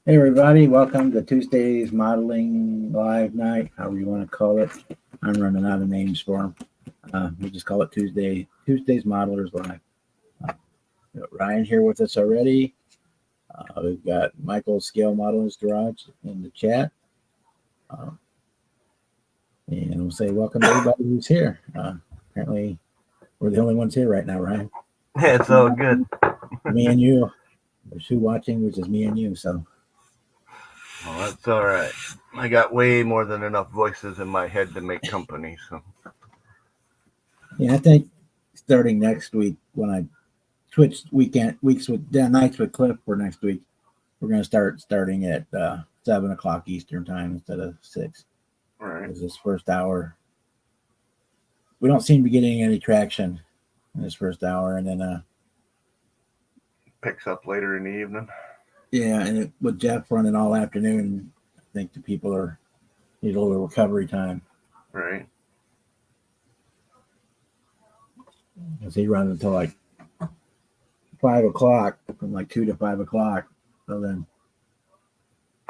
Hey everybody, welcome to Tuesday's Modeling Live Night, however you want to call it. I'm running out of names for them. We just call it Tuesday's Modelers Live. We got Ryan here with us already. We've got Michael Scale Modeling's Garage in the chat. And we'll say welcome to everybody who's here. Apparently, we're the only ones here right now, Ryan. Yeah, it's all good. Me and you. There's two watching, which is me and you. So Oh, that's all right. I got way more than enough voices in my head to make company. So yeah, I think starting next week when I switch nights with Cliff for next week, we're going to starting at 7 o'clock Eastern time instead of 6. all right. Because this first hour, we don't seem to be getting any traction in this first hour, and then Picks up later in the evening. yeah, and with Jeff running all afternoon, I think the people need a little recovery time. Right. Because he runs until like 5 o'clock, from like 2 to 5 o'clock. So then,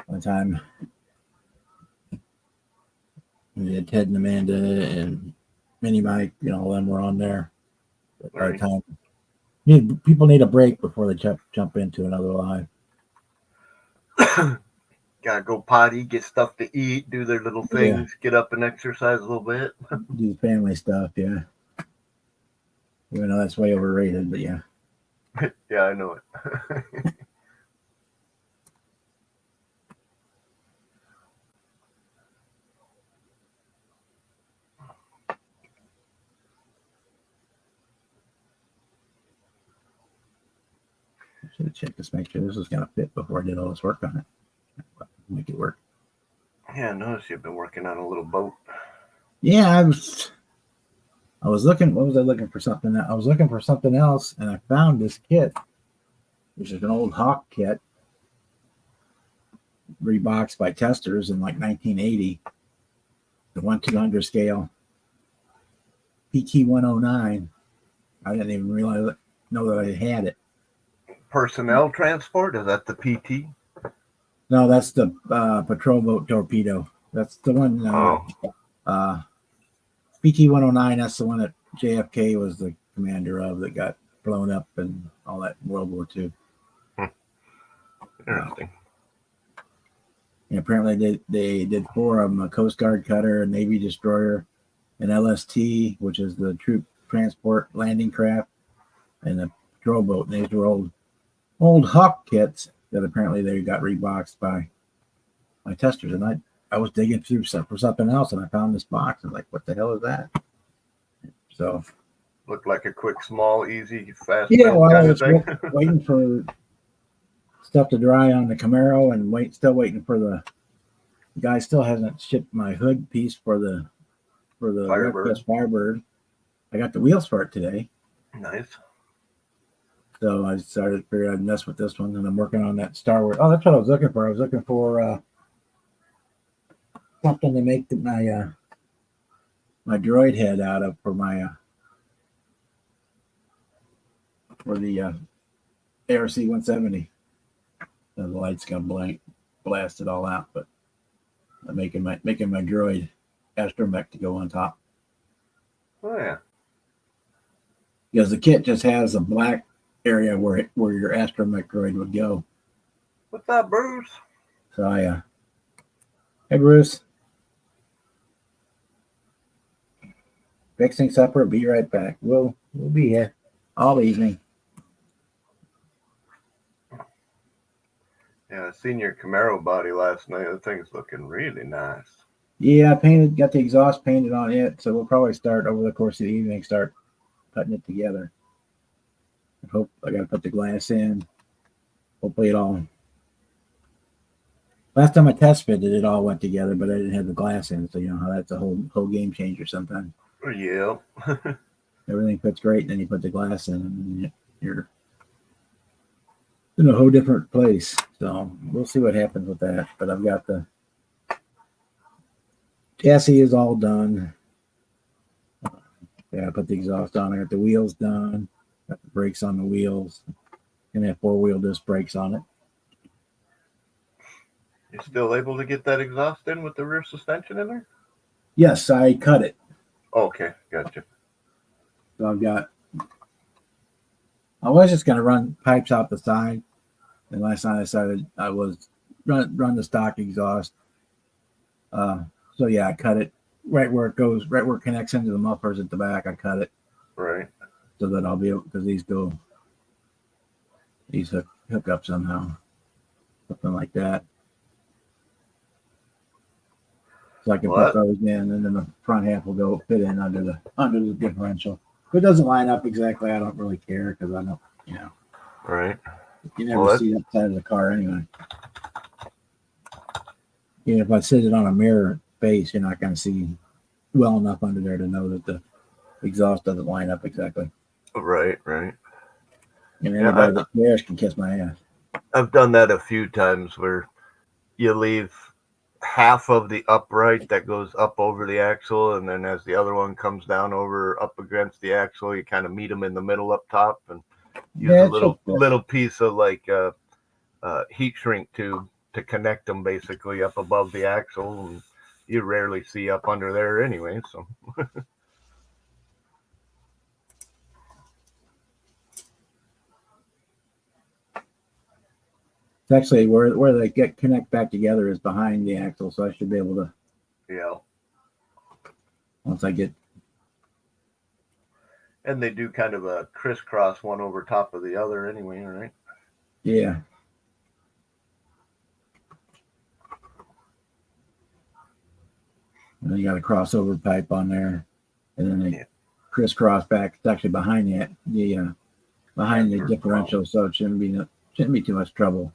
by the time we had Ted and Amanda and Mini Mike, all them were on there. But by the Right. time people need a break before they jump into another live. Gotta go potty, get stuff to eat, do their little things, get up and exercise a little bit. Do family stuff, yeah. Even though that's way overrated, but yeah. Yeah, I know it. Should have checked this, make sure this was gonna fit before I did all this work on it. Make it work. Yeah, I noticed you've been working on a little boat. Yeah, I was looking. What was I looking for? Something. I was looking for something else, and I found this kit, which is an old Hawk kit, reboxed by Testers in like 1980. The 1/200 scale, PT 109. I didn't even know that I had it. Personnel transport, is that the PT? No, that's the patrol boat torpedo. That's the one. PT 109. That's the one that JFK was the commander of that got blown up and all that in World War II. Interesting. And apparently they did 4 of them: a Coast Guard cutter, a Navy destroyer, an LST, which is the troop transport landing craft, and a patrol boat. And these were old Hawk kits that apparently they got reboxed by Testers. And I was digging through for something else, and I found this box. I'm like, what the hell is that? So Looked like a quick, small, easy, fast yeah, build while I kind of was thing. waiting for stuff to dry on the Camaro, and still waiting for the guy still hasn't shipped my hood piece for the Firebird. Firebird. I got the wheels for it today. Nice. So I started to figure I'd mess with this one, and I'm working on that Star Wars. Oh, that's what I was looking for. I was looking for something to make my droid head out of for the ARC 170. The light's gonna blast it all out, but I'm making my droid astromech to go on top. Oh yeah. Because the kit just has a black area where your astromech droid would go. What's up, Bruce? So hey Bruce, fixing supper. Be right back. We'll be here all evening. Yeah, I seen your Camaro body last night. The thing's looking really nice. Yeah, got the exhaust painted on it, so we'll probably start over the course of the evening, start putting it together. I gotta put the glass in. Hopefully it all. Last time I test fitted, it all went together, but I didn't have the glass in, so you know how that's a whole game changer sometimes. Yeah. Everything fits great, and then you put the glass in, and you're in a whole different place. So we'll see what happens with that. But I've got the chassis is all done. Yeah, I put the exhaust on. I got the wheels done. Got the brakes on the wheels. Gonna have 4-wheel disc brakes on it. You still able to get that exhaust in with the rear suspension in there? Yes, I cut it. Okay, gotcha. So I was just going to run pipes out the side. And last night I decided I was run the stock exhaust. So yeah, I cut it right where it goes, right where it connects into the mufflers at the back. I cut it Right. so that I'll be able, because these hook up somehow, something like that. So I can put What? those in, and then the front half will go fit in under the differential. If it doesn't line up exactly, I don't really care because I don't, Right. you never Well, see that side of the car anyway. Even if I sit it on a mirror face, you're not going to see well enough under there to know that the exhaust doesn't line up exactly. Right, right. And Yeah, anybody that cares can kiss my ass. I've done that a few times where you leave half of the upright that goes up over the axle, and then as the other one comes down over up against the axle, you kind of meet them in the middle up top and use Yeah, a little piece of like heat shrink tube to connect them basically up above the axle, and you rarely see up under there anyway. So it's actually where they connect back together is behind the axle, so I should be able to, yeah, once I get. and they do kind of a crisscross one over top of the other anyway, right? Yeah. And then you got a crossover pipe on there, and then they crisscross back. It's actually behind the differential, so it shouldn't be too much trouble.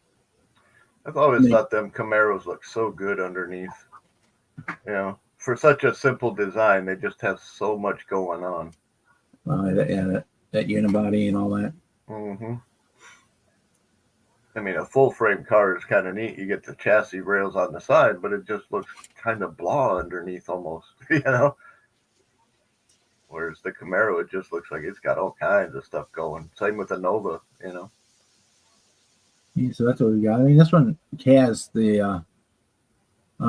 I've always thought them Camaros look so good underneath. For such a simple design, they just have so much going on. That unibody and all that. Mm-hmm. I mean, a full frame car is kind of neat. You get the chassis rails on the side, but it just looks kind of blah underneath almost, Whereas the Camaro, it just looks like it's got all kinds of stuff going. Same with the Nova, Yeah, so that's what we got. I mean, this one has the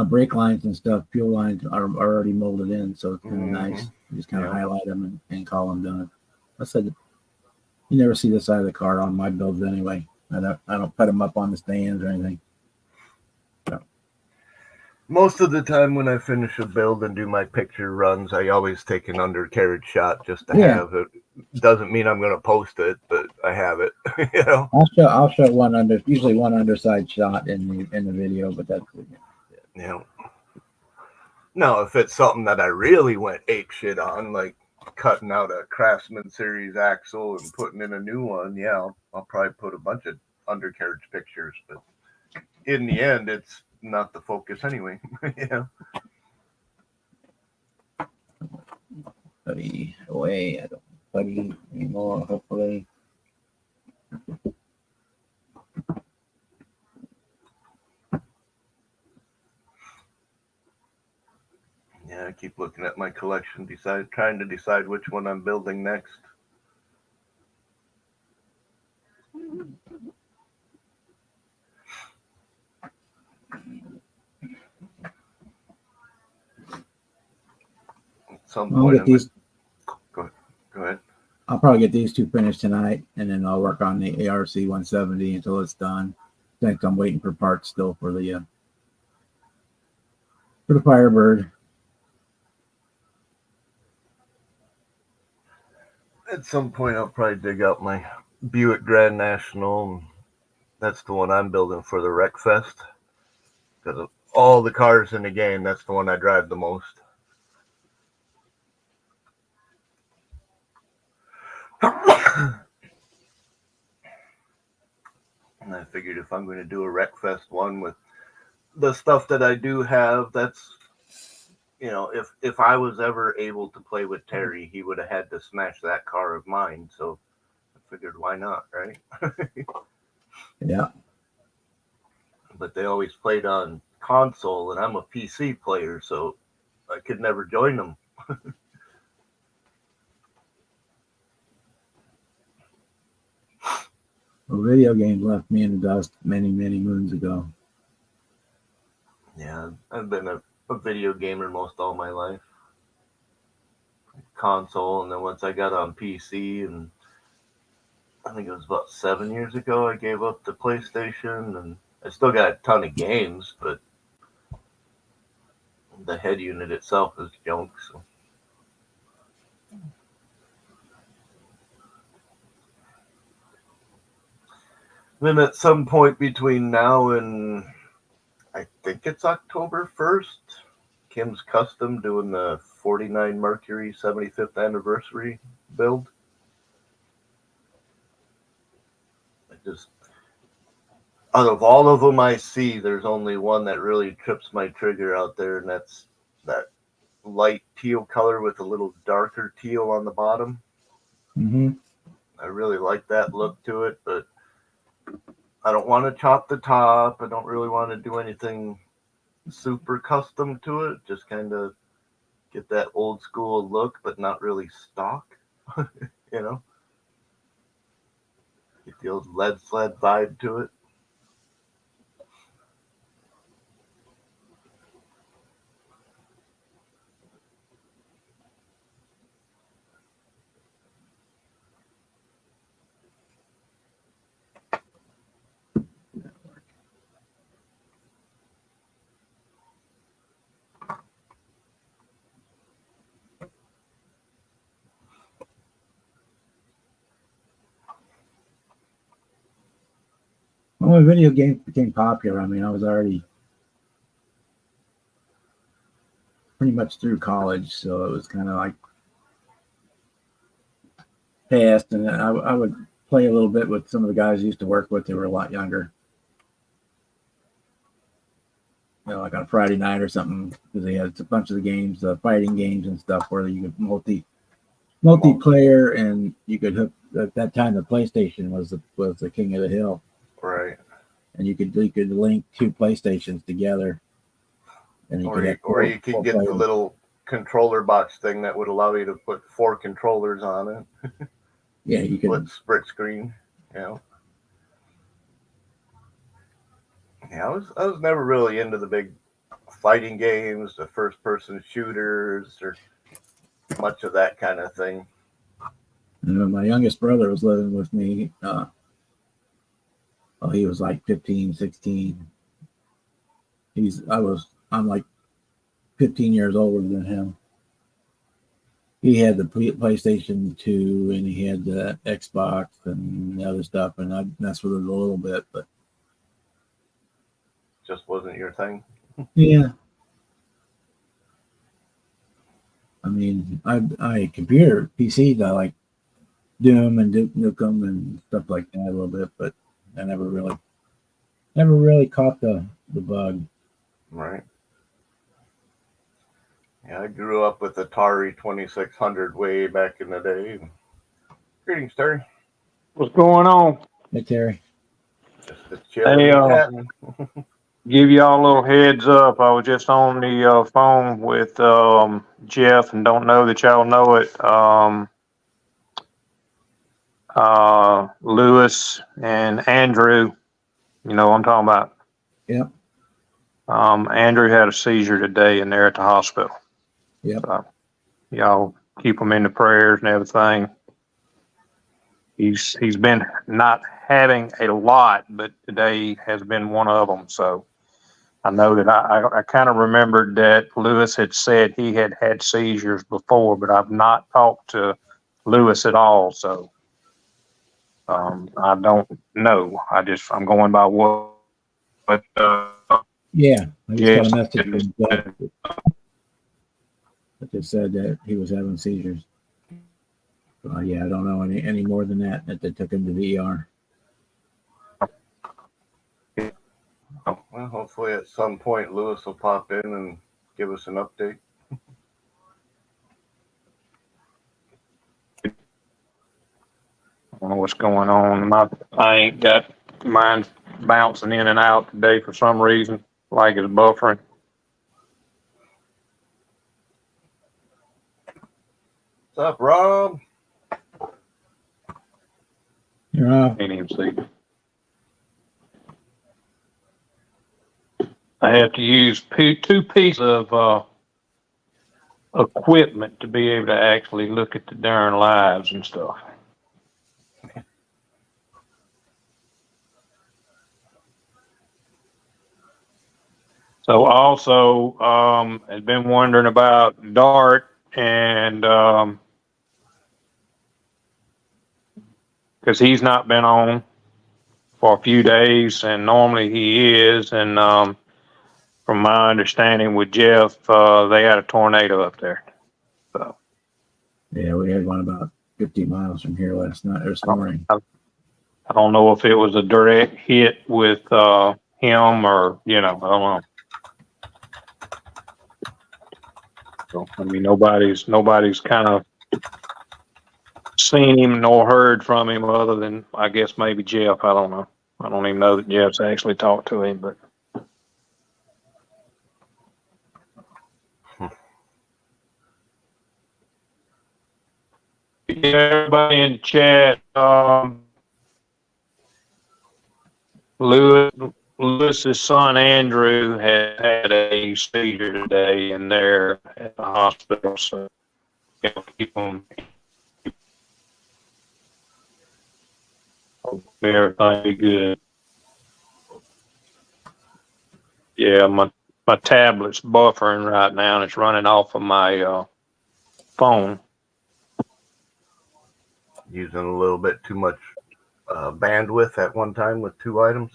brake lines and stuff. Fuel lines are already molded in, so it's kind of nice. You just kind of highlight them and call them done. I said, you never see this side of the car on my builds anyway. I don't put them up on the stands or anything. So. Most of the time when I finish a build and do my picture runs, I always take an undercarriage shot just to have it. Doesn't mean I'm going to post it, but I have it. I'll show usually one underside shot in the video, but that's Now, if it's something that I really went ape shit on, like cutting out a Craftsman series axle and putting in a new one, I'll probably put a bunch of undercarriage pictures. But in the end, it's not the focus anyway. Buddy away. I don't buddy anymore. Hopefully. Yeah, I keep looking at my collection, trying to decide which one I'm building next. At some point, go ahead. I'll probably get these two finished tonight, and then I'll work on the ARC 170 until it's done. Since I'm waiting for parts still for the Firebird. At some point, I'll probably dig out my Buick Grand National. That's the one I'm building for the Wreckfest. Because of all the cars in the game, that's the one I drive the most. And I figured if I'm going to do a Wreckfest one with the stuff that I do have, that's, if I was ever able to play with Terry, he would have had to smash that car of mine. So I figured, why not, right? Yeah. But they always played on console, and I'm a PC player, so I could never join them. Well, video games left me in the dust many, many moons ago. Yeah, I've been a video gamer most all my life. Console, and then once I got on PC, and I think it was about 7 years ago, I gave up the PlayStation, and I still got a ton of games, but the head unit itself is junk. So. Then at some point between now and I think it's October 1st, Kim's Custom doing the 49 Mercury 75th anniversary build. I just, out of all of them I see, there's only one that really trips my trigger out there, and that's that light teal color with a little darker teal on the bottom. Mm-hmm. I really like that look to it, but I don't want to chop the top. I don't really want to do anything super custom to it. Just kind of get that old school look, but not really stock, you know? Get the old lead sled vibe to it. Well, when video games became popular, I mean, I was already pretty much through college, so it was kind of like past, and I would play a little bit with some of the guys I used to work with. They were a lot younger, you know, like on a Friday night or something, because they had a bunch of the games, fighting games and stuff, where you could multiplayer, and you could hook. At that time, the PlayStation was the king of the hill, Right. and you could link two PlayStations together, and Or you could get the little controller box thing that would allow you to put 4 controllers on it. Yeah, you could split screen, you know. Yeah, I was never really into the big fighting games, the first person shooters, or much of that kind of thing. You know, my youngest brother was living with me. He was like 15, 16. I'm like 15 years older than him. He had the PlayStation 2 and he had the Xbox and the other stuff, and I messed with it a little bit, but just wasn't your thing. Yeah. I mean, I computer PCs, I like Doom and Duke Nukem and stuff like that a little bit, but I never really caught the bug. Right. Yeah, I grew up with Atari 2600 way back in the day. Greetings, Terry. What's going on? Hey, Terry. Just a chilling and chatting. Give y'all a little heads up. I was just on the phone with Jeff, and don't know that y'all know it. Lewis and Andrew, you know what I'm talking about. Yep. Andrew had a seizure today, and they're at the hospital. Yep. So, y'all keep him in the prayers and everything. He's been not having a lot, but today has been one of them. So I know that I kind of remembered that Lewis had said he had had seizures before, but I've not talked to Lewis at all. So I don't know. I'm going by what Yeah, I just got a Jeff message said. from Jeff that just said that he was having seizures. Yeah, I don't know any more than that they took him to the ER. Well, hopefully at some point Lewis will pop in and give us an update. I don't know what's going on. I ain't got mine bouncing in and out today for some reason, like it's buffering. What's up, Rob? You're off. Can't even see. I have to use two pieces of equipment to be able to actually look at the darn lives and stuff. So also, has been wondering about Dart and, cause he's not been on for a few days and normally he is. And, from my understanding with Jeff, they had a tornado up there. So Yeah, we had one about 50 miles from here last night or this morning. I don't know if it was a direct hit with, him or, I don't know. So, I mean, nobody's kind of seen him nor heard from him other than, I guess, maybe Jeff. I don't know. I don't even know that Jeff's actually talked to him, but. Yeah, everybody in the chat, Lewis's son Andrew had a seizure today, and they're at the hospital. So keep them. Everything be good. Yeah, my tablet's buffering right now, and it's running off of my phone. Using a little bit too much bandwidth at one time with 2 items.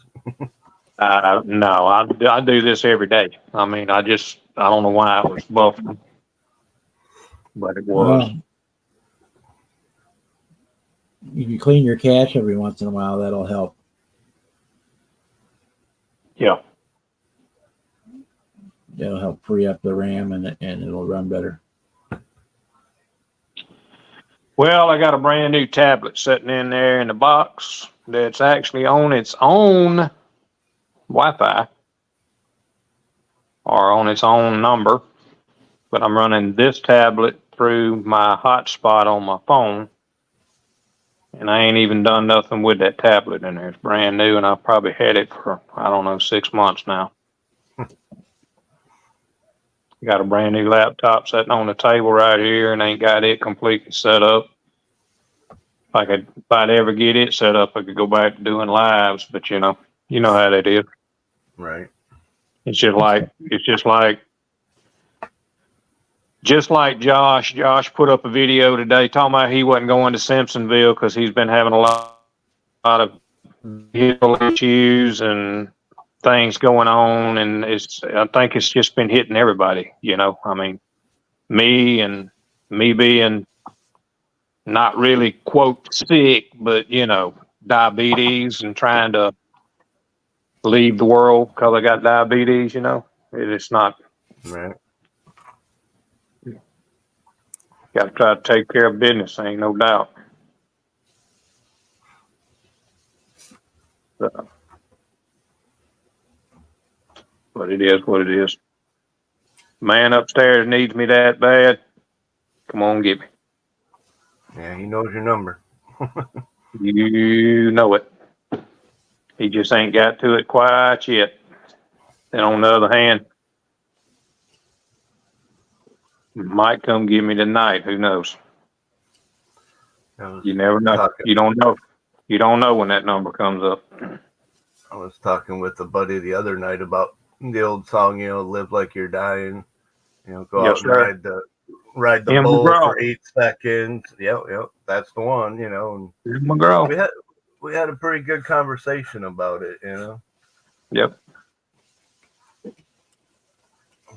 No, I do this every day. I mean, I don't know why it was buffering, but it was. If you clean your cache every once in a while, that'll help. Yeah. That'll help free up the RAM and it'll run better. Well, I got a brand new tablet sitting in there in the box that's actually on its own Wi-Fi or on its own number, but I'm running this tablet through my hotspot on my phone, and I ain't even done nothing with that tablet in there. It's brand new, and I've probably had it for, 6 months now. Got a brand new laptop sitting on the table right here and ain't got it completely set up. If I'd ever get it set up, I could go back to doing lives, but you know how that is. Right. It's just like Josh. Josh put up a video today talking about he wasn't going to Simpsonville because he's been having a lot of vehicle issues and things going on, and I think it's just been hitting everybody. I mean, me being not really quote sick, but diabetes and trying to leave the world because I got diabetes. It's not right. Got to try to take care of business, ain't no doubt. So, but it is what it is. Man upstairs needs me that bad. Come on, get me. Yeah, he knows your number. You know it. He just ain't got to it quite yet. Then on the other hand, might come get me tonight. Who knows? You never know. You don't know. You don't know when that number comes up. I was talking with a buddy the other night about the old song, live like you're dying. Go out and ride the bull for 8 seconds. Yep, that's the one. And McGraw. We had a pretty good conversation about it. Yep. You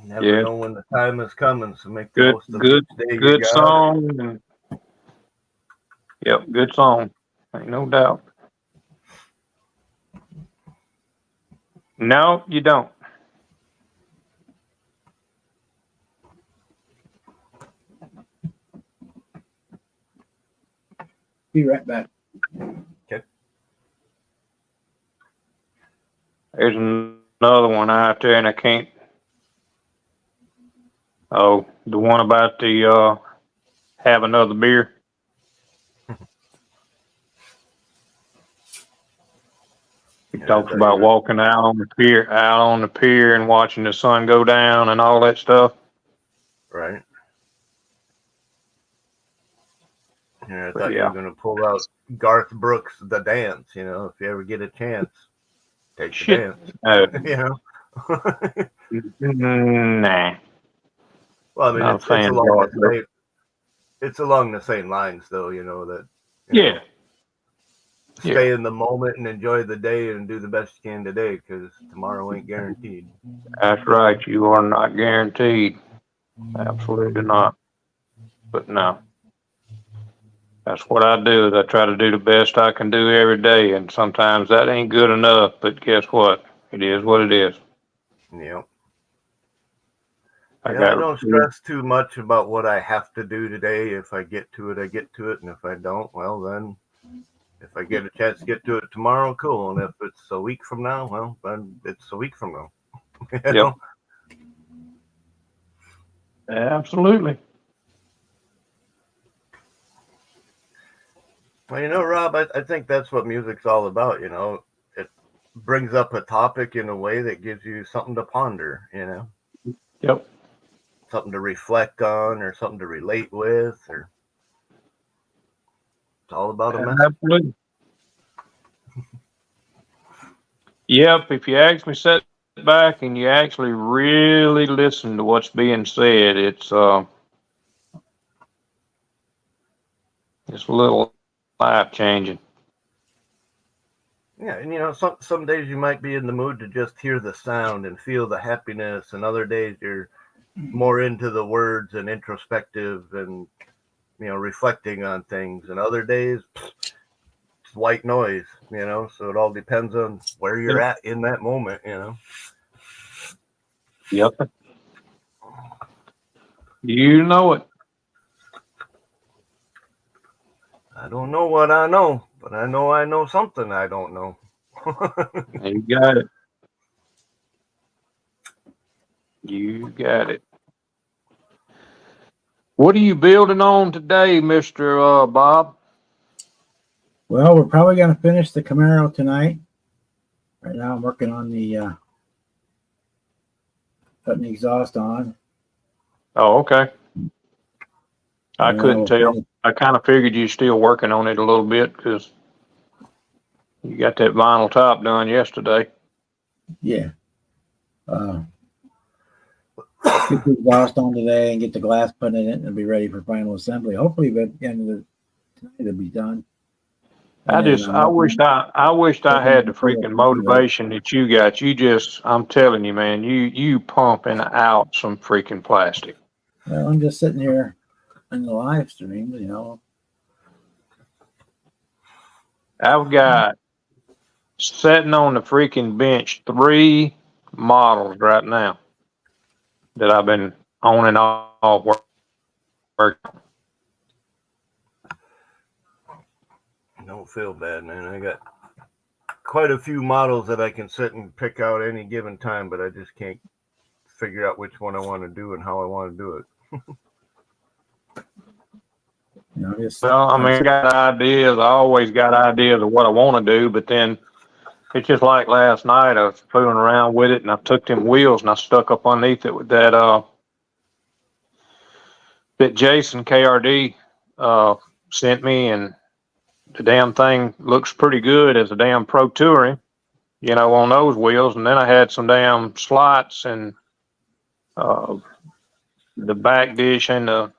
never know when the time is coming, so make the most of good, each day. Good song. Yep, good song. Ain't no doubt. No, you don't. Be right back. Okay. There's another one out there, and I can't. Oh, the one about the have another beer. He Yeah, talks that about you- walking out on the pier and watching the sun go down and all that stuff. Right. Yeah, I But thought you yeah. were going to pull out Garth Brooks' The Dance. You know, if you ever get a chance, take the Shit. dance. You know. Nah. Well, I mean, Not a it's fan of along Garth the Brooks. same. It's along the same lines, though. You know that. Yeah. Stay in the moment and enjoy the day and do the best you can today, because tomorrow ain't guaranteed. That's right. You are not guaranteed. Absolutely not. But no. That's what I do is I try to do the best I can do every day. And sometimes that ain't good enough, but guess what? It is what it is. Yeah. I Yeah, I got, don't stress too much about what I have to do today. If I get to it, I get to it, and if I don't, well, then if I get a chance to get to it tomorrow, cool. And if it's a week from now, well, then it's a week from now. You know? absolutely. Well, you know, Rob, I think that's what music's all about. You know, it brings up a topic in a way that gives you something to ponder. You know, Yep. something to reflect on, or something to relate with, or it's all about a message. Absolutely. Yep. If you actually sit back and you actually really listen to what's being said, it's a little life changing. Yeah, and you know, some days you might be in the mood to just hear the sound and feel the happiness, and other days you're more into the words and introspective and reflecting on things, and other days it's white noise. You know, so it all depends on where you're at in that moment. You know. Yep. You know it. I don't know what I know, but I know something I don't know. You got it. You got it. What are you building on today, Mr. Bob? Well, we're probably going to finish the Camaro tonight. Right now, I'm working on the putting the exhaust on. Oh, okay. I And then couldn't will tell. finish- I kind of figured you're still working on it a little bit because you got that vinyl top done yesterday. Yeah. Get the exhaust on today and get the glass put in it and be ready for final assembly. Hopefully, by the end of the tonight, it'll be done. And then, I wished I had the freaking motivation that you got. I'm telling you, man, you pumping out some freaking plastic. Well, I'm just sitting here in the live stream, you know. I've got sitting on the freaking bench 3 models right now that I've been on and off working. Don't feel bad, man. I got quite a few models that I can sit and pick out any given time, but I just can't figure out which one I want to do and how I want to do it. You know, just Well, I mean, I got ideas. I always got ideas of what I want to do, but then it's just like last night. I was fooling around with it, and I took them wheels and I stuck up underneath it with that Jason KRD sent me, and the damn thing looks pretty good as a damn Pro Touring, on those wheels. And then I had some damn slots and the back dish and the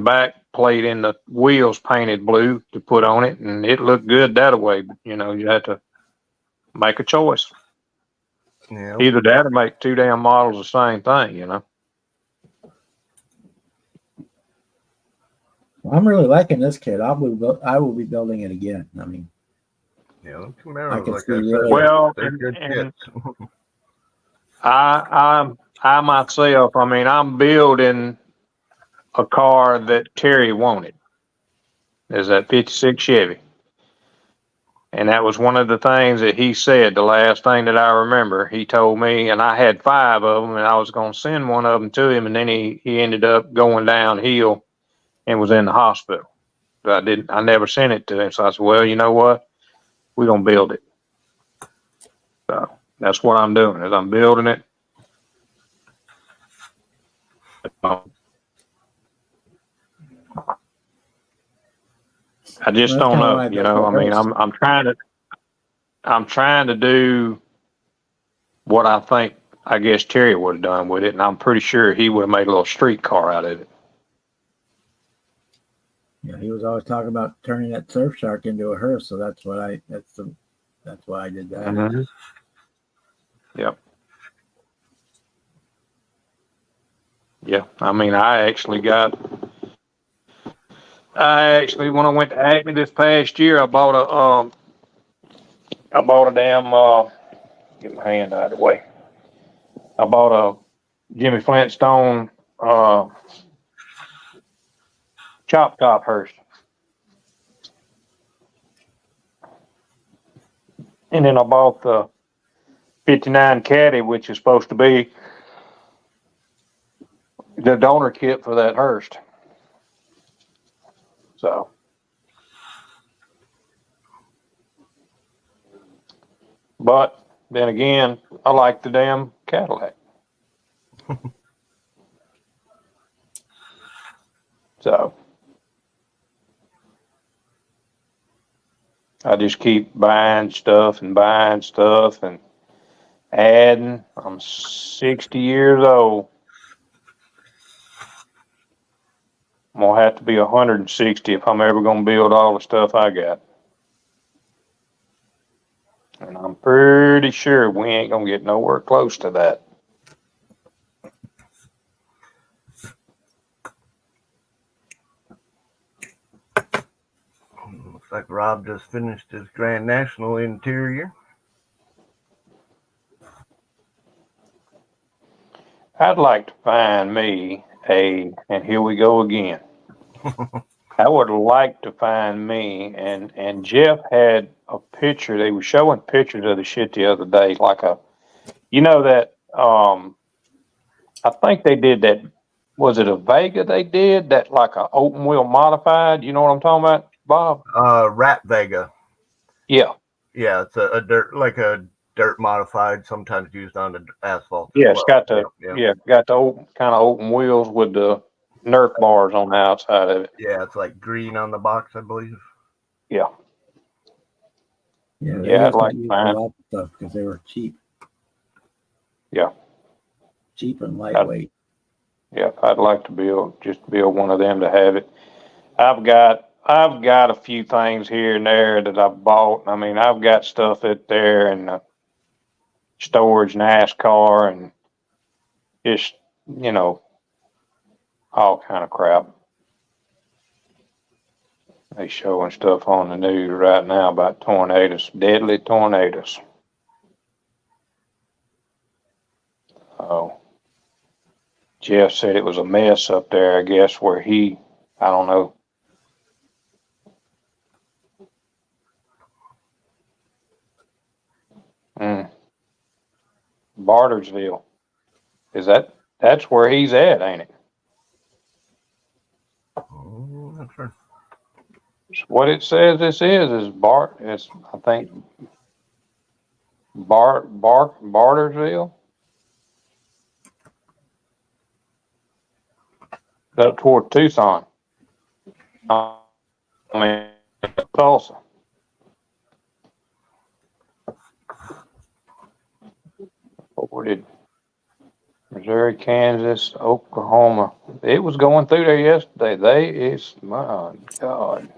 back plate in the wheels painted blue to put on it, and it looked good that way. But, you had to make a choice. Yeah. Either that or make 2 damn models the same thing, I'm really liking this kit. I will be building it again. I mean, Camaros, I can like see I said, really- Well, they're good and kits. I myself, I mean, I'm building a car that Terry wanted. Is that 56 Chevy. And that was one of the things that he said, the last thing that I remember. He told me, and I had 5 of them, and I was going to send one of them to him, and then he ended up going downhill and was in the hospital. So I never sent it to him. So I said, well, you know what? we're gonna build it. So that's what I'm doing, is I'm building it. I just Well, that's don't kinda know, why I you built know. the I mean, hearse. I'm trying to do what I think, I guess, Terry would have done with it, and I'm pretty sure he would have made a little streetcar out of it. Yeah, he was always talking about turning that surf shark into a hearse, so that's why I did that. Mm-hmm. Yep. Yeah. I mean, when I went to Acme this past year, I bought a damn, get my hand out of the way. I bought a Jimmy Flintstone, chop top hearse. And then I bought the 59 Caddy, which is supposed to be the donor kit for that hearse. So, but then again, I like the damn Cadillac. So, I just keep buying stuff and adding. I'm 60 years old. I'm gonna have to be 160 if I'm ever gonna build all the stuff I got. And I'm pretty sure we ain't gonna get nowhere close to that. Looks like Rob just finished his Grand National interior. I'd like to find me and here we go again. I would like to find me, and Jeff had a picture. They were showing pictures of the shit the other day, like that, I think they did that. Was it a Vega they did that, like a open wheel modified? You know what I'm talking about, Bob? Rat Vega. Yeah. Yeah, it's a dirt modified, sometimes used on the asphalt. Yeah, it's got got the open, kind of open wheels with the Nerf bars on the outside of it. Yeah, it's like green on the box, I believe. Yeah. Yeah, I'd like to use a find. lot of stuff because they were cheap. Yeah. Cheap and lightweight. Yeah, I'd like to build one of them to have it. I've got a few things here and there that I've bought. I mean, I've got stuff out there and storage, NASCAR, and just, all kind of crap. They showing stuff on the news right now about tornadoes, deadly tornadoes. Oh, Jeff said it was a mess up there, I guess, where I don't know. Bartersville. That's where he's at, ain't it? Oh, not sure. What it says this is it's, I think, Bartersville. Up toward Tucson. I mean, Tulsa. Where did Missouri, Kansas, Oklahoma? It was going through there yesterday. My God.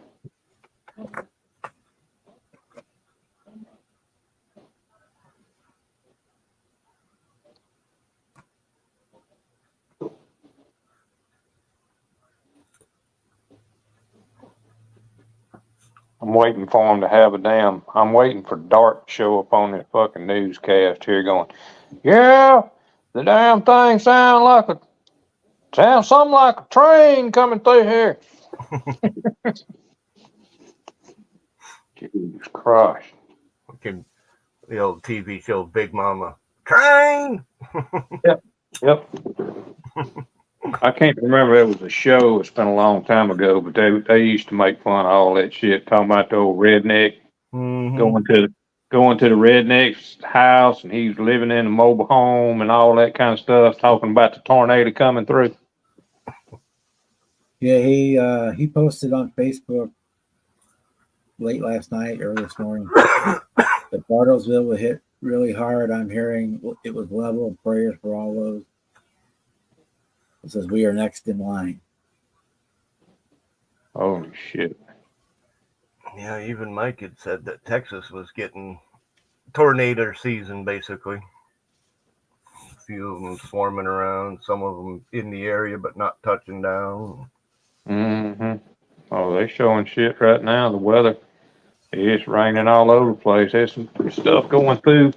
I'm waiting for him to have I'm waiting for Dart to show up on this fucking newscast here going, yeah, the damn thing sounds something like a train coming through here. Jesus Christ. The old TV show Big Mama. Train! Yep. I can't remember it was a show. It's been a long time ago, but they used to make fun of all that shit, talking about the old redneck Mhm. going to the redneck's house, and he's living in a mobile home and all that kind of stuff, talking about the tornado coming through. Yeah, he posted on Facebook late last night, early this morning, that Bartlesville was hit really hard. I'm hearing it was level. Prayers for all those. It says we are next in line. Holy shit. Yeah, even Mike had said that Texas was getting tornado season, basically. A few of them swarming around, some of them in the area but not touching down. Mm-hmm. Oh, they showing shit right now. The weather, it's raining all over the place. There's some stuff going through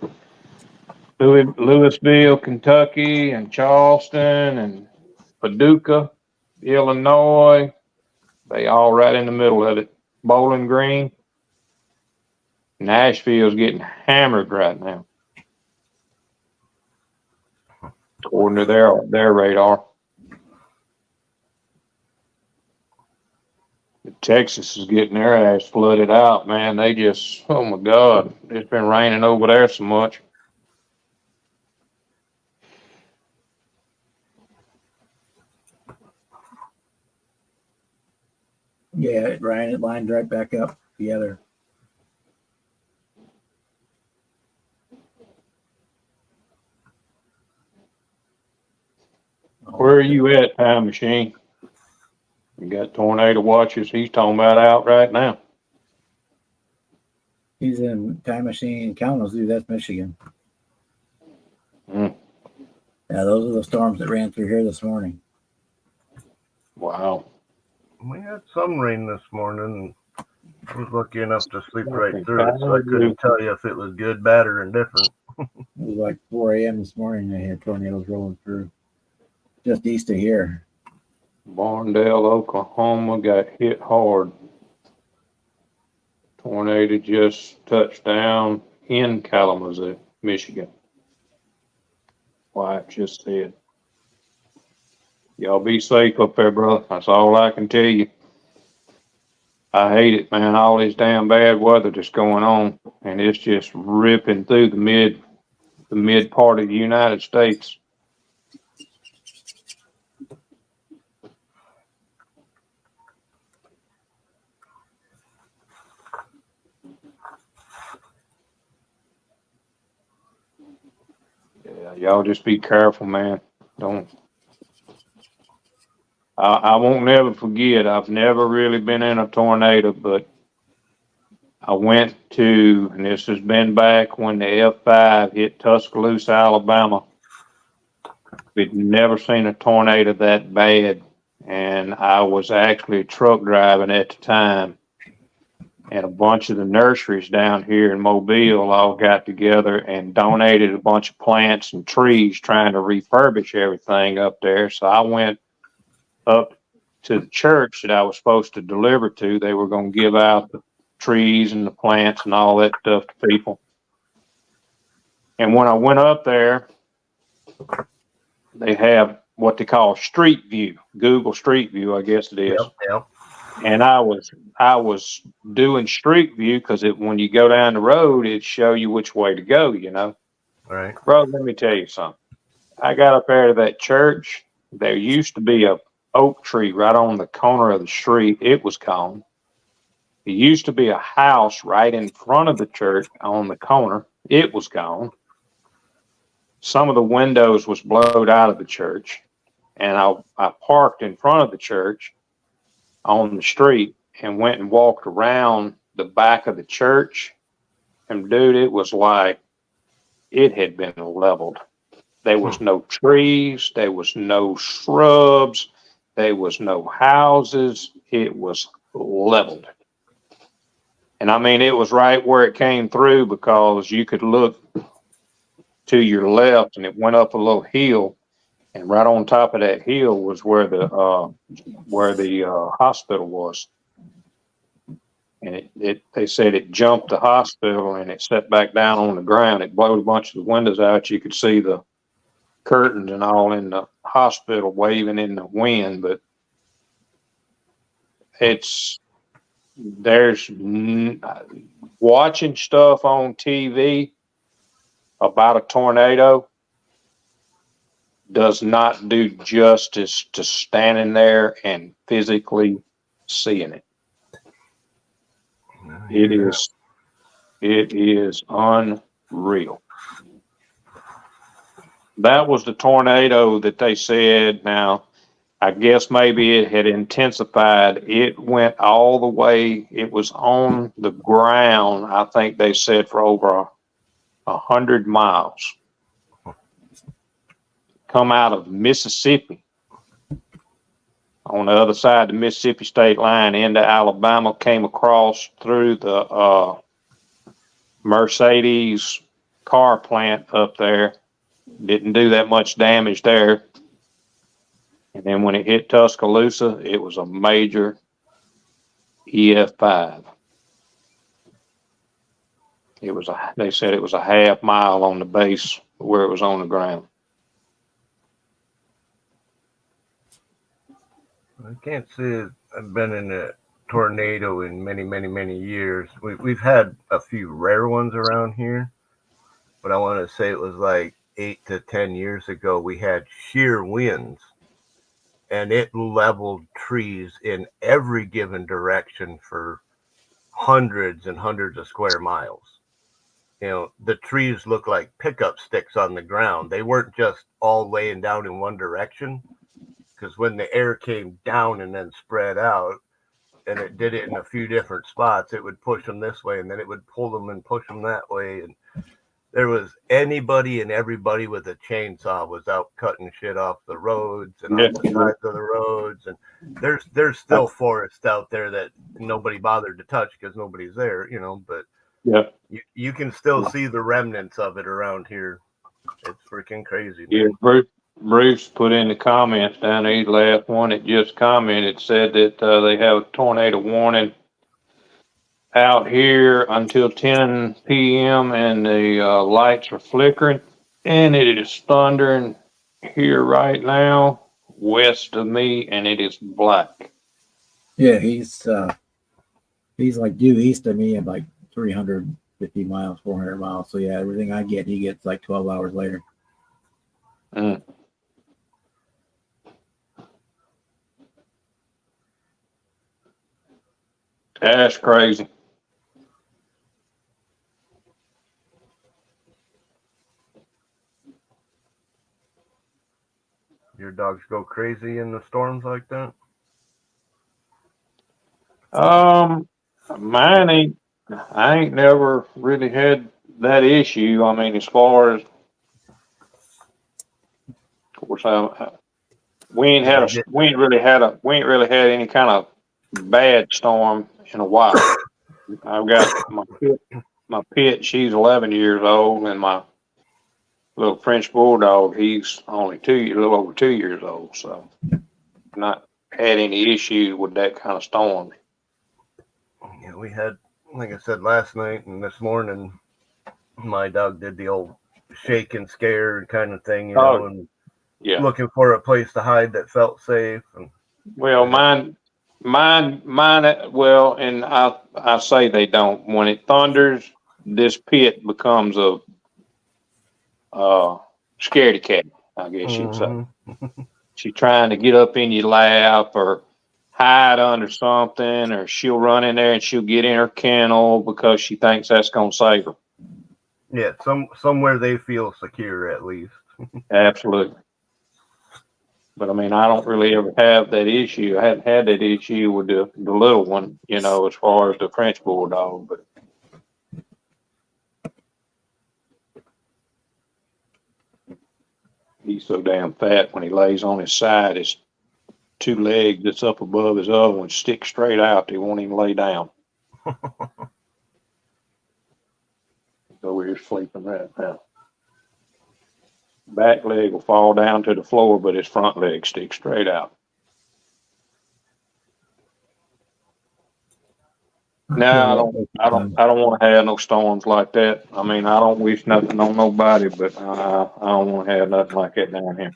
Louisville, Kentucky, and Charleston, and Paducah, Illinois. They all right in the middle of it. Bowling Green. Nashville's getting hammered right now, according to their radar. Texas is getting their ass flooded out, man. They just, oh my God, it's been raining over there so much. Yeah, Ryan, it lined right back up together. Where are you at, Time Machine? You got tornado watches. He's talking about out right now. He's in Time Machine, Kalamazoo. That's Michigan. Mm. Yeah, those are the storms that ran through here this morning. Wow. We had some rain this morning. I was lucky enough to sleep right through it, so I couldn't tell you if it was good, bad, or indifferent. It was like 4 a.m. this morning. They had tornadoes rolling through just east of here. Barndale, Oklahoma got hit hard. Tornado just touched down in Kalamazoo, Michigan. Wife just said, y'all be safe up there, brother. That's all I can tell you. I hate it, man. All this damn bad weather that's going on, and it's just ripping through the mid part of the United States. Yeah, y'all just be careful, man. Don't. I won't never forget. I've never really been in a tornado, but I went to, and this has been back when the F5 hit Tuscaloosa, Alabama. We'd never seen a tornado that bad, and I was actually truck driving at the time. And a bunch of the nurseries down here in Mobile all got together and donated a bunch of plants and trees trying to refurbish everything up there. So I went up to the church that I was supposed to deliver to. They were going to give out the trees and the plants and all that stuff to people. And when I went up there, they have what they call Street View, Google Street View, I guess it is. Yep. And I was doing Street View because when you go down the road, it show you which way to go, you know. Right. Bro, let me tell you something. I got up there to that church. There used to be a oak tree right on the corner of the street. It was gone. There used to be a house right in front of the church on the corner. It was gone. Some of the windows was blowed out of the church. And I parked in front of the church on the street and went and walked around the back of the church. And dude, it was like it had been leveled. There was no trees. There was no shrubs. There was no houses. It was leveled. And I mean, it was right where it came through because you could look to your left and it went up a little hill. And right on top of that hill was where the hospital was. And they said it jumped the hospital and it set back down on the ground. It blowed a bunch of the windows out. You could see the curtains and all in the hospital waving in the wind, but it's Watching stuff on TV about a tornado does not do justice to standing there and physically seeing it. It is unreal. That was the tornado that they said. Now, I guess maybe it had intensified. It went all the way. It was on the ground, I think they said, for over 100 miles. Come out of Mississippi, on the other side of the Mississippi state line into Alabama, came across through the Mercedes car plant up there. Didn't do that much damage there. And then when it hit Tuscaloosa, it was a major EF5. They said it was a half mile on the base where it was on the ground. I can't say I've been in a tornado in many, many, many years. We've had a few rare ones around here, but I want to say it was like 8 to 10 years ago. We had sheer winds, and it leveled trees in every given direction for hundreds and hundreds of square miles. You know, the trees looked like pickup sticks on the ground. They weren't just all laying down in one direction, because when the air came down and then spread out, and it did it in a few different spots, it would push them this way, and then it would pull them and push them that way. And there was anybody and everybody with a chainsaw was out cutting shit off the roads and off the sides of the roads. And there's still forest out there that nobody bothered to touch because nobody's there, you know, but you can still see the remnants of it around here. It's freaking crazy, man. Yeah, Bruce put in the comments down there, the last one that just commented, said that they have a tornado warning out here until 10 p.m. and the lights are flickering, and it is thundering here right now west of me, and it is black. Yeah, he's like due east of me at like 350 miles, 400 miles. So yeah, everything I get, he gets like 12 hours later. That's crazy. Your dogs go crazy in the storms like that? Mine I ain't never really had that issue. I mean, as far as, of course, we ain't really had any kind of bad storm in a while. I've got my pit, she's 11 years old, and my little French bulldog, he's only a little over 2 years old. So not had any issue with that kind of storm. Yeah, we had, like I said, last night and this morning, my dog did the old shake and scare kind of thing, you know, and looking for a place to hide that felt safe. And well, mine. Well, and I say they don't. When it thunders, this pit becomes a scaredy cat, I guess you'd say. She's trying to get up in your lap or hide under something, or she'll run in there and she'll get in her kennel because she thinks that's going to save her. Yeah, somewhere they feel secure at least. Absolutely. But I mean, I don't really ever have that issue. I hadn't had that issue with the little one, you know, as far as the French bulldog. But he's so damn fat when he lays on his side, his two legs that's up above his other one stick straight out. They won't even lay down. So we're sleeping right now. Back leg will fall down to the floor, but his front leg sticks straight out. No, I don't want to have no storms like that. I mean, I don't wish nothing on nobody, but I don't want to have nothing like that down here.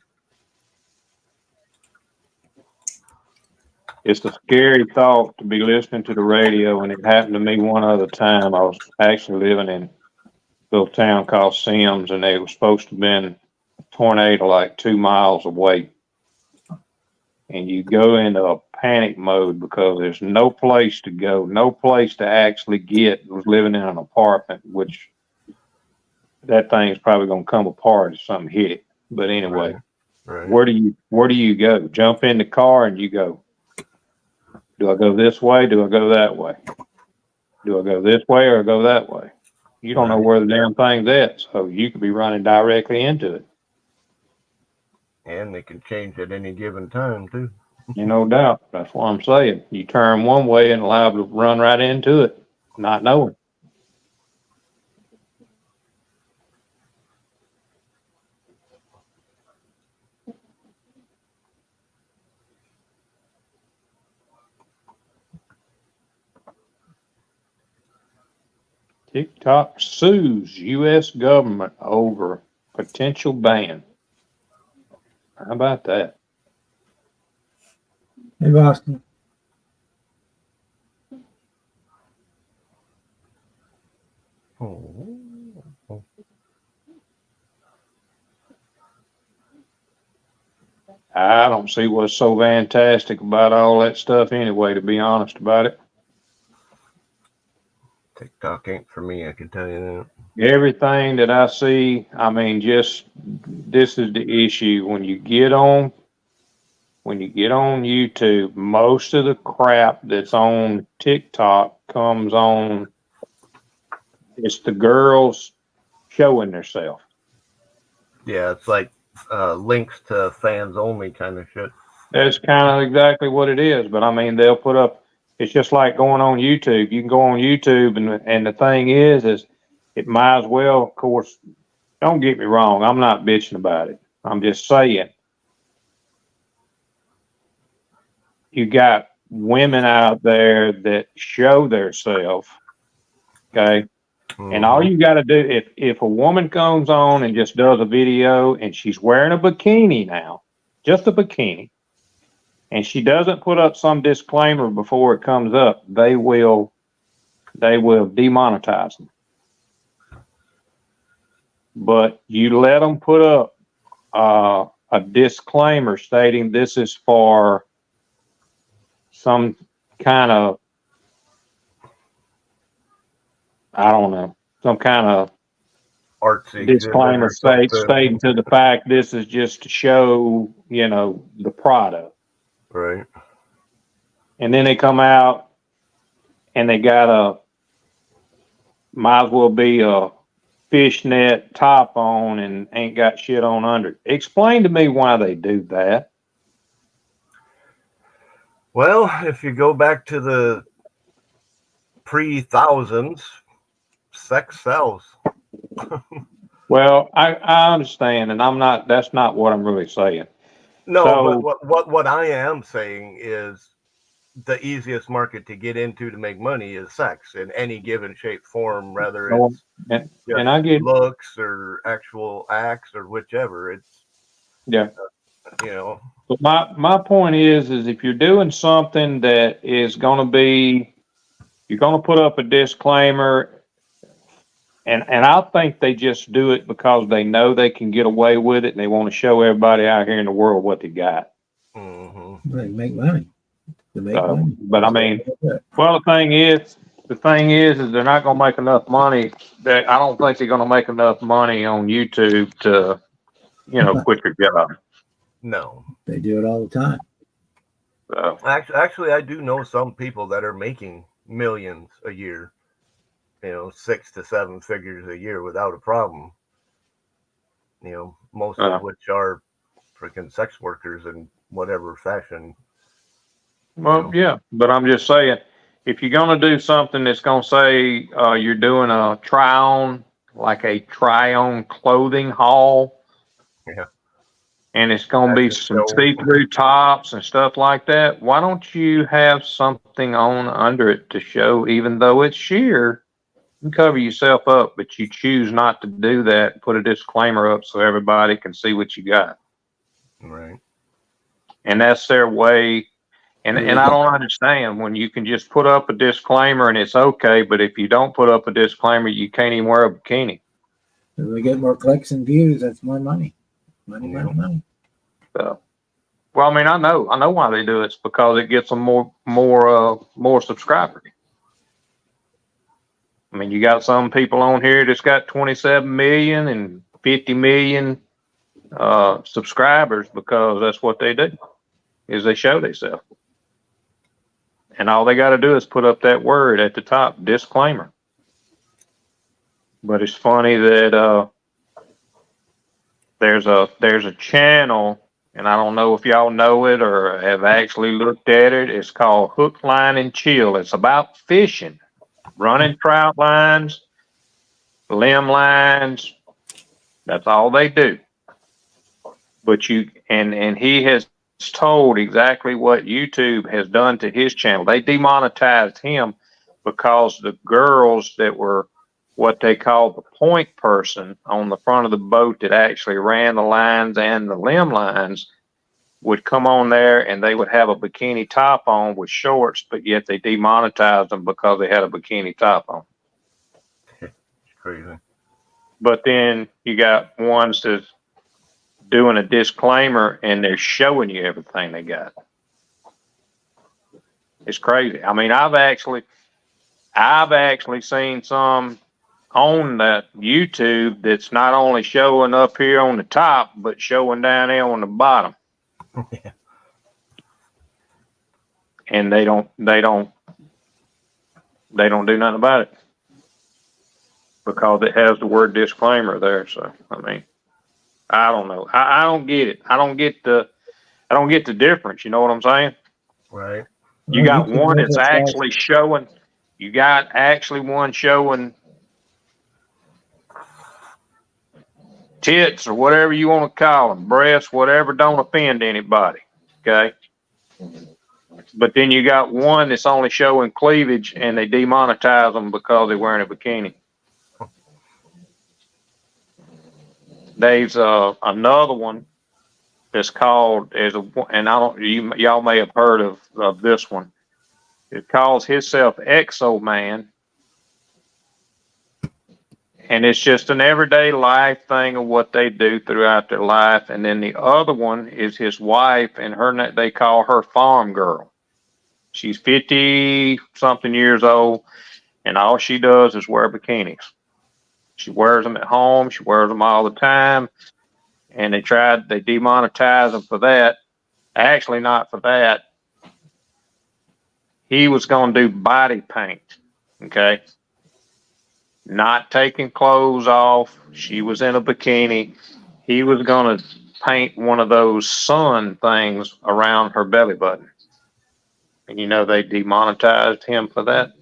It's a scary thought to be listening to the radio, and it happened to me one other time. I was actually living in a little town called Sims, and they were supposed to have been a tornado like 2 miles away. And you go into a panic mode because there's no place to go, no place to actually get. I was living in an apartment, which that thing's probably going to come apart if something hit it. But anyway, Right. where do you go? Jump in the car and you go, do I go this way? Do I go that way? Do I go this way or go that way? You don't know where the damn thing's at, so you could be running directly into it. And they can change at any given time too. You no doubt. That's what I'm saying. You turn one way and allow to run right into it, not knowing. TikTok sues U.S. government over potential ban. How about that? Hey, Boston. Oh. I don't see what's so fantastic about all that stuff anyway, to be honest about it. TikTok ain't for me, I can tell you that. Everything that I see, I mean, just this is the issue. When you get on YouTube, most of the crap that's on TikTok comes on. It's the girls showing themselves. Yeah, it's like links to fans only kind of shit. That's kind of exactly what it is. But I mean, they'll put up. It's just like going on YouTube. You can go on YouTube, and the thing is it might as well. Of course, don't get me wrong. I'm not bitching about it. I'm just saying. You got women out there that show themselves. Okay. And all you got to do, if a woman comes on and just does a video and she's wearing a bikini now, just a bikini, and she doesn't put up some disclaimer before it comes up, they will demonetize them. But you let them put up a disclaimer stating this is for some kind of, I don't know, some kind of artsy disclaimer stating to the fact this is just to show, the product. Right. And then they come out and they got might as well be a fishnet top on and ain't got shit on under. Explain to me why they do that. Well, if you go back to the pre-thousands, sex sells. Well, I understand, and that's not what I'm really saying. No, So, but what I am saying is the easiest market to get into to make money is sex in any given shape, form, whether it's and I get looks or actual acts or whichever. It's, yeah. But my point is if you're doing something that is going to be, you're going to put up a disclaimer, and I think they just do it because they know they can get away with it, and they want to show everybody out here in the world what they got. Mm-hmm. They make money. Money. But I mean, well, the thing is they're not going to make enough money. I don't think they're going to make enough money on YouTube to, quit their job. No, they do it all the time. So. Actually, I do know some people that are making millions a year, 6 to 7 figures a year without a problem. Most of which are freaking sex workers in whatever fashion. Well, yeah, but I'm just saying, if you're going to do something that's going to say you're doing a try-on, like a try-on clothing haul, yeah, and it's going to be some see-through tops and stuff like that, why don't you have something on under it to show, even though it's sheer, you can cover yourself up, but you choose not to do that, put a disclaimer up so everybody can see what you got. Right. And that's their way. And I don't understand when you can just put up a disclaimer and it's okay, but if you don't put up a disclaimer, you can't even wear a bikini. If we get more clicks and views, that's more money. Money. So, well, I mean, I know why they do it. It's because it gets them more subscribers. I mean, you got some people on here that's got 27 million and 50 million subscribers because that's what they do, is they show themselves. And all they got to do is put up that word at the top, disclaimer. But it's funny that there's a channel, and I don't know if y'all know it or have actually looked at it. It's called Hook, Line, and Chill. It's about fishing, running trout lines, limb lines. That's all they do. But and he has told exactly what YouTube has done to his channel. They demonetized him because the girls that were what they call the point person on the front of the boat that actually ran the lines and the limb lines would come on there and they would have a bikini top on with shorts, but yet they demonetized them because they had a bikini top on. It's crazy. But then you got ones that's doing a disclaimer and they're showing you everything they got. It's crazy. I mean, I've actually seen some on that YouTube that's not only showing up here on the top, but showing down there on the bottom. Yeah. And they don't do nothing about it because it has the word disclaimer there. So, I mean, I don't know. I don't get it. I don't get the difference. You know what I'm saying? Right. You got one that's actually showing, you got actually one showing tits or whatever you want to call them, breasts, whatever, don't offend anybody. Okay. But then you got one that's only showing cleavage and they demonetize them because they're wearing a bikini. There's another one that's called and y'all may have heard of this one. It calls himself Exo Man. And it's just an everyday life thing of what they do throughout their life. And then the other one is his wife, and they call her Farm Girl. She's 50 something years old, and all she does is wear bikinis. She wears them at home. She wears them all the time. And they demonetized them for that. Actually, not for that. He was going to do body paint. Okay. Not taking clothes off. She was in a bikini. He was going to paint one of those sun things around her belly button. And you know, they demonetized him for that.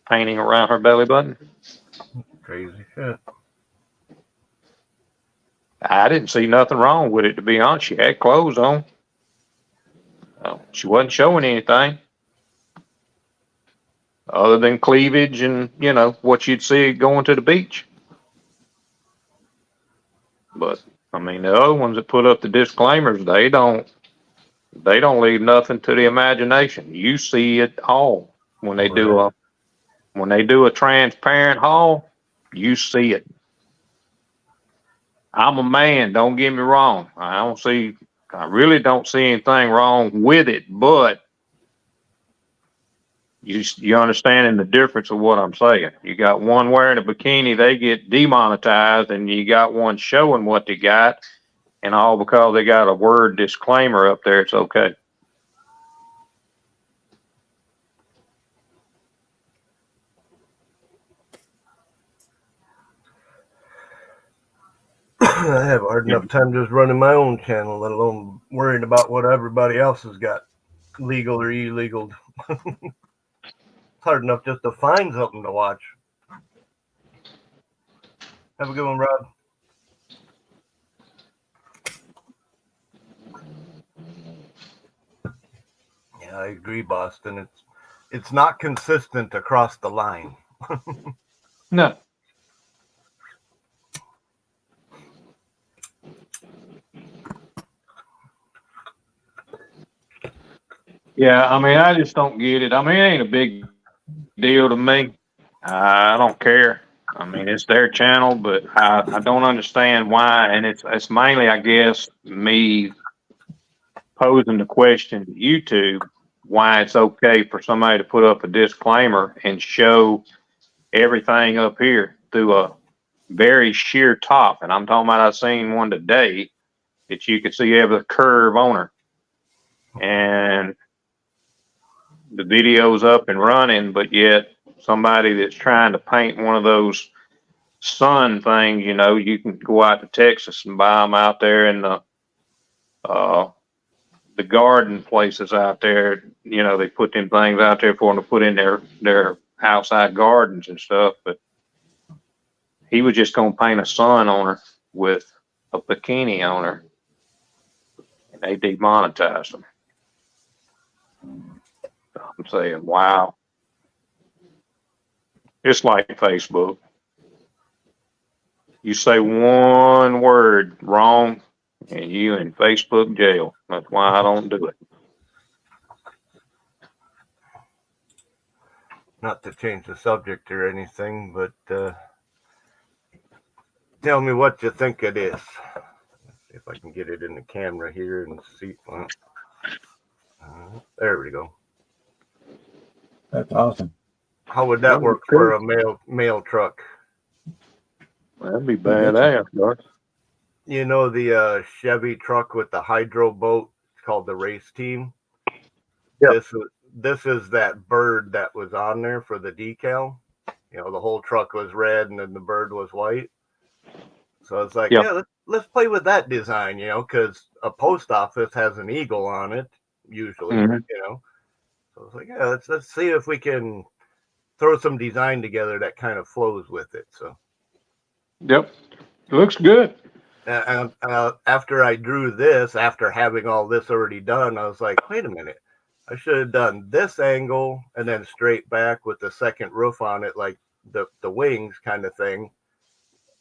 Painting around her belly button. Crazy shit. I didn't see nothing wrong with it, to be honest. She had clothes on. She wasn't showing anything other than cleavage and, you know, what you'd see going to the beach. But I mean, the other ones that put up the disclaimers, they don't leave nothing to the imagination. You see it all when they do a transparent haul. You see it. I'm a man. Don't get me wrong. I really don't see anything wrong with it, but you understanding the difference of what I'm saying. You got one wearing a bikini, they get demonetized, and you got one showing what they got, and all because they got a word disclaimer up there, it's okay. I have a hard enough time just running my own channel, let alone worrying about what everybody else has got, legal or illegal. It's hard enough just to find something to watch. Have a good one, Rob. Yeah, I agree, Boston. It's not consistent across the line. No. Yeah, I mean, I just don't get it. I mean, it ain't a big deal to me. I don't care. I mean, it's their channel, but I don't understand why. And it's mainly, I guess, me posing the question to YouTube why it's okay for somebody to put up a disclaimer and show everything up here through a very sheer top. And I'm talking about I seen one today that you could see every curve on her. And the video's up and running, but yet somebody that's trying to paint one of those sun things, you can go out to Texas and buy them out there in uh, the garden places out there. They put them things out there for them to put in their outside gardens and stuff. But he was just gonna paint a sun on her with a bikini on her, and they demonetized them. I'm saying, wow. It's like Facebook. You say one word wrong, and you in Facebook jail. That's why I don't do it. Not to change the subject or anything, but tell me what you think it is. Let's see if I can get it in the camera here and see. Well, there we go. That's awesome. How would that work for a mail truck? That'd be badass, Doc. You know the Chevy truck with the hydro boat? It's called the Race Team. Yeah. This is that bird that was on there for the decal. The whole truck was red and then the bird was white. So it's like, yeah, let's play with that design, because a post office has an eagle on it usually, So it's like, yeah, let's see if we can throw some design together that kind of flows with it. So. Yep, it looks good. And after I drew this, after having all this already done, I was like, wait a minute. I should have done this angle and then straight back with the second roof on it, like the wings kind of thing.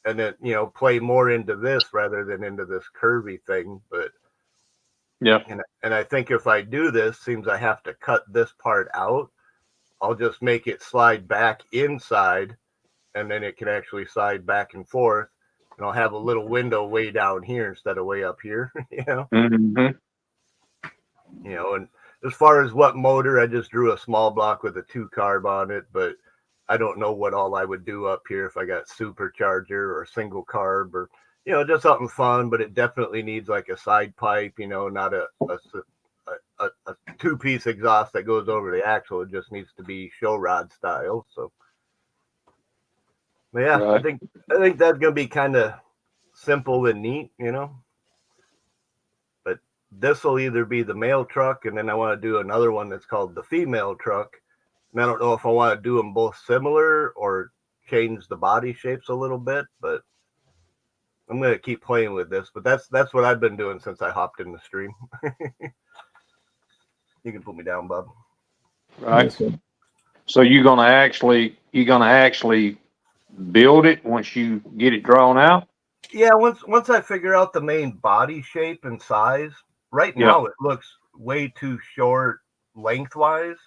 And then, play more into this rather than into this curvy thing. But yeah. And I think if I do this, seems I have to cut this part out. I'll just make it slide back inside, and then it can actually slide back and forth. And I'll have a little window way down here instead of way up here, Mm-hmm. And as far as what motor, I just drew a small block with a 2-carb on it, but I don't know what all I would do up here if I got supercharger or single carb or, just something fun, but it definitely needs like a side pipe, not a 2-piece exhaust that goes over the axle. It just needs to be show rod style. So, but yeah, right. I think that's going to be kind of simple and neat, But this will either be the male truck, and then I want to do another one that's called the female truck. And I don't know if I want to do them both similar or change the body shapes a little bit, but I'm going to keep playing with this. But that's what I've been doing since I hopped in the stream. You can put me down, Bob. Right. So you're gonna actually build it once you get it drawn out? Yeah, once I figure out the main body shape and size. Right now it looks way too short lengthwise.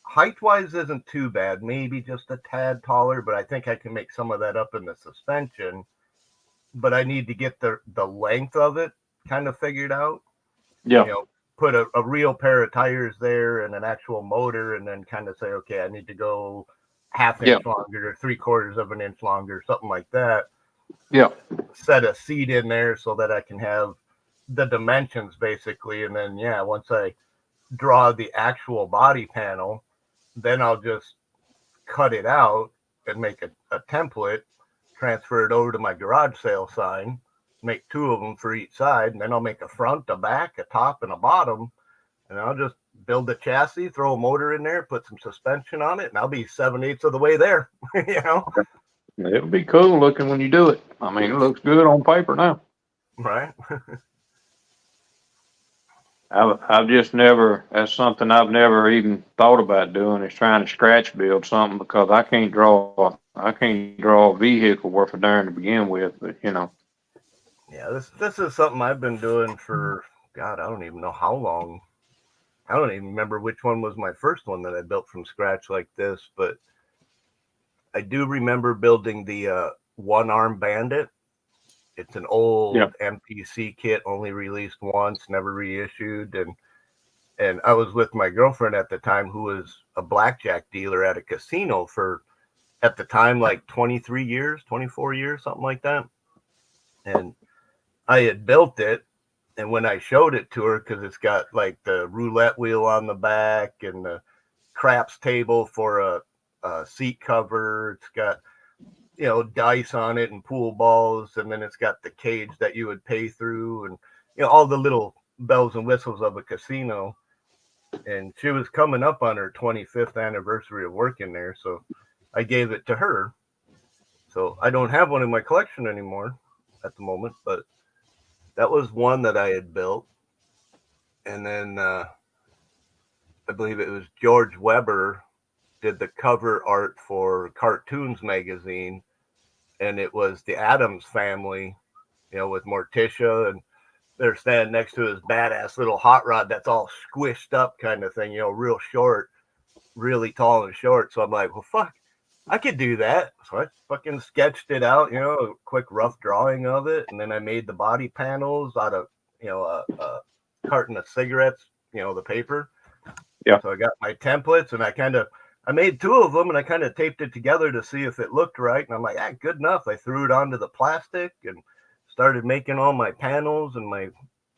Height-wise isn't too bad, maybe just a tad taller, but I think I can make some of that up in the suspension. But I need to get the length of it kind of figured out. Yeah. Put a real pair of tires there and an actual motor, and then kind of say, okay, I need to go half inch longer or 3/4 of an inch longer, something like that. Yeah. Set a seat in there so that I can have the dimensions basically. And then, once I draw the actual body panel, then I'll just cut it out and make a template, transfer it over to my garage sale sign, make 2 of them for each side, and then I'll make a front, a back, a top, and a bottom, and I'll just build the chassis, throw a motor in there, put some suspension on it, and I'll be 7/8 of the way there. It'll be cool looking when you do it. I mean, it looks good on paper now. Right. I've just never, that's something I've never even thought about doing, is trying to scratch build something, because I can't draw a vehicle worth a darn to begin with, but Yeah, this is something I've been doing for, God, I don't even know how long. I don't even remember which one was my first one that I built from scratch like this, but I do remember building the One Arm Bandit. It's an old MPC kit, only released once, never reissued, and I was with my girlfriend at the time, who was a blackjack dealer at a casino for, at the time, like 23 years, 24 years, something like that. And I had built it, and when I showed it to her, because it's got like the roulette wheel on the back and the craps table for a seat cover, it's got, you know, dice on it and pool balls, and then it's got the cage that you would pay through, and, you know, all the little bells and whistles of a casino. And she was coming up on her 25th anniversary of working there, so I gave it to her. So I don't have one in my collection anymore at the moment, but that was one that I had built. And then I believe it was George Weber did the cover art for Cartoons magazine, and it was the Addams family, you know, with Morticia, and they're standing next to his badass little hot rod that's all squished up kind of thing, you know, real short, really tall and short. So I'm like, well, fuck, I could do that. So I fucking sketched it out, you know, a quick rough drawing of it. And then I made the body panels out of, you know, a carton of cigarettes, you know, the paper. Yeah. So I got my templates, and I made two of them, and I kind of taped it together to see if it looked right. And I'm like, ah, good enough. I threw it onto the plastic and started making all my panels and my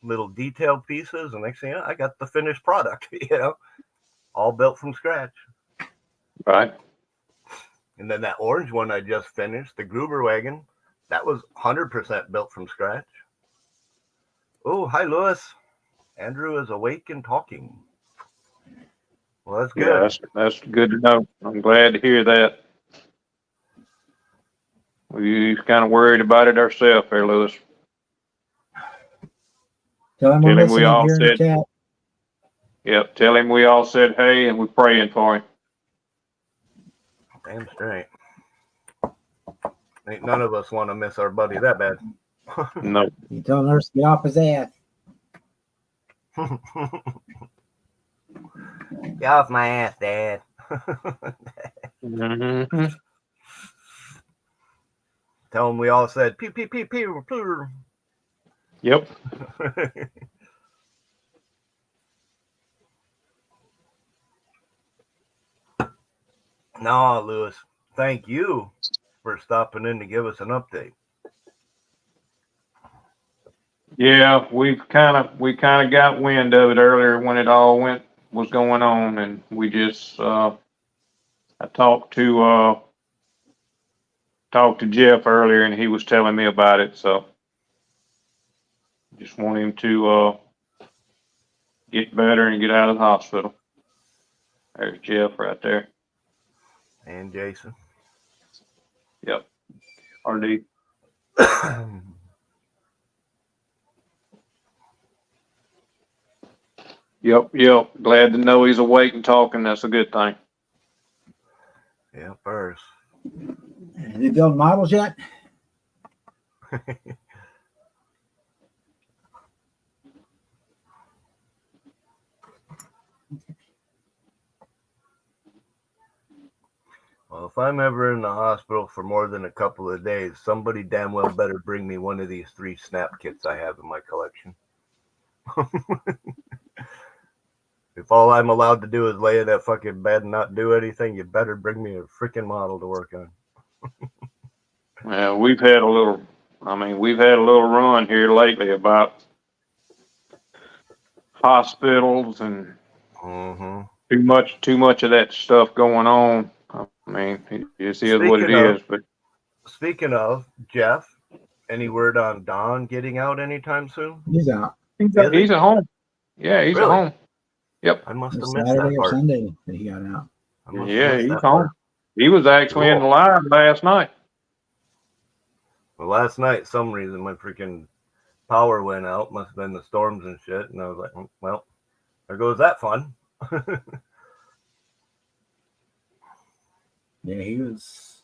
little detail pieces. And next thing you know, I got the finished product, you know, all built from scratch. Right. And then that orange one I just finished, the Gruber wagon, that was 100% built from scratch. Oh, hi, Lewis. Andrew is awake and talking. Well, that's good. Yeah, that's good to know. I'm glad to hear that. We was kind of worried about it ourselves there, Lewis. Tell him Tell we're him we listening all here in the said, chat. yep, tell him we all said hey and we're praying for him. Damn straight. Ain't none of us want to miss our buddy that bad. No. You tell nurse to get off his ass. Get off my ass, Dad. Mm-hmm. Tell him we all said pew pew pew pew pew. Yep. No, Lewis, thank you for stopping in to give us an update. Yeah, we kind of got wind of it earlier when it all was going on, and we just I talked to Jeff earlier, and he was telling me about it, so just want him to get better and get out of the hospital. There's Jeff right there. And Jason. Yep. RD. Yep. Glad to know he's awake and talking. That's a good thing. Yeah, first. Have you built models yet? Well, if I'm ever in the hospital for more than a couple of days, somebody damn well better bring me one of these 3 snap kits I have in my collection. If all I'm allowed to do is lay in that fucking bed and not do anything, you better bring me a freaking model to work on. Well, we've had a little run here lately about hospitals and too much of that stuff going on. I mean, it just is what it is. But speaking of, Jeff, any word on Don getting out anytime soon? He's out. He's at home. Yeah, he's at home. Yep. I must have missed Saturday that or part. Sunday that he got out. Yeah, he's home. He was actually in the live last night. Well, last night, some reason my freaking power went out. Must have been the storms and shit. And I was like, well, there goes that fun. Yeah, he was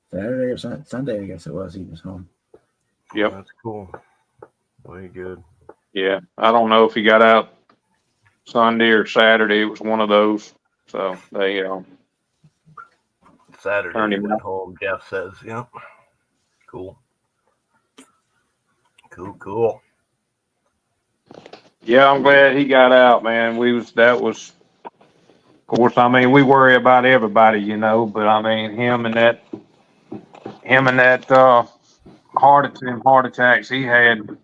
Saturday or Sunday, I guess it was. He was home. Yep. That's cool. Very good. Yeah, I don't know if he got out Sunday or Saturday. It was one of those. So they Saturday turned he him went out. home. Jeff says, "Yep, cool, cool." Yeah, I'm glad he got out, man. That was, of course, I mean, we worry about everybody, but I mean, him and that heart attacks he had,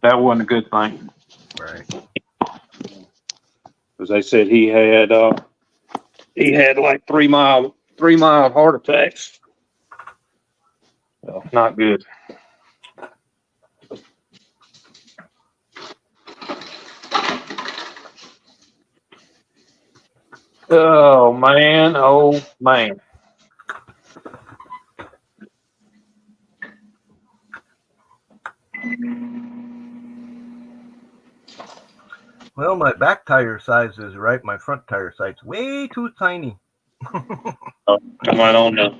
that wasn't a good thing. Right. Because they said he had like 3 mile heart attacks. So not good. Oh man, oh man. Well, my back tire size is right. My front tire size way too tiny. Oh, come right on now.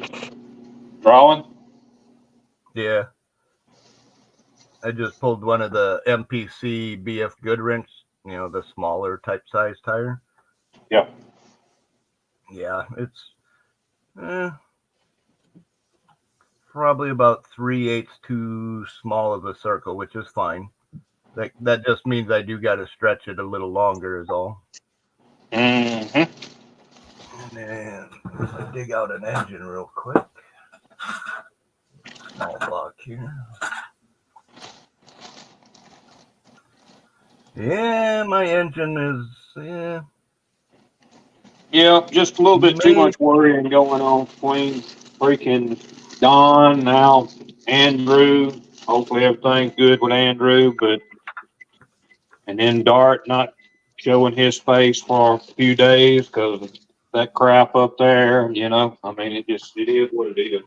Drawing? Yeah. I just pulled one of the MPC BF Goodwrench, the smaller type size tire. Yeah. Yeah, it's probably about 3/8 too small of a circle, which is fine. That just means I do got to stretch it a little longer, is all. Mm-hmm. And then I dig out an engine real quick. Small block here. Yeah, my engine is Yeah, just a little bit too May- much worrying going on between freaking Don, now Andrew. Hopefully everything's good with Andrew, and then Dart not showing his face for a few days because of that crap up there, I mean, it is what it is.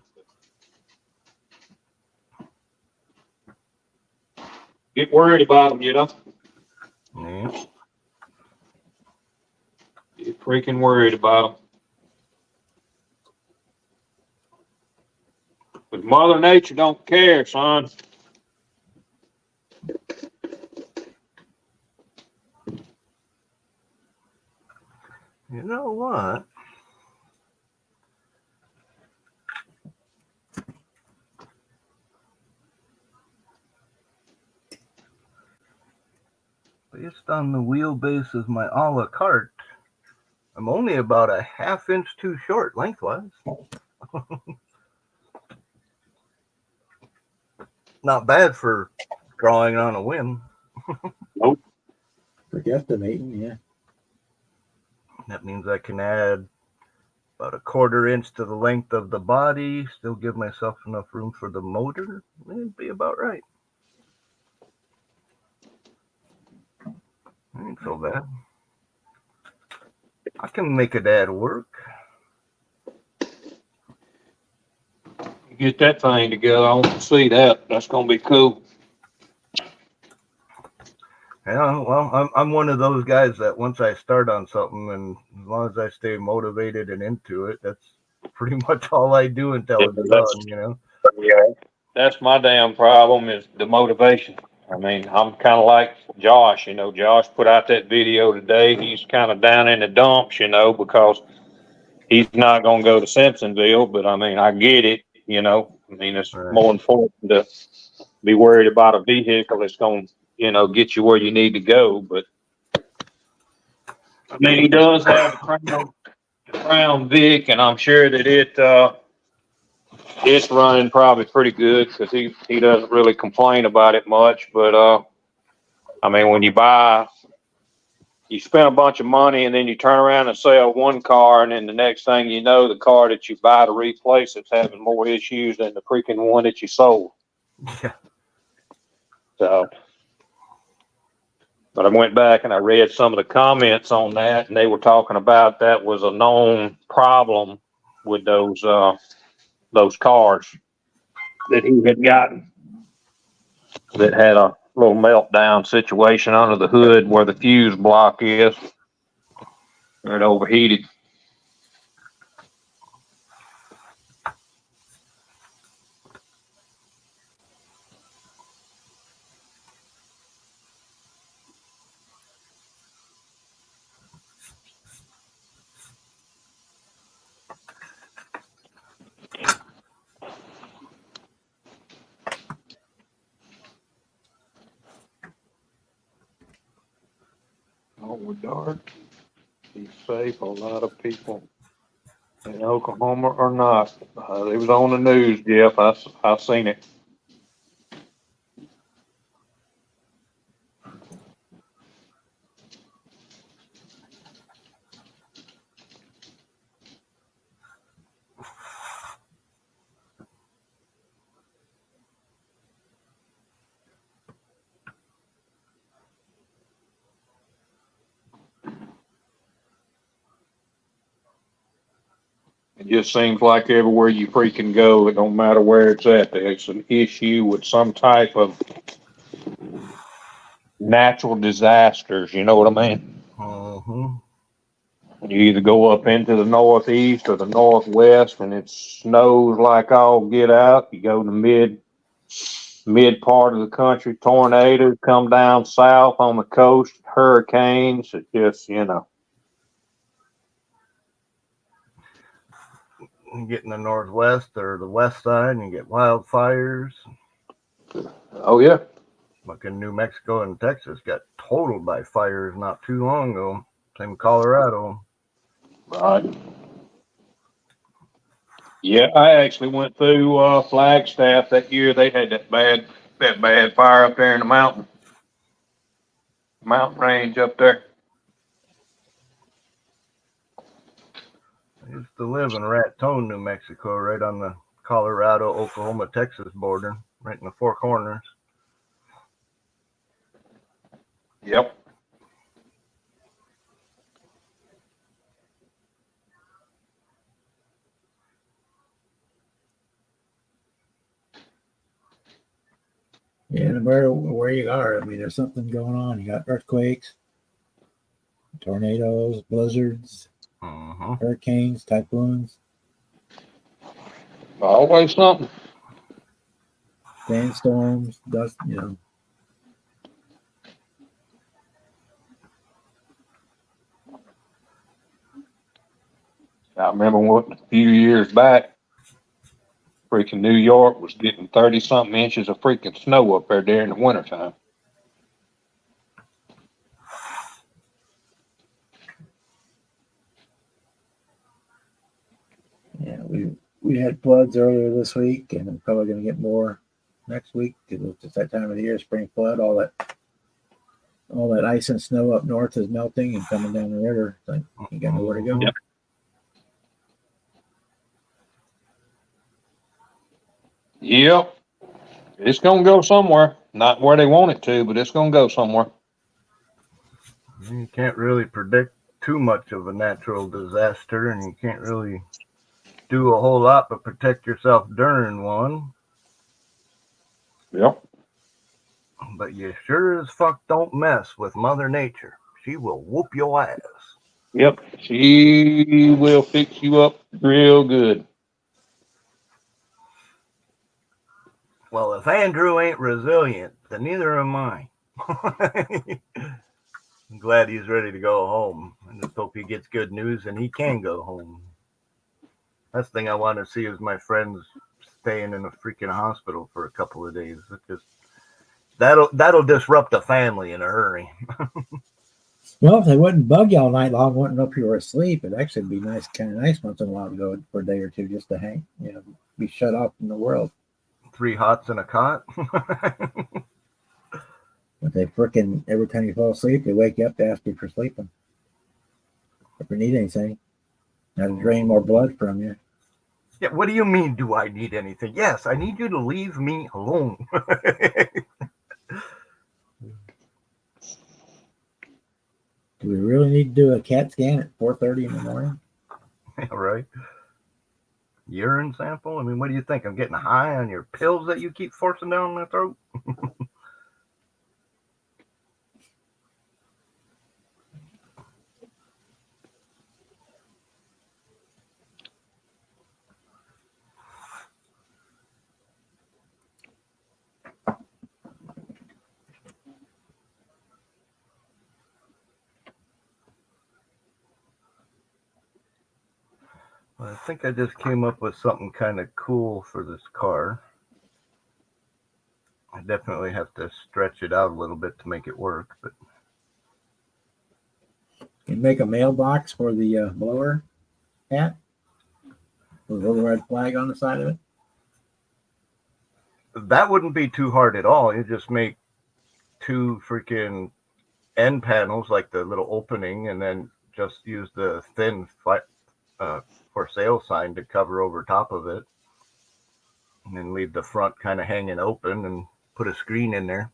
Get worried about them, yeah. Get freaking worried about them. But Mother Nature don't care, son. You know what? Based on the wheelbase of my a la carte, I'm only about a half inch too short lengthwise. Not bad for drawing on a whim. Nope. For guesstimating, yeah. That means I can add about a 1/4 inch to the length of the body, still give myself enough room for the motor. It'd be about right. Ain't so bad. I can make a dad work. Get that thing together. I want to see that. That's gonna be cool. Yeah, well, I'm one of those guys that once I start on something, and as long as I stay motivated and into it, that's pretty much all I do until it's done. Yeah, that's my damn problem is the motivation. I mean, I'm kind of like Josh. Josh put out that video today. He's kind of down in the dumps, because he's not going to go to Simpsonville. But I mean, I get it. I mean, it's Right. more important to be worried about a vehicle that's going to, get you where you need to go. But I mean, he does have the Crown Vic, and I'm sure that it's running probably pretty good because he doesn't really complain about it much. But I mean, when you spend a bunch of money and then you turn around and sell one car, and then the next thing you know, the car that you buy to replace it's having more issues than the freaking one that you sold. Yeah. So, but I went back and I read some of the comments on that, and they were talking about that was a known problem with those cars that he had gotten that had a little meltdown situation under the hood where the fuse block is. It overheated. We're dark. Be safe. A lot of people in Oklahoma are not. It was on the news, Jeff. I seen it. It just seems like everywhere you freaking go, it don't matter where it's at, there's an issue with some type of natural disasters. You know what I mean? Mm-hmm. You either go up into the northeast or the northwest, and it snows like all get out. You go to mid part of the country, tornadoes come down south on the coast, hurricanes. It just, you know. You get in the northwest or the west side, and you get wildfires. Oh yeah. Like in New Mexico and Texas, got totaled by fires not too long ago. Same Colorado. Right. Yeah, I actually went through Flagstaff that year. They had that bad fire up there in the mountain range up there. I used to live in Raton, New Mexico, right on the Colorado, Oklahoma, Texas border, right in the Four Corners. Yep. Yeah, no matter where you are, I mean, there's something going on. You got earthquakes, tornadoes, blizzards, Mm-hmm. hurricanes, typhoons, Always something. sandstorms, dust, you know. I remember what a few years back, freaking New York was getting 30 something inches of freaking snow up there during the wintertime. Yeah, we had floods earlier this week, and we're probably going to get more next week because it's just that time of the year, spring flood. All that ice and snow up north is melting and coming down the river. It's like you got nowhere to go. Yep. Yep. It's gonna go somewhere. Not where they want it to, but it's gonna go somewhere. You can't really predict too much of a natural disaster, and you can't really do a whole lot but protect yourself during one. Yep. But you sure as fuck don't mess with Mother Nature. She will whoop your ass. Yep. She will fix you up real good. Well, if Andrew ain't resilient, then neither am I. I'm glad he's ready to go home. I just hope he gets good news and he can go home. That's the thing I want to see is my friends staying in a freaking hospital for a couple of days. Because that'll disrupt the family in a hurry. Well, if they wouldn't bug you all night long, wouldn't know if you were asleep, it'd actually be kind of nice once in a while to go for a day or two just to hang, be shut off from the world. 3 hots in a cot. But they frickin' every time you fall asleep, they wake you up to ask you for sleeping. If you need anything, now to drain more blood from you. Yeah, what do you mean, do I need anything? Yes, I need you to leave me alone. Do we really need to do a CAT scan at 4:30 in the morning? Right? Urine sample? I mean, what do you think? I'm getting high on your pills that you keep forcing down my throat? Well, I think I just came up with something kind of cool for this car. I definitely have to stretch it out a little bit to make it work, but You make a mailbox for the blower hat with a little red flag on the side of it. That wouldn't be too hard at all. You just make two freaking end panels, like the little opening, and then just use the thin for sale sign to cover over top of it, and then leave the front kind of hanging open and put a screen in there.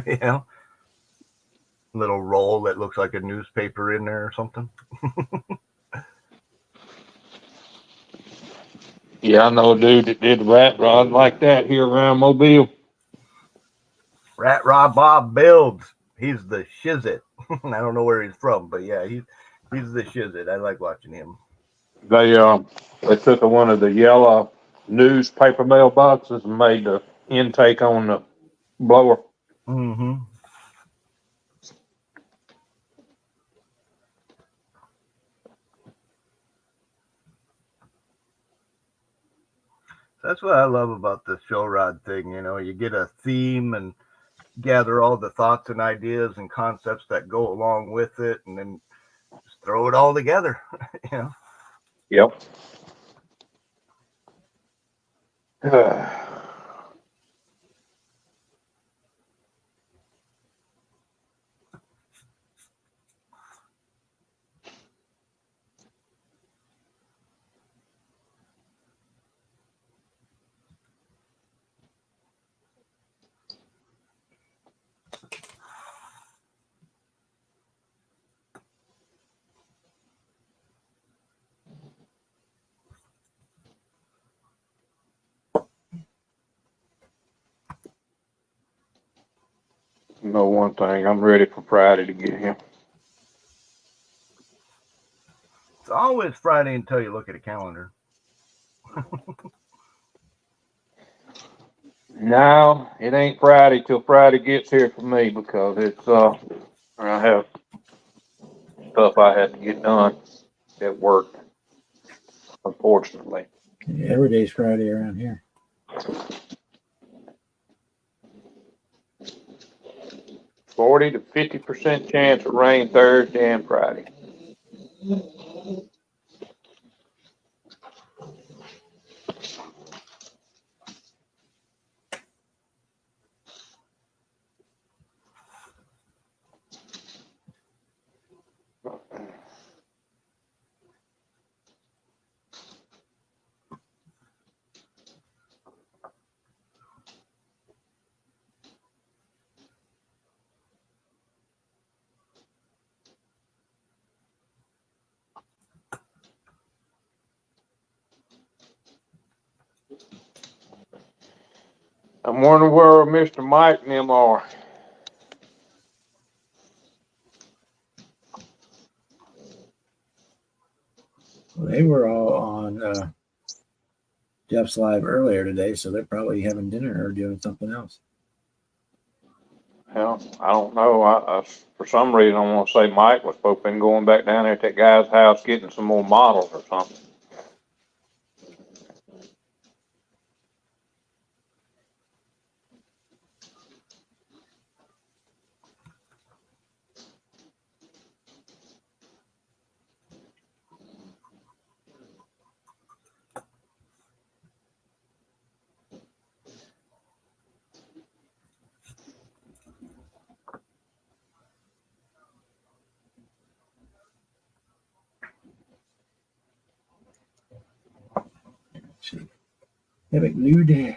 You know, little roll that looks like a newspaper in there or something. Yeah, I know a dude that did rat rod like that here around Mobile. Rat Rod Bob Builds. He's the shizit. I don't know where he's from, but yeah, he's the shizit. I like watching him. They took one of the yellow newspaper mailboxes and made the intake on the blower. Mm-hmm. That's what I love about the show rod thing. You know, you get a theme and gather all the thoughts and ideas and concepts that go along with it, and then just throw it all together. You know. Yep. You know one thing, I'm ready for Friday to get here. It's always Friday until you look at a calendar. No, it ain't Friday till Friday gets here for me because it's I have stuff I have to get done at work, unfortunately. Yeah, every day's Friday around here. 40 to 50% chance of rain Thursday and Friday. I'm wondering where Mr. Mike and them are. Well, they were all on Jeff's live earlier today, so they're probably having dinner or doing something else. Well, I don't know. I for some reason, I want to say Mike was supposed to be going back down there at that guy's house getting some more models or something. Let's see. Have it glued.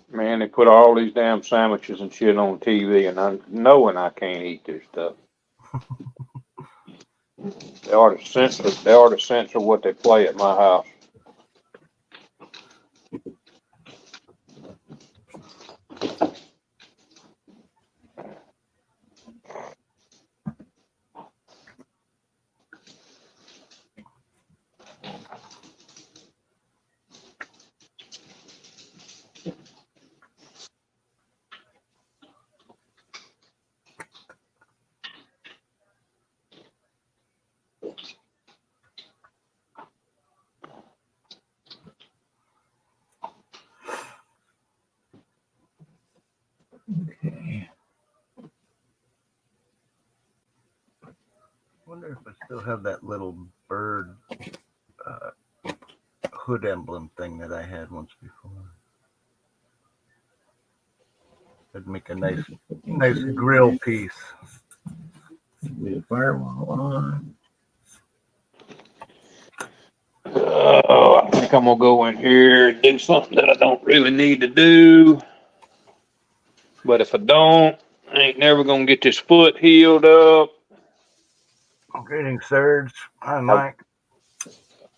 Man, they put all these damn sandwiches and shit on TV, and I knowing I can't eat this stuff. They ought to censor. They ought to censor what they play at my house. wonder if I still have that little bird hood emblem thing that I had once before. That'd make a nice grill piece. The firewall on. Oh, I think I'm gonna go in here and do something that I don't really need to do. But if I don't, I ain't never gonna get this foot healed up. Greetings, Serge. Hi, Mike.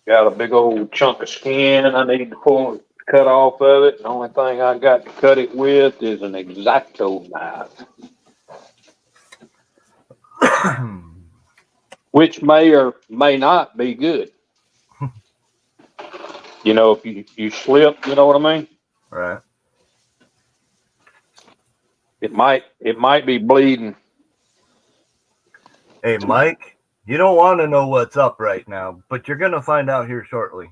Got a big old chunk of skin I need to cut off of it. The only thing I got to cut it with is an X-Acto knife, which may or may not be good. You know, if you slip, you know what I mean? Right. It might be bleeding. Hey, Mike, you don't want to know what's up right now, but you're going to find out here shortly.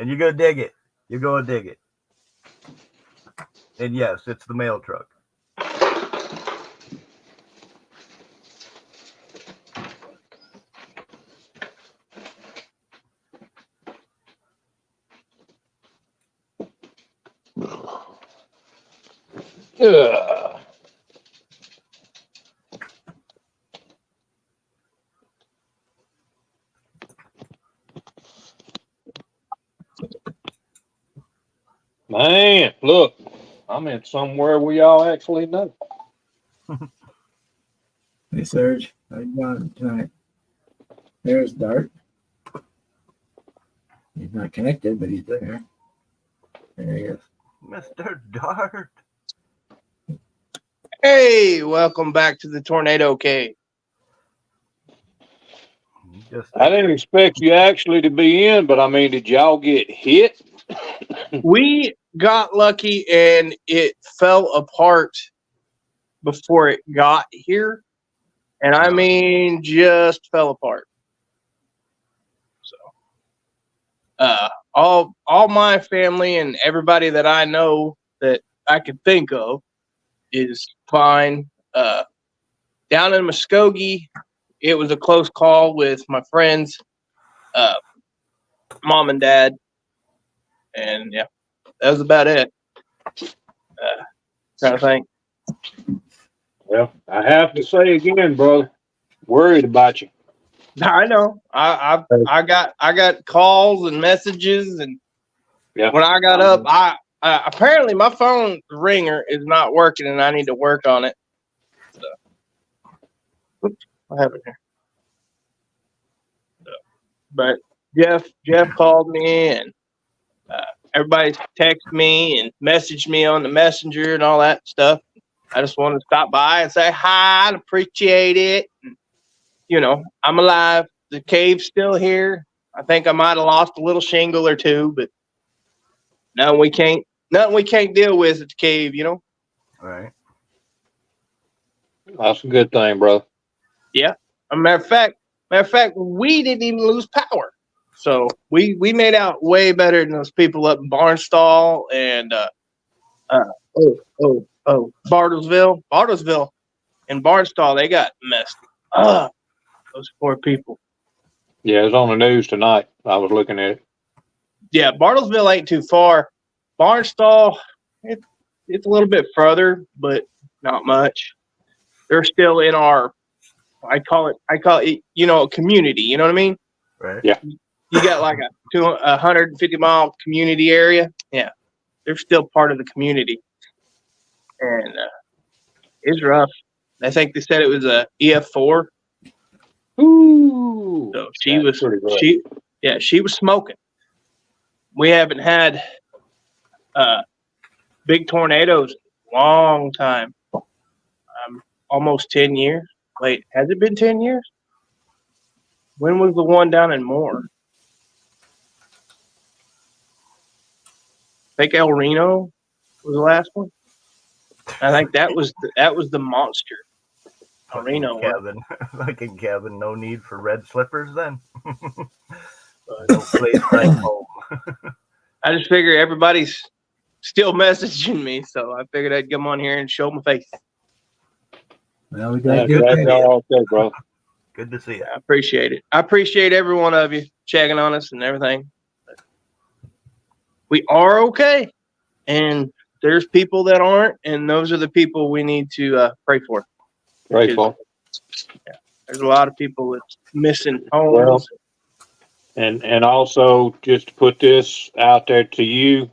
And you're going to dig it. You're going to dig it. And yes, it's the mail truck. Ugh. Man, look, I'm in somewhere we all actually know. Hey, Serge. How you doing tonight? There's Dart. He's not connected, but he's there. There he is. Mr. Dart. Hey, welcome back to the Tornado Cave. I didn't expect you actually to be in, but I mean, did y'all get hit? We got lucky and it fell apart before it got here. And I mean, just fell apart. So, all my family and everybody that I know that I could think of is fine. Down in Muskogee, it was a close call with my friends, mom and dad. And yeah, that was about it. Trying to think. Well, I have to say again, brother, worried about you. I know. I got calls and messages, and Yeah. when I got up, I apparently my phone ringer is not working, and I need to work on it. So, oops, what happened here? So, but Jeff called me, and everybody texted me and messaged me on the messenger and all that stuff. I just wanted to stop by and say hi and appreciate it. And, you know, I'm alive. The cave's still here. I think I might have lost a little shingle or two, but nothing we can't deal with at the cave, you know? All right. That's a good thing, bro. Yeah. As a matter of fact, we didn't even lose power. So we made out way better than those people up in Barnstall and Bartlesville and Barnstall. They got messed up. Those poor people. Yeah, it was on the news tonight. I was looking at it. Yeah, Bartlesville ain't too far. Barnstall, it's a little bit further, but not much. They're still in our, I call it, you know, a community. You know what I mean? Right. Yeah. You got like a 150-mile community area. Yeah, they're still part of the community, and it's rough. I think they said it was a EF4. Ooh. So she was smoking. We haven't had big tornadoes in a long time. Almost 10 years. Wait, has it been 10 years? When was the one down in Moore? I think El Reno was the last one. I think that was the monster. El Reno. Fucking Kevin, no need for red slippers then. No place like home. I just figure everybody's still messaging me, so I figured I'd come on here and show my face. Well, we got Glad good. y'all all okay, bro. Good to see you. I appreciate it. I appreciate every one of you checking on us and everything. We are okay. And there's people that aren't, and those are the people we need to pray for. Grateful. There's a lot of people that's missing homes. Well, and also just to put this out there to you,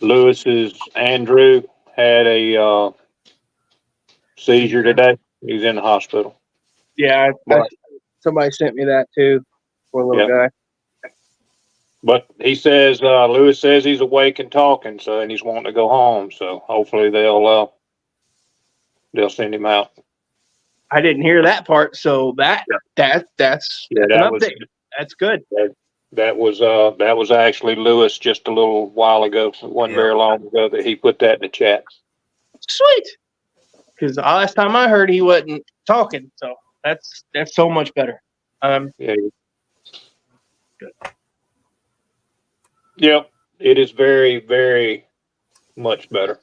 Lewis's Andrew had a seizure today. He's in the hospital. Yeah, somebody sent me that too. Poor little guy. But he says, Lewis says he's awake and talking, so, and he's wanting to go home. So hopefully they'll send him out. I didn't hear that part, so that's Yeah, an that was, update. That's good. that was actually Lewis just a little while ago. It wasn't very long ago that he put that in the chat. Sweet. Because the last time I heard, he wasn't talking, so that's so much better. Yeah. Good. Yep. It is very, very much better.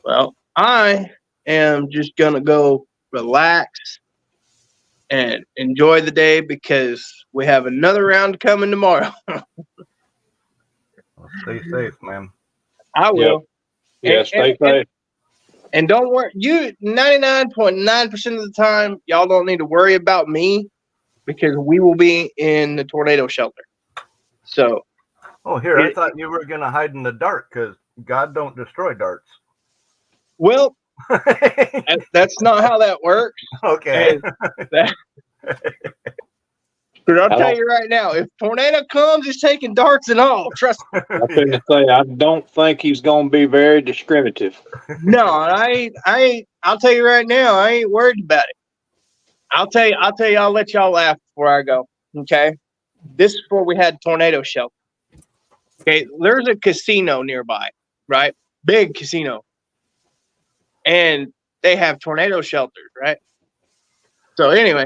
Well, I am just gonna go relax and enjoy the day because we have another round coming tomorrow. Well, stay safe, man. I will. Yeah, stay safe. And don't worry, you 99.9% of the time, y'all don't need to worry about me because we will be in the tornado shelter. So. Oh, here, I thought you were going to hide in the dark because God don't destroy darts. Well, that's not how that works. Okay. But I'll tell you right now, if tornado comes, it's taking darts and all. Trust me. I couldn't say I don't think he's going to be very discriminative. No, I'll tell you right now, I ain't worried about it. I'll tell you, I'll let y'all laugh before I go. Okay. This is before we had tornado shelter. Okay. There's a casino nearby, right? Big casino. And they have tornado shelters, right? So anyway,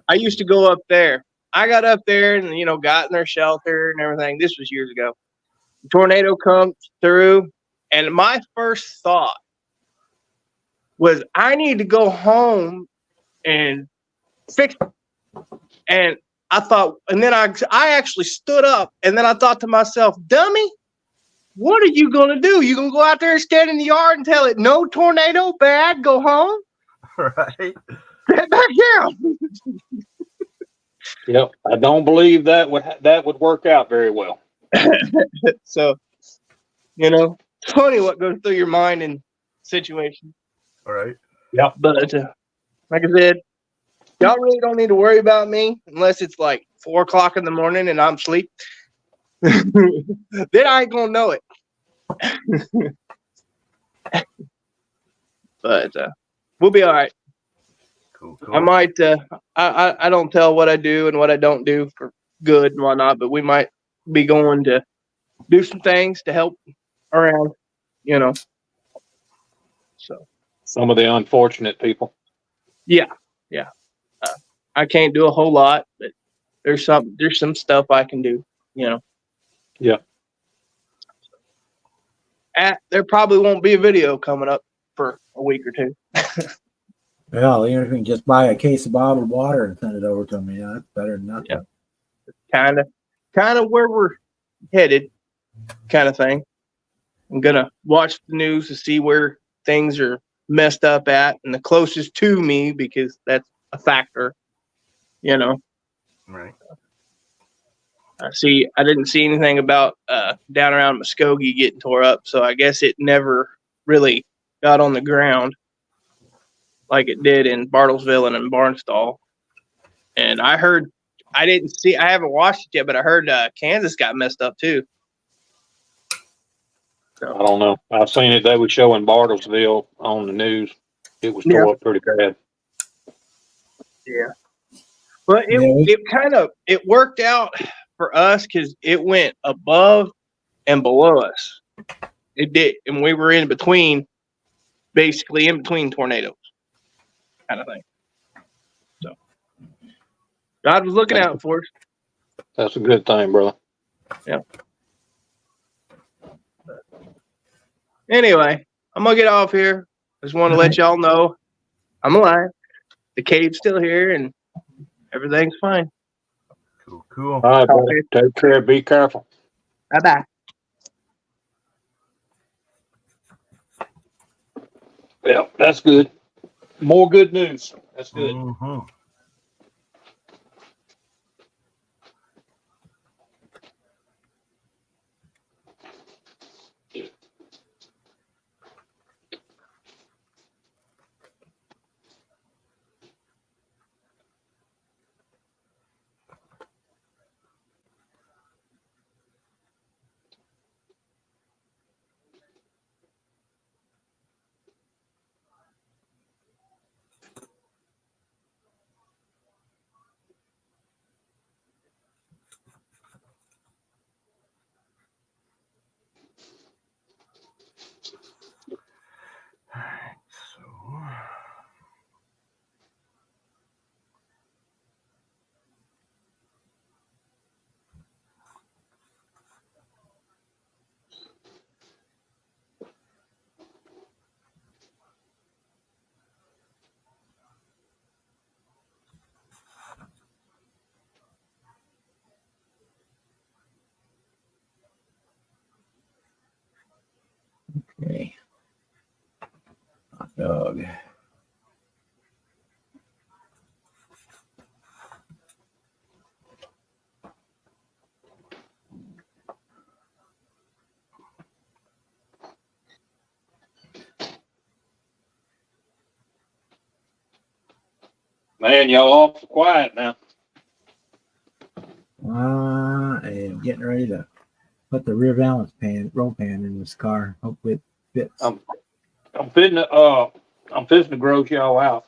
I used to go up there. I got up there and, got in their shelter and everything. This was years ago. The tornado comes through, and my first thought was I need to go home and fix it. And I thought, and then I actually stood up, and then I thought to myself, dummy, what are you going to do? You going to go out there and stand in the yard and tell it, no tornado, bad, go home? Right. Get back down. Yep. I don't believe that would work out very well. So, it's funny what goes through your mind in situations. All right. Yep. But like I said, y'all really don't need to worry about me unless it's like 4:00 in the morning and I'm asleep. Then I ain't gonna know it. But we'll be all right. Cool. I might. I don't tell what I do and what I don't do for good and whatnot, but we might be going to do some things to help around. So some of the unfortunate people. Yeah. I can't do a whole lot, but there's some stuff I can do. Yeah. There probably won't be a video coming up for a week or two. Well, even if you can just buy a case of bottled water and send it over to me, that's better than nothing. Yeah. Kind of where we're headed, kind of thing. I'm gonna watch the news to see where things are messed up at, and the closest to me because that's a factor. Right. I didn't see anything about down around Muskogee getting tore up, so I guess it never really got on the ground like it did in Bartlesville and in Barnstall. And I haven't watched it yet, but I heard Kansas got messed up too. So, I don't know. I've seen it. They were showing Bartlesville on the news. It was tore up pretty bad. Yeah. But it worked out for us because it went above and below us. It did. And we were basically in between tornadoes kind of thing. So God was looking out for us. That's a good thing, brother. Yeah. Anyway, I'm gonna get off here. Just want to let y'all know I'm alive. The cave's still here, and everything's fine. Cool, cool. All right, brother. Take care. Be careful. Bye bye. Yeah, that's good. More good news. That's good. Mhm. So, Okay. Hot dog. Man, y'all awful quiet now. I am getting ready to put the rear balance roll pan in this car. Hopefully it fits. I'm fitting to gross y'all out.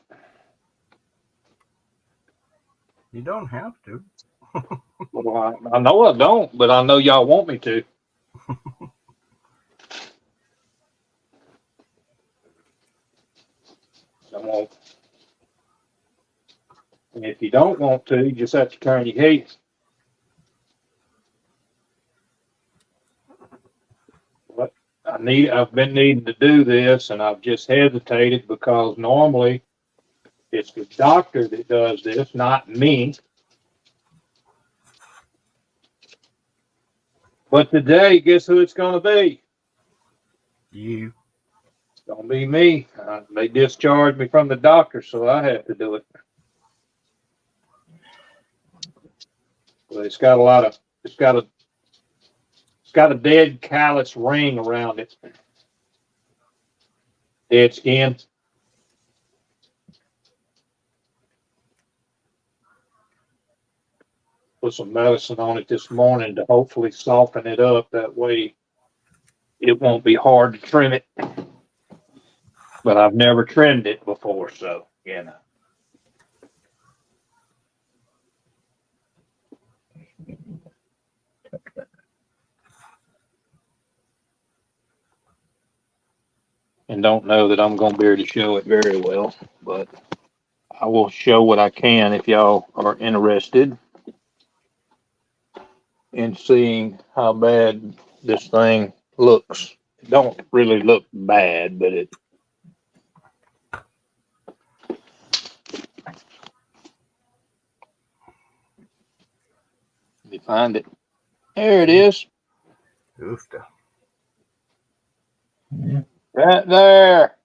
you don't have to. Well, I know I don't, but I know y'all want me to. I won't. And if you don't want to, you just have to turn your head. But I've been needing to do this, and I've just hesitated because normally it's the doctor that does this, not me. But today, guess who it's going to be? You. It's going to be me. They discharged me from the doctor, so I have to do it. But it's got a dead callus ring around it. Dead skin. Put some medicine on it this morning to hopefully soften it up. That way it won't be hard to trim it. But I've never trimmed it before, so, you know. And don't know that I'm going to be able to show it very well, but I will show what I can if y'all are interested in seeing how bad this thing looks. It don't really look bad, but it. Let me find it. There it is. Oofta. Yeah. Right there.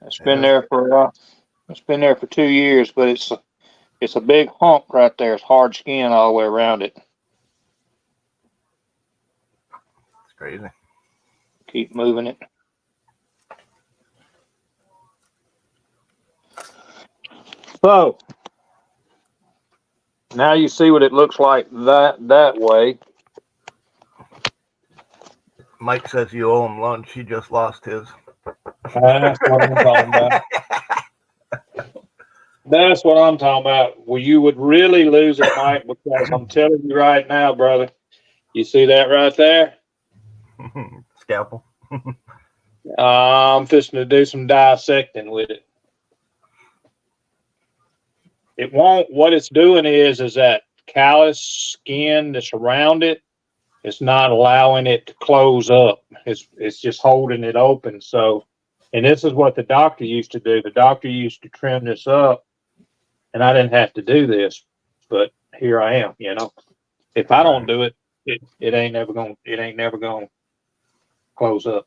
It's been there for 2 years, but it's a big hump right there. It's hard skin all the way around it. It's crazy. Keep moving it. So now you see what it looks like that way. Mike says you owe him lunch. He just lost his. That's what I'm talking about. That's what I'm talking about. Well, you would really lose it, Mike, because I'm telling you right now, brother. You see that right there? Scalpel. I'm fixing to do some dissecting with it. It won't. What it's doing is that callous skin that's around it It's not allowing it to close up. It's just holding it open. So, and this is what the doctor used to do. The doctor used to trim this up, and I didn't have to do this, but here I am. You know, if I don't do it, it ain't never gonna close up.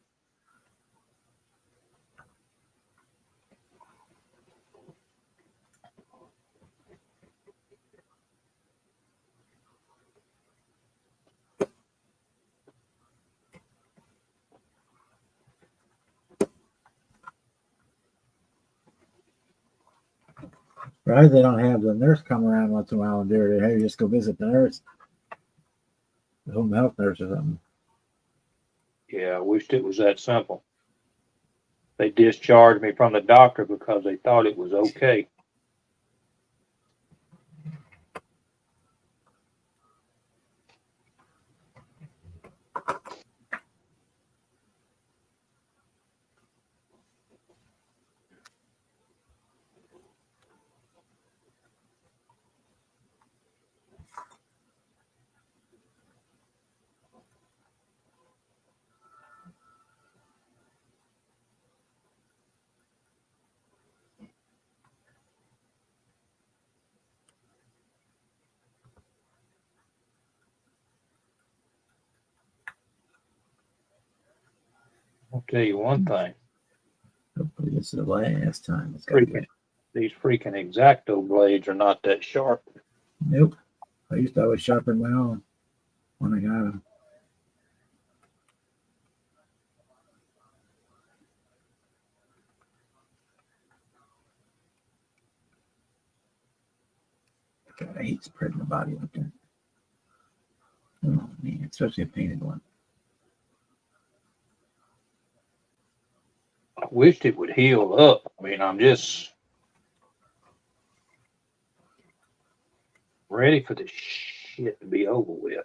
Right? They don't have the nurse come around once in a while and do it. They have you just go visit the nurse, the home health nurse or something. Yeah, I wished it was that simple. They discharged me from the doctor because they thought it was okay. I'll tell you one thing. Hopefully this is the last time. It's got to These freaking X-Acto blades are not that sharp. Nope. I used to always sharpen my own when I got them. God, I hate spreading the body like that. Oh man, especially a painted one. I wished it would heal up. I mean, I'm just ready for this shit to be over with.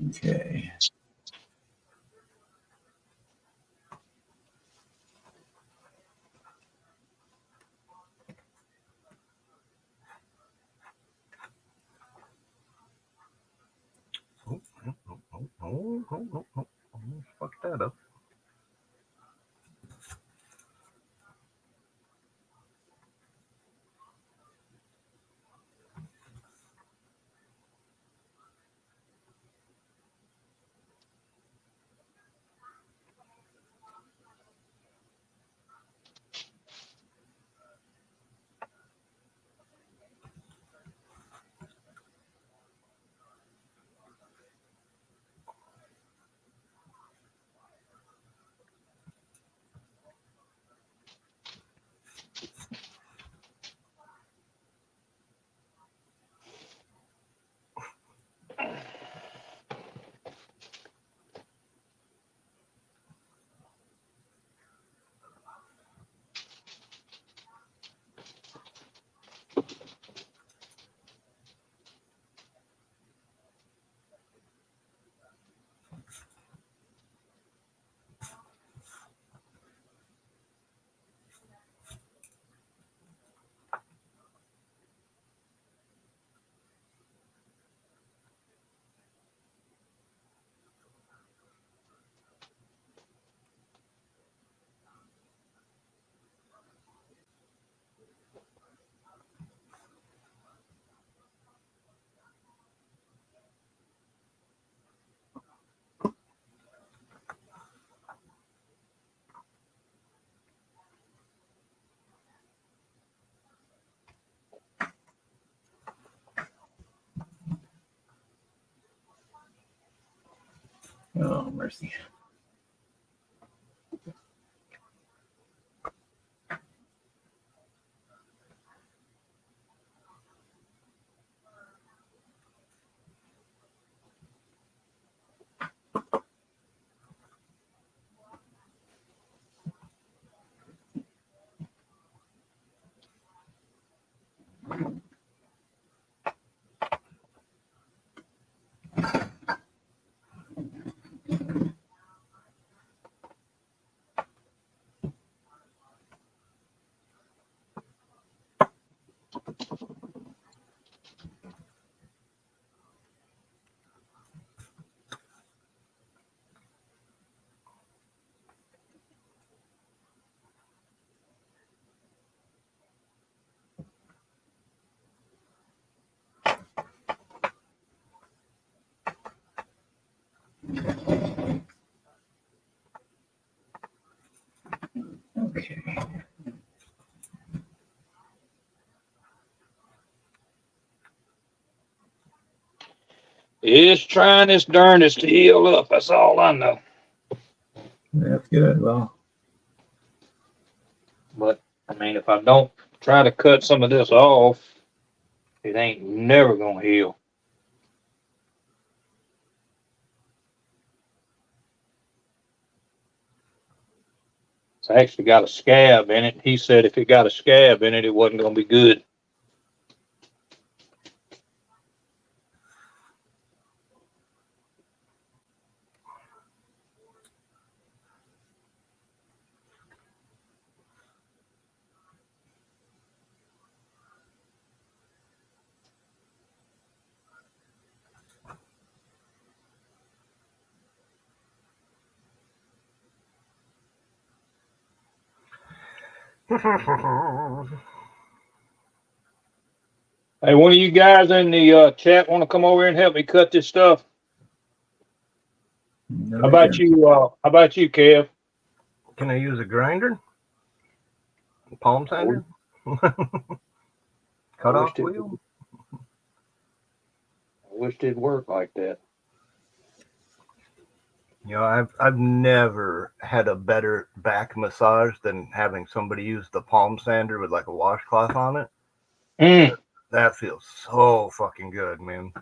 Okay. Oh, fuck that up. Oh, mercy. Okay. It's trying its darndest to heal up. That's all I know. That's good. Well, But I mean, if I don't try to cut some of this off, it ain't never gonna heal. It's actually got a scab in it. He said if it got a scab in it, it wasn't gonna be good. Hey, one of you guys in the chat want to come over here and help me cut this stuff? no How about issue. you? How about you, Kev? Can I use a grinder? Palm sander? Cut off wheel? I wish it'd work like that. You know, I've never had a better back massage than having somebody use the palm sander with like a washcloth on it. Mm. That feels so fucking good, man.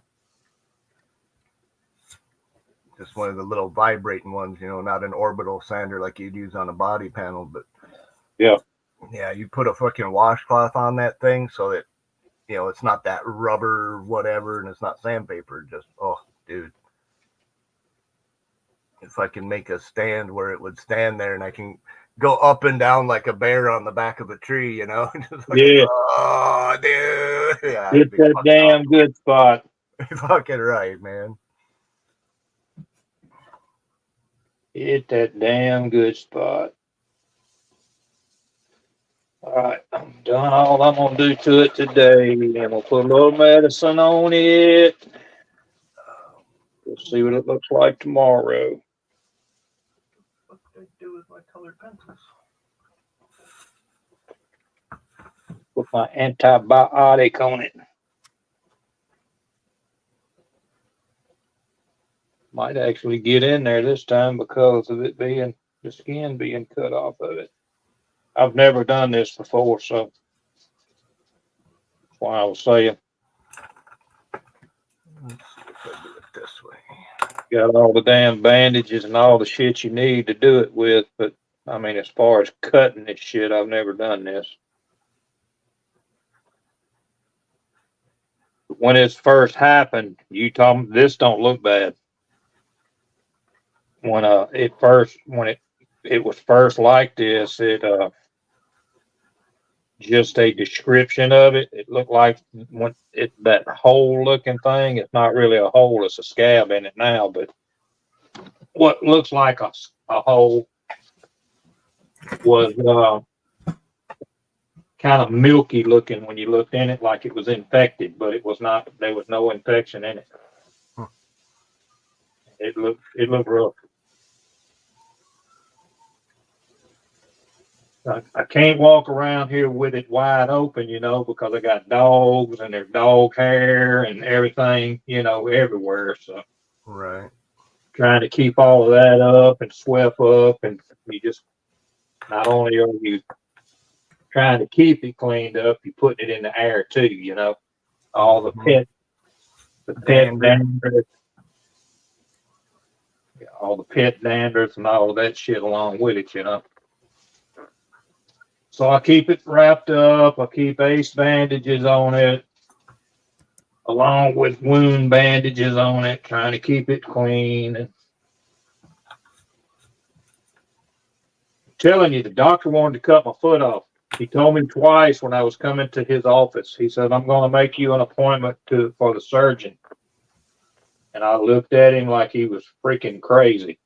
Just one of the little vibrating ones, you know, not an orbital sander like you'd use on a body panel, but Yeah. Yeah, you put a fucking washcloth on that thing so that, you know, it's not that rubber whatever and it's not sandpaper. Just, oh, dude. If I can make a stand where it would stand there and I can go up and down like a bear on the back of a tree, you know? Just like, Yeah. oh, dude. Yeah, It's a damn good spot. fucking right, man. Hit that damn good spot. All right, I'm done all I'm gonna do to it today. I'm gonna put a little medicine on it. We'll see what it looks like tomorrow. What did I do with my colored pencils? Put my antibiotic on it. Might actually get in there this time because of it being the skin being cut off of it. I've never done this before, so that's why I was saying. Let's see if I do it this way. Got all the damn bandages and all the shit you need to do it with, but I mean, as far as cutting this shit, I've never done this. When it first happened, you told me this don't look bad. When it was first like this, just a description of it. It looked like when that hole looking thing. It's not really a hole; it's a scab in it now. But what looks like a hole was kind of milky looking when you looked in it, like it was infected, but it was not. There was no infection in it. It looked rough. I can't walk around here with it wide open, because I got dogs and there's dog hair and everything, everywhere. So Right. trying to keep all of that up and swept up, and you just, not only are you trying to keep it cleaned up, you putting it in the air too, all the pet dandruff, all the pet dandruff and all of that shit along with it, So I keep it wrapped up. I keep ace bandages on it, along with wound bandages on it, trying to keep it clean. And I'm telling you, the doctor wanted to cut my foot off. He told me twice when I was coming to his office. He said, "I'm going to make you an appointment for the surgeon." And I looked at him like he was freaking crazy.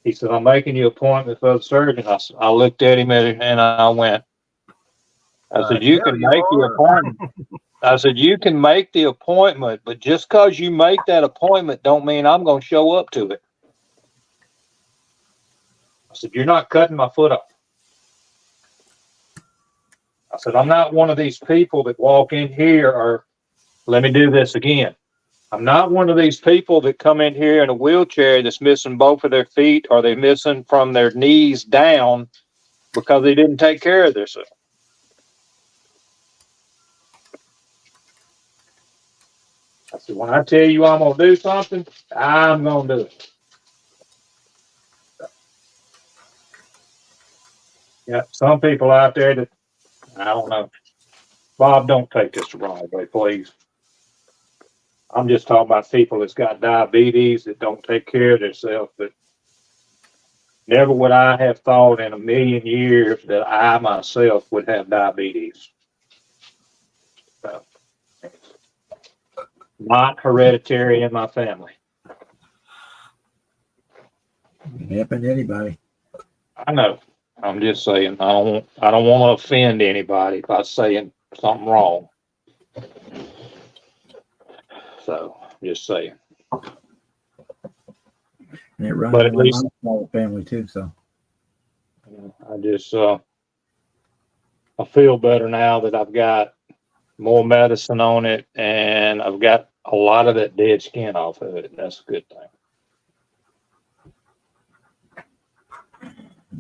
He said, "I'm making you an appointment for the surgeon." I looked at him and I went, I said, "You can make the appointment." I said, "You can make the appointment, but just because you make that appointment don't mean I'm going to show up to it." I said, "You're not cutting my foot off." I said, "I'm not one of these people that walk in here or let me do this again. I'm not one of these people that come in here in a wheelchair that's missing both of their feet or they're missing from their knees down because they didn't take care of themselves." I said, "When I tell you I'm going to do something, I'm going to do it." Yeah, some people out there that, I don't know. Bob, don't take this the wrong way, please. I'm just talking about people that's got diabetes that don't take care of themselves, but never would I have thought in a million years that I myself would have diabetes. So, not hereditary in my family. It can happen to anybody. I know. I'm just saying, I don't want to offend anybody by saying something wrong. So, just saying. And it runs But in at my least- mom's family too. So I just, I feel better now that I've got more medicine on it and I've got a lot of that dead skin off of it. That's a good thing.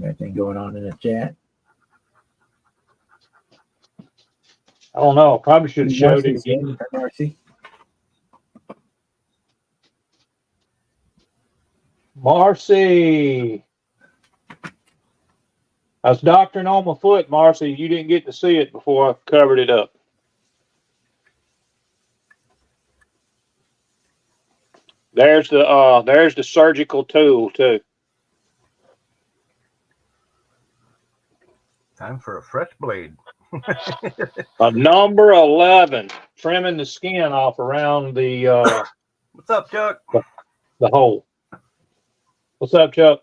anything going on in the chat? I don't know. I probably should have showed it Marcy's again. in. Marcy. Marcy. I was doctoring on my foot, Marcy. You didn't get to see it before I covered it up. There's the surgical tool too. Time for a fresh blade. A number 11, trimming the skin off around the What's up, Chuck? hole. What's up, Chuck?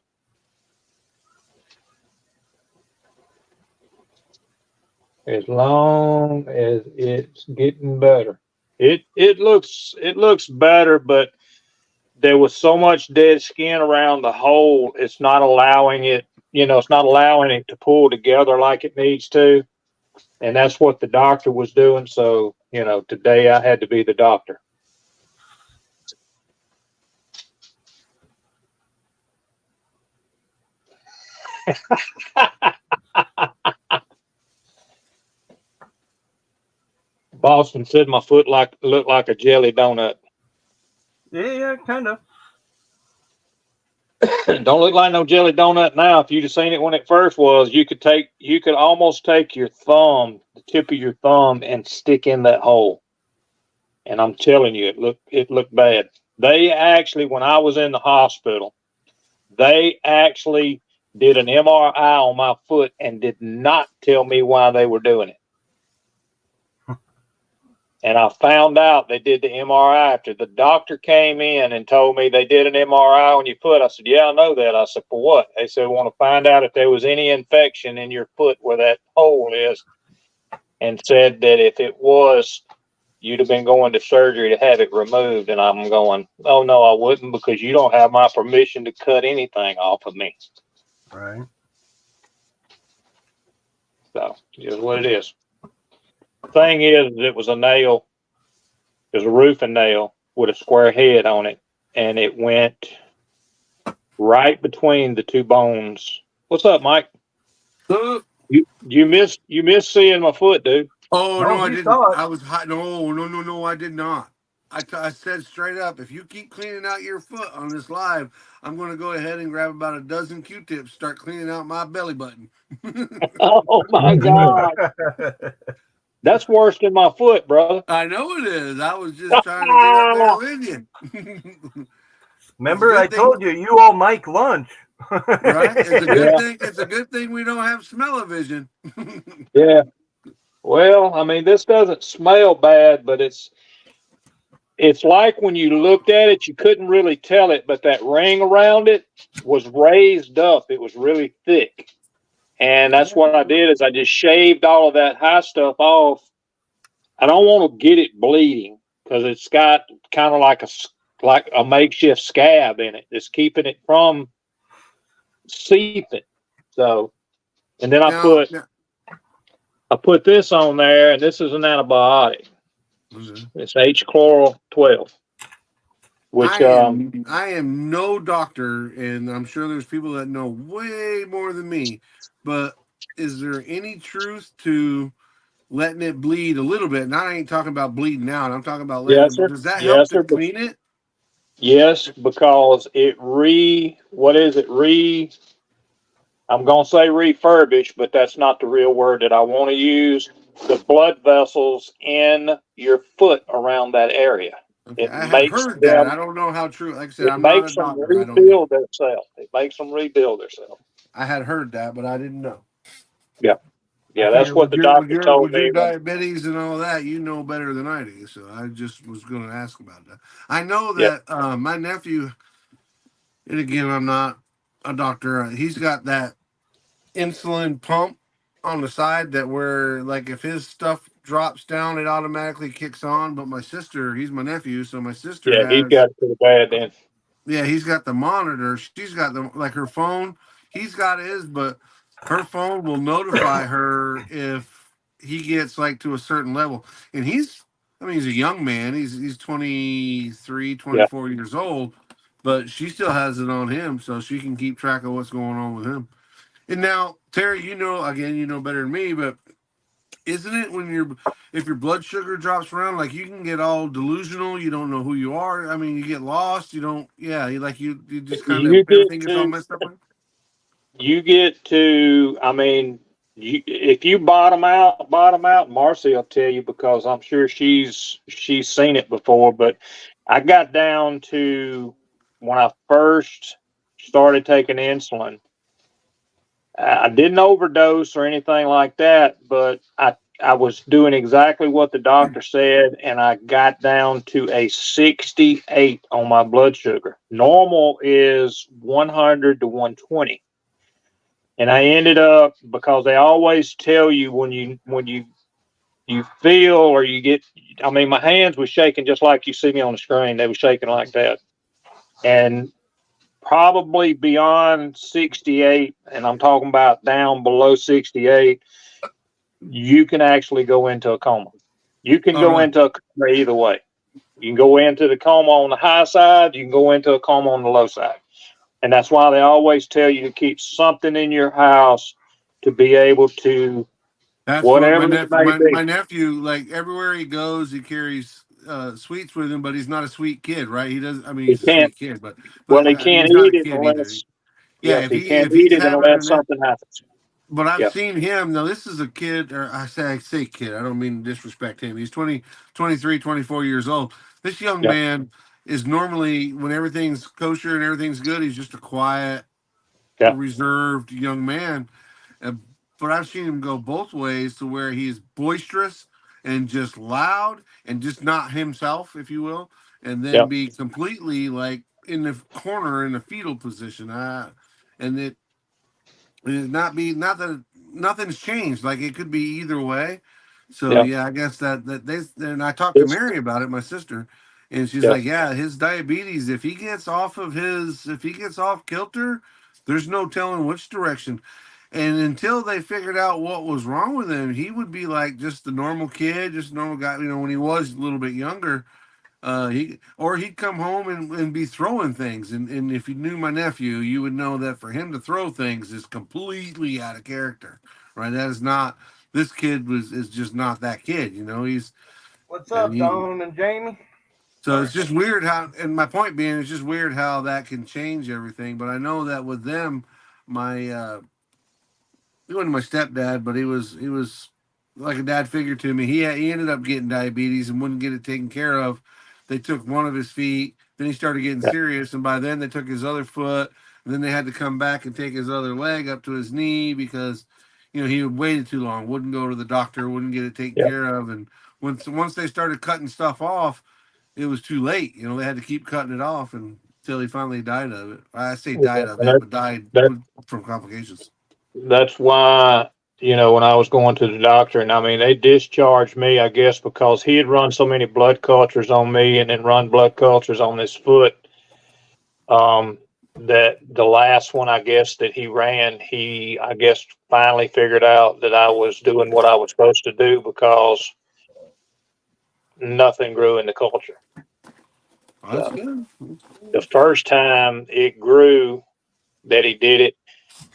As long as it's getting better. It looks better, but there was so much dead skin around the hole, it's not allowing it, it's not allowing it to pull together like it needs to. And that's what the doctor was doing. So, today I had to be the doctor. Boston said my foot looked like a jelly donut. Yeah, kind of. Don't look like no jelly donut now. If you'd have seen it when it first was, you could almost take your thumb, the tip of your thumb, and stick in that hole. And I'm telling you, it looked bad. They actually, when I was in the hospital, they actually did an MRI on my foot and did not tell me why they were doing it. And I found out they did the MRI after the doctor came in and told me they did an MRI on your foot. I said, yeah, I know that. I said, for what? They said, we want to find out if there was any infection in your foot where that hole is. And said that if it was, you'd have been going to surgery to have it removed. And I'm going, oh, no, I wouldn't, because you don't have my permission to cut anything off of me. Right. So it is what it is. Thing is, it was a nail. It was a roofing nail with a square head on it, and it went right between the two bones. What's up, Mike? You missed seeing my foot, dude. Oh, no, I he didn't. saw it. I was hot. No, I did not. I said straight up, if you keep cleaning out your foot on this live, I'm going to go ahead and grab about a dozen Q-tips, start cleaning out my belly button. Oh my God, that's worse than my foot, brother. I know it is. I was just trying to get up there with you. Remember, I told you, you owe Mike lunch. Right? It's a good thing. It's a good thing we don't have smell-o-vision. Yeah. Well, I mean, this doesn't smell bad, but it's like when you looked at it, you couldn't really tell it, but that ring around it was raised up. It was really thick. And that's what I did is I just shaved all of that high stuff off. I don't want to get it bleeding because it's got kind of like a makeshift scab in it. It's keeping it from seeping. So, and then I put this on there, and this is an antibiotic. It's H-chloral 12. Which I am no doctor, and I'm sure there's people that know way more than me. But is there any truth to letting it bleed a little bit? And I ain't talking about bleeding out. I'm talking about letting Yes, it. sir. Does that Yes, help sir. to clean it? yes, because I'm going to say refurbish, but that's not the real word that I want to use. The blood vessels in your foot around that area. Okay, It I have makes heard them, that. I don't know how true. Like I said, it I'm not a makes them doctor. I don't know. rebuild themselves. It makes them rebuild themselves. I had heard that, but I didn't know. Yeah. Yeah, I that's figure what the doctor told with your me. diabetes and all that, you know better than I do. So I just was going to ask about that. I know Yeah. that my nephew, and again, I'm not a doctor. He's got that insulin pump on the side that where, like, if his stuff drops down, it automatically kicks on. But my sister, he's my nephew, so my sister Yeah, he's has. got it pretty bad then. Yeah, he's got the monitor. She's got the like her phone. He's got his, but her phone will notify her if he gets like to a certain level. And he's a young man. He's 23, 24 years old, but she still has it on him so she can keep track of what's going on with him. And now, Terry, you know better than me, but isn't it if your blood sugar drops around, like you can get all delusional, you don't know who you are. I mean, you get lost, you don't, yeah, you just kind of everything gets all messed up. If you bottom out, Marcy will tell you because I'm sure she's seen it before. But I got down to when I first started taking insulin. I didn't overdose or anything like that, but I I was doing exactly what the doctor said, and I got down to a 68 on my blood sugar. Normal is 100 to 120. And I ended up, because they always tell you when you feel or you get, I mean, my hands were shaking just like you see me on the screen. They were shaking like that. And probably beyond 68, and I'm talking about down below 68, you can actually go into a coma. You can Oh, go really? into a coma either way. You can go into the coma on the high side, you can go into a coma on the low side. And that's why they always tell you to keep something in your house to be able to, That's what whatever it may be. my nephew, like everywhere he goes, he carries sweets with him, but he's not a sweet kid, right? He does. I mean, He he's a can't, sweet kid, well, he he's can't not a eat it kid either. unless, Yeah, yep, he can't if eat he's it having unless an, something happens. but I've Yep, seen him. Now, this is a kid, or I say kid. I don't mean to disrespect him. He's 20, 23, 24 years old. This young yep, man is normally, when everything's kosher and everything's good, he's just a quiet, yep, reserved young man. Uh, but I've seen him go both ways to where he's boisterous and just loud and just not himself, if you will, and then yep. be completely like in the corner in a fetal position. And it not that nothing's changed. Like it could be either way. So Yeah. yeah, I guess that they and I talked to It's, Mary about it, my sister, and she's yeah. like, yeah, his diabetes. If he gets off kilter, there's no telling which direction. And until they figured out what was wrong with him, he would be like just the normal kid, just a normal guy. You know, when he was a little bit younger, he'd come home and be throwing things. And if you knew my nephew, you would know that for him to throw things is completely out of character, right? That is not. This kid is just not that kid. You know, What's and up, he. Don and Jamie? So it's just weird how, and my point being, it's just weird how that can change everything. But I know that with them, my he wasn't my stepdad, but he was like a dad figure to me. He ended up getting diabetes and wouldn't get it taken care of. They took one of his feet, then he started getting Yeah. serious, and by then they took his other foot, and then they had to come back and take his other leg up to his knee because he had waited too long, wouldn't go to the doctor, wouldn't get it taken Yeah. care of, and once they started cutting stuff off, it was too late. They had to keep cutting it off until he finally died of it. I say died of And it, but died that, from complications. that's why, when I was going to the doctor, and I mean, they discharged me, I guess, because he had run so many blood cultures on me and then run blood cultures on this foot. That the last one, I guess, that he ran, he, I guess, finally figured out that I was doing what I was supposed to do because nothing grew in the culture. Oh, that's So good. the first time it grew that he did it,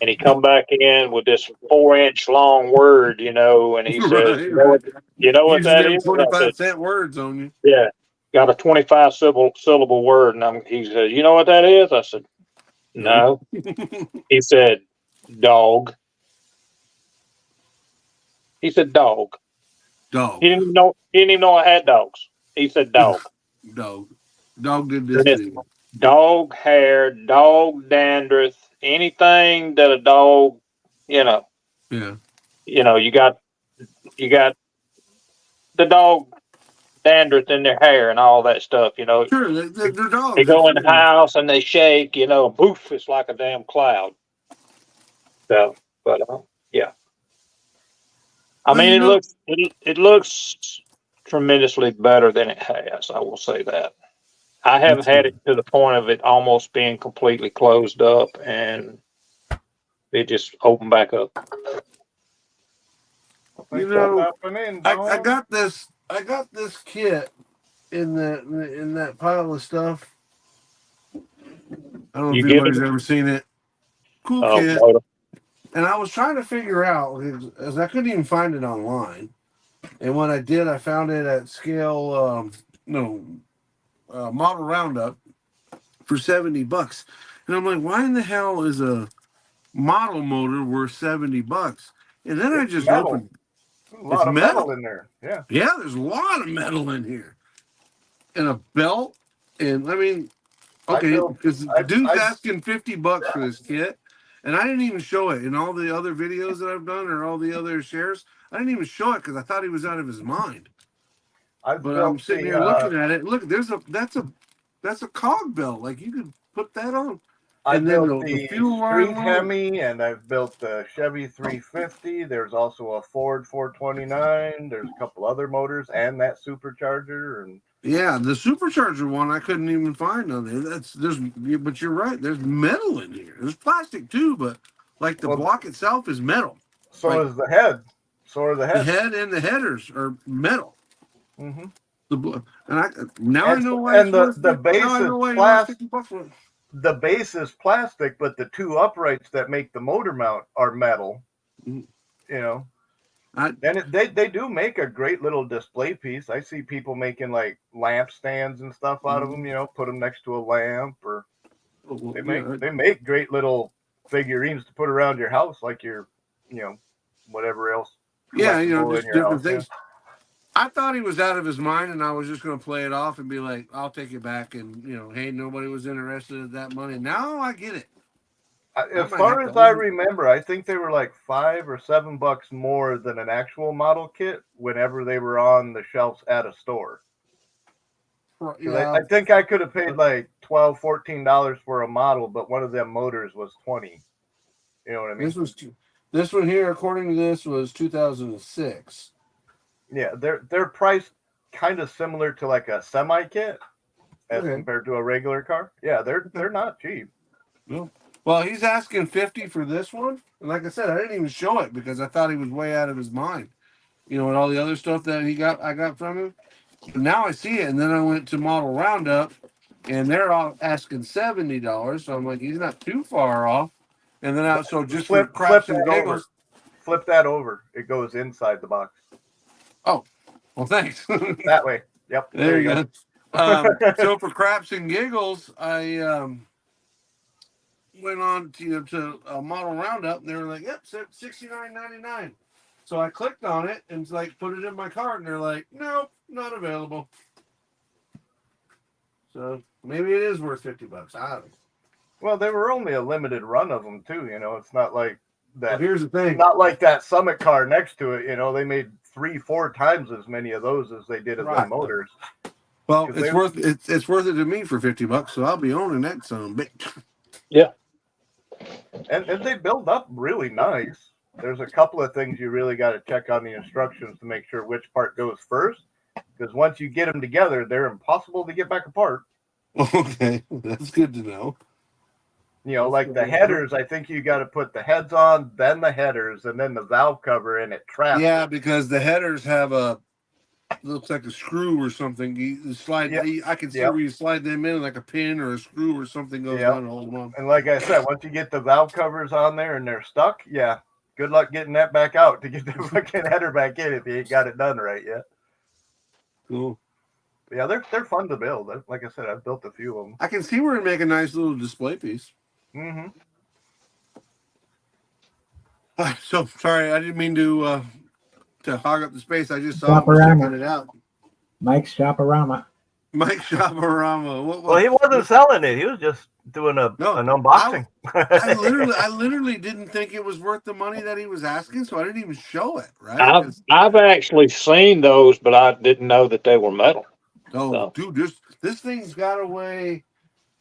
and he come back in with this 4-inch long word, and he says, Right, right. you know what Using that them is? I said, 25-cent words on you. yeah, got a 25 syllable word. And he said, you know what that is? I said, Nope. no. He said, dog. He said, dog. Dog. He didn't even know I had dogs. He said, dog. Dog. Dog did this And to it's you. dog hair, dog dandruff, anything that a dog, Yeah. you got the dog dandruff in their hair and all that stuff, Sure, they're dogs. They go in the Sure. house and they shake, poof, it's like a damn cloud. So, but yeah. I Well, mean, it looks tremendously better than it has. I will say that. I haven't that's had it good. to the point of it almost being completely closed up, and it just opened back up. Thanks for stopping in, I Don. got this kit in that pile of stuff. I don't know You if give me? anybody's ever seen it. Cool Oh, kit. motor. And I was trying to figure out, as I couldn't even find it online. And when I did, I found it at Scale, Model Roundup for $70. And I'm like, why in the hell is a model motor worth $70? And then I It's just metal. opened. A lot of metal in there. Yeah. Yeah, there's a lot of metal in here. And a belt. And I mean, okay, because the dude's asking $50 for this kit. And I didn't even show it in all the other videos that I've done or all the other shares. I didn't even show it because I thought he was out of his mind. I've But I'm built sitting the, here looking at it. Look, that's a cog belt. Like you could put that on. I And then built the the fuel line Street one. Hemi, and I've built the Chevy 350. There's also a Ford 429. There's a couple other motors and that supercharger. And Yeah, the supercharger one I couldn't even find on there. But you're right. There's metal in here. There's plastic too, but like the Well, block itself is metal. so Like- is the head. So are the The heads. head and the headers are metal. hmm I And know why. and it's the worth base now I is know why plastic. $50 for it. The base is plastic, but the two uprights that make the motor mount are metal. Mhm. You know, I- and they do make a great little display piece. I see people making like lamp stands and stuff out of them. You know, put them next to a lamp, or they make great little figurines to put around your house, like your, whatever else. Yeah, collectible just in your different house, yeah. things. I thought he was out of his mind, and I was just going to play it off and be like, "I'll take it back," and hey, nobody was interested in that money. Now I get it. As might far have as to I hold it. remember, I think they were like $5 or $7 more than an actual model kit whenever they were on the shelves at a store. 'Cause Yeah, I think I could have paid like $12, $14 for a model, but one of them motors was 20. You know what I mean? this one here, according to this, was 2006. Yeah, they're priced kind of similar to like a semi kit as Okay. compared to a regular car. Yeah, they're not cheap. Well, he's asking 50 for this one, and like I said, I didn't even show it because I thought he was way out of his mind. And all the other stuff that I got from him. But now I see it, and then I went to Model Roundup, and they're all asking $70. So I'm like, he's not too far off. And then so just for Flip craps and that over. giggles. Flip that over. It goes inside the box. Well, thanks. That way. Yep. There you go. So for craps and giggles, I went on to a Model Roundup, and they were like, "Yep, $69.99." So I clicked on it and like put it in my cart, and they're like, "Nope, not available." So maybe it is worth $50. I don't know. Well, they were only a limited run of them too. It's not like But that. here's the thing. Not like that Summit car next to it. They made 3-4 times as many of those as they did of the Right. motors. Well, 'Cause it's worth it to me for $50, so I'll be owning that son of a bitch. And they build up really nice. There's a couple of things you really got to check on the instructions to make sure which part goes first. Because once you get them together, they're impossible to get back apart. Okay, that's good to know. Like the headers, I think you got to put the heads on, then the headers, and then the valve cover, and it traps. Yeah, because the headers have looks like a screw or something. You slide. Yep. I can see Yep. where you slide them in, like a pin or a screw or something goes Yep. down to hold them on. And like I said, once you get the valve covers on there and they're stuck, yeah, good luck getting that back out to get the fucking header back in if you ain't got it done right yet. Cool. Yeah, they're fun to build. Like I said, I've built a few of them. I can see where it make a nice little display piece. Mm-hmm. So sorry, I didn't mean to hog up the space. I just saw Shop-a-rama. checking it out. Mike's Shoporama. Mike Shabarama. Well, he wasn't selling it. He was just doing an unboxing. I literally didn't think it was worth the money that he was asking, so I didn't even show it. Right? I've actually seen those, but I didn't know that they were metal. Oh, dude, this thing's got to weigh.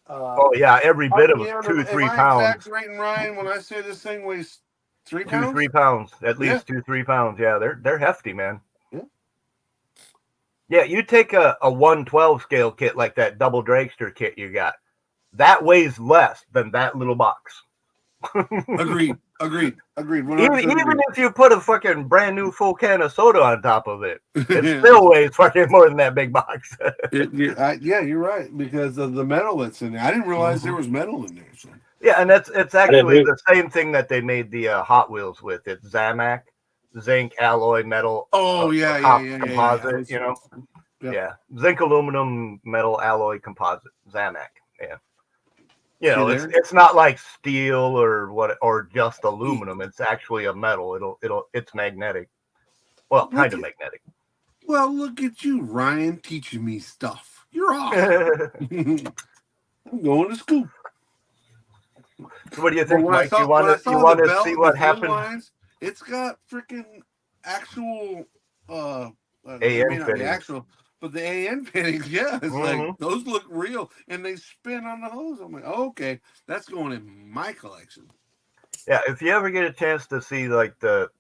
Oh yeah, every bit of Yeah, 2-3 am I pounds. exaggerating, Ryan, when I say this thing weighs 3 pounds? 2-3 pounds, at least 2-3 pounds. Yeah, they're hefty, man. Yeah. Yeah, you take a 112 scale kit like that double dragster kit you got. That weighs less than that little box. Agreed. 100% Even if you put a fucking brand new full can of soda on top of it, it agreed. still weighs fucking more than that big box. Yeah, you're right, because of the metal that's in there. I didn't realize there was metal in there. So. Yeah, and it's actually the same thing that they made the Hot Wheels with. It's Zamac, zinc alloy metal. Oh yeah, composite. yeah. Yeah, zinc aluminum metal alloy composite. Zamac. Yeah. It's not like steel or just aluminum. It's actually a metal. It's magnetic. Well, kind of magnetic. Well, look at you, Ryan, teaching me stuff. You're off. I'm going to school. So what do you But think, when I Mike? saw, You when I want to saw the belt see and what the fin happened? lines, it's got freaking actual. AN They may not be fittings. actual, but the AN fittings, yeah, it's like Mhm. those look real, and they spin on the hose. I'm like, oh, okay, that's going in my collection. Yeah, if you ever get a chance to see like the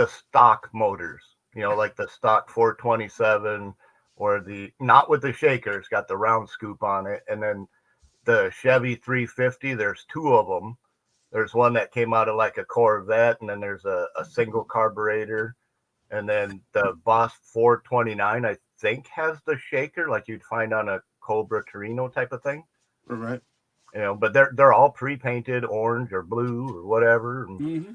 stock motors, like the stock 427 or the not with the shaker, it's got the round scoop on it, and then the Chevy 350, there's two of them. There's one that came out of like a Corvette, and then there's a single carburetor, and then the Boss 429, I think, has the shaker like you'd find on a Cobra Torino type of thing. Right. But they're all pre-painted orange or blue or whatever. And Mm-hmm.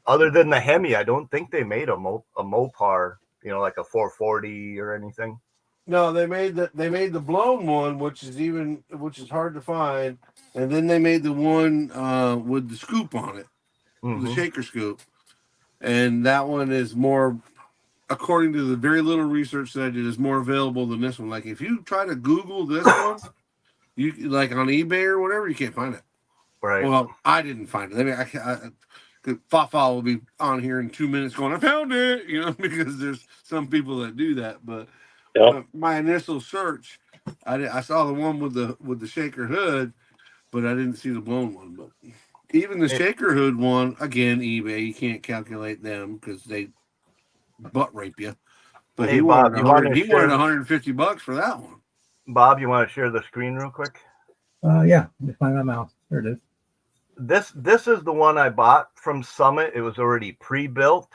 other than the Hemi, I don't think they made a Mopar, like a 440 or anything. No, they made the blown one, which is hard to find, and then they made the one with the scoop on it, the Mhm. shaker scoop, and that one is more, according to the very little research that I did, is more available than this one. Like if you try to Google this one, you like on eBay or whatever, you can't find it. Right. Well, I didn't find it. I mean, Fafa will be on here in 2 minutes going, I found it, because there's some people that do that. But Yeah. my initial search, I saw the one with the shaker hood, but I didn't see the blown one. But even the Hey, shaker hood one, again, eBay, you can't calculate them because they butt rape you. But hey, Bob, you want to He wanted share? $150 for that one. Bob, you want to share the screen real quick? Yeah, let me find my mouse. There it is. This is the one I bought from Summit. It was already pre-built,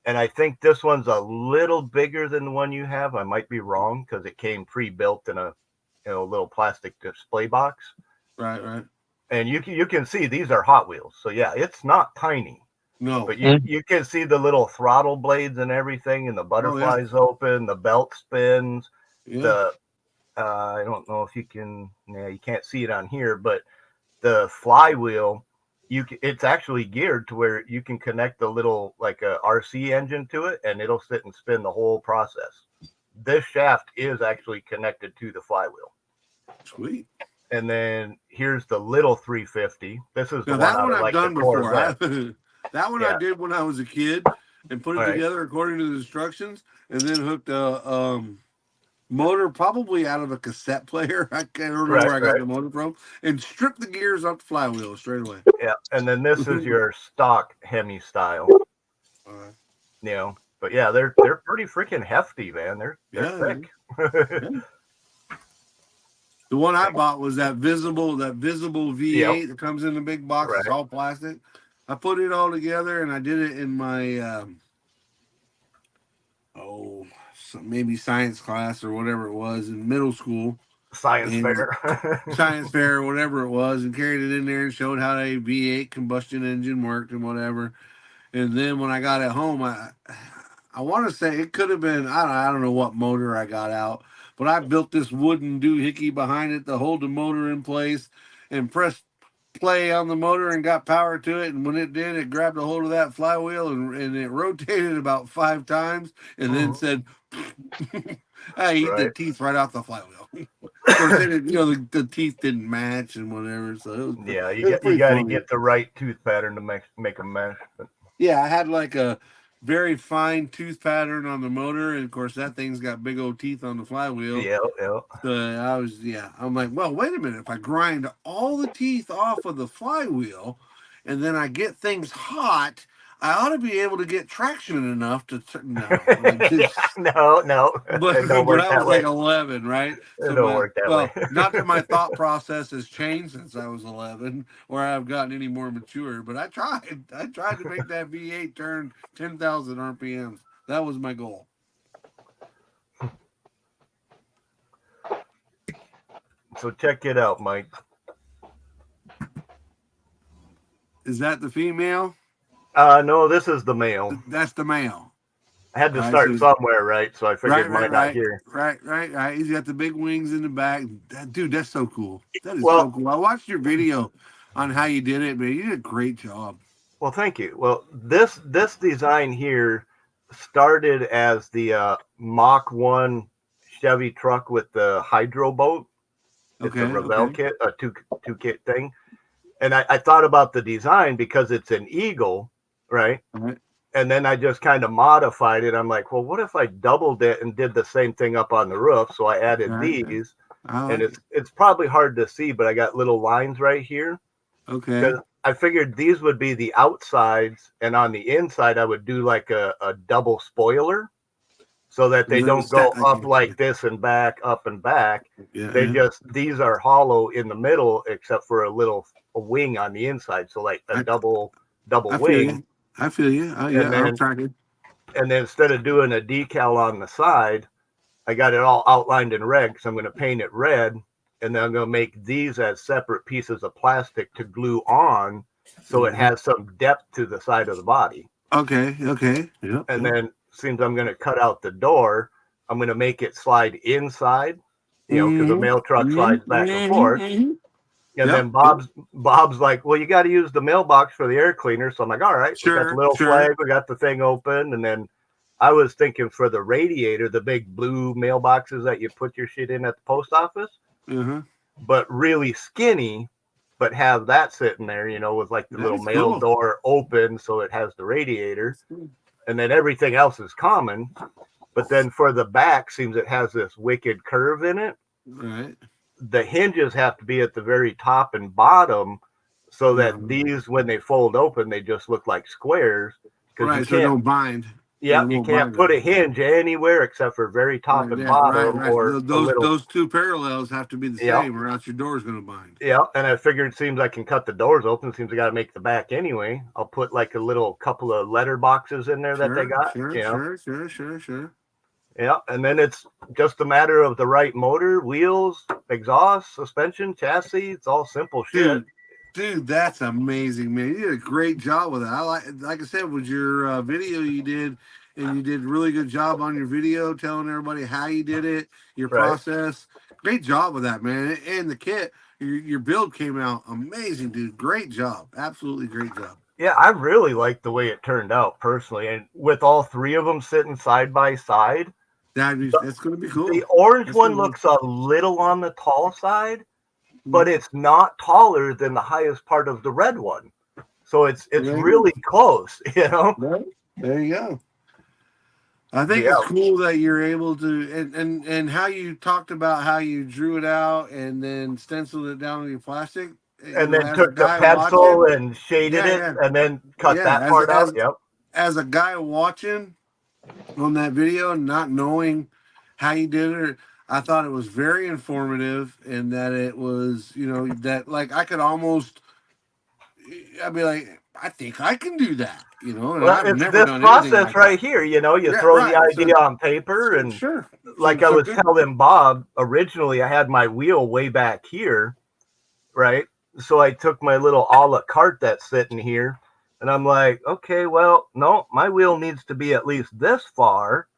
and I think this one's a little bigger than the one you have. I might be wrong because it came pre-built in a little plastic display box. Right. And you can see these are Hot Wheels. So yeah, it's not tiny, No. but you can see the little throttle blades and everything, and the butterflies open, the belt spins, Yeah. the I don't know if you can, you can't see it on here, but the flywheel, it's actually geared to where you can connect the little like a RC engine to it, and it'll sit and spin the whole process. This shaft is actually connected to the flywheel. Sweet. And then here's the little 350. This is the Now that one out one of I've like done the before. Corvette. That one Yeah. I did when I was a kid and put it All right. together according to the instructions, and then hooked a motor probably out of a cassette player. I can't remember where I got the motor from, and stripped the gears off the flywheel straight away. Yeah, and then this is your stock Hemi style. But yeah, they're pretty freaking hefty, man. They're thick. Yeah. The one I bought was that visible V8 that comes in the big box. Right. It's all plastic. I put it all together and I did it in my maybe science class or whatever it was in middle school. Science fair or whatever it was, and carried it in there and showed how a V8 combustion engine worked and whatever. And then when I got it home, I want to say it could have been, I don't know what motor I got out, but I built this wooden doohickey behind it to hold the motor in place and pressed play on the motor and got power to it. And when it did, it grabbed a hold of that flywheel and it rotated about 5 times and then said, I eat the teeth right off the flywheel. Of course, the teeth didn't match and whatever. So you got to get the right tooth pattern to make a mesh. But. Yeah, I had like a very fine tooth pattern on the motor, and of course that thing's got big old teeth on the flywheel. Yeah. So I'm like, well, wait a minute. If I grind all the teeth off of the flywheel, and then I get things hot, I ought to be able to get traction enough to no. No. But I was like 11, right? It don't work that way. Not that my thought process has changed since I was 11, or I've gotten any more mature. But I tried to make that V8 turn 10,000 RPMs. That was my goal. So check it out, Mike. Is that the female? No, this is the male. That's the male. I had to start somewhere, right? So I figured mine out here. Right. He's got the big wings in the back. Dude, that's so cool. That is so cool. I watched your video on how you did it, man. You did a great job. Well, thank you. Well, this design here started as the Mach 1 Chevy truck with the hydro boat. It's a Revell kit, a two kit thing. And I thought about the design because it's an eagle, right? Right. And then I just kind of modified it. I'm like, well, what if I doubled it and did the same thing up on the roof? So I added Right. these, I and like it. it's probably hard to see, but I got little lines right here Okay. because I figured these would be the outsides, and on the inside I would do like a double spoiler, so that they And then don't go stack- up like this and back, up and back. Yeah. They yeah. these are hollow in the middle, except for a wing on the inside. So like a double I feel wing. you. I feel you. Oh, yeah, And then- I'm tracking. And then instead of doing a decal on the side, I got it all outlined in red because I'm going to paint it red. And then I'm going to make these as separate pieces of plastic to glue on, so it has some depth to the side of the body. Okay. Okay. Yeah. And then since I'm going to cut out the door, I'm going to make it slide inside, because the mail truck slides back and forth. And Yep. then Bob's like, well, you got to use the mailbox for the air cleaner. So I'm like, all right, we got the little flag, we got the thing open. And then I was thinking for the radiator, the big blue mailboxes that you put your shit in at the post office, Uh-huh. but really skinny, but have that sitting there, with like the little That's mail cool. door open so it has the radiator. And then everything else is common. But then for the back, seems it has this wicked curve in it. Right. The hinges have to be at the very top and bottom, so that Mhm. these, when they fold open, they just look like squares. Right. You So can't, don't bind. yeah, they you won't can't bind put it. a hinge anywhere except for very top and Yeah, bottom, right. or Those a little. those two parallels have to be the Yep. same, or else your door's going to bind. Yeah, and I figured it seems I can cut the doors open. Seems I got to make the back anyway. I'll put like a little couple of letter boxes in there that they got. Sure. Yeah, and then it's just a matter of the right motor, wheels, exhaust, suspension, chassis. It's all simple shit. Dude, that's amazing, man. You did a great job with it. Like I said, with your video you did, and you did a really good job on your video, telling everybody how you did it, your Right. process. Great job with that, man. And the kit, your build came out amazing, dude. Great job. Absolutely great job. Yeah, I really like the way it turned out personally. And with all three of them sitting side by side, That's going to be cool. the orange That's one gonna be- looks a little on the tall side, but it's not taller than the highest part of the red one. So it's Yeah. really close, Right. There you go. I think Yeah. it's cool that you're able to, and how you talked about how you drew it out and then stenciled it down on your plastic, And then as a took the guy pencil watching- and shaded Yeah, it, yeah. and then cut Yeah, that part out. Yep. as a guy watching on that video and not knowing how you did it. I thought it was very informative, and that it was, that like I could almost, I'd be like, I think I can do that, and Well, I've it's never this done process anything like right that. here. You Yeah, throw right. the idea So- on paper, and Sure. like So I was good. telling Bob, originally I had my wheel way back here, right? So I took my little a la carte that's sitting here, and I'm like, okay, well, no, my wheel needs to be at least this far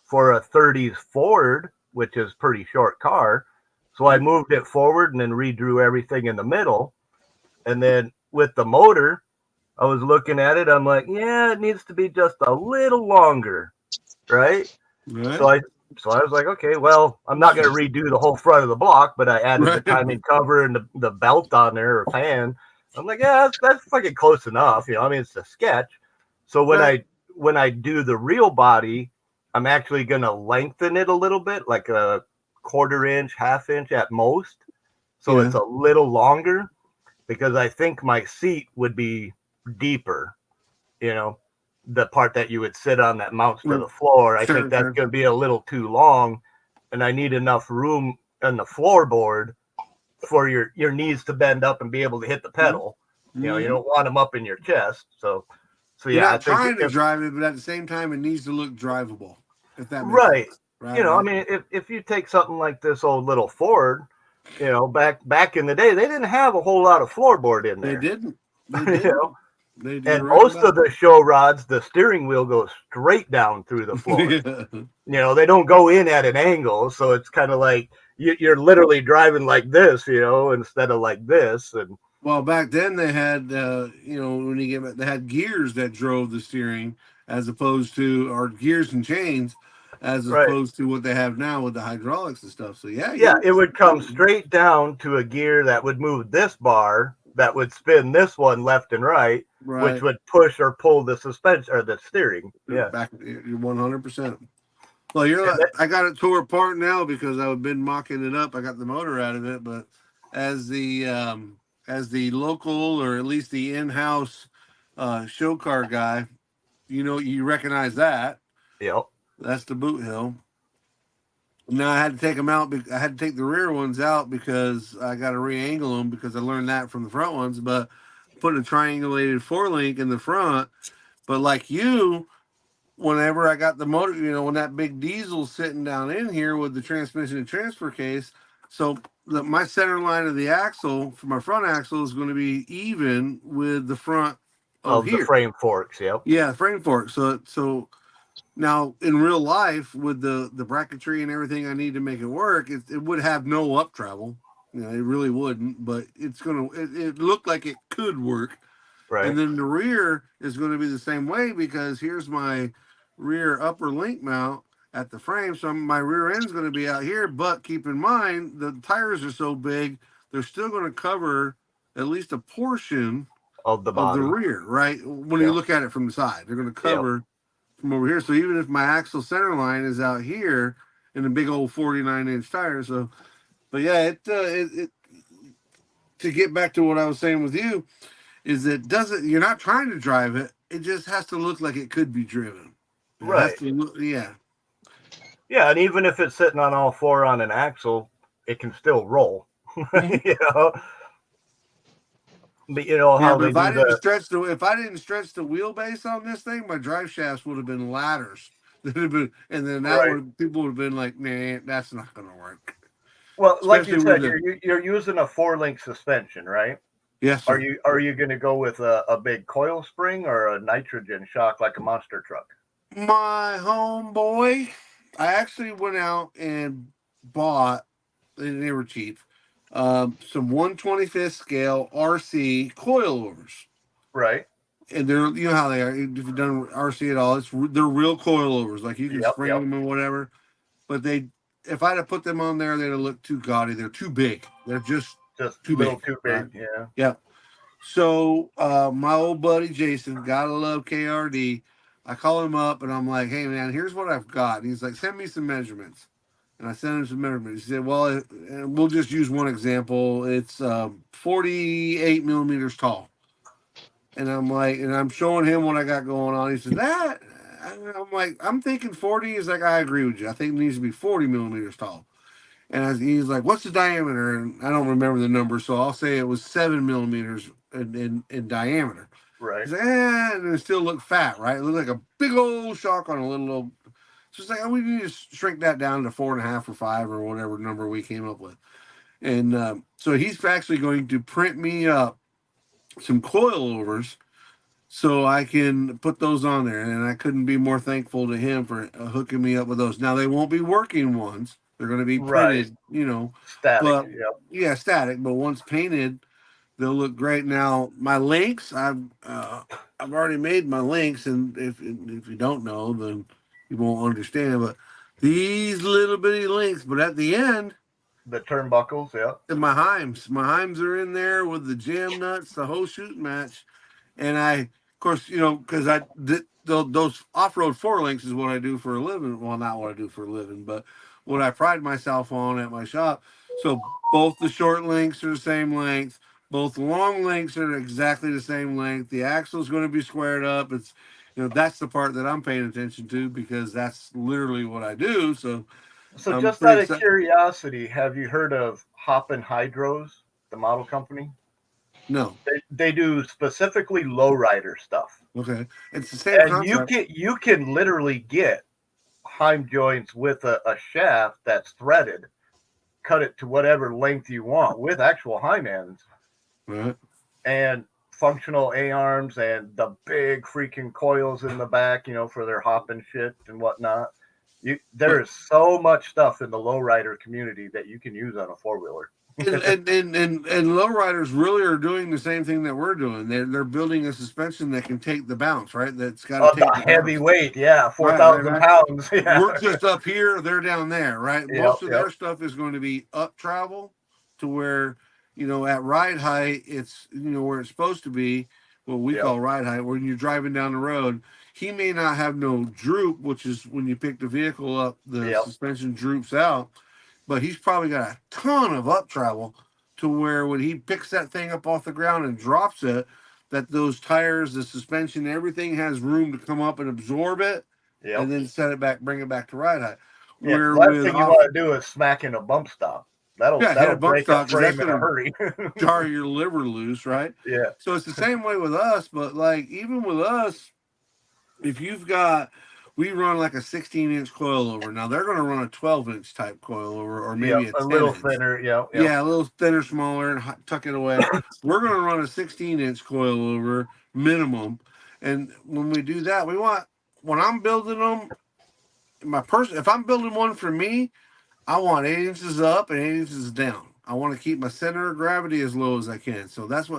for a 30s Ford, which is pretty short car. So I moved it forward and then redrew everything in the middle. And then with the motor, I was looking at it. I'm like, yeah, it needs to be just a little longer, right? Right. So I was like, okay, well, I'm not going to redo the whole front of the block, but I added Right. the timing cover and the belt on there, or fan. I'm like, yeah, that's fucking close enough. I mean, it's a sketch. So when I do the real body, I'm actually going to lengthen it a little bit, like a 1/4 inch, 1/2 inch at most. So Yeah. it's a little longer, because I think my seat would be deeper, the part that you would sit on that mounts to the floor. I Sure, think that's sure. going to be a little too long, and I need enough room on the floorboard for your knees to bend up and be able to hit the pedal. You don't want them up in your chest. So You're yeah, I not think trying to drive it, but at the same time, it needs to look drivable. If that makes Right. sense. Right. I mean, if you take something like this old little Ford, back in the day, they didn't have a whole lot of floorboard in they there. didn't. They You didn't. know? They did And right most about of the show rods, the steering wheel goes straight down through the floor. Yeah. They don't go in at an angle, so it's kind of like you're literally driving like this, instead of like this. And Well, back then they had, when you get back, they had gears that drove the steering, as opposed to, or gears and chains, as Right. opposed to what they have now with the hydraulics and stuff. So yeah, yeah, it would come straight down to a gear that would move this bar, that would spin this one left and right, Right. which would push or pull the suspension or the steering. Yeah. Back, you're 100%. Well, I got it tore apart now because I've been mocking it up. I got the motor out of it, but as the local or at least the in-house show car guy, you recognize that. Yep. That's the boot hill. Now I had to take them out. I had to take the rear ones out because I got to re-angle them because I learned that from the front ones. But putting a triangulated 4-link in the front, but like you. Whenever I got the motor, when that big diesel's sitting down in here with the transmission and transfer case, so my center line of the axle for my front axle is going to be even with the front of the frame forks. Yep. Yeah, frame fork. So now in real life with the bracketry and everything I need to make it work, it would have no up travel. It really wouldn't, but it looked like it could work. Right. And then the rear is going to be the same way because here's my rear upper link mount at the frame. So my rear end is going to be out here, but keep in mind the tires are so big, they're still going to cover at least a portion of the rear, right? When you look at it from the side, they're going to cover from over here. So even if my axle center line is out here in a big old 49-inch tire. So, but yeah, it to get back to what I was saying with you, is you're not trying to drive it. It just has to look like it could be driven. Right. Yeah. Yeah. And even if it's sitting on all four on an axle, it can still roll, But how but if I didn't stretch the wheelbase on this thing, my drive shafts would have been ladders. And then people would have been like, nah, that's not going to work. Well, like you said, Especially you're using a 4-link suspension, right? Yes. Are you going to go with a big coil spring or a nitrogen shock like a monster truck? My homeboy, I actually went out and bought, and they were cheap, some 1/25th scale RC coilovers. Right. And they're, how they are. If you've done RC at all, they're real coilovers. Like you can spring them and whatever. But if I'd have put them on there, they'd have looked too gaudy. They're too big. They're just too big. Right? Yeah. Yeah. So my old buddy Jason, gotta love KRD. I call him up and I'm like, hey man, here's what I've got. And he's like, send me some measurements. And I sent him some measurements. He said, well, we'll just use one example. It's 48 millimeters tall. And I'm like, and I'm showing him what I got going on. He said, that? I'm like, I'm thinking 40. He's like, I agree with you. I think it needs to be 40 millimeters tall. And he's like, what's the diameter? And I don't remember the number, so I'll say it was 7 millimeters in diameter. Right. He's like, and it still looked fat, right? It looked like a big old shock on a little old. So it's like, we need to shrink that down to 4.5 or 5 or whatever number we came up with. And so he's actually going to print me up some coilovers so I can put those on there. And I couldn't be more thankful to him for hooking me up with those. Now, they won't be working ones. They're going to be printed, static. But, static. But once painted, they'll look great. Now, my links, I've already made my links, and if you don't know, then you won't understand. But these little bitty links, but at the end, the turnbuckles, and my Heims are in there with the jam nuts, the whole shooting match, and of course, because I did those off-road 4-links is what I do for a living. Well, not what I do for a living, but what I pride myself on at my shop. So both the short links are the same length. Both long links are exactly the same length. The axle is going to be squared up. It's, that's the part that I'm paying attention to because that's literally what I do. So just out of curiosity, have you heard of Hoppin Hydros, the model company? No. They do specifically lowrider stuff. Okay. It's the same concept. You can literally get Heim joints with a shaft that's threaded, cut it to whatever length you want with actual Heim ends. Right. And functional A-arms and the big freaking coils in the back, for their hopping shit and whatnot. There's so much stuff in the lowrider community that you can use on a 4-wheeler. and lowriders really are doing the same thing that we're doing. They're building a suspension that can take the bounce, right? That's got to take the heavy weight, 4,000 pounds. Yeah. We're just up here, they're down there, right? Most of their stuff is going to be up travel to where at ride height, it's where it's supposed to be, what we Yep. call ride height. When you're driving down the road, he may not have no droop, which is when you pick the vehicle up, the Yep. suspension droops out, but he's probably got a ton of up travel to where when he picks that thing up off the ground and drops it, that those tires, the suspension, everything has room to come up and absorb it, Yep. and then set it back, bring it back to ride height. Yeah, Where the last with thing you want to do is smack in a bump stop. That'll Yeah, hit a that'll bump break stop, a 'cause that's frame in a gonna hurry. jar your liver loose, right? Yeah. So it's the same way with us, but like even with us, if you've got, we run like a 16-inch coilover. Now they're going to run a 12-inch type coilover, or maybe Yep, a a little 10-inch. thinner. Yeah. Yeah, a little thinner, smaller, and tuck it away. We're going to run a 16-inch coilover minimum, and when we do that, when I'm building them, if I'm building one for me, I want 8 inches up and 8 inches down. I want to keep my center of gravity as low as I can. So that's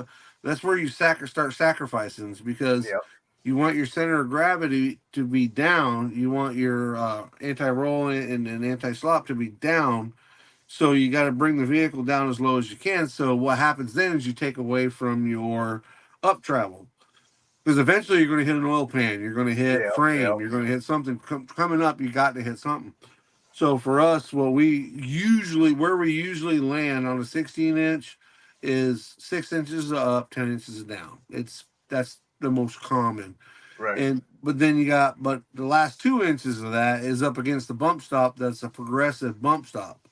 where you start sacrificing, because Yep. you want your center of gravity to be down. You want your anti-roll and anti-slop to be down. So you got to bring the vehicle down as low as you can. So what happens then is you take away from your up travel. Because eventually you're going to hit an oil pan. You're going to hit Yep, frame. yep. You're going to hit something. Coming up, you got to hit something. So for us, where we usually land on a 16-inch is 6 inches up, 10 inches down. That's the most common. Right. But the last 2 inches of that is up against the bump stop. That's a progressive bump stop.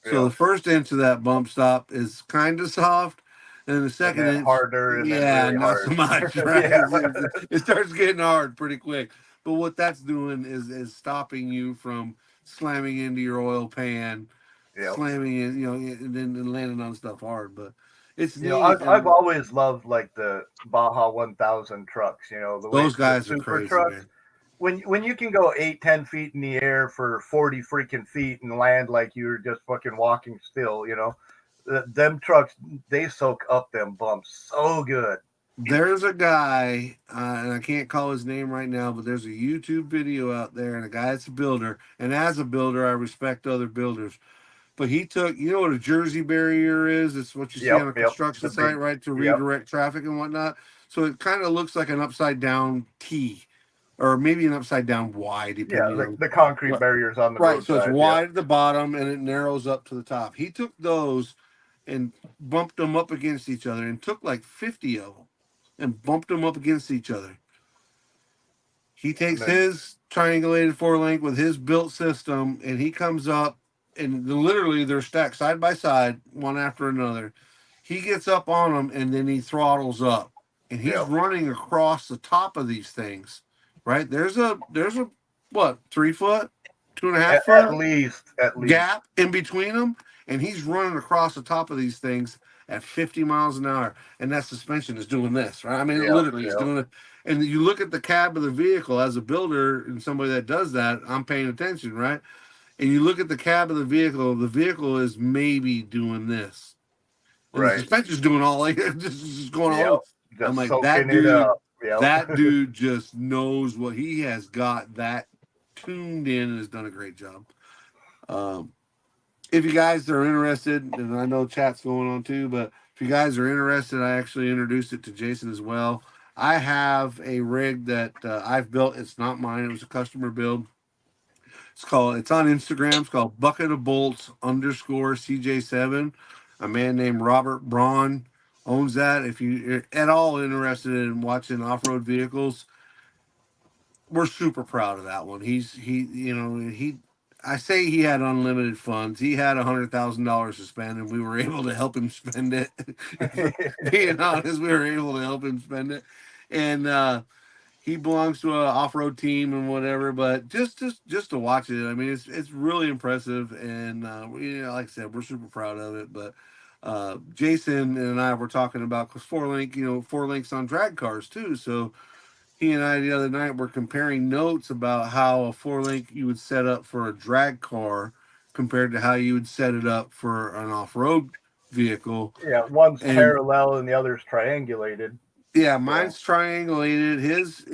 So Yeah. the first inch of that bump stop is kind of soft, and the second then inch harder, and then yeah, really not hard. so much. Right? Yeah. It starts getting hard pretty quick. But what that's doing is stopping you from slamming into your oil pan, Yep. slamming in, and then landing on stuff hard. But it's neat. I've always loved like the Baja 1000 trucks. Those guys the are super crazy, trucks. man. When you can go 8-10 feet in the air for 40 freaking feet and land like you're just fucking walking still, them trucks, they soak up them bumps so good. There's a guy, and I can't call his name right now, but there's a YouTube video out there, and a guy that's a builder. And as a builder, I respect other builders. But he took, what a Jersey barrier is? It's what you see on a construction site, right? To redirect traffic and whatnot. So it kind of looks like an upside down T, or maybe an upside down Y, depending on the concrete barriers on the right. roadside. So it's wide at the bottom and it narrows up to the top. He took those and bumped them up against each other, and took like 50 of them and bumped them up against each other. He takes his triangulated 4-link with his built system, and he comes up, and literally they're stacked side by side, one after another. He gets up on them, and then he throttles up, and he's running across the top of these things. Right? There's a what, 3 foot, 2.5 foot at least gap in between them, and he's running across the top of these things at 50 miles an hour, and that suspension is doing this, right? I mean, literally, he's doing it. And you look at the cab of the vehicle as a builder and somebody that does that, I'm paying attention, right? And you look at the cab of the vehicle is maybe doing this. And the suspension's doing all like just going all. I'm like, that dude, that dude just knows what he has got that tuned in and has done a great job. If you guys are interested, and I know chat's going on too, but if you guys are interested, I actually introduced it to Jason as well. I have a rig that I've built. It's not mine. It was a customer build. It's on Instagram. It's called Bucket of Bolts _CJ7. A man named Robert Braun owns that. If you're at all interested in watching off-road vehicles, we're super proud of that one. I say he had unlimited funds. He had $100,000 to spend, and we were able to help him spend it. Being honest, we were able to help him spend it. And he belongs to an off-road team and whatever. But just to watch it, I mean, it's really impressive. And like I said, we're super proud of it. But Jason and I were talking about, because 4-links on drag cars too. So he and I the other night were comparing notes about how a 4-link you would set up for a drag car compared to how you would set it up for an off-road vehicle. Yeah, one's parallel and the other's triangulated. Yeah, mine's triangulated. His,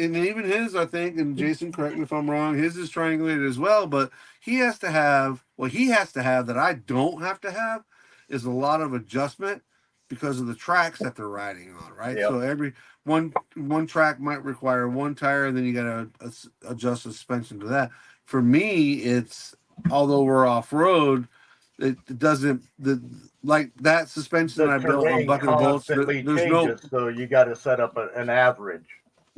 I think, and Jason, correct me if I'm wrong, his is triangulated as well, but he has to have that I don't have to have, is a lot of adjustment because of the tracks that they're riding on, right? Yep. So every one track might require one tire, and then you got to adjust the suspension to that. For me, it's although we're off road, it doesn't like that suspension The that I built on terrain Bucket of Bolts. constantly There's no changes, so you got to set up an average.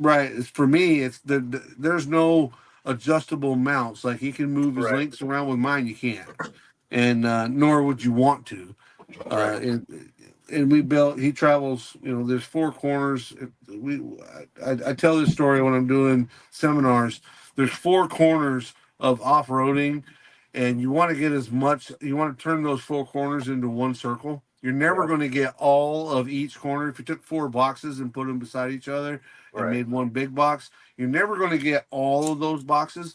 right. It's for me. It's there's no adjustable mounts. Like he can move his Right. links around with mine. You can't, and nor would you want to. Right. And we built. He travels. There's four corners. I tell this story when I'm doing seminars. There's four corners of off roading, and you want to get as much. You want to turn those four corners into one circle. You're never Yeah. going to get all of each corner. If you took four boxes and put them beside each other and Right. made one big box, you're never going to get all of those boxes.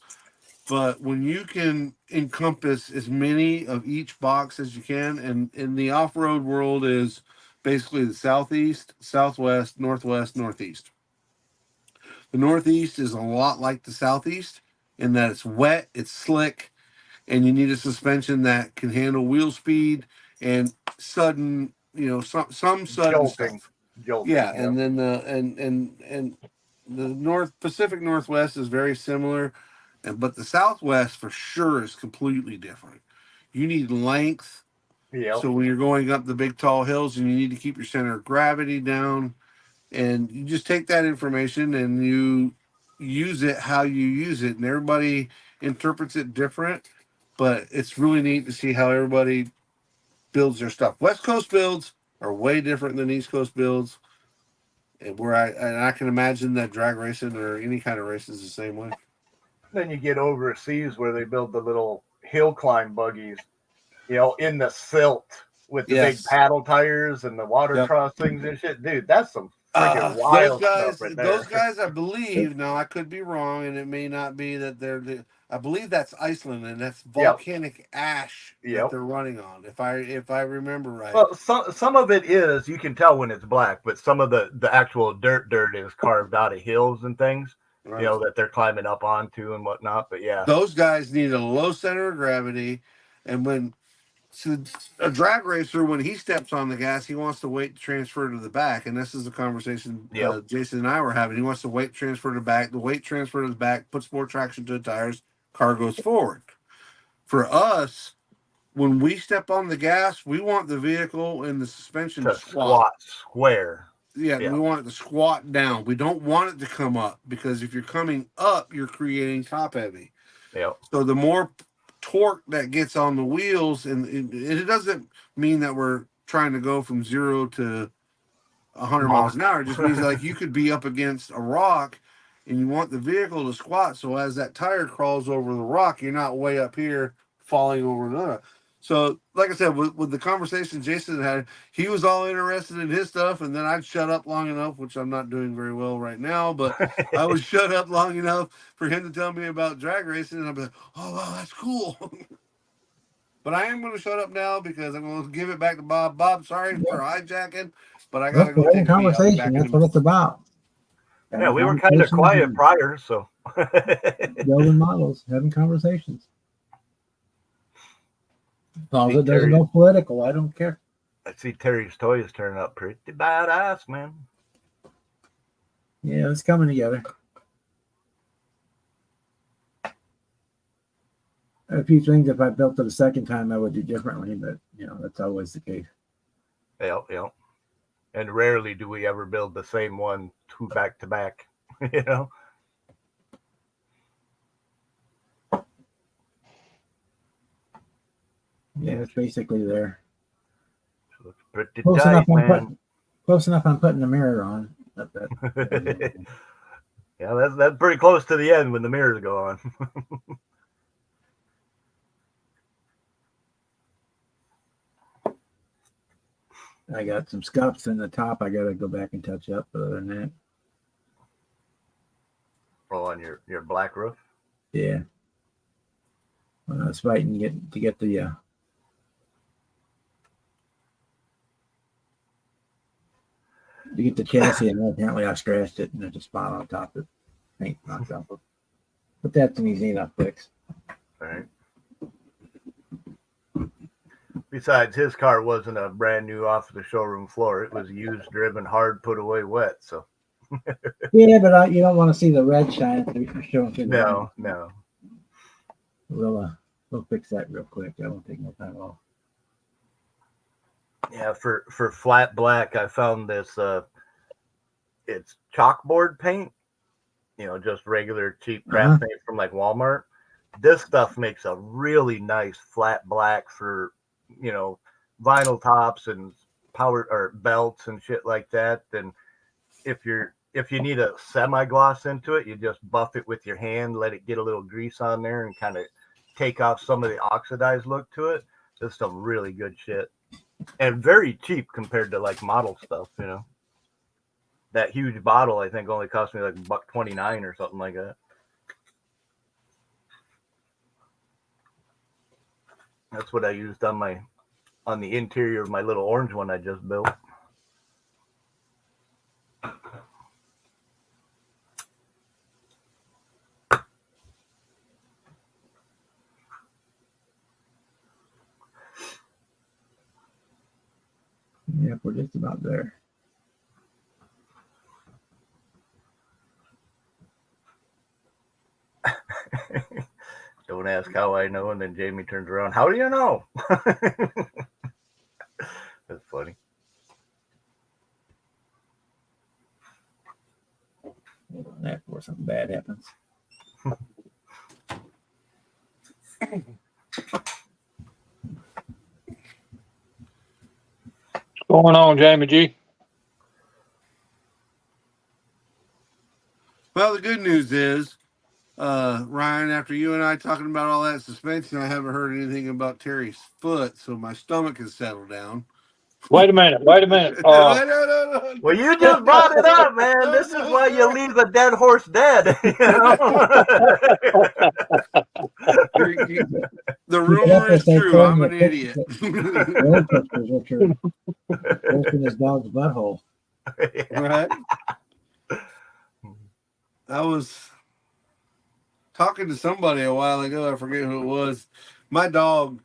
But when you can encompass as many of each box as you can, and in the off-road world is basically the southeast, southwest, northwest, northeast. The northeast is a lot like the southeast in that it's wet, it's slick, and you need a suspension that can handle wheel speed and sudden, some sudden Jolting. stuff. Jolting, Yeah, and then the North Pacific Northwest is very similar, but the Southwest for sure is completely different. You need length, Yep. so when you're going up the big tall hills, and you need to keep your center of gravity down, and you just take that information and you use it how you use it, and everybody interprets it different, but it's really neat to see how everybody builds their stuff. West Coast builds are way different than East Coast builds. And I can imagine that drag racing or any kind of race is the same way. Then you get overseas where they build the little hill climb buggies, in the silt with the Yes. big paddle tires and the water Yep. crossings and shit. Dude, that's some freaking wild stuff right there. Those guys, I believe. Now I could be wrong, and it may not be that I believe that's Iceland, and that's volcanic ash that Yep. they're running on. If I remember right. Well, some of it is, you can tell when it's black, but some of the actual dirt is carved out of hills and things, Right. that they're climbing up onto and whatnot. But yeah, Those guys need a low center of gravity, and when a drag racer, when he steps on the gas, he wants to wait to transfer to the back, and this is the conversation Yep. Jason and I were having. He wants to wait transfer to the back. The weight transfer to the back puts more traction to the tires. Car goes forward. For us, when we step on the gas, we want the vehicle and the suspension to to squat. square. Yeah, Yeah. we want it to squat down. We don't want it to come up, because if you're coming up, you're creating top heavy. Yep. So the more torque that gets on the wheels, and it doesn't mean that we're trying to go from 0 to 100 miles an hour. It just means like you could be up against a rock and you want the vehicle to squat. So as that tire crawls over the rock, you're not way up here falling over another. So, like I said, with the conversation Jason had, he was all interested in his stuff, and then I'd shut up long enough, which I'm not doing very well right now, but I would shut up long enough for him to tell me about drag racing, and I'd be like, oh, wow, that's cool. But I am going to shut up now because I'm going to give it back to Bob. Bob, sorry for hijacking, but I got to go That's take the a pee. I'll be conversation. back in That's a what it's about. Yeah, we were kind of quiet prior, so. Building models, having conversations. As long as it doesn't Terry. go political, I don't care. I see Terry's toys turning up pretty badass, man. Yeah, it's coming together. A few things, if I built it a second time, I would do differently, but that's always the case. Yep. And rarely do we ever build the same one two back to back, Yeah, it's basically there. Looks pretty Close tight, enough, man. I'm putting the mirror on. Yeah, that's pretty close to the end when the mirrors go on. I got some scuffs in the top. I got to go back and touch up. Other than that, On your black roof. yeah. When I was fighting to get the chassis, and apparently I scratched it, and there's a spot on top that paint knocked off. But that's an easy enough fix. All right. Besides, his car wasn't a brand new off the showroom floor. It was used, driven hard, put away wet. So Yeah, but you don't want to see the red shine showing through the window. no. We'll fix that real quick. That won't take no time at all. Yeah, for flat black, I found this. It's chalkboard paint. Just regular cheap crap paint from like Walmart. This stuff makes a really nice flat black for vinyl tops and power or belts and shit like that. And if you need a semi gloss into it, you just buff it with your hand, let it get a little grease on there, and kind of take off some of the oxidized look to it. There's some really good shit, and very cheap compared to like model stuff. That huge bottle I think only cost me like $1.29 or something like that. That's what I used on the interior of my little orange one I just built. Yep, we're just about there. Don't ask how I know, and then Jamie turns around. How do you know? That's funny. Hold on that before something bad happens. What's going on, Jamie G? Well, the good news is, Ryan, after you and I talking about all that suspension, I haven't heard anything about Terry's foot, so my stomach has settled down. Wait a minute. No. Well, you just brought it up, man. This is why you leave a dead horse dead. The rumor is true. I'm an idiot. Road pictures what you're posting his dog's butthole. Right? I was talking to somebody a while ago. I forget who it was. My dog,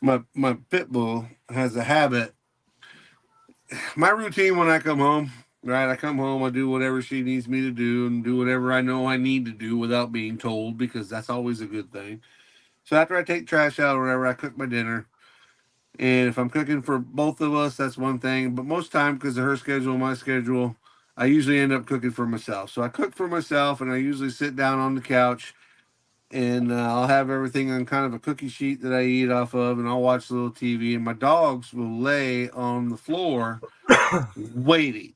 my pit bull, has a habit. My routine when I come home, right? I come home, I do whatever she needs me to do and do whatever I know I need to do without being told, because that's always a good thing. So after I take trash out or whatever, I cook my dinner. And if I'm cooking for both of us, that's one thing. But most time, because of her schedule and my schedule, I usually end up cooking for myself. So I cook for myself, and I usually sit down on the couch, and I'll have everything on kind of a cookie sheet that I eat off of, and I'll watch a little TV. And my dogs will lay on the floor waiting,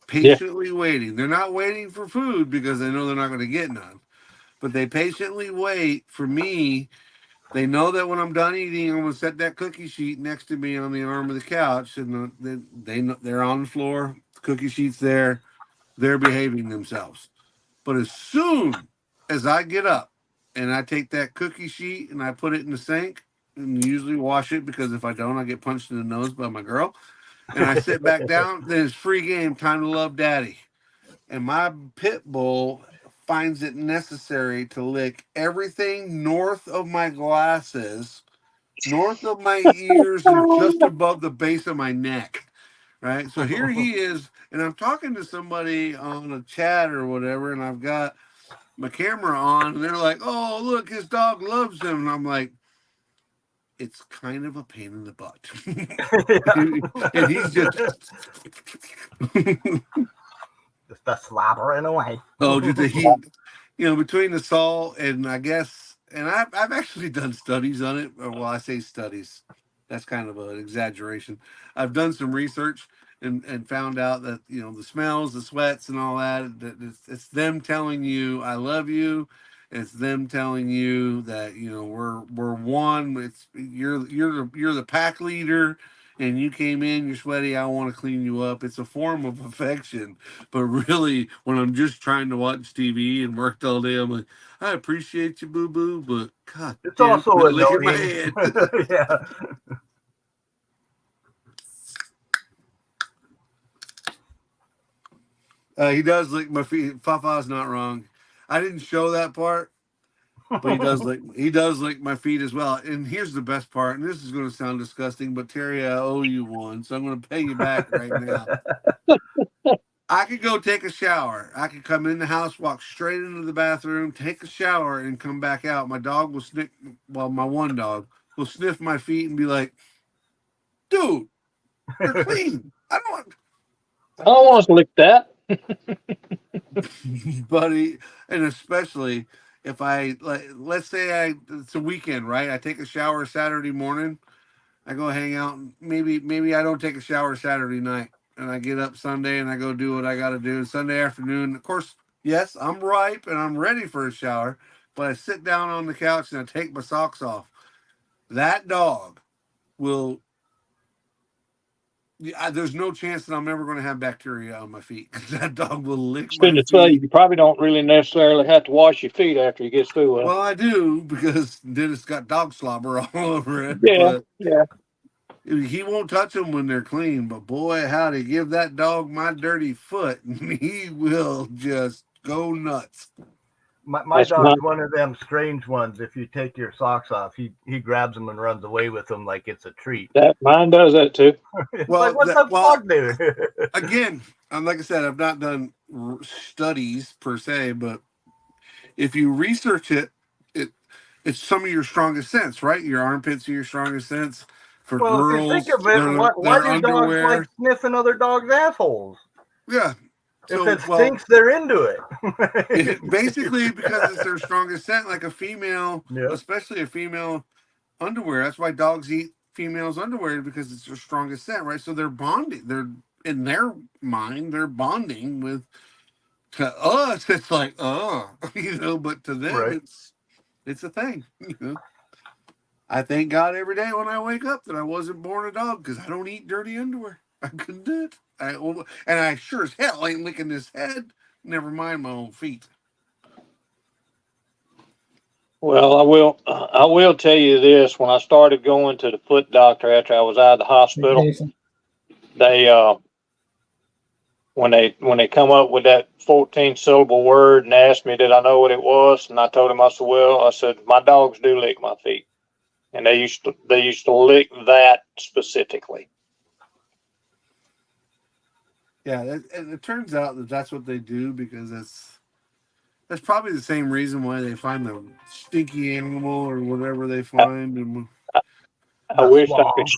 patiently waiting. They're not waiting for food because they know they're not going to get none, but they patiently wait for me. They know that when I'm done eating, I'm going to set that cookie sheet next to me on the arm of the couch, and they know they're on the floor. The cookie sheet's there. They're behaving themselves. But as soon as I get up and I take that cookie sheet and I put it in the sink and usually wash it, because if I don't, I get punched in the nose by my girl, and I sit back down, then it's free game, time to love daddy. And my pit bull finds it necessary to lick everything north of my glasses, north of my ears, and just above the base of my neck. Right. So here he is, and I'm talking to somebody on a chat or whatever, and I've got my camera on, and they're like, "Oh, look, his dog loves him." And I'm like, it's kind of a pain in the butt. And he's just the slobbering away. Oh, just the heat, between the salt and I guess, and I've actually done studies on it. Well, I say studies, that's kind of an exaggeration. I've done some research and found out that, the smells, the sweats and all that it's them telling you, I love you. It's them telling you that, we're one. It's you're the pack leader, and you came in, you're sweaty, I want to clean you up. It's a form of affection. But really, when I'm just trying to watch TV and worked all day, I'm like, I appreciate you, boo boo, but God, It's also licking my annoying. hand. Yeah. He does lick my feet. Fafa's not wrong. I didn't show that part, But he does lick my feet as well. And here's the best part, and this is going to sound disgusting, but Terry, I owe you one, so I'm going to pay you back right now. I could go take a shower. I could come in the house, walk straight into the bathroom, take a shower, and come back out. My dog will sniff. Well, my one dog will sniff my feet and be like, "Dude, they're clean. I don't want to lick that. buddy." And especially if I let's say it's a weekend, right? I take a shower Saturday morning. I go hang out. Maybe I don't take a shower Saturday night, and I get up Sunday and I go do what I got to do. Sunday afternoon, of course, yes, I'm ripe and I'm ready for a shower. But I sit down on the couch and I take my socks off. That dog will. There's no chance that I'm ever going to have bacteria on my feet. That dog will lick my To tell feet. you probably don't really necessarily have to wash your feet after you get through with it. Well, I do because then it's got dog slobber all over it. Yeah, But yeah. he won't touch them when they're clean. But boy, how to give that dog my dirty foot, he will just go nuts. My That's dog's not- one of them strange ones. If you take your socks off, he grabs them and runs away with them like it's a treat. That mine does that too. It's Well, like, what that- the well- fuck, dude? Again, like I said, I've not done studies per se, but if you research it, it's some of your strongest sense, right? Your armpits are your strongest sense. For Well, girls, if you think of it, why do dogs like sniffing other dogs' assholes? Yeah. If it stinks, they're into it. Basically, because it's their strongest scent, like a female, Yeah. especially a female underwear. That's why dogs eat females' underwear, because it's their strongest scent, right? So they're bonding. They're in their mind, they're bonding with. To us, it's like, but to them, Right. it's a thing. I thank God every day when I wake up that I wasn't born a dog, because I don't eat dirty underwear. I couldn't do it. And I sure as hell ain't licking his head. Never mind my own feet. Well, I will tell you this. When I started going to the foot doctor after I was out of the hospital, Jason. they when they come up with that 14-syllable word and asked me did I know what it was, and I told them, I said my dogs do lick my feet, and they used to lick that specifically. Yeah, and it turns out that that's what they do, because that's probably the same reason why they find the stinky animal or whatever they find. And I wish I could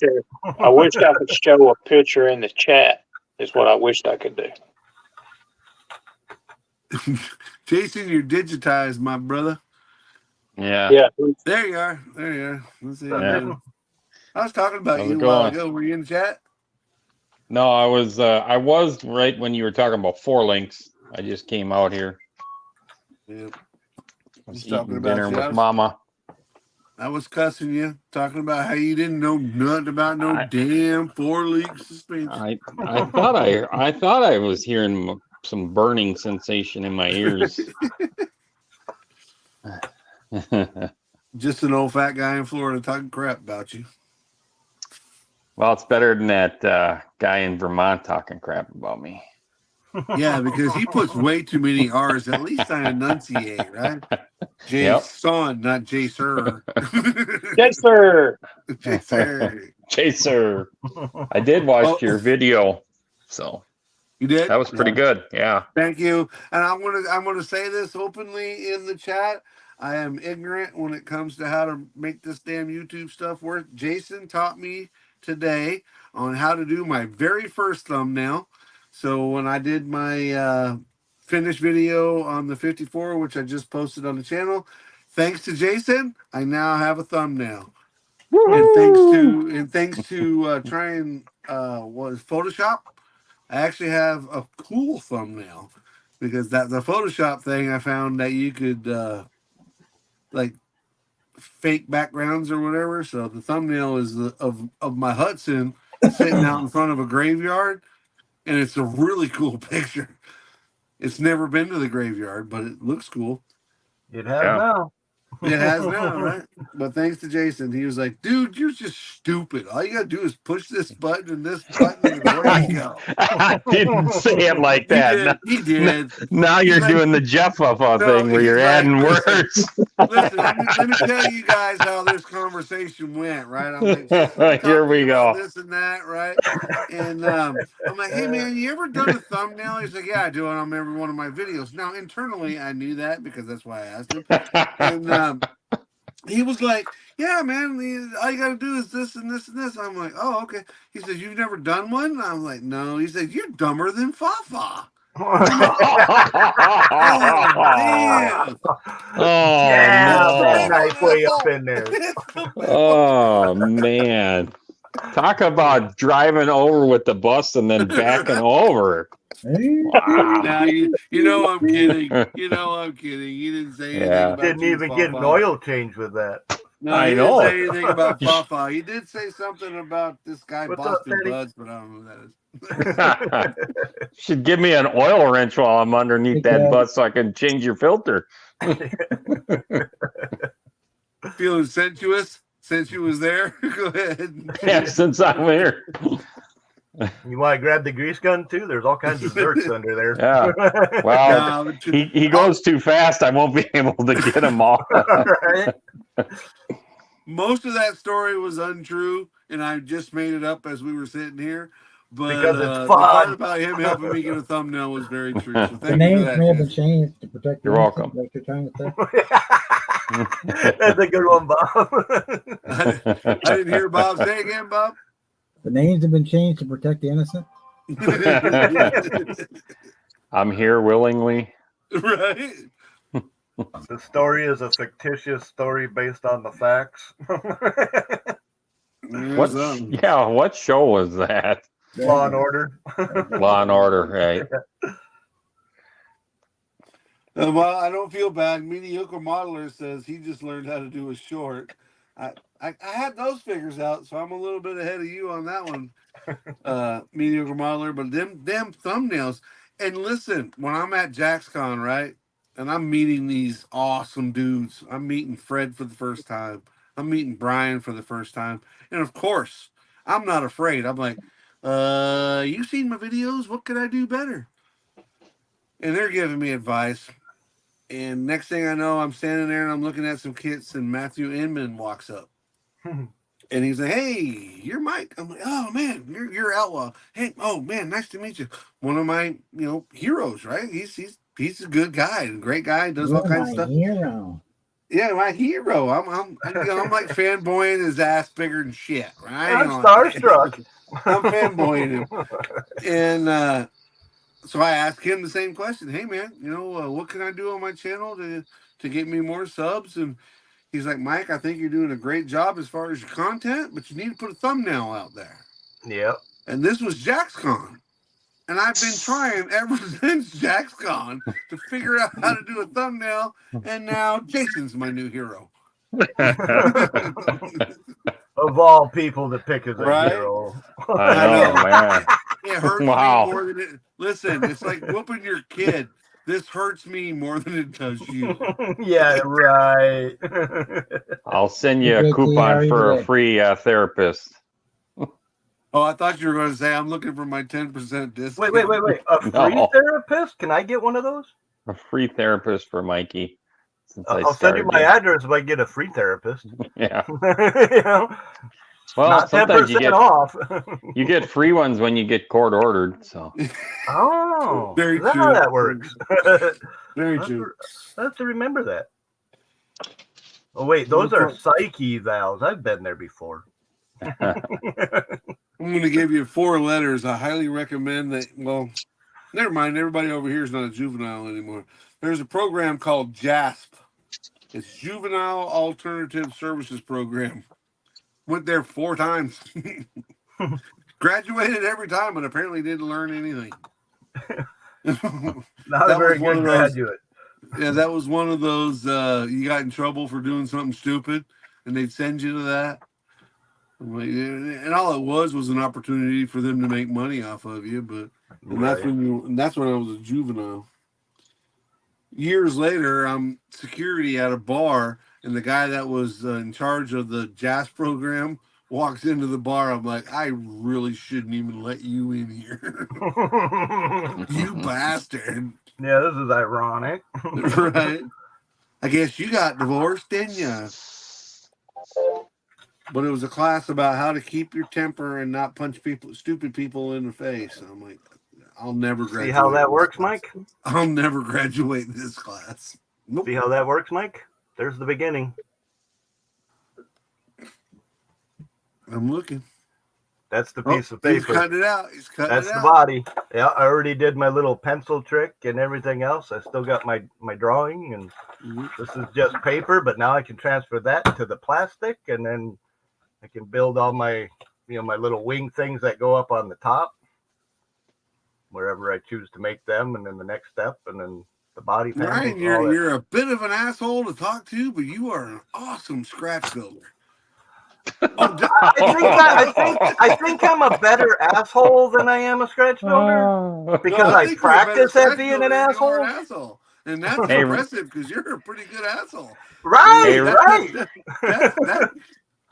show a picture in the chat. Is what I wished I could do. Jason, you're digitized, my brother. Yeah. Yeah, There you are. There you are. Let's see. Yeah. I was talking about How's you it a while going? ago. Were you in the chat? No, I was right when you were talking about 4 links. I just came out here. Yeah. I was He's talking eating about dinner you. with Mama. I was cussing you, talking about how you didn't know nothing about no I- damn 4-league suspension. I thought I was hearing some burning sensation in my ears. Just an old fat guy in Florida talking crap about you. Well, it's better than that guy in Vermont talking crap about me. Yeah, because he puts way too many R's. At least I enunciate, right? Jason, not Jaser. yes, sir. Jaser. Chaser, I did watch Oh. your video, so You did? that was pretty good. Yeah. Thank you. And I'm gonna say this openly in the chat. I am ignorant when it comes to how to make this damn YouTube stuff work. Jason taught me today on how to do my very first thumbnail. So when I did my finished video on the 54, which I just posted on the channel, thanks to Jason, I now have a thumbnail. And thanks to trying Photoshop, I actually have a cool thumbnail, because the Photoshop thing, I found that you could like fake backgrounds or whatever. So the thumbnail is of my Hudson sitting out in front of a graveyard, and it's a really cool picture. It's never been to the graveyard, but it looks cool. It has Yeah. now. It has now, right? But thanks to Jason, he was like, "Dude, you're just stupid. All you gotta do is push this button and this button, and away you go." I didn't say it like He that. did. He did. Now He's you're like- doing the Jeff No, thing where he's you're like, adding listen. words. Listen, let me tell you guys how this conversation went, right? I'm like, Jason, we talked Here to we you about go. this and that, right? And I'm like, hey man, you ever done a thumbnail? He's like, yeah, I do it on every one of my videos. Now internally, I knew that because that's why I asked him. And he was like, yeah, man, all you got to do is this and this and this. I'm like, oh, okay. He says, you've never done one? And I'm like, no. He said, you're dumber than Fafa. Oh, damn. Oh, Yeah, no. that knife way up in there. Oh, man. Talk about driving over with the bus and then backing over. Wow. Now you know I'm kidding. You know I'm kidding. He didn't say anything Yeah. about Didn't you, even get an Fafa. oil change with that. No, I he know. didn't say anything about Fafa. He did say something about this guy What's up, busting Teddy? butts, but I don't know who that is. Should give me an oil wrench while I'm underneath that Yeah. bus so I can change your filter. Feeling sensuous since you was there? Go ahead. Yeah, since I'm here. You want to grab the grease gun too? There's all kinds of zerks under there. Yeah. Well, Nah, but he goes too fast. I won't be able to get him all. Right? most of that story was untrue, and I just made it up as we were sitting here. But Because it's the fun. part about him helping me get a thumbnail was very true. So The thank you names for that. may have been Jason. changed to protect. the You're innocent, welcome. Like you're trying to say. That's a good one, Bob. I didn't hear Bob say again, Bob. The names have been changed to protect the innocent. I'm here willingly. Right? The story is a fictitious story based on the facts. What? Yeah, what show was that? Law and Order. Law and Order, right? Well, I don't feel bad. Mediocre Modeler says he just learned how to do a short. I had those figures out, so I'm a little bit ahead of you on that one, Mediocre Modeler. But them thumbnails. And listen, when I'm at JaxCon, right, and I'm meeting these awesome dudes, I'm meeting Fred for the first time. I'm meeting Brian for the first time. And of course, I'm not afraid. I'm like, you seen my videos? What could I do better? And they're giving me advice. And next thing I know, I'm standing there and I'm looking at some kits, and Matthew Inman walks up. And he's like, hey, you're Mike. I'm like, oh man, you're Outlaw. Hey, oh man, nice to meet you. One of my, heroes, right? He's a good guy, a great guy, does all You're kinds of my stuff. hero. Yeah, my hero. I'm like fanboying his ass bigger than shit, right? I'm starstruck. I'm fanboying him. And so I asked him the same question. Hey man, what can I do on my channel to get me more subs? And he's like, Mike, I think you're doing a great job as far as your content, but you need to put a thumbnail out there. Yep. And this was JaxCon. And I've been trying ever since JaxCon to figure out how to do a thumbnail. And now Jason's my new hero. Of all people to pick as a Right? hero. I know, man. It hurts Wow. me more than it. Listen, it's like whooping your kid. This hurts me more than it does you. Yeah, right. I'll send you Okay, a Clea, how are coupon you for a today? free therapist. Oh, I thought you were going to say I'm looking for my 10% discount. Wait. A free No. therapist? Can I get one of those? A free therapist for Mikey. Since I I'll send you started my it. address if I get a free therapist. Yeah. Well, Well, not sometimes 10% you off. you get free ones when you get court ordered. So Oh, Very is that true. how that works? Very I true. have to remember that. Oh wait, those are psyche valves. I've been there before. I'm going to give you 4 letters. I highly recommend that. Well, never mind. Everybody over here is not a juvenile anymore. There's a program called JASP. It's Juvenile Alternative Services Program. Went there 4 times. Graduated every time, but apparently didn't learn anything. Not a That very was one good of those- graduate. Yeah, that was one of those you got in trouble for doing something stupid, and they'd send you to that. I'm like, yeah, and all it was an opportunity for them to make money off of you. But and that's when I was a juvenile. Years later, I'm security at a bar, and the guy that was in charge of the jazz program walks into the bar. I'm like, I really shouldn't even let you in here. You bastard. Yeah, this is ironic. Right? I guess you got divorced, didn't you? But it was a class about how to keep your temper and not punch stupid people in the face. And I'm like, I'll never graduate. See how that this works, class. Mike? I'll never graduate this class. Nope. See how that works, Mike? There's the beginning. I'm looking. That's the Oh, piece of he's paper. cutting it out. He's cutting That's it the out. body. Yeah, I already did my little pencil trick and everything else. I still got my drawing, and Mhm. this is just paper, but now I can transfer that to the plastic, and then I can build all my, my little wing things that go up on the top, wherever I choose to make them, and then the next step, and then the body panels. Ryan, all that. you're a bit of an asshole to talk to, but you are an awesome scratch builder. Oh, I think I'm a better asshole than I am a scratch builder because I think you're a better practice scratch at being builder an than you are asshole. an asshole. And that's Hey, impressive because you're a pretty good asshole. Right, Hey, right.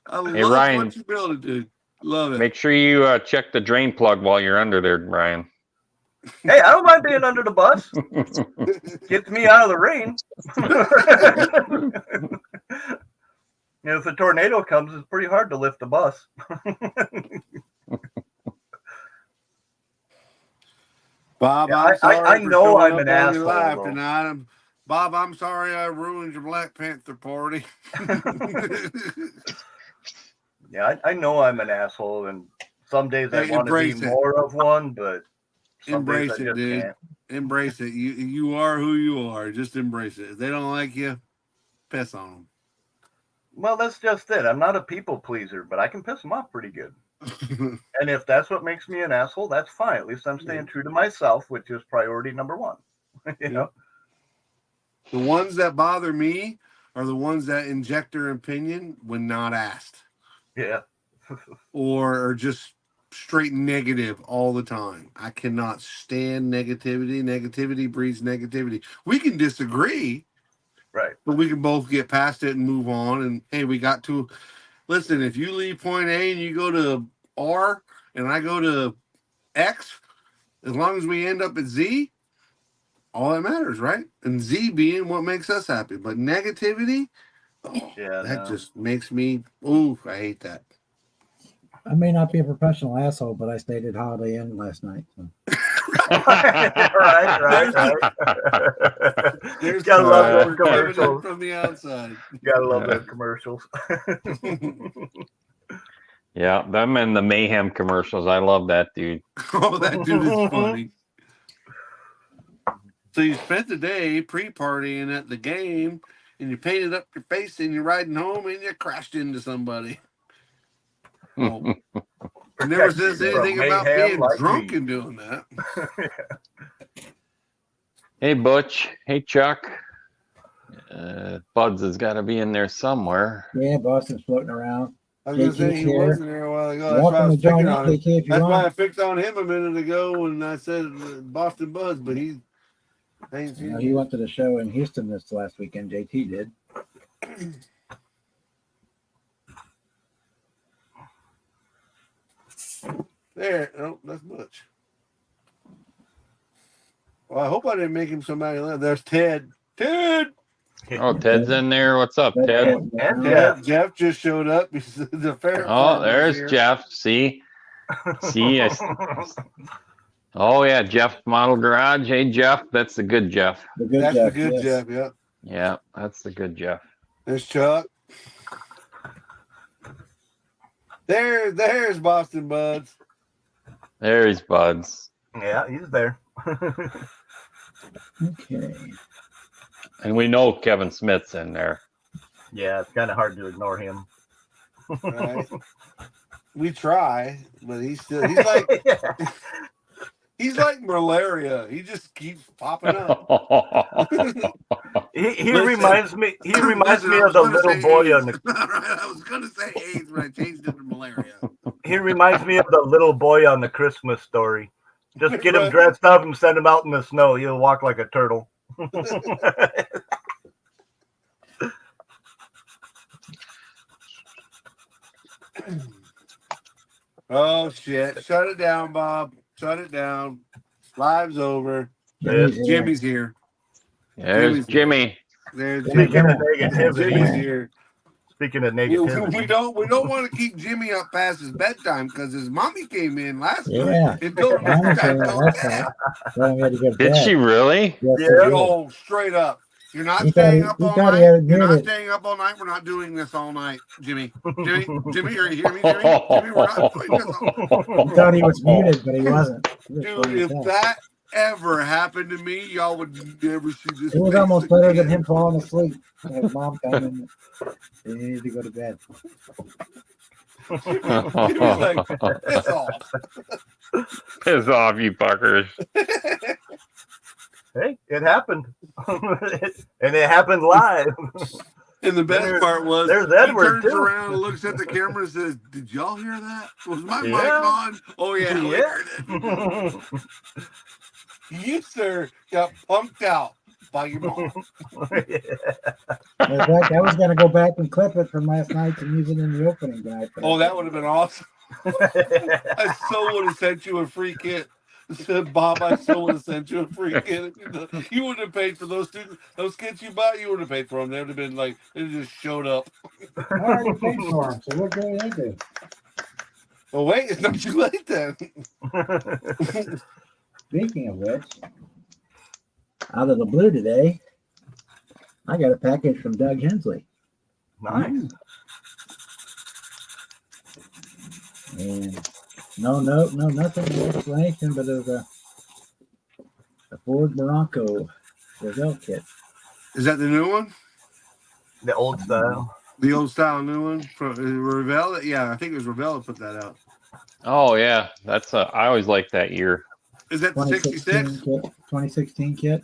I love Hey, Ryan. what you build, dude. Love it. Make sure you check the drain plug while you're under there, Ryan. Hey, I don't mind being under the bus. Gets me out of the rain. If a tornado comes, it's pretty hard to lift the bus. Bob, Yeah, I'm sorry I for know showing I'm up an on your asshole, live though. tonight. Bob, I'm sorry I ruined your Black Panther party. Yeah, I know I'm an asshole, and some days I Hey, want to be embrace it. more of one, but some days Embrace I it, just dude. can't. Embrace it. You are who you are. Just embrace it. If they don't like you, piss on Well, that's just it. I'm not a people pleaser, but I can piss them off pretty good. them. And if that's what makes me an asshole, that's fine. At least I'm staying true to myself, which is priority number one. you know? The ones that bother me are the ones that inject their opinion when not asked, Yeah. or are just straight negative all the time. I cannot stand negativity. Negativity breeds negativity. We can disagree, Right. but we can both get past it and move on. And hey, we got to listen. If you leave point A and you go to R, and I go to X, as long as we end up at Z, all that matters, right? And Z being what makes us happy. But negativity, Yeah. that No. just makes me, ooh, I hate that. I may not be a professional asshole, but I stayed at Holiday Inn last night. So. right. There's Gotta the love power those giving it commercials. from the outside. Gotta love those commercials. Yeah, them and the Mayhem commercials. I love that dude. Oh, that dude is funny. So you spent the day pre-partying at the game, and you painted up your face, and you're riding home, and you crashed into somebody. Oh, never says anything about Mayhem being like drunk me. and doing that. Hey, Butch. Hey, Chuck. Buds has got to be in there somewhere. Yeah, Boston's floating around. I was gonna say he JT's here. wasn't there a while ago. That's why I Welcome was to join picking us, on him. JT, if you That's why I want. picked on him a minute ago when I said Boston Buzz, but I ain't You know, seen he him. went to the show in Houston this last weekend. JT did. There, oh, that's Butch. Well, I hope I didn't make him somebody else. There's Ted. Ted! Oh, Ted's in there. What's up, Ted? And Jeff just showed up. He's the fair. Oh, there's Jeff. See? Oh, yeah, Jeff Model Garage. Hey, Jeff. That's the good Jeff. The good That's Jeff, the good yes. Jeff, yeah. Yeah, that's the good Jeff. There's Chuck. There's Boston Buds. There's Buds. Yeah, he's there. Okay. And we know Kevin Smith's in there. Yeah, it's kind of hard to ignore him. Right? We try, but he's like he's like malaria. He just keeps popping up. He Listen. reminds me. He reminds Listen, me I of the was gonna little say boy AIDS. on the. Right, I was gonna say AIDS, but I changed it to malaria. He reminds me of the little boy on the Christmas Story. Just get him Right. dressed up and send him out in the snow. He'll walk like a turtle. Oh shit! Shut it down, Bob. Shut it down. Live's over. Jimmy's here. Jimmy's here. There's Jimmy. There's Jimmy, Jimmy. Speaking of Jimmy's negativity, here. speaking of We negativity, don't want to keep Jimmy up past his bedtime because his mommy came in last night Yeah. and told him Mama it's time came to out go to last bed. night. Told him he had to go to Did bed. she really? Yes, Yeah. he did. Oh, straight up. You're not He thought staying he- up he all thought he night. had You're not admitted. staying up all night. We're not doing this all night, Jimmy. Jimmy, are you hearing me, Jimmy? Jimmy, we're not doing this all He thought he was muted, but he wasn't. He was Dude, funny as if hell. that ever happened to me, y'all would never see this. It was face almost better than again. him falling asleep. And his mom coming. He needed to go to bed. Jimmy's like, it's off. Piss off, you fuckers. hey, it happened, and it happened live. And the best part was There's he Edward, turns too. around and looks at the camera and says, "Did y'all hear that? Was my mic Yeah. on? Oh yeah, we Yeah. heard it. You sir got punked out by your mom." In fact, I was going to go back and clip it from last night and use it in the opening tonight. Oh, that would have been awesome. I so would have sent you a free kit. Said Bob, I still would have sent you a free kit. You wouldn't have paid for those kits you bought. You would have paid for them. They would have been like they just showed up. I already paid for them, so what do they do? Oh wait, it's not too late then. Speaking of which, out of the blue today, I got a package from Doug Hensley. Nice. And no note, no nothing, no explanation, but it was a Ford Bronco Gazelle kit. Is that the new one? The old style. The old style new one from Revell? Yeah, I think it was Revell that put that out. Oh yeah, that's I always liked that year. Is that the 2016 66? kit. 2016 kit.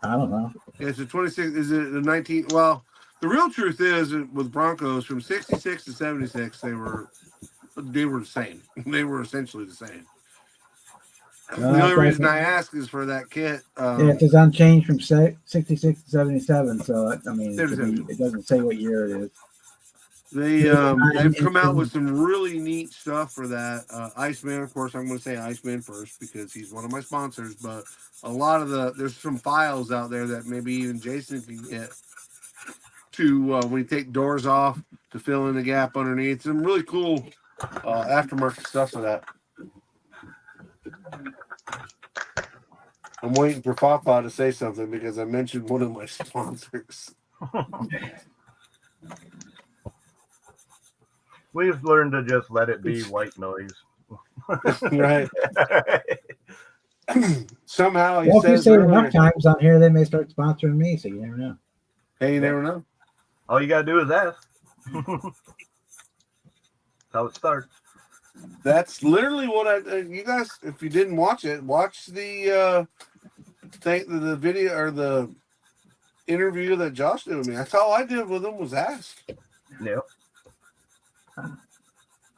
I don't know. Yeah, it's a 26. Is it the 19? Well, the real truth is with Broncos from 66 to 76, they were the same. They were essentially the same. The only reason I ask is for that kit. Yeah, it's unchanged from 66 to 77. So I mean, There's it doesn't say what year it is. They've come out with some really neat stuff for that. Iceman, of course, I'm going to say Iceman first because he's one of my sponsors. But a lot of there's some files out there that maybe even Jason can get to when you take doors off to fill in the gap underneath. Some really cool aftermarket stuff for that. I'm waiting for Fafa to say something because I mentioned one of my sponsors. We've learned to just let it be white noise. Right. Somehow he Well, if you says say it earlier, enough times on here, they may start sponsoring me. So you never know. hey, you never know. All you gotta do is ask. That's how it starts. That's literally what you guys, if you didn't watch it, watch the the video or the interview that Josh did with me. That's all I did with him was ask. Yep. I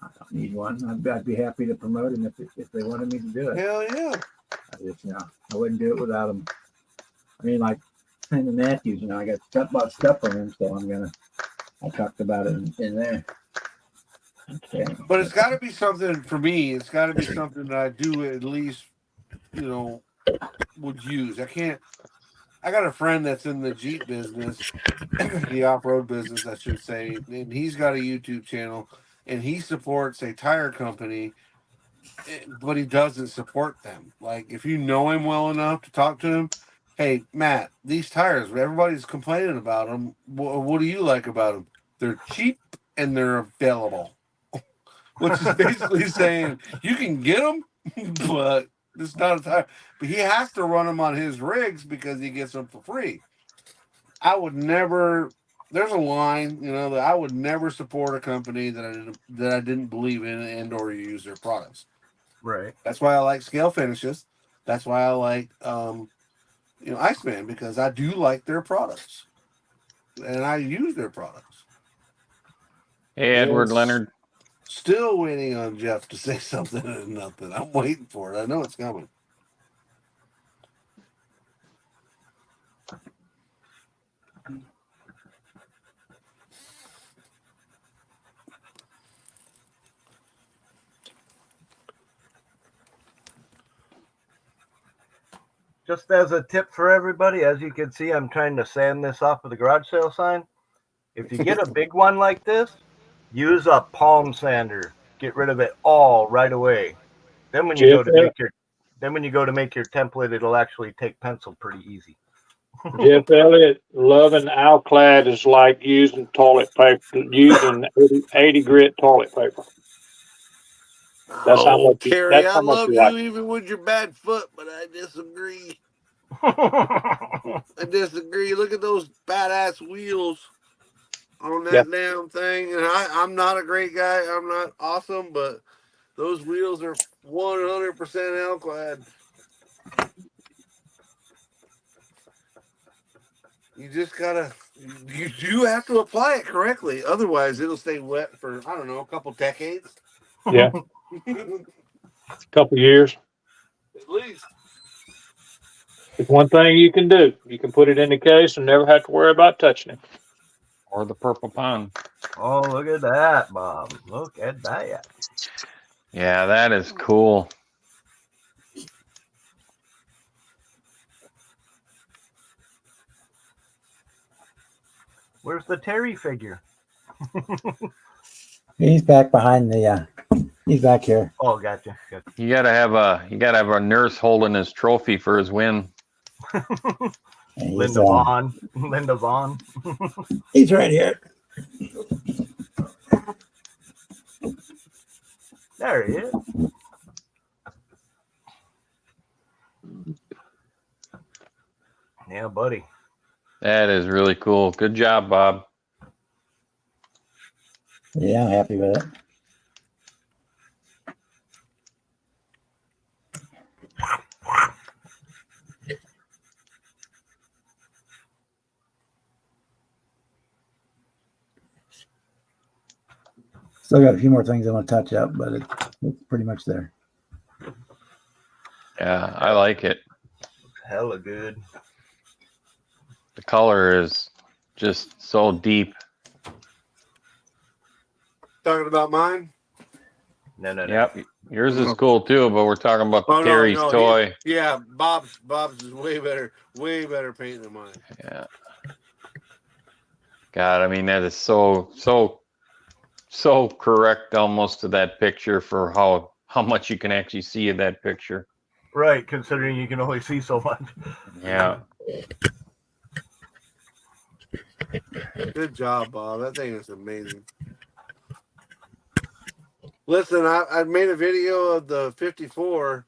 don't need one. I'd be happy to promote him if they wanted me to do it. Hell yeah. I just, I wouldn't do it without him. I mean, like Brandon Matthews, I got bought stuff from him, so I talked about it in there. Okay. But it's got to be something for me. It's got to be something that I do at least, would use. I got a friend that's in the Jeep business, the off-road business, I should say, and he's got a YouTube channel, and he supports a tire company, but he doesn't support them. Like, if you know him well enough to talk to him, hey, Matt, these tires, everybody's complaining about them. What do you like about them? They're cheap and they're available. Which is basically saying you can get them, but it's not a tire. But he has to run them on his rigs because he gets them for free. I would never. There's a line, that I would never support a company that I didn't believe in and or use their products. Right. That's why I like Scale Finishes. That's why I like Iceman, because I do like their products and I use their products. Hey, Edward Yes. Leonard. Still waiting on Jeff to say something and nothing. I'm waiting for it. I know it's coming. Just as a tip for everybody, as you can see, I'm trying to sand this off of the garage sale sign. If you get a big one like this, use a palm sander. Get rid of it all right away. Then when you go to make your template, it'll actually take pencil pretty easy. Jeff Elliott, loving Alclad is like using toilet paper, using 80 grit toilet paper. That's how much. Terry, That's I how much love you you like. even with your bad foot, but I disagree. I disagree. Look at those badass wheels on that damn thing. And I'm not a great guy. I'm not awesome, but those wheels are 100% Alclad. You just gotta, you have to apply it correctly. Otherwise, it'll stay wet for, I don't know, a couple decades. Yeah, a couple years. At least. It's one thing you can do. You can put it in the case and never have to worry about touching it. Or the purple pond. Oh, look at that, Bob. Look at that. Yeah, that is cool. Where's the Terry figure? He's back behind the. He's back here. Oh, gotcha. You gotta have a nurse holding his trophy for his win. And he's, Linda Vaughn. Linda Vaughn. He's right here. There he is. Yeah, buddy. That is really cool. Good job, Bob. Yeah, I'm happy with it. Still got a few more things I want to touch up, but it's pretty much there. Yeah, I like it. Hella good. The color is just so deep. Talking about mine? No. Yep. Yours is cool too, but we're talking about Oh, no, Terry's no, toy. Yeah, Bob's is way better paint than mine. Yeah. God, I mean that is so correct almost to that picture for how much you can actually see in that picture. Right, considering you can only see so much. Yeah. Good job, Bob. That thing is amazing. Listen, I made a video of the 54,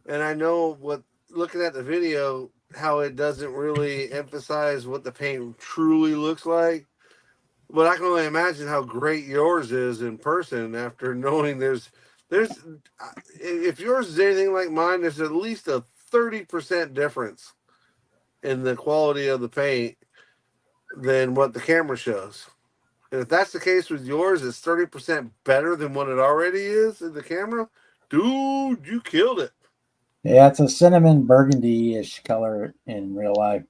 and I know looking at the video, how it doesn't really emphasize what the paint truly looks like. But I can only imagine how great yours is in person after knowing there's if yours is anything like mine, there's at least a 30% difference in the quality of the paint than what the camera shows. And if that's the case with yours, it's 30% better than what it already is in the camera. Dude, you killed it. Yeah, it's a cinnamon burgundy-ish color in real life.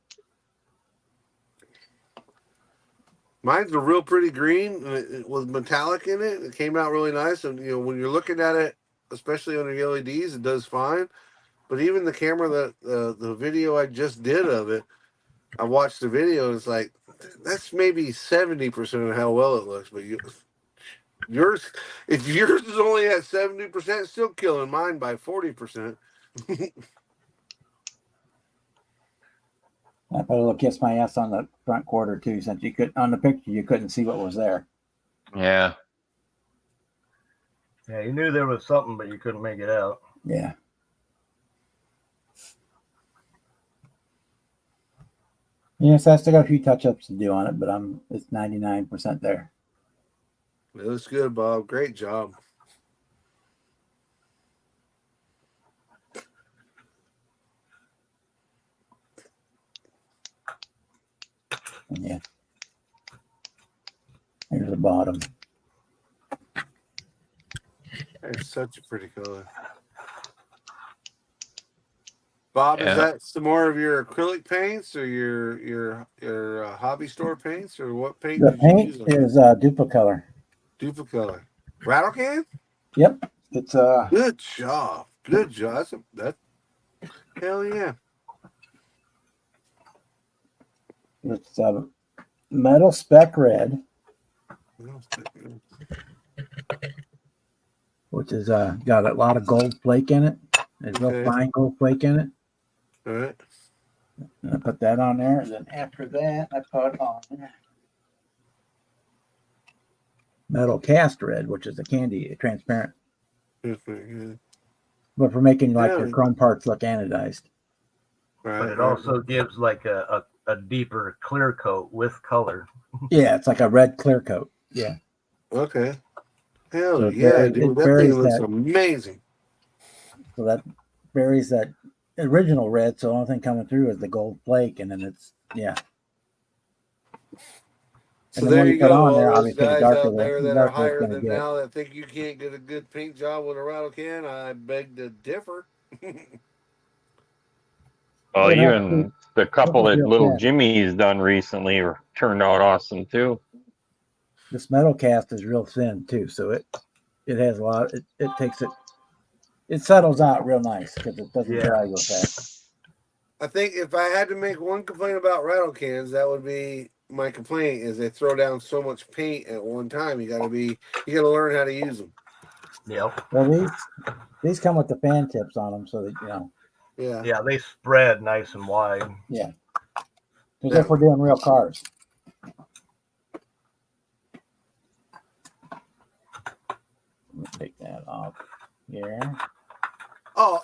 Mine's a real pretty green it was metallic in it. It came out really nice. And, when you're looking at it, especially under the LEDs, it does fine. But even the camera, the video I just did of it, I watched the video and it's like, that's maybe 70% of how well it looks. But yours, if yours is only at 70%, it's still killing mine by 40%. I put a little kiss my ass on the front quarter too, since on the picture you couldn't see what was there. Yeah. Yeah, you knew there was something, but you couldn't make it out. Yeah. Yes, I still got a few touch-ups to do on it, but it's 99% there. It looks good, Bob. Great job. Yeah. Here's the bottom. It's such a pretty color. Bob, Yeah. is that some more of your acrylic paints or your hobby store paints, or what paint? The did you paint use on it? is Duplicolor. Duplicolor. Rattle can? Yep. It's Good job. Good job. That's hell yeah. It's metal spec red, which is got a lot of gold flake in it. There's real Okay. fine gold flake in it. All right. And I put that on there, and then after that, I put on metal cast red, which is a candy, transparent, That's pretty good. but for making like Yeah. your chrome parts look anodized. Right. But it right. also gives like a deeper clear coat with color. Yeah, it's like a red clear coat. Yeah, Okay. Hell So yeah, it dude. That varies thing looks that. amazing. so that varies that original red. So the only thing coming through is the gold flake, and then it's So And the there more you you put go. on All there, those obviously, the guys darker out there the that are darker it's higher gonna than get. now that think you can't get a good paint job with a rattle can, I beg to differ. Well, Yeah, even the couple that real little thin. Jimmy's done recently turned out awesome too. This metal cast is real thin too, so it has a lot. It takes it settles out real nice because it doesn't Yeah. dry real fast. I think if I had to make one complaint about rattle cans, that would be my complaint is they throw down so much paint at one time. You gotta learn how to use them. Yep. Well, these come with the fan tips on them, so that Yeah. Yeah, they spread nice and wide. because if we're doing real cars. Let me take that off here. Oh,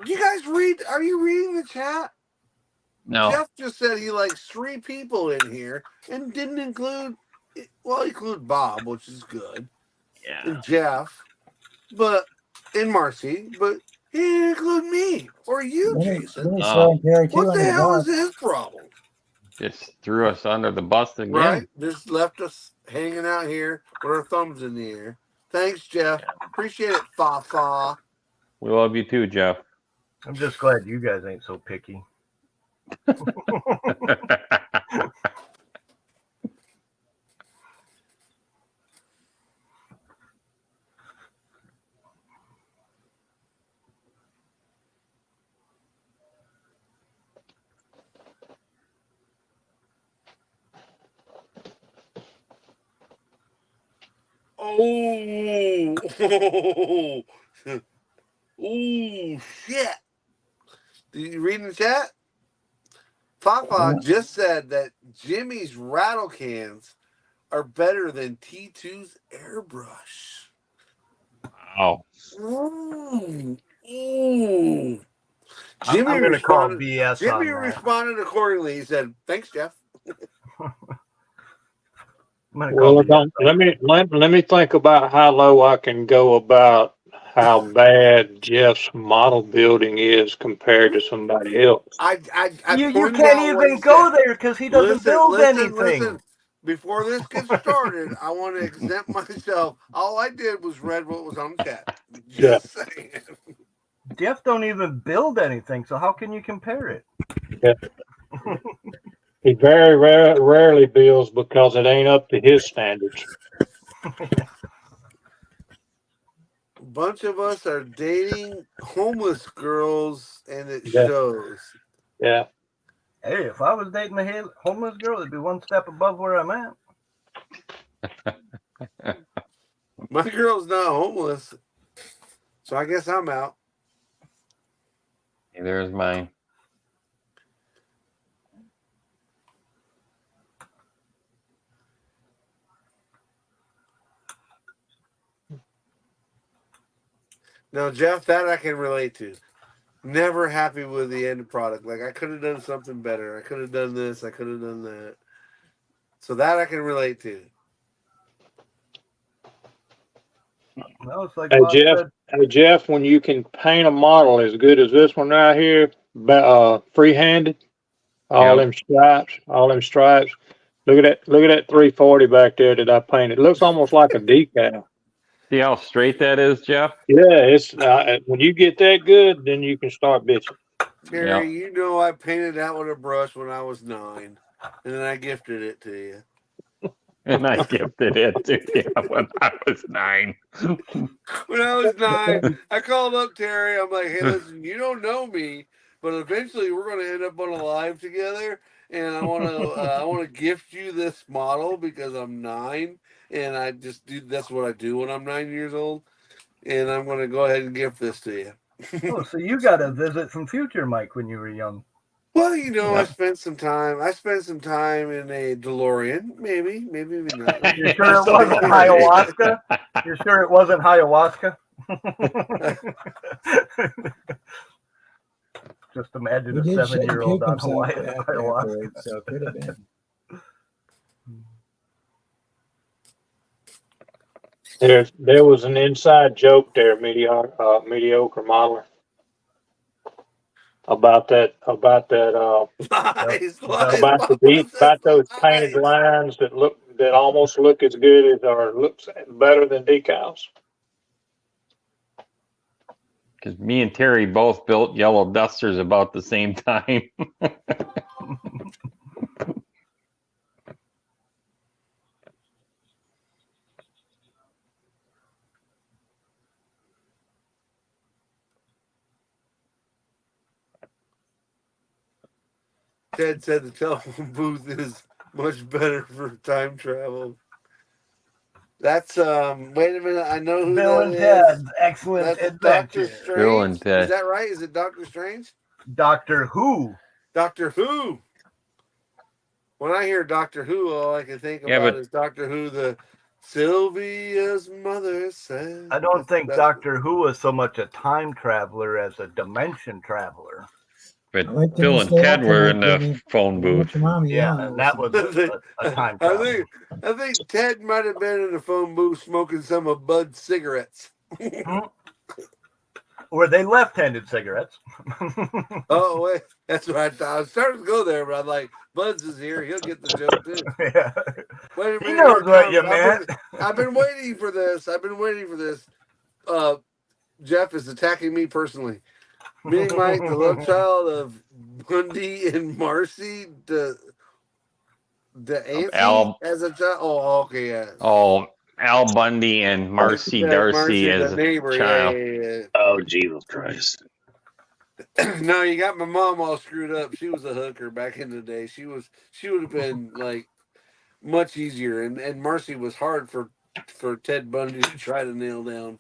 you guys read? Are you reading the chat? No. Jeff just said he likes 3 people in here and didn't include. Well, he included Bob, which is good, and Jeff, and Marcy, but he didn't include me or you, Jason. Then he's throwing Terry too What under the the hell bus. is his problem? Just threw us under the bus again. Right? Just left us hanging out here with our thumbs in the air. Thanks, Jeff. Appreciate it, Fa. We love you too, Jeff. I'm just glad you guys ain't so picky. Oh, oh, shit. Did you read in the chat? Fafa just said that Jimmy's rattle cans are better than T2's airbrush. Wow. Ooh. Ooh. I'm going to call BS Jimmy on that. responded accordingly. He said, "Thanks, Jeff." Well, let me think about how low I can go about how bad Jeff's model building is compared to somebody else. I You pointed can't out what even he go said. there because he doesn't build anything. Listen. Before this gets started, I want to exempt myself. All I did was read what was on the chat. Just saying. Jeff don't even build anything, so how can you compare it? Yeah. He very rarely builds because it ain't up to his standards. A bunch of us are dating homeless girls, and it shows. Yeah. Hey, if I was dating a homeless girl, it'd be one step above where I'm at. My girl's not homeless, so I guess I'm out. Neither is mine. No, Jeff, that I can relate to. Never happy with the end product. Like, I could have done something better. I could have done this. I could have done that. So that I can relate to. No, it's like Hey, Jeff, when you can paint a model as good as this one right here, free-handed, all them stripes. Look at that 340 back there that I painted. It looks almost like a decal. See how straight that is, Jeff? Yeah, it's when you get that good, then you can start bitching. Terry, you know I painted that with a brush when I was 9, and then I gifted it to you. And I gifted it to you when I was 9. When I was 9, I called up Terry. I'm like, hey, listen, you don't know me, but eventually we're going to end up on a live together, and I want to gift you this model because I'm 9, and I just do. That's what I do when I'm 9 years old, and I'm going to go ahead and gift this to you. Oh, so you got to visit some future Mike when you were young. Well, I spent some time. I spent some time in a DeLorean. Maybe not. You're sure it wasn't ayahuasca? You're sure it wasn't ayahuasca? Just imagine He a did shit and 7-year-old puke on himself ayahuasca. afterwards, so it could have been. There was an inside joke there, mediocre modeler, about Lies, about those painted lines that almost look as good as or looks better than decals. Because me and Terry both built yellow dusters about the same time. Ted said the telephone booth is much better for time travel. That's wait a minute, I know who Bill that and is. Ted's Excellent That's Adventure. Doctor Strange. Bill and Ted. Is that right? Is it Doctor Strange? Doctor Who. Doctor Who. When I hear Doctor Who, all I can think Yeah, about but- is Doctor Who, the Sylvia's mother said. I don't think That's- Doctor Who is so much a time traveler as a dimension traveler. But I like Bill to and stay Ted up were tonight, in the Jimmy. phone booth. What your mommy Yeah, yelling. and that was a time I travel. think Ted might have been in the phone booth smoking some of Bud's cigarettes. Were they left-handed cigarettes? Oh wait, that's what I thought. I was starting to go there, but I'm like, Bud's is here. He'll get the joke too. Yeah. Wait a minute. He knows here what you comes. meant. I've been waiting for this. Jeff is attacking me personally. Meaning Mike, the love child of Bundy and Marcy, the auntie Al- as a child. Oh, okay, yeah. Oh, Al Bundy and Marcy Yeah, Darcy as the a neighbor. child. Yeah. Oh, Jesus Christ. No, you got my mom all screwed up. She was a hooker back in the day. She would have been like much easier, and Marcy was hard for Ted Bundy to try to nail down.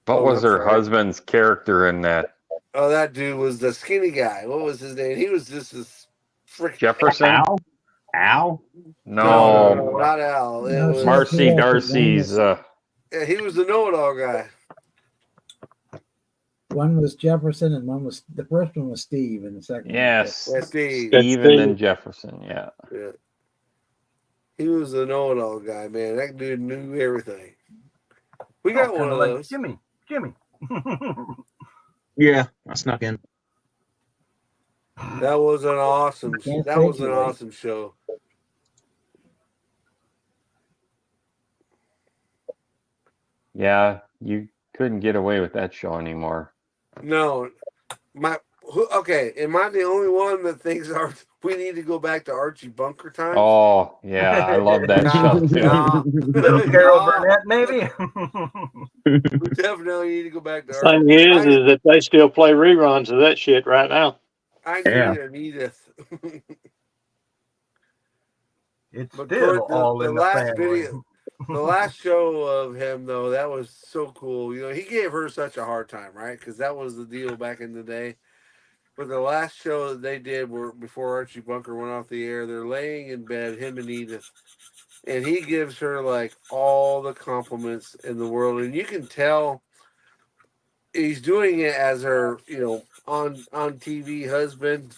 What Oh, was I'm her sorry. husband's character in that? Oh, that dude was the skinny guy. What was his name? He was just this freaking Jefferson? Al? No, not Al. It No, was Marcy Yeah, Darcy's. yeah, he was the know-it-all guy. One was Jefferson, and one was the first one was Steve, and the second. Yes, That's Steve. Steve and then Jefferson. Yeah. Yeah. He was the know-it-all guy, man. That dude knew everything. We got one Kinda of like those. Jimmy. Yeah, I snuck in. That was an awesome. Can't That take was an you, awesome show. Yeah, you couldn't get away with that show anymore. No, okay. Am I the only one that thinks we need to go back to Archie Bunker times? Oh, yeah, I love that show too. Little Carol Nah. Burnett, maybe. We definitely need to go back to The Archie. thing is that they still play reruns of that shit right now. I Yeah. need an Edith. It's But still Kurt, all the in the last family. video, the last show of him though, that was so cool. You know, he gave her such a hard time, right? Because that was the deal back in the day. But the last show that they did were before Archie Bunker went off the air. They're laying in bed, him and Edith, and he gives her like all the compliments in the world, and you can tell he's doing it as her, on TV husband.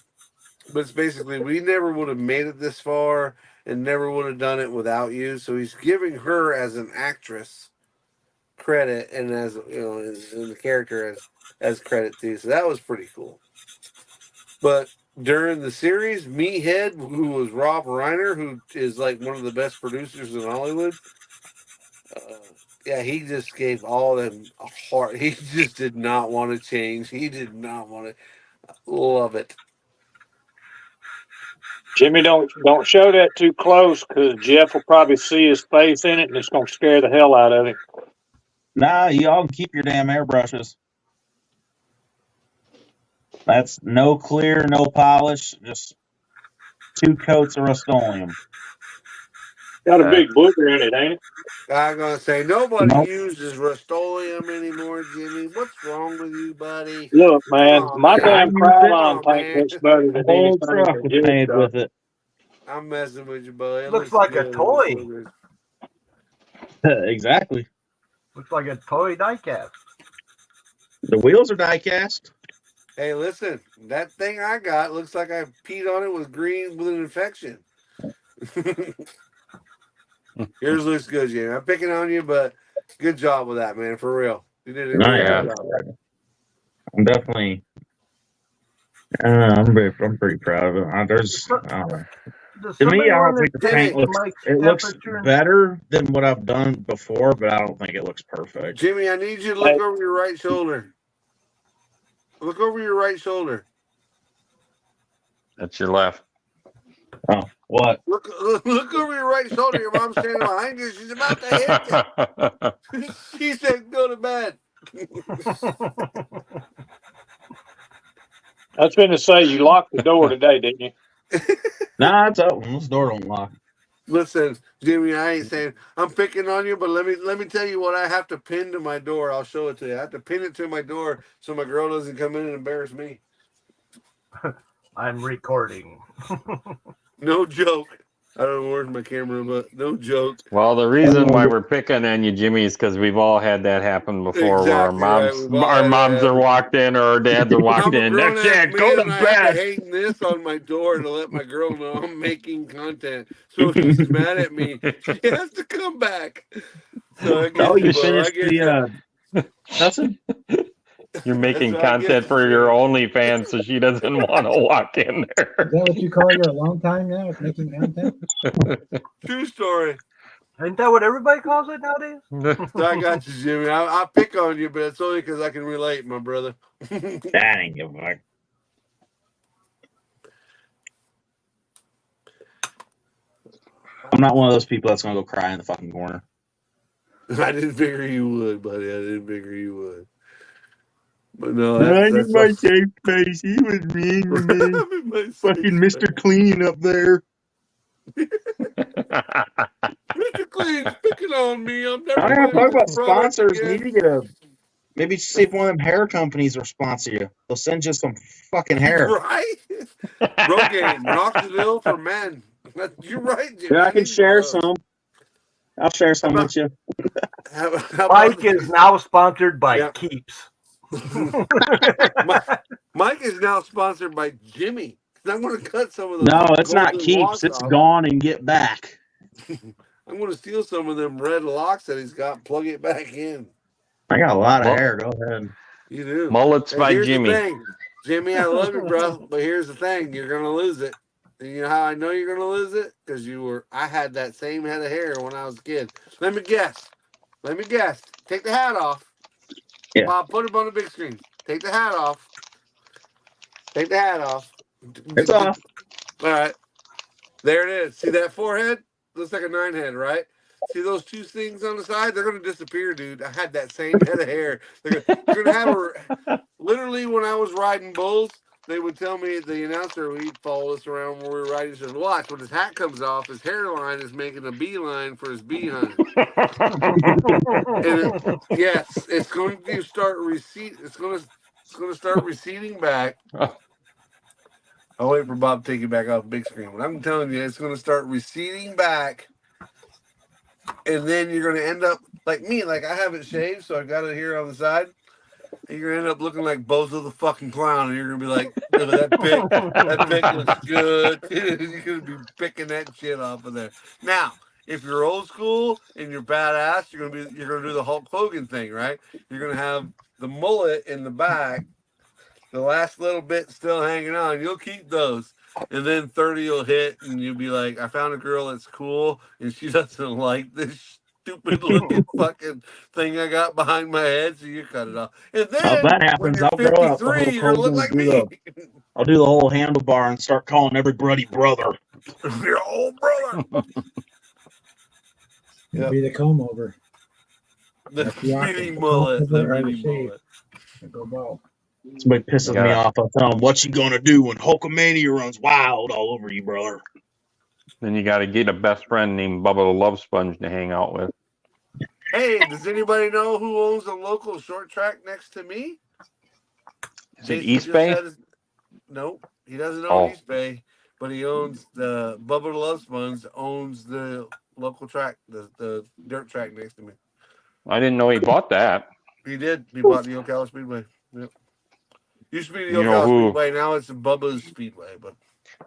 But it's basically, we never would have made it this far and never would have done it without you. So he's giving her as an actress credit, and as in the character as credit too. So that was pretty cool. But during the series, Meathead, who was Rob Reiner, who is like one of the best producers in Hollywood, yeah, he just gave all them a heart. He just did not want to change. He did not want to. Love it. Jimmy, don't show that too close because Jeff will probably see his face in it and it's gonna scare the hell out of him. Nah, y'all can keep your damn airbrushes. That's no clear, no polish, just 2 coats of Rust-Oleum. Got a big booger in it, ain't it? I'm gonna say nobody Nope. uses Rust-Oleum anymore, Jimmy. What's wrong with you, buddy? Look, Come man, on, my man. I damn used crown it. Come line on, paint man. looks better The than whole anything truck that was Jimmy painted does. with it. I'm messing with you, buddy. It Looks like a good. toy. Exactly. Looks like a toy diecast. The wheels are die cast. Hey, listen, that thing I got looks like I peed on it with green with an infection. Yours looks good, Jimmy. I'm picking on you, but good job with that, man. For real, you did a Oh, really yeah. good job. I'm definitely. I'm pretty proud of it. Does I don't know. does To me, somebody I don't want think to the test paint looks. Mike's It looks temperature? better than what I've done before, but I don't think it looks perfect. Jimmy, I need you to look Hey. over your right shoulder. Look over your right shoulder. That's your left. Oh, what? Look over your right shoulder. Your mom's standing behind you. She's about to hit you. She said, "Go to bed." I was going to say, you locked the door today, didn't you? Nah, it's open. This door don't lock. Listen, Jimmy, I ain't saying I'm picking on you, but let me tell you what I have to pin to my door. I'll show it to you. I have to pin it to my door so my girl doesn't come in and embarrass me. I'm recording. No joke. I don't know where's my camera, but no joke. Well, the reason why we're picking on you, Jimmy, is because we've all had that happen before, Exactly where right. We've all our had moms that are happen. walked in or our dads are walked I'm a in. grown That's ass it. Go man, to and I have to bed. hang this on my door to let my girl know I'm making content. So if she's mad at me, she has to come back. So I get Oh, you, you bro. I finished get you. nothing? You're making That's what I get content you, for your Jimmy. OnlyFans, so she doesn't want to walk in Is there. that what you call your alone time now? Making content? True story. Ain't that what everybody calls it nowadays? So I got you, Jimmy. I pick on you, but it's only because I can relate, my brother. That ain't give a fuck. I'm not one of those people that's gonna go cry in the fucking corner. I didn't figure you would, buddy. I didn't figure you would. But no, I that's need my safe space. He was mean to me. I'm in my Fucking safe Mr. Clean up there. Mr. Clean's picking on me. I'm never I gotta wearing talk this about product sponsors. again. Need to get a maybe see if one of them hair companies will sponsor you. They'll send you some fucking hair. Right? Rogaine, Minoxidil for men. You're right, Jimmy. Yeah, I can need share some. some. I'll share some with you. How about Mike is now sponsored by Yeah. Keeps. Mike is now sponsored by Jimmy. I'm going to cut some of those. No, it's not golden keeps. locks It's off. gone and get back. I'm going to steal some of them red locks that he's got, plug it back in. I got a lot of Well- hair. Go ahead. You do. Mullets And by here's Jimmy. the thing, Jimmy, I love you, bro, but here's the thing: you're gonna lose it. And you know how I know you're gonna lose it? Because I had that same head of hair when I was a kid. Let me guess. Take the hat off. Yeah. Bob, put it on the big screen. Take the hat off. It's off. All right. There it is. See that forehead? Looks like a 9 head, right? See those 2 things on the side? They're going to disappear, dude. I had that same head of hair. You're going to have literally, when I was riding bulls, they would tell me, the announcer, he'd follow us around when we were riding. He says, watch, when his hat comes off, his hairline is making a beeline for his behind. Yes, it's going to start recede. It's going to start receding back. I'll wait for Bob to take it back off big screen. But I'm telling you, it's going to start receding back. And then you're going to end up like me. Like, I have it shaved, so I got it here on the side. And you're going to end up looking like Bozo the fucking clown. And you're going to be like, that pick looks good. You're going to be picking that shit off of there. Now, if you're old school and you're badass, you're going to do the Hulk Hogan thing, right? You're going to have the mullet in the back, the last little bit still hanging on. You'll keep those. And then 30 will hit, and you'll be like, I found a girl that's cool, and she doesn't like this stupid looking fucking thing I got behind my head, so you cut it off. And then If that happens, when I'll you're grow up. 53, you're going to look like me. I'll do the whole handlebar and start calling everybody brother. Your old brother. It'll be the comb over. The That's the mini option. mullet. The Or the mini shave. mullet. Go bald. Somebody pisses me off. I tell them, "What you gonna do when Hulkamania runs wild all over you, brother?" Then you got to get a best friend named Bubba the Love Sponge to hang out with. Hey, does anybody know who owns a local short track next to me? Is it Jason East just Bay? said his- Nope, he doesn't own Oh. East Bay, but he owns the Bubba the Love Sponge owns the local track, the dirt track next to me. I didn't know he bought that. He did. He bought the Ocala Speedway. Yep. Used to be the You know Ocala who- Speedway. Now it's Bubba's Speedway. But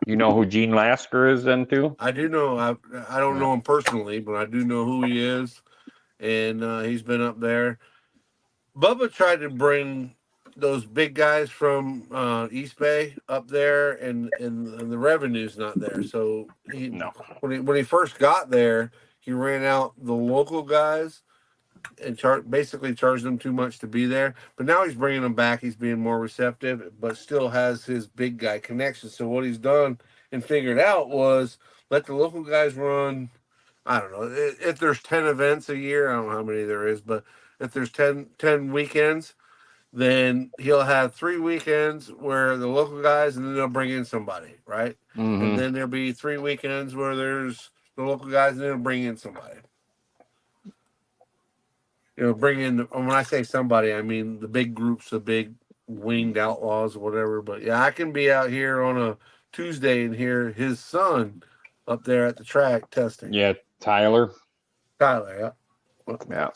You know who Gene Lasker is then too? I do know. I don't know him personally, but I do know who he is, and he's been up there. Bubba tried to bring those big guys from East Bay up there, and the revenue's not there. So No. when he first got there, he ran out the local guys and basically charged them too much to be there. But now he's bringing them back. He's being more receptive, but still has his big guy connection. So what he's done and figured out was let the local guys run. I don't know if there's 10 events a year. I don't know how many there is, but if there's 10 weekends, then he'll have 3 weekends where the local guys, and then they'll bring in somebody, right? Mhm. And then there'll be 3 weekends where there's the local guys, and then they'll bring in somebody. Bring in, when I say somebody, I mean the big groups, the big winged outlaws or whatever. But yeah, I can be out here on a Tuesday and hear his son up there at the track testing. Yeah, Tyler. Tyler, yeah. Yeah.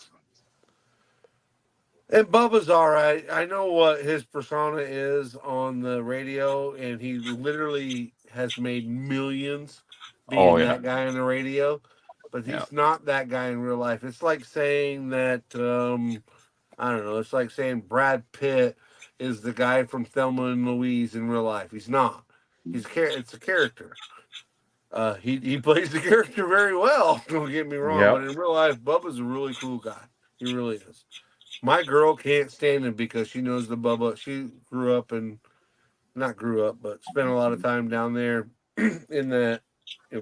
And Bubba's all right. I know what his persona is on the radio, and he literally has made millions being that guy on the radio. But he's not that guy in real life. It's like saying that I don't know. It's like saying Brad Pitt is the guy from Thelma and Louise in real life. He's not. It's a character. He plays the character very well. Don't get me wrong. Yep. But in real life, Bubba's a really cool guy. He really is. My girl can't stand him because she knows the Bubba. She but spent a lot of time down there in the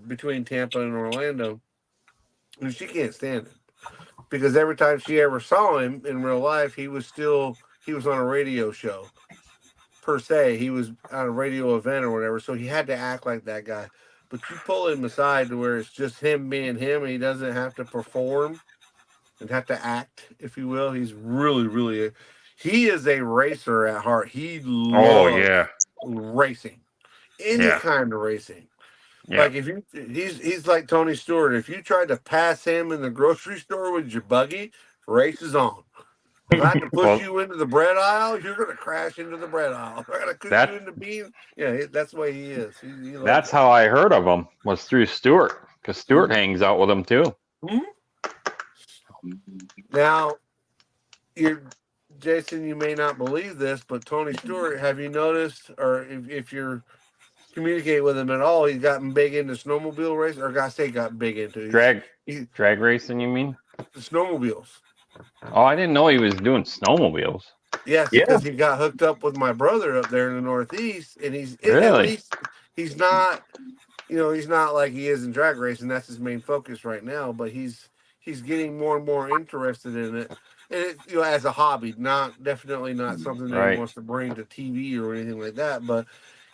between Tampa and Orlando. And she can't stand him because every time she ever saw him in real life, he was on a radio show per se. He was on a radio event or whatever, so he had to act like that guy. But you pull him aside to where it's just him being him, and he doesn't have to perform and have to act, if you will. He's really, he is a racer at heart. He loves racing, any kind of racing. Yeah. Like he's like Tony Stewart. If you tried to pass him in the grocery store with your buggy, race is on. If I had to push you into the bread aisle, you're going to crash into the bread aisle. If I got to push you into beans, that's the way he is. He That's how I heard of him, was through Stewart, because Stewart hangs out with him too. Now, Jason, you may not believe this, but Tony Stewart, have you noticed, or if you're communicate with him at all, he's gotten big into snowmobile racing, or I say got big into drag racing, you mean? The snowmobiles. Oh, I didn't know he was doing snowmobiles. Yes, because he got hooked up with my brother up there in the Northeast, and he's not, he's not like he is in drag racing. That's his main focus right now. But he's getting more and more interested in it, and it, as a hobby, definitely not something that he wants to bring to TV or anything like that. But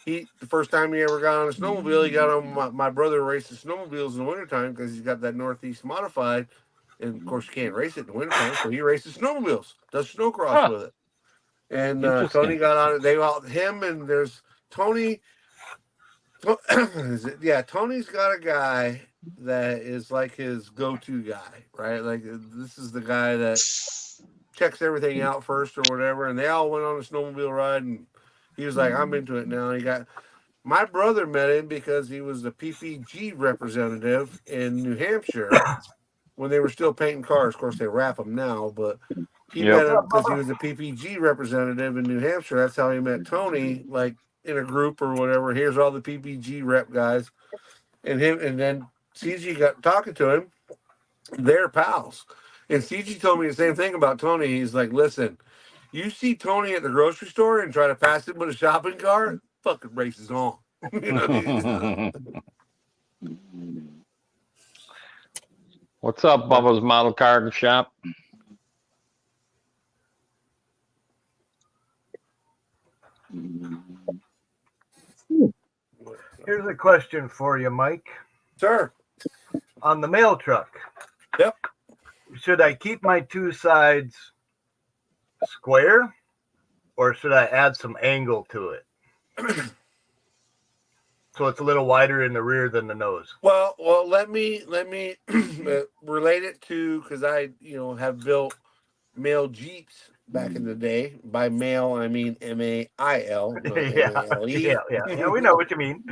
the first time he ever got on a snowmobile, he got on my brother races snowmobiles in the wintertime because he's got that Northeast modified. And of course, you can't race it in the wintertime, so he races snowmobiles, does snowcross with it. And Tony got on it. Him and there's Tony. Tony's got a guy that is like his go-to guy, right? Like this is the guy that checks everything out first or whatever. And they all went on a snowmobile ride, and he was like, "I'm into it now." My brother met him because he was the PPG representative in New Hampshire. When they were still painting cars. Of course, they wrap them now, but he met him because he was a PPG representative in New Hampshire. That's how he met Tony, like in a group or whatever. Here's all the PPG rep guys. And then CG got talking to him. They're pals. And CG told me the same thing about Tony. He's like, listen, you see Tony at the grocery store and try to pass him with a shopping cart, fucking race is on. What's up, Bubba's Model Car Shop? Here's a question for you, Mike. Sure. On the mail truck. Yep. Should I keep my two sides square, or should I add some angle to it? So it's a little wider in the rear than the nose. Well, let me relate it to, because I have built mail Jeeps back in the day. By mail, I mean MAIL, not MALE. Yeah. We know what you mean.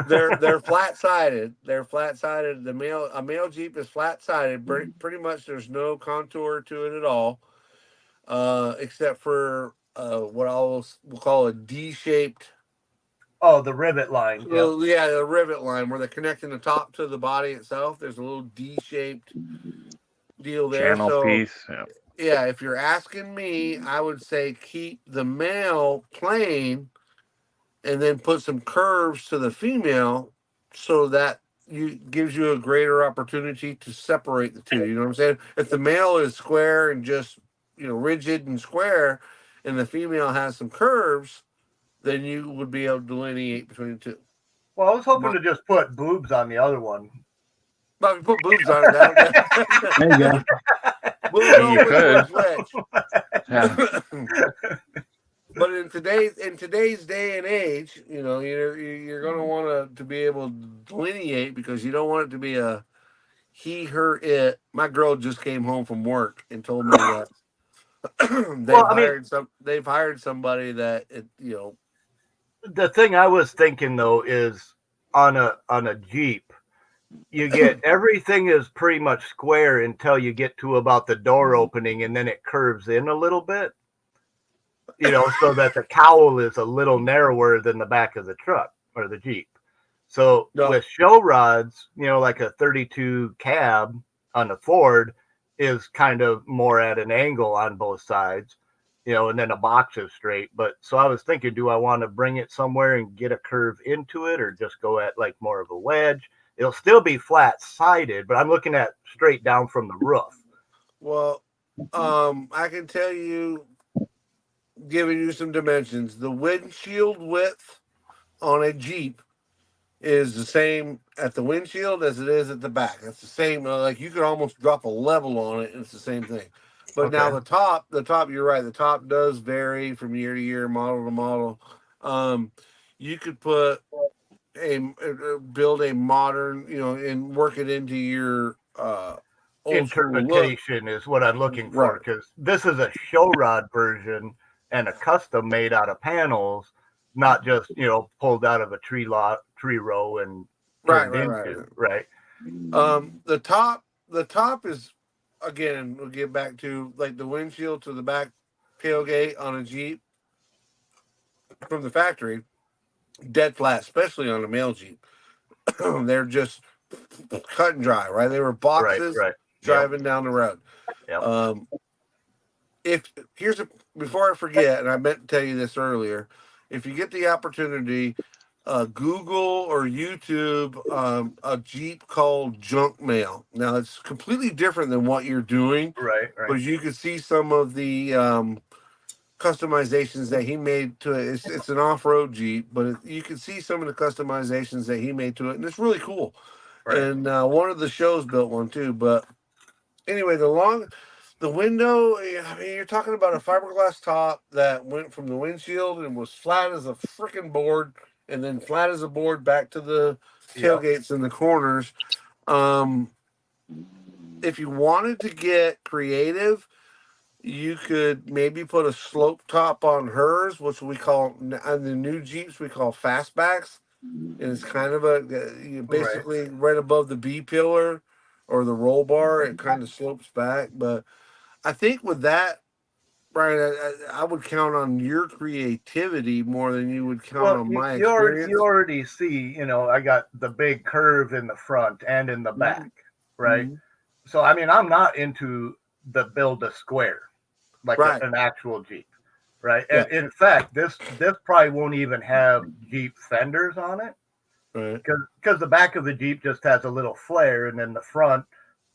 They're flat sided. They're flat sided. A mail Jeep is flat sided. Pretty much, there's no contour to it at all, except for what we'll call a D-shaped. Oh, the rivet line. Well, yeah, the rivet line where they're connecting the top to the body itself. There's a little D-shaped deal there. Channel So, piece. Yeah. yeah, if you're asking me, I would say keep the male plain and then put some curves to the female so that gives you a greater opportunity to separate the two. You know what I'm saying? If the male is square and just, rigid and square, and the female has some curves, then you would be able to delineate between the two. Well, I was hoping to just put boobs on the other one. Well, if you put boobs on it, There you go. we'll know You which could. one's which. Yeah. But in today's day and age, you're going to want to be able to delineate, because you don't want it to be a he, her, it. My girl just came home from work and told me that they've hired somebody that The thing I was thinking though is on a Jeep, you get everything is pretty much square until you get to about the door opening, and then it curves in a little bit. So that the cowl is a little narrower than the back of the truck or the Jeep. So with show rods, like a 32 cab on the Ford is kind of more at an angle on both sides, and then a box is straight. But so I was thinking, do I want to bring it somewhere and get a curve into it, or just go at like more of a wedge? It'll still be flat sided, but I'm looking at straight down from the roof. Well, I can tell you, giving you some dimensions, the windshield width on a Jeep is the same at the windshield as it is at the back. It's the same. Like, you could almost drop a level on it, and it's the same thing. But now the top, you're right. The top does vary from year to year, model to model. You could put build a modern, and work it into your old interpretation is what I'm looking for, because this is a show rod version and a custom made out of panels, not just pulled out of a tree row and right. The top is, again, we'll get back to like the windshield to the back tailgate on a Jeep from the factory, dead flat, especially on a male Jeep. They're just cut and dry, right? They were boxes driving down the road. Yep. Before I forget, and I meant to tell you this earlier, if you get the opportunity, Google or YouTube a Jeep called Junk Mail. Now, it's completely different than what you're doing, right. But you can see some of the customizations that he made to it. It's an off-road Jeep, but you can see some of the customizations that he made to it, and it's really cool. Right. And one of the shows built one too. But anyway, the window, I mean, you're talking about a fiberglass top that went from the windshield and was flat as a freaking board, and then flat as a board back to the tailgates in the corners. If you wanted to get creative, you could maybe put a slope top on hers, which we call, on the new Jeeps, we call fastbacks. And it's kind of basically right above the B pillar or the roll bar. It kind of slopes back. But I think with that, Brian, I would count on your creativity more than you would count on my experience. You already see, I got the big curve in the front and in the back, right? Mm-hmm. So, I mean, I'm not into the build a square, like an actual Jeep, right? Yeah. And in fact, this probably won't even have Jeep fenders on it, because the back of the Jeep just has a little flare, and then the front,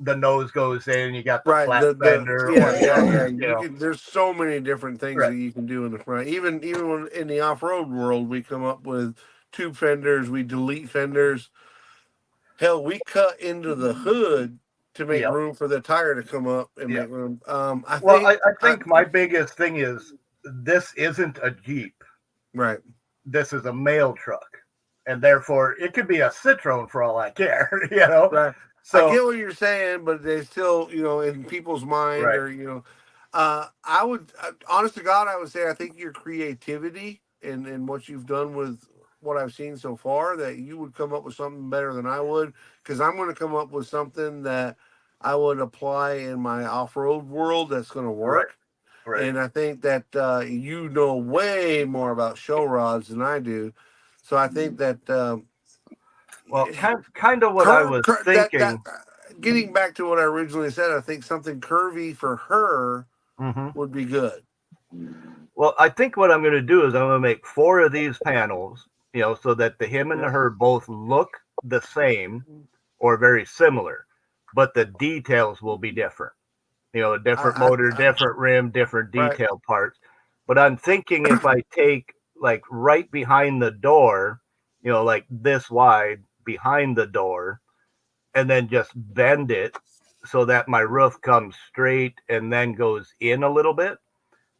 the nose goes in. You got the Right. flat fender. Yeah, or, yeah. you know. There's so many different things Right. that you can do in the front. Even when in the off road world, we come up with tube fenders. We delete fenders. Hell, we cut into the hood to make Yep. room for the tire to come up and Yep. make room. I think my biggest thing is this isn't a Jeep. right. This is a mail truck, and therefore it could be a Citroen for all I care. You know. Right. So I get what you're saying, but they still, in people's mind, Right. or I would, honest to God, I would say I think your creativity and what you've done with what I've seen so far, that you would come up with something better than I would, because I'm going to come up with something that I would apply in my off-road world that's going to work. Right. And I think that you know way more about show rods than I do, so I think that. Well, kind of what I was thinking. Getting back to what I originally said, I think something curvy for her Mhm. would be good. Well, I think what I'm going to do is I'm going to make 4 of these panels, so that the him and the her both look the same or very similar, but the details will be different. A different motor, different rim, different detail parts. But I'm thinking if I take like right behind the door, like this wide behind the door, and then just bend it so that my roof comes straight and then goes in a little bit,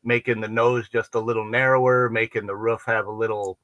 making the nose just a little narrower, making the roof have a little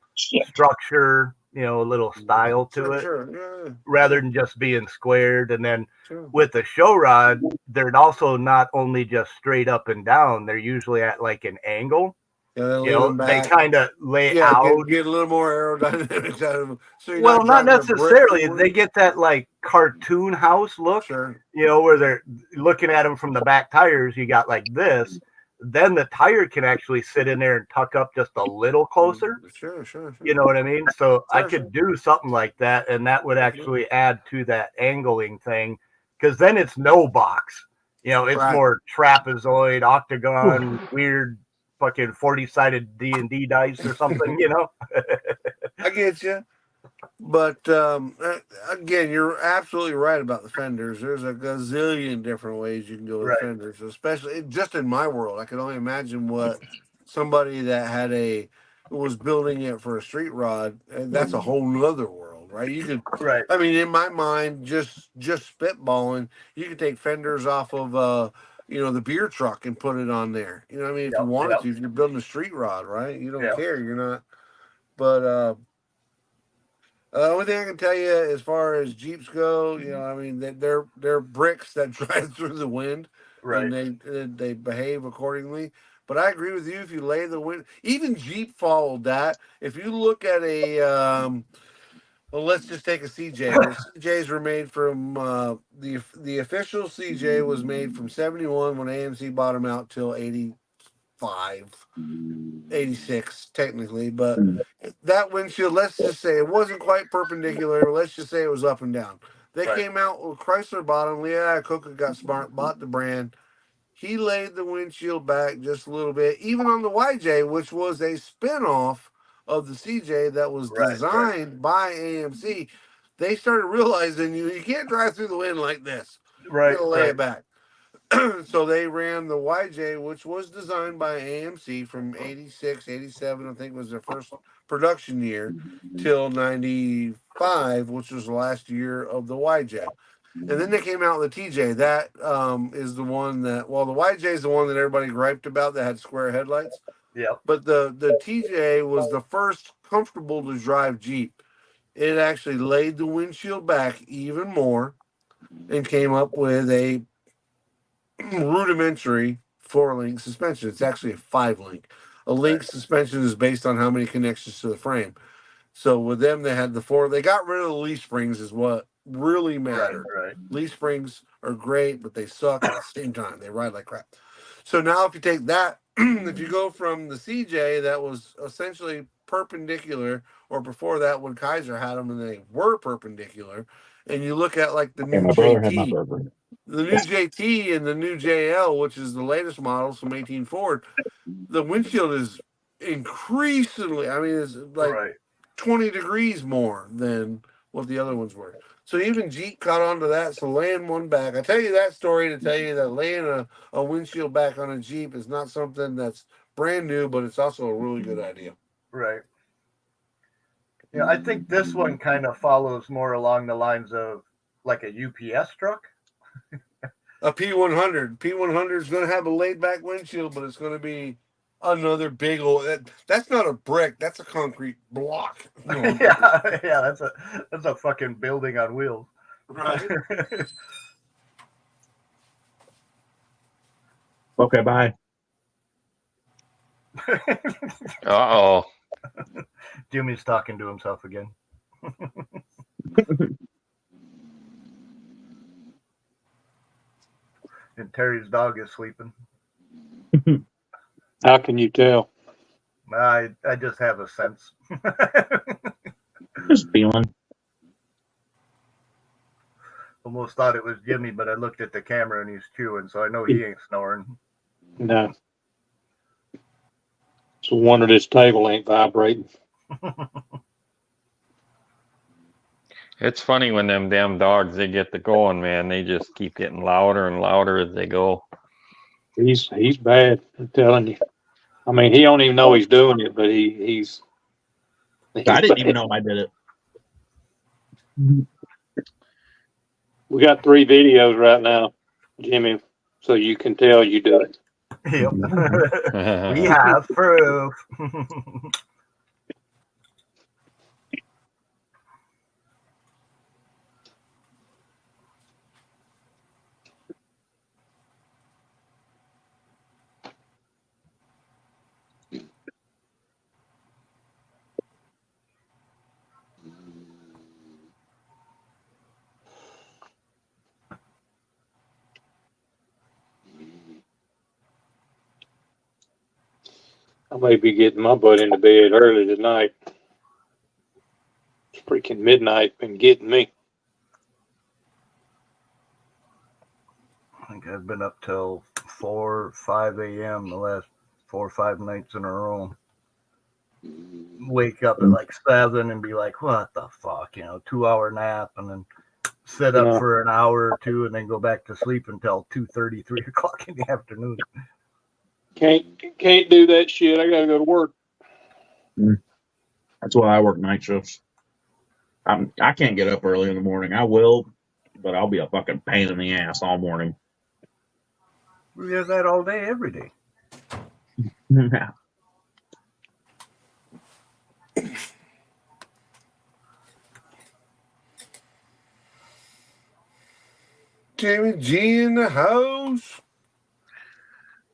structure, a little style to it, Sure. rather than just being squared. And then Sure. with the show rod, they're also not only just straight up and down, they're usually at like an angle. Yeah, They kind of lay out. Get a little more aerodynamics out of them. So Well, not driving a brick necessarily. forward. They get that like cartoon house look, Sure. where they're looking at them from the back tires. You got like this. Then the tire can actually sit in there and tuck up just a little closer. Sure. You know what I mean? So I Sure, could do something like that, and that would actually add to that angling thing, because then it's no box. It's Right. more trapezoid, octagon, weird, fucking 40-sided D&D dice or something. I get you. But again, you're absolutely right about the fenders. There's a gazillion different ways you can go with Right. fenders, especially just in my world. I can only imagine what somebody that was building it for a street rod. And that's a whole nother world, right? You could, Right. I mean, in my mind, just spitballing, you could take fenders off of the beer truck and put it on there. You know what I mean? If you wanted to, if you're building a street rod, right? You don't care. You're not. But the only thing I can tell you as far as Jeeps go, I mean, they're bricks that drive through the wind, Right. and they behave accordingly. But I agree with you. If you lay the wind, even Jeep followed that. If you look at well, let's just take a CJ. The CJs were made from the official CJ was made from 71 when AMC bought them out till 85, 86 technically, but that windshield, let's just say it wasn't quite perpendicular. Let's just say it was up and down. They Right. came out with Chrysler bought them. Leah Iacocca got smart, bought the brand. He laid the windshield back just a little bit, even on the YJ, which was a spinoff of the CJ that was designed by AMC. They started realizing you can't drive through the wind like this. Right. You gotta lay it back. So they ran the YJ, which was designed by AMC from 86, 87, I think was their first production year, till 95, which was the last year of the YJ. And then they came out with the TJ. That is the one that, well, the YJ is the one that everybody griped about that had square headlights. Yep. But the TJ was the first comfortable to drive Jeep. It actually laid the windshield back even more and came up with a rudimentary 4-link suspension. It's actually a 5-link. A link suspension is based on how many connections to the frame. So with them, they had the 4. They got rid of the leaf springs, is what really mattered. Right. Leaf springs are great, but they suck at the same time. They ride like crap. So now, if you take that, if you go from the CJ that was essentially perpendicular, or before that when Kaiser had them and they were perpendicular, and you look at like the new JT. The new JT and the new JL, which is the latest models from 18 Ford, the windshield is increasingly, I mean, it's like 20 degrees more than what the other ones were. So even Jeep caught on to that. So laying one back, I tell you that story to tell you that laying a windshield back on a Jeep is not something that's brand new, but it's also a really good idea. Right. Yeah, I think this one kind of follows more along the lines of like a UPS truck. A P100. P100 is going to have a laid back windshield, but it's going to be another big old. That's not a brick. That's a concrete block. yeah, that's a fucking building on wheels. Right. Okay, bye. Uh-oh. Jimmy's talking to himself again. And Terry's dog is sleeping. How can you tell? I just have a sense. Just feeling. Almost thought it was Jimmy, but I looked at the camera and he's chewing, so I know he ain't snoring. No. It's a wonder this table ain't vibrating. It's funny when them damn dogs, they get to going, man. They just keep getting louder and louder as they go. He's bad, I'm telling you. I mean, he don't even know he's doing it, but he's I didn't even know I did it. We got 3 videos right now, Jimmy, so you can tell you do it. Yep. We have proof. I may be getting my butt into bed early tonight. It's freaking midnight been getting me. I think I've been up till 4 or 5 a.m. the last 4 or 5 nights in a row. Wake up at like 7 and be like, what the fuck? 2-hour nap and then sit up Yeah. for an hour or 2 and then go back to sleep until 2:30, 3 o'clock in the afternoon. Can't do that shit. I gotta go to work. That's why I work night shifts. I can't get up early in the morning. I will, but I'll be a fucking pain in the ass all morning. We have that all day, every day. Jamie G in the house.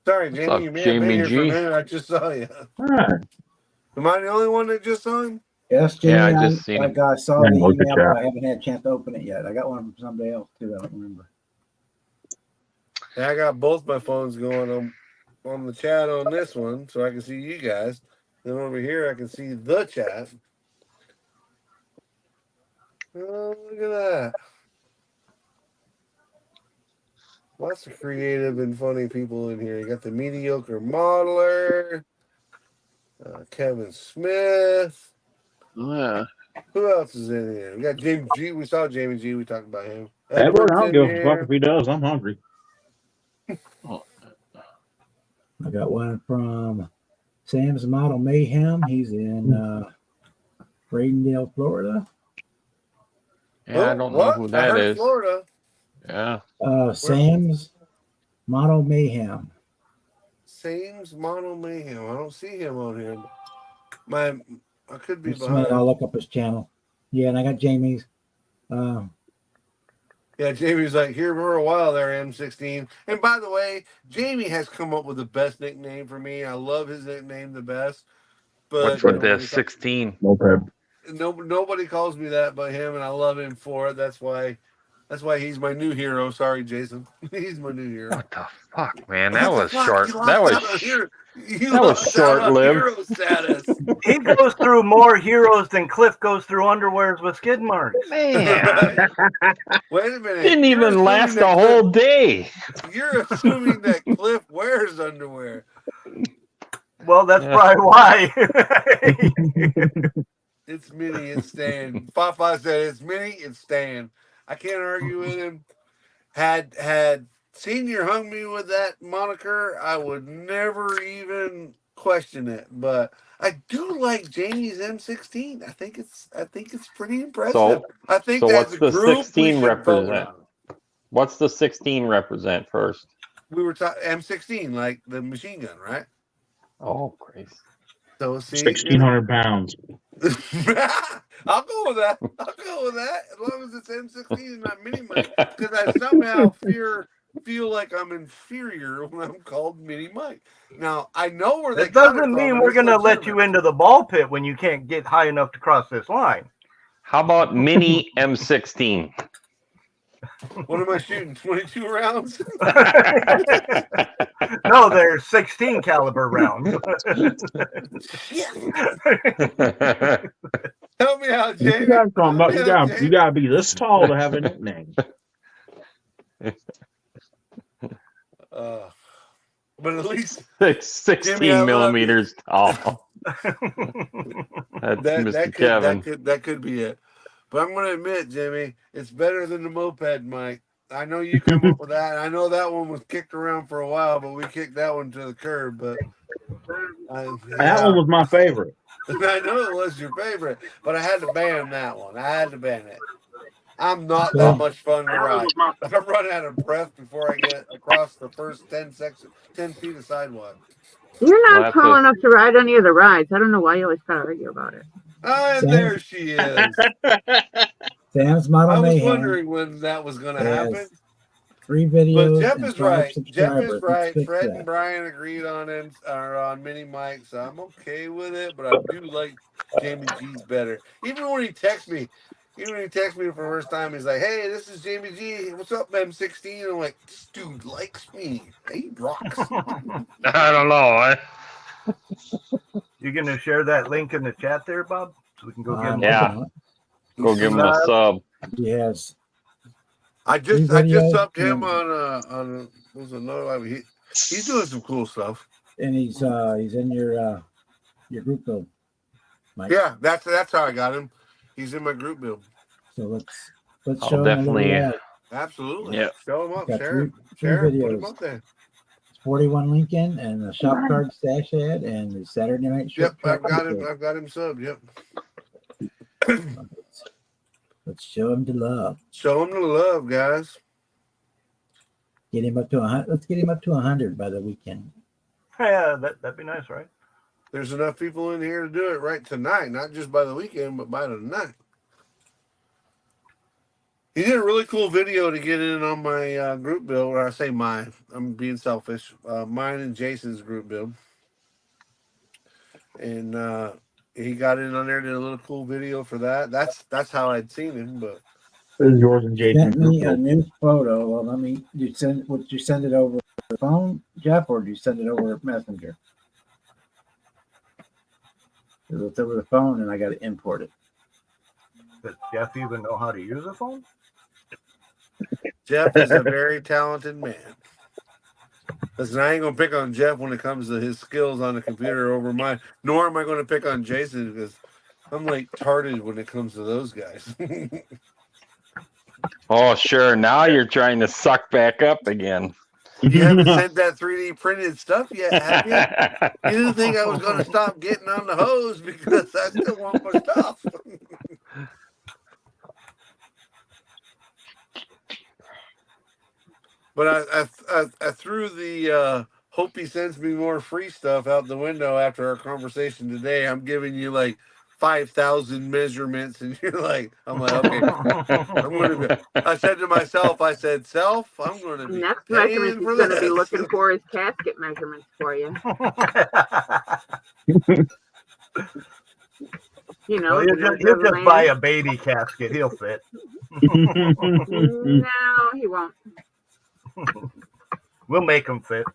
Sorry, What's Jamie, up, you may Jamie have been here G? for a minute. I just saw you. Alright. Am I the only one that just saw him? Yes, Jamie. Yeah, I just seen it. I saw Yeah, the look at email, that. but I haven't had a chance to open it yet. I got one from somebody else too. I don't remember. Yeah, I got both my phones going on the chat on this one, so I can see you guys. Then over here, I can see the chat. Oh, look at that. Lots of creative and funny people in here. You got the mediocre modeler, Kevin Smith. Yeah. Who else is in here? We got Jamie G. We saw Jamie G. We talked about him. Edward, I don't in give a fuck here. if he does. I'm hungry. I got one from Sam's Model Mayhem. He's in Bradenville, Florida. Yeah, I Oh, don't know what? who I that heard is. Florida. Yeah. Sam's Model Mayhem. Sam's Model Mayhem. I don't see him on here. I could be Just a minute, behind. I'll look up his channel. Yeah, and I got Jamie's. Yeah, Jamie's like, here for a while there, M16. And by the way, Jamie has come up with the best nickname for me. I love his nickname the best. But What's with this? 16. Okay. nobody calls me that but him, and I love him for it. That's why he's my new hero. Sorry, Jason. He's my new hero. What the fuck, man? That What was the fuck? short. You That lost was out on hero- you that was lost out on short-lived. hero status. He goes through more heroes than Cliff goes through underwears with skid marks. man. Wait a minute. Didn't You're even assuming last that a whole day. You're assuming that Cliff wears underwear. Well, that's Yeah. probably why. It's Mini. It's Stan. Fafa said it's Mini. It's Stan. I can't argue with him. Had Senior hung me with that moniker, I would never even question it. But I do like Jamie's M16. I think it's pretty impressive. So- I think so as what's a the group, 16 we should vote represent? on it. What's the 16 represent first? We were talking M16, like the machine gun, right? Oh, Christ. So see, 1,600 pounds. I'll go with that. I'll go with that as long as it's M16 and not Mini Mike, because I somehow feel like I'm inferior when I'm called Mini Mike. Now I know where they That got it doesn't from, mean and we're it's going to let legitimate. you into the ball pit when you can't get high enough to cross this line. How about mini M16? What am I shooting? 22 rounds? No, they're 16 caliber rounds. Help me out, You Jamie. gotta, Help me out, you Jamie. gotta be this tall to have a nickname. But at least 16 Jimmy, I love millimeters tall. That's Mr. Kevin. that could be it. But I'm going to admit, Jimmy, it's better than the moped, Mike. I know you come up with that. I know that one was kicked around for a while, but we kicked that one to the curb. But That one was my favorite. I know it was your favorite, but I had to ban that one. I had to ban it. I'm not that much fun to ride. I run out of breath before I get across the first 10 feet of sidewalk. You're Well, not that's tall a- enough to ride any of the rides. I don't know why you always gotta argue about it. And there she is. Sam's I Model was Mayhem wondering when that was going to has happen. 3 videos. But Jeff and is 5 right. Jeff subscribers. is right. Let's fix Fred that. and Brian agreed on him or on Mini Mike, so I'm okay with it. But I do like Jamie G's better. Even when he texts me for the first time, he's like, "Hey, this is Jamie G. What's up, M16?" I'm like, "This dude likes me. He rocks." I don't know. You going to share that link in the chat there, Bob? So we can go get him. Yeah. Go give him a sub. He has I just videos subbed him and- on what was another live. He's doing some cool stuff. and he's in your group build, Mike. Yeah, that's how I got him. He's in my group build. So let's I'll show him a little definitely, ad. Absolutely. Yeah. Show him up. Got Share it. three Share it. Put him videos. up there. 41 Lincoln and the shop card stash ad and the Saturday night show. Yep, I've got him subbed. Yep. Let's show him the love. Show him the love, guys. Get him up to 100. Let's get him up to 100 by the weekend. Yeah, that'd be nice, right? There's enough people in here to do it right tonight, not just by the weekend, but by tonight. He did a really cool video to get in on my group build. Or I say mine. I'm being selfish. Mine and Jason's group build. And he got in on there, did a little cool video for that. That's how I'd seen him. But This is yours and Jason's Sent me a group. new photo. Well, would you send it over the phone, Jeff, or did you send it over Messenger? It's over the phone, and I got to import it. Does Jeff even know how to use a phone? Jeff is a very talented man. Listen, I ain't gonna pick on Jeff when it comes to his skills on the computer over mine. Nor am I gonna pick on Jason because I'm like tarded when it comes to those guys. Oh, sure. Now you're trying to suck back up again. You haven't sent that 3D printed stuff yet, have you? You didn't think I was gonna stop getting on the hose because I still want my stuff. But I threw the hope he sends me more free stuff out the window after our conversation today. I'm giving you like 5,000 measurements, and you're like, I'm like, okay. I said to myself, I said, self, I'm going to be Next paying measurement he's for going to be this. looking for is casket measurements for you. You know, Well, you'll just buy a baby casket. He'll fit. No, he won't. We'll make him fit.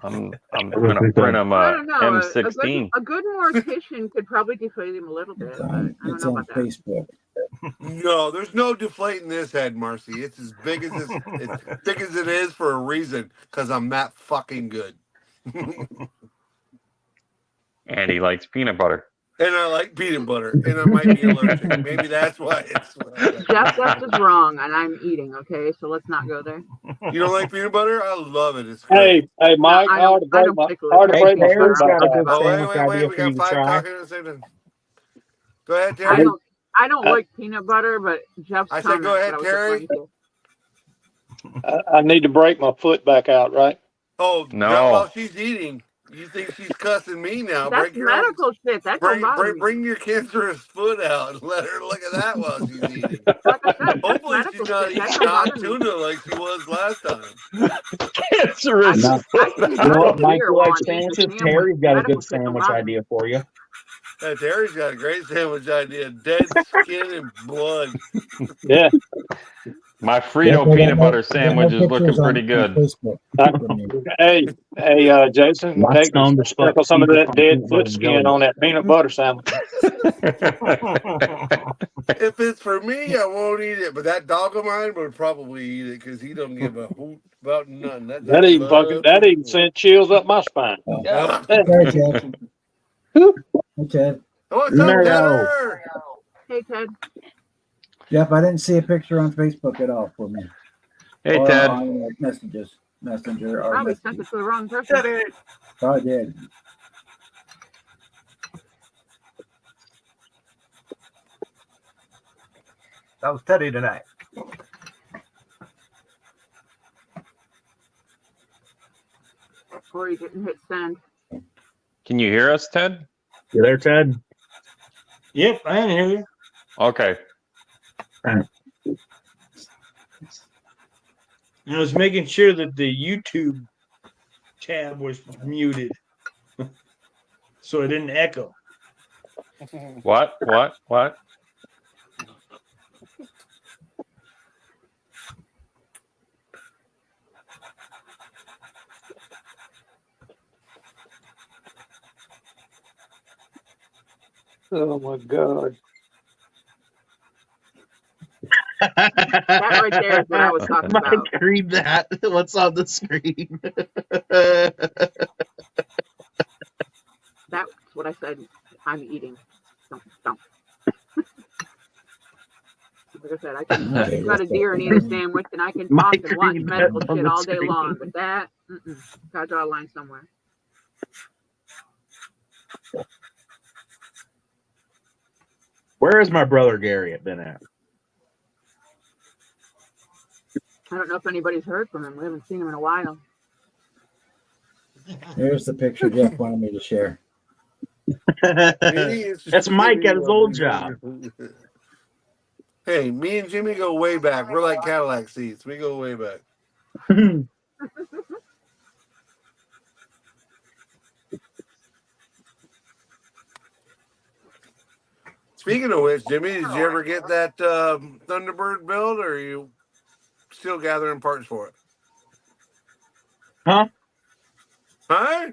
I'm gonna print him I a don't know. M16. A good mortician could probably deflate him a little bit. It's But I on, don't it's know on about that. Facebook. No, there's no deflating this head, Marcy. It's as big as it is for a reason, because I'm that fucking good. And he likes peanut butter. And I like peanut butter, and I might be allergic. Maybe that's why it's. Jeff, that's just wrong, and I'm eating. Okay, so let's not go there. You don't like peanut butter? I love it. It's great. Hey, Mike, I I ought to break don't my, pickle I ought to it. Hey, break my Terry's foot got a back good out. Oh, sandwich wait. idea We for you got to 5 try. talking at the same time. Go ahead, Terry. I don't like peanut butter, but Jeff's I said, comment go ahead, that I was Terry. referring to. I need to break my foot back out, right? Oh, No. not while she's eating. You think she's cussing me now? That's medical shit. That don't bother me. Bring your cancerous foot out and let her look at that while she's eating. Like I said, that's Hopefully medical she's not shit. That eating don't non bother me. tuna like she was last time. Cancerous. No. I can You know what, drink Mike, beer you while like I'm eating a sandwiches? sandwich. Terry's got a Medical good shit don't sandwich bother me. idea for you. Terry's got a great sandwich idea. Dead skin and blood. Yeah. My Frito peanut butter sandwich is looking pretty good. Hey, Jason, My take stone to spot sprinkle some of secret that dead peanut butter foot and skin jelly. on that peanut butter sandwich. If it's for me, I won't eat it. But that dog of mine would probably eat it because he don't give a hoot about nothing. That dog That even sent chills up my spine. Yeah. Hey, Ted. Hey, Ted. What's up, No. Tedder? Hey, Ted. Jeff, I didn't see a picture on Facebook at all for me. Hey, Or Ted. on Messenger or Probably message. sent it to the wrong person. Oh, I did. That was Teddy tonight. Or you didn't hit send. Can you hear us, Ted? You there, Ted? Yep, I can hear you. Okay. I was making sure that the YouTube tab was muted so it didn't echo. What? Oh my God. That right there is what I was talking Mike, about. read that. What's on the screen? That's what I said. I'm eating. Don't. Like I said, I can cut a deer and eat a sandwich, and I can talk Mike, and watch read medical that on shit the all day screen. long. But that, gotta draw a line somewhere. Where has my brother Gary been at? I don't know if anybody's heard from him. We haven't seen him in a while. Here's the picture Jeff wanted me to share. That's Mike at his old job. Hey, me and Jimmy go way back. We're like Cadillac seats. We go way back. Speaking of which, Jimmy, did you ever get that Thunderbird build, or are you still gathering parts for it? Huh? Huh?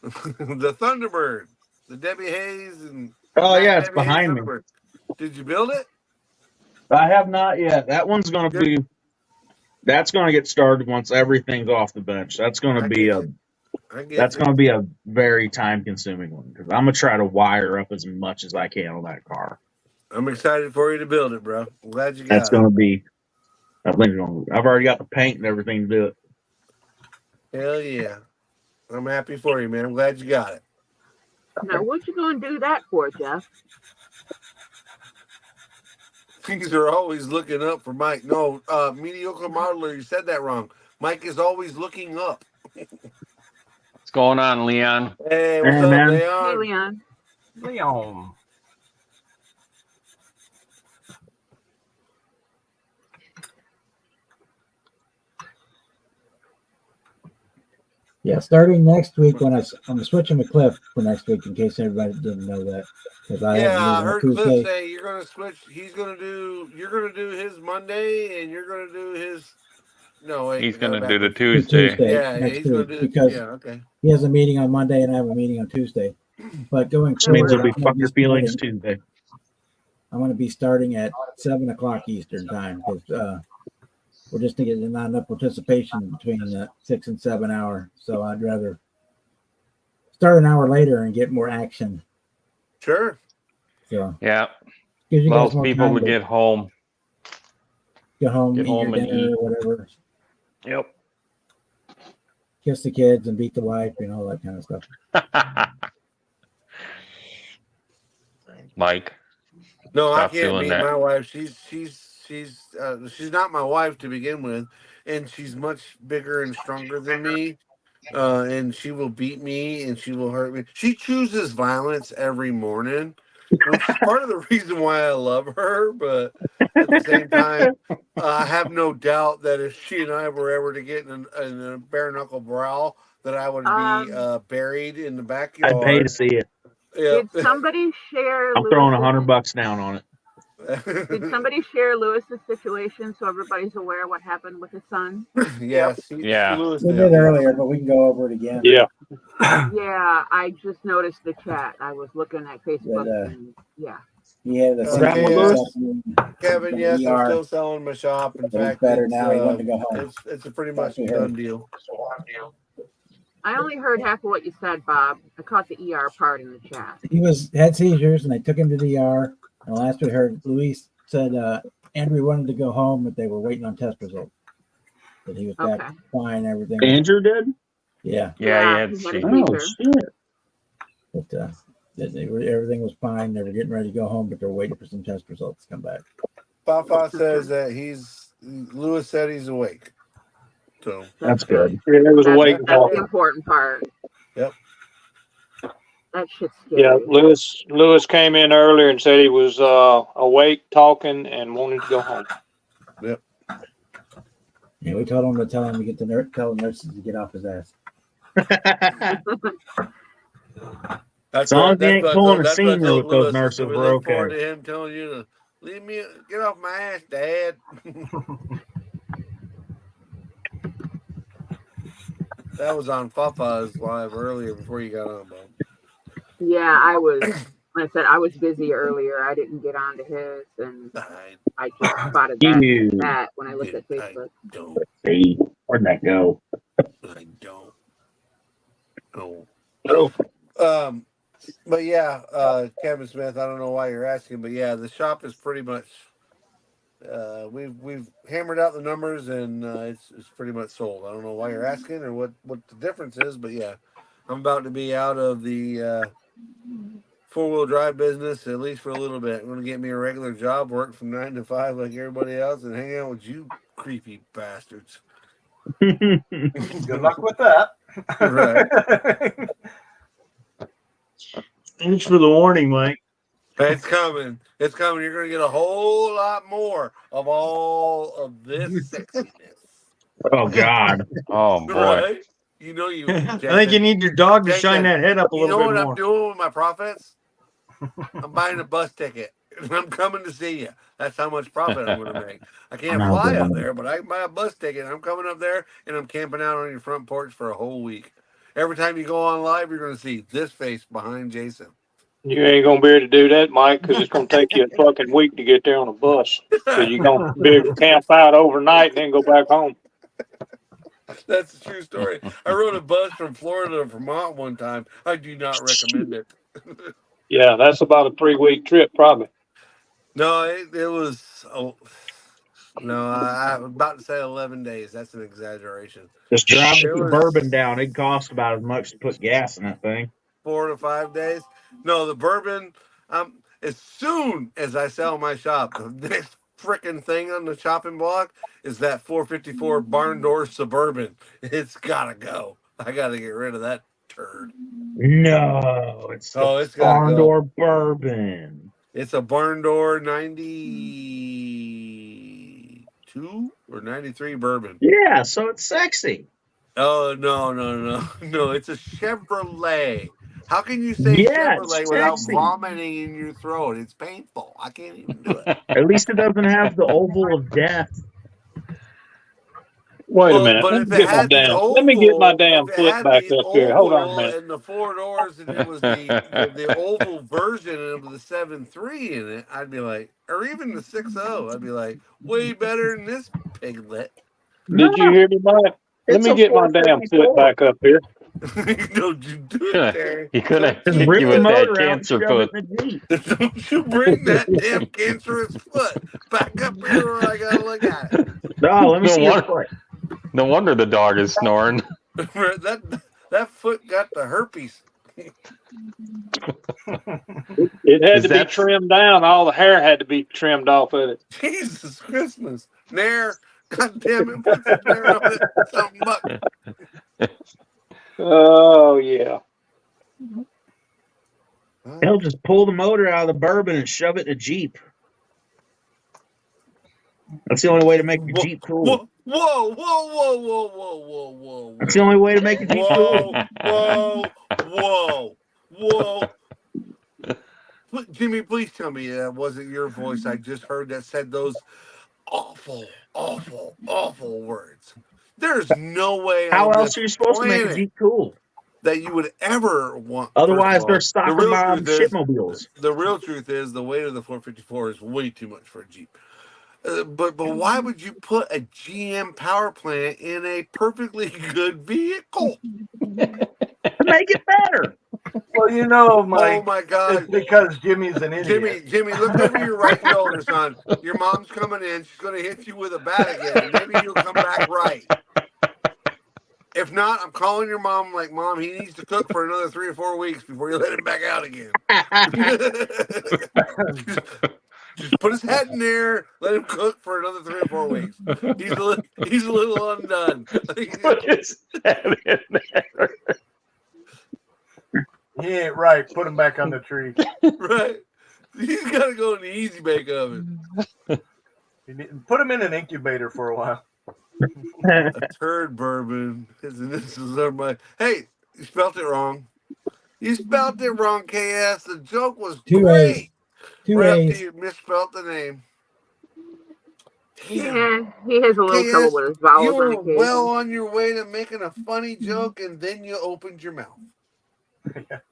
The Thunderbird, the Debbie Hayes and Oh Matt yeah, it's Debbie Hayes behind me. Thunderbird. Did you build it? I have not yet. That one's gonna be. That's gonna get started once everything's off the bench. That's gonna be a. That's gonna be a very time-consuming one because I'm gonna try to wire up as much as I can on that car. I'm excited for you to build it, bro. I'm glad you got That's it. gonna be. I think I've already got the paint and everything to do it. Hell yeah. I'm happy for you, man. I'm glad you got it. Now, what you gonna do that for, Jeff? Things are always looking up for Mike. No, mediocre modeler, you said that wrong. Mike is always looking up. What's going on, Leon? Hey, what's Hey, up, man. Leon? Hey, Leon. Leon. Yeah, starting next week when I'm switching with Cliff for next week in case everybody didn't know that. Because I Yeah, I have heard a meeting on Cliff Tuesday. say you're gonna switch. You're gonna do his Monday, and you're gonna do his. No, wait. He's we got it gonna do the backwards. Tuesday. Yeah, next he's gonna week do. because Yeah, okay. he has a meeting on Monday and I have a meeting on Tuesday. But going Which means forward, it'll be fuck your feelings Tuesday. I'm going to be starting at 7:00 Eastern time because we're just getting not enough participation between the 6 and 7 hour. So I'd rather start an hour later and get more action Sure. So Yeah. gives you guys Allows more people time to get home. get home, get eat home your and dinner eat. or whatever. Yep. Kiss the kids and beat the wife, all that kind of stuff. Mike. No, Stop I can't doing beat that. my wife. She's not my wife to begin with, and she's much bigger and stronger than me. And she will beat me and she will hurt me. She chooses violence every morning, which is part of the reason why I love her. But at the same time, I have no doubt that if she and I were ever to get in a bare knuckle brawl, that I would be buried in the backyard. I'd pay to see it. Yep. Did somebody share I'm throwing Lewis's, $100 down on it. did somebody share Lewis's situation so everybody's aware what happened with his son? Yes. Yeah. Lewis We did. did earlier, but we can go over it again. Yeah. Yeah, I just noticed the chat. I was looking at Facebook and yeah. He had a Okay, senior Lewis? assessment, Kevin, yes, I'm ER, still selling my shop. In but he's fact, better it's, now. He wanted to go home. it's a pretty much Actually heard. done deal. I only heard half of what you said, Bob. I caught the ER part in the chat. He had seizures, and they took him to the ER. And last we heard, Luis said Andrew wanted to go home, but they were waiting on test results. That he was back Okay. fine, everything. Andrew did? Yeah, Yeah, he he had had a seizures. Oh, seizure. shit. but everything was fine. They were getting ready to go home, but they were waiting for some test results to come back. Fafa says that Lewis said he's awake. So That's good. Yeah, it was a That's, waiting that's call. the important part. Yep. That shit's scary. Yeah, Lewis came in earlier and said he was awake, talking, and wanted to go home. Yep. Yeah, we told him to tell the nurses to get off his ass. As long as he ain't pulling a that's what I senior told with those Lewis. nurses, We we're look forward okay. to him telling you to leave me, get off my ass, Dad. That was on Fafa's live earlier before you got on, Bob. Yeah, I was. Like I said, I was busy earlier. I didn't get onto his, and I just spotted that when I looked at Facebook. Hey, where'd that go? I don't. But yeah, Kevin Smith, I don't know why you're asking, but yeah, the shop is pretty much we've hammered out the numbers and it's pretty much sold. I don't know why you're asking or what the difference is, but yeah, I'm about to be out of the 4-wheel drive business at least for a little bit. I'm gonna get me a regular job, work from 9 to 5 like everybody else, and hang out with you creepy bastards. Good luck with that. Right. Thanks for the warning, Mike. It's coming. It's coming. You're going to get a whole lot more of all of this sexiness. Oh, God. Oh, boy. Right? You know you. I think you need your dog to shine that head up a You little know bit what more. I'm doing with my profits? I'm buying a bus ticket. I'm coming to see you. That's how much profit I'm going to make. I can't No, fly up man. there, but I can buy a bus ticket. I'm coming up there and I'm camping out on your front porch for a whole week. Every time you go on live, you're going to see this face behind Jason. You ain't gonna be able to do that, Mike, because it's gonna take you a fucking week to get there on a bus. So you're gonna be able to camp out overnight and then go back home. That's a true story. I rode a bus from Florida to Vermont one time. I do not recommend it. Yeah, that's about a 3-week trip, probably. No, it was. No, I'm about to say 11 days. That's an exaggeration. Just drive It the was bourbon down. It costs about as much to put gas in that thing. 4 to 5 days. No, the bourbon. As soon as I sell my shop, the next freaking thing on the chopping block is that 454 barn door Suburban. It's gotta go. I gotta get rid of that turd. No, it's It's gotta barn go. door bourbon. It's a barn door 92 or 93 bourbon. Yeah, so it's sexy. Oh no. It's a Chevrolet. How can you say Yeah, Chevrolet it's without sexy. vomiting in your throat? It's painful. I can't even do it. At least it doesn't have the oval of death. Wait a Well, minute. but Let if me it get my had the damn. Let me get my oval, damn if it foot had back the up here. Hold on a oval minute. and the 4 doors, and it was the oval version of the 7.3 in it, I'd be like, or even the 6.0, I'd be like, way better than this piglet. Did you hear me, Mike? Let It's me a get my damn 454. foot back up here. Don't you do it, Terry. He could have Just hit rip you the with that motor out and cancer shove foot. it in the Jeep. Don't you bring that damn cancerous foot back up here where I gotta look at it. No, let me No see your wonder- foot. No wonder the dog is snoring. that foot got the herpes. It had Is to be that- trimmed down. All the hair had to be trimmed off of it. Jesus Christmas. Nair, God damn it, put some Nair on it. Something muck. Oh yeah. He'll just pull the motor out of the Bourbon and shove it in a Jeep. That's the only way to make the Jeep cool. Whoa, whoa, whoa, whoa, whoa, whoa, whoa, whoa. That's the only way to make a Jeep cool. Whoa. Jimmy, please tell me that wasn't your voice I just heard that said those awful, awful, awful words. There's no way How on else this are you supposed to make a planet Jeep cool? that you would ever want. Otherwise, First of they're all, soccer the real mom truth is- shitmobiles. The real truth is the weight of the 454 is way too much for a Jeep. But why would you put a GM power plant in a perfectly good vehicle? To make it better. Well, you know, Oh Mike, my God. it's because Jimmy's an idiot. Jimmy, look over your right shoulder, son. Your mom's coming in. She's going to hit you with a bat again. Maybe you'll come back right. If not, I'm calling your mom. Like, Mom, he needs to cook for another 3 or 4 weeks before you let him back out again. Just put his head in there. Let him cook for another 3 or 4 weeks. He's a little undone. Put his head in there. He ain't right. Put him back on the tree. Right. He's got to go in the easy bake oven. Put him in an incubator for a while. A turd bourbon. This is my. Hey, you spelt it wrong. You spelt it wrong, KS. The joke was Two great. A's. Two Right A's. after you misspelled the name. Yeah, he has a little KS, trouble with his you vowels on were occasion. well on your way to making a funny joke, and then you opened your mouth.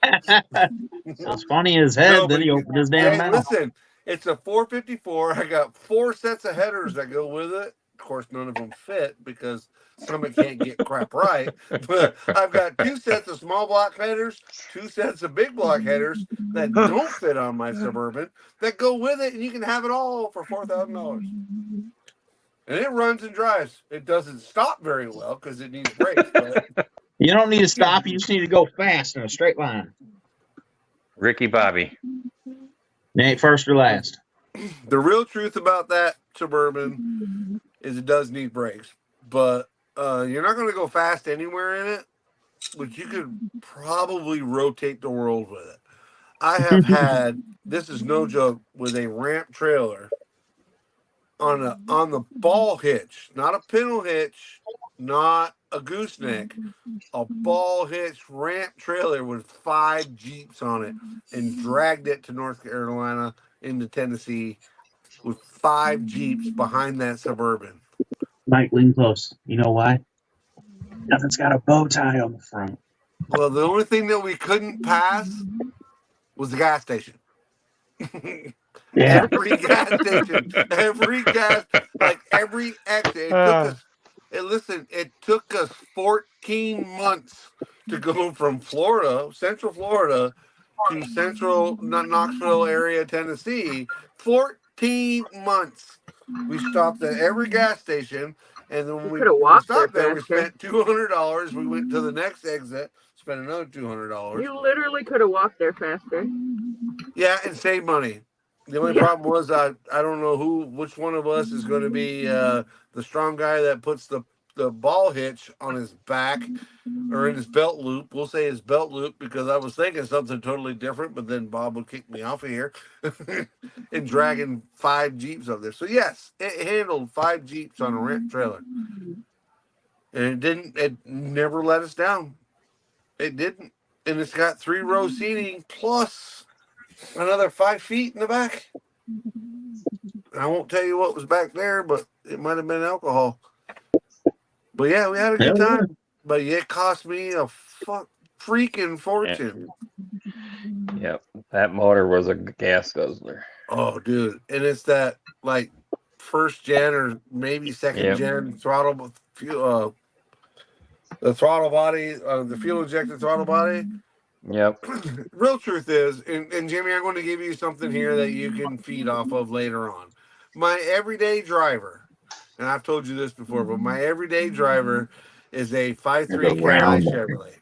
It's funny as head. No, Then but he opened his damn Hey, mouth. listen, it's a 454. I got 4 sets of headers that go with it. Of course, none of them fit because someone can't get crap right. But I've got 2 sets of small block headers, 2 sets of big block headers that don't fit on my Suburban that go with it, and you can have it all for $4,000. And it runs and drives. It doesn't stop very well because it needs brakes. But You don't need to stop. You just need to go fast in a straight line. Ricky Bobby. You ain't first or last. the real truth about that Suburban is it does need brakes, but you're not going to go fast anywhere in it, but you could probably rotate the world with it. I have had, this is no joke, with a ramp trailer on the ball hitch, not a pintle hitch, not a gooseneck, a ball hitch ramp trailer with 5 Jeeps on it, and dragged it to North Carolina into Tennessee with 5 Jeeps behind that Suburban. Mike, lean close. You know why? Because it's got a bow tie on the front. Well, the only thing that we couldn't pass was the gas station. Yeah. Every gas station, every exit. It took us 14 months to go from Florida, Central Florida, to Central Knoxville area, Tennessee. 14 months. We stopped at every gas station, and then when we could've walked stopped there there, we faster. spent $200. We went to the next exit, spent another $200. You literally could have walked there faster. Yeah, and save money. The only problem was I don't know which one of us is going to be the strong guy that puts the ball hitch on his back or in his belt loop. We'll say his belt loop because I was thinking something totally different, but then Bob would kick me off of here and dragging 5 Jeeps up there. So yes, it handled 5 Jeeps on a ramp trailer, and it never let us down. It didn't, and it's got 3-row seating plus another 5 feet in the back. I won't tell you what was back there, but it might have been alcohol. But yeah, we had a good time. But it cost me a freaking fortune. Yep. That motor was a gas guzzler. Oh, dude. And it's that like 1st gen or maybe 2nd Yep. gen throttle the throttle body, the fuel injected throttle body. Yep. Real truth is, and Jimmy, I'm going to give you something here that you can feed off of later on. My everyday driver, and I've told you this before, but my everyday driver is a 5.3 Cadillac Chevrolet,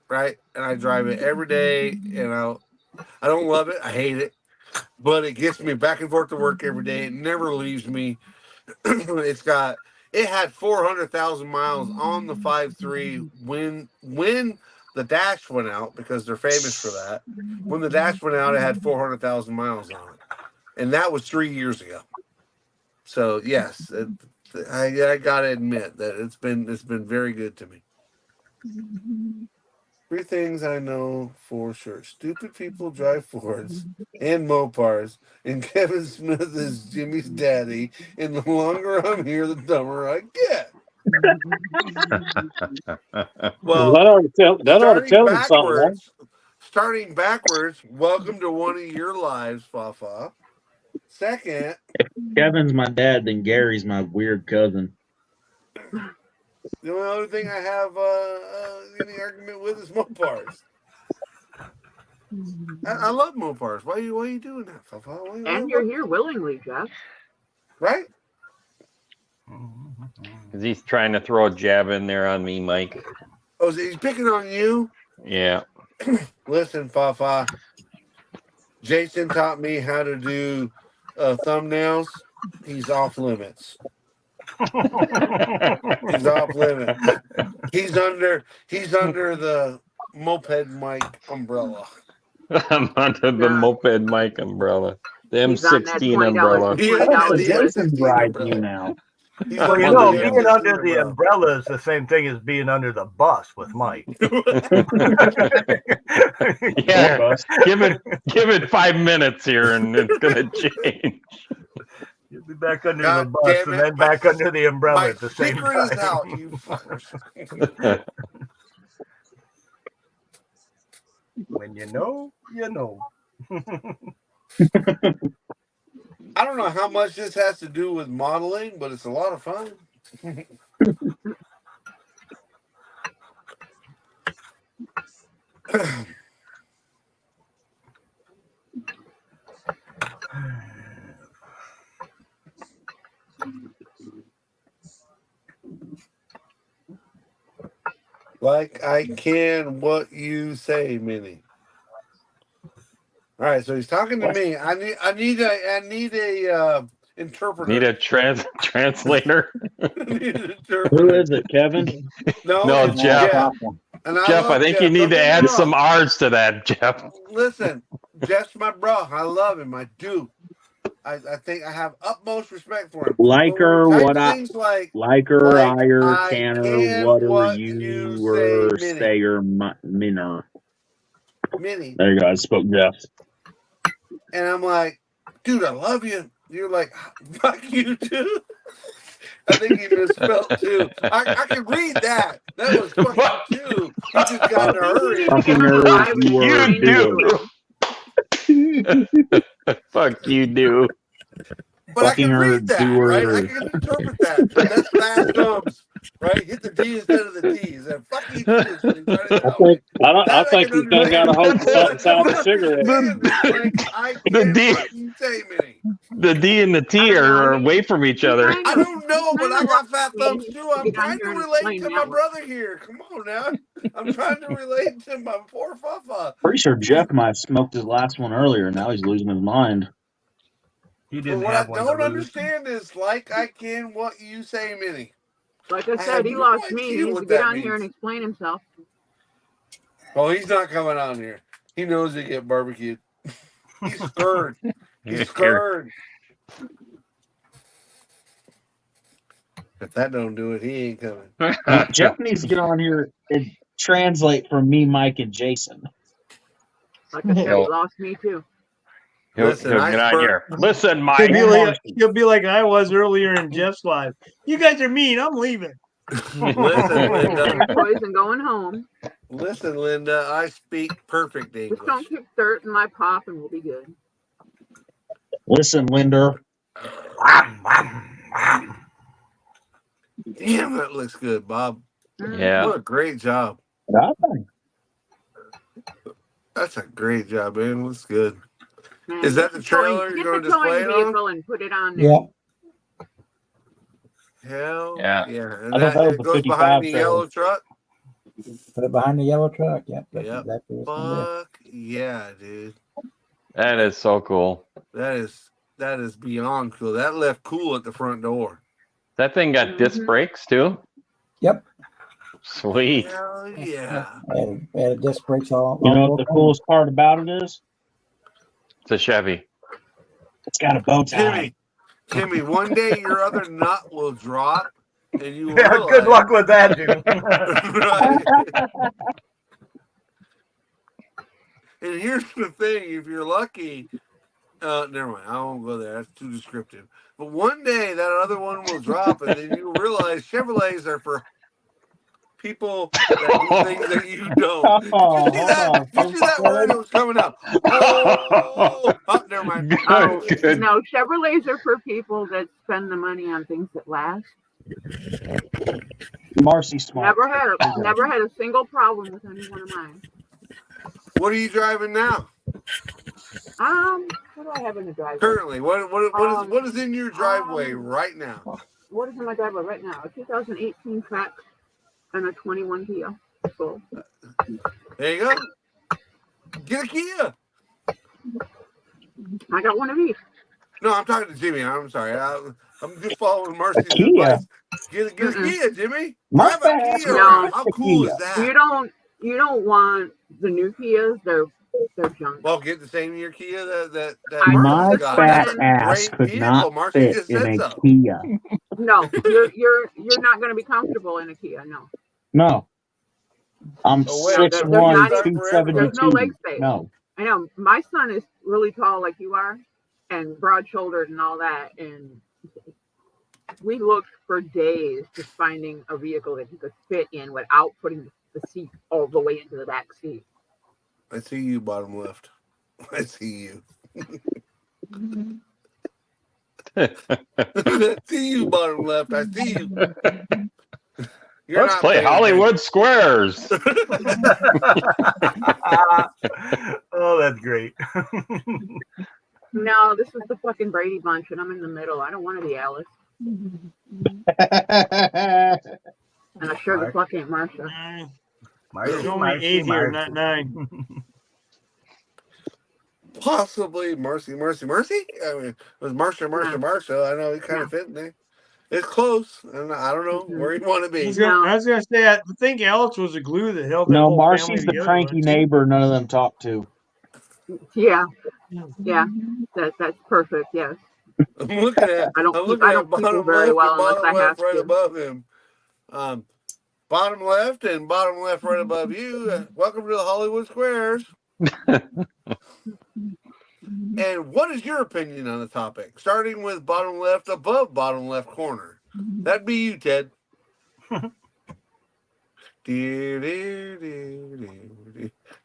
right? And I drive it every day, and I don't love it, I hate it, but it gets me back and forth to work every day. It never leaves me. It had 400,000 miles on the 5.3 when the dash went out, because they're famous for that. When the dash went out, it had 400,000 miles on it, and that was 3 years ago. So yes, I gotta admit that it's been very good to me. 3 things I know for sure: stupid people drive Fords and Mopars, and Kevin Smith is Jimmy's daddy. And the longer I'm here, the dumber I get. Well, that ought to tell them something. Huh? Starting backwards, welcome to one of your lives, Fafa. Second, If Kevin's my dad, then Gary's my weird cousin. the only other thing I have any argument with is Mopars. I love Mopars. Why are you doing that, Fafa? And you're here willingly, Jeff. Right? He's trying to throw a jab in there on me, Mike. Oh, so he's picking on you? Yeah. Listen, Fafa. Jason taught me how to do thumbnails. He's off limits. He's off limits. He's under the moped mic umbrella. I'm under the moped mic umbrella. The M16 umbrella. Jason's riding you now. Well, you know, being under the umbrella is the same thing as being under the bus with Mike. Yeah, give it 5 minutes here, and it's gonna change. You'll be back under the bus and then back under the umbrella at the same time. Secret is out, you fuckers. When you know, you know. I don't know how much this has to do with modeling, but it's a lot of fun. Like I can what you say, Minnie. All right, so he's talking to me. I need a interpreter. Need a translator. Who is it, Kevin? No, Jeff. Jeff, I think you need to add some R's to that, Jeff. Listen, Jeff's my bro. I love him. I do. I think I have utmost respect for him. Like her, what like her, I ire, canner, whatever what you say, were, Minnie. sayer, minner. Minnie. There you go. I spoke Jeff. And I'm like, dude, I love you. You're like, fuck you too. I think he misspelled too. I can read that. That was fuck you too. He just got in a hurry. Fucking nerd, you do. Fuck you, do. But I can read that, right? I can interpret that. That's fast thumbs, right? Hit the D instead of the D's. And fuck you too. I think he's done got a hold of something inside the cigarette. The D and the T are away from each other. I don't know, but I got fat thumbs too. I'm trying to relate to my brother here. Come on now. I'm trying to relate to my poor Fafa. Pretty sure Jeff might have smoked his last one earlier. Now he's losing his mind. He didn't what have I one don't to lose. understand is like I can what you say, Minnie. Like I I said, have he no lost idea me. He needs what to get that on here and means. explain himself. Oh, he's not coming on here. He knows he get barbecued. He's scared. He's scared. If that don't do it, he ain't coming. Jeff needs to get on here and translate for me, Mike, and Jason. Like I said, he lost me too. He'll Listen, get on here. Listen, Mike. He'll be like I was earlier in Jeff's live. You guys are mean. I'm leaving. Listen, Linda. Boys and going home. Listen, Linda. I speak perfect English. Just don't kick dirt in my pop and we'll be good. Listen, Linder. Damn, that looks good, Bob. Yeah. What a great job. I think That's a great job, man. Looks good. Man, Is that get the trailer get you're going the to display towing it on? vehicle and put it on there. Yeah. Hell Yeah. yeah. And I thought that was it the goes 55 behind the trailer. yellow truck? Put it behind the yellow truck. Yep. That's Yep. exactly what's going to do. Fuck yeah, dude. That is so cool. That is beyond cool. That left cool at the front door. That thing got disc Mhm. brakes too? Yep. Sweet. Hell yeah. Added disc brakes all. You know all what the both coolest part about it is? It's a Chevy. It's got a bow tie. Timmy, one day your other nut will drop and you will Yeah, realize. good luck with that, dude. Right. And here's the thing, if you're lucky, never mind, I won't go there. That's too descriptive. But one day that other one will drop, and then you realize Chevrolets are for people that do things that you don't. Oh, Did you see that? Did you see that word that was coming out? Oh, never mind. Oh, Good. no, Chevrolets are for people that spend the money on things that last. Marcy Smart. Never had a single problem with any one of mine. What are you driving now? What do I have in the driveway? Currently, what is in your driveway right now? What is in my driveway right now? A 2018 Trax and a 21 Kia. So, There you go. Get a Kia. I got one of each. No, I'm talking to Jimmy. I'm sorry. I'm just following Marcy's Kia. advice. Get a Kia, Jimmy. My Drive a bad. Kia. No. How cool is You that? don't want the new Kias. They're junk. Well, get the same year Kia that I My Marcy's got. fat That's a ass great could vehicle. not Marcy fit just in said a so. Kia. No, you're not going to be comfortable in a Kia. No, No. I'm Oh, wait, 6'1", there's no leg 272. space. No. I know my son is really tall like you are, and broad-shouldered and all that, and we looked for days just finding a vehicle that he could fit in without putting the seat all the way into the back seat. I see you, bottom left. I see you. I see you, bottom left. I see you. You're Let's not play paying Hollywood Squares. Oh, that's great. No, this is the fucking Brady Bunch, and I'm in the middle. I don't want to be Alice, and I sure the fuck ain't Marsha. There's only 8 here, not 9. Possibly Marcy. I mean, it was Marsha. I know he kind of fit in there. It's close, and I don't know where you want to be. I was gonna say, I think Alex was the glue that held that No, whole Marcy's family the together, cranky wasn't she? neighbor none of them talk to. Yeah, that's perfect. Yes, I'm looking at. I don't I'm keep looking at people bottom very left well and unless bottom I have left right to. above him. Bottom left and bottom left right above you. Welcome to the Hollywood Squares. And what is your opinion on the topic? Starting with bottom left above bottom left corner. That'd be you, Ted.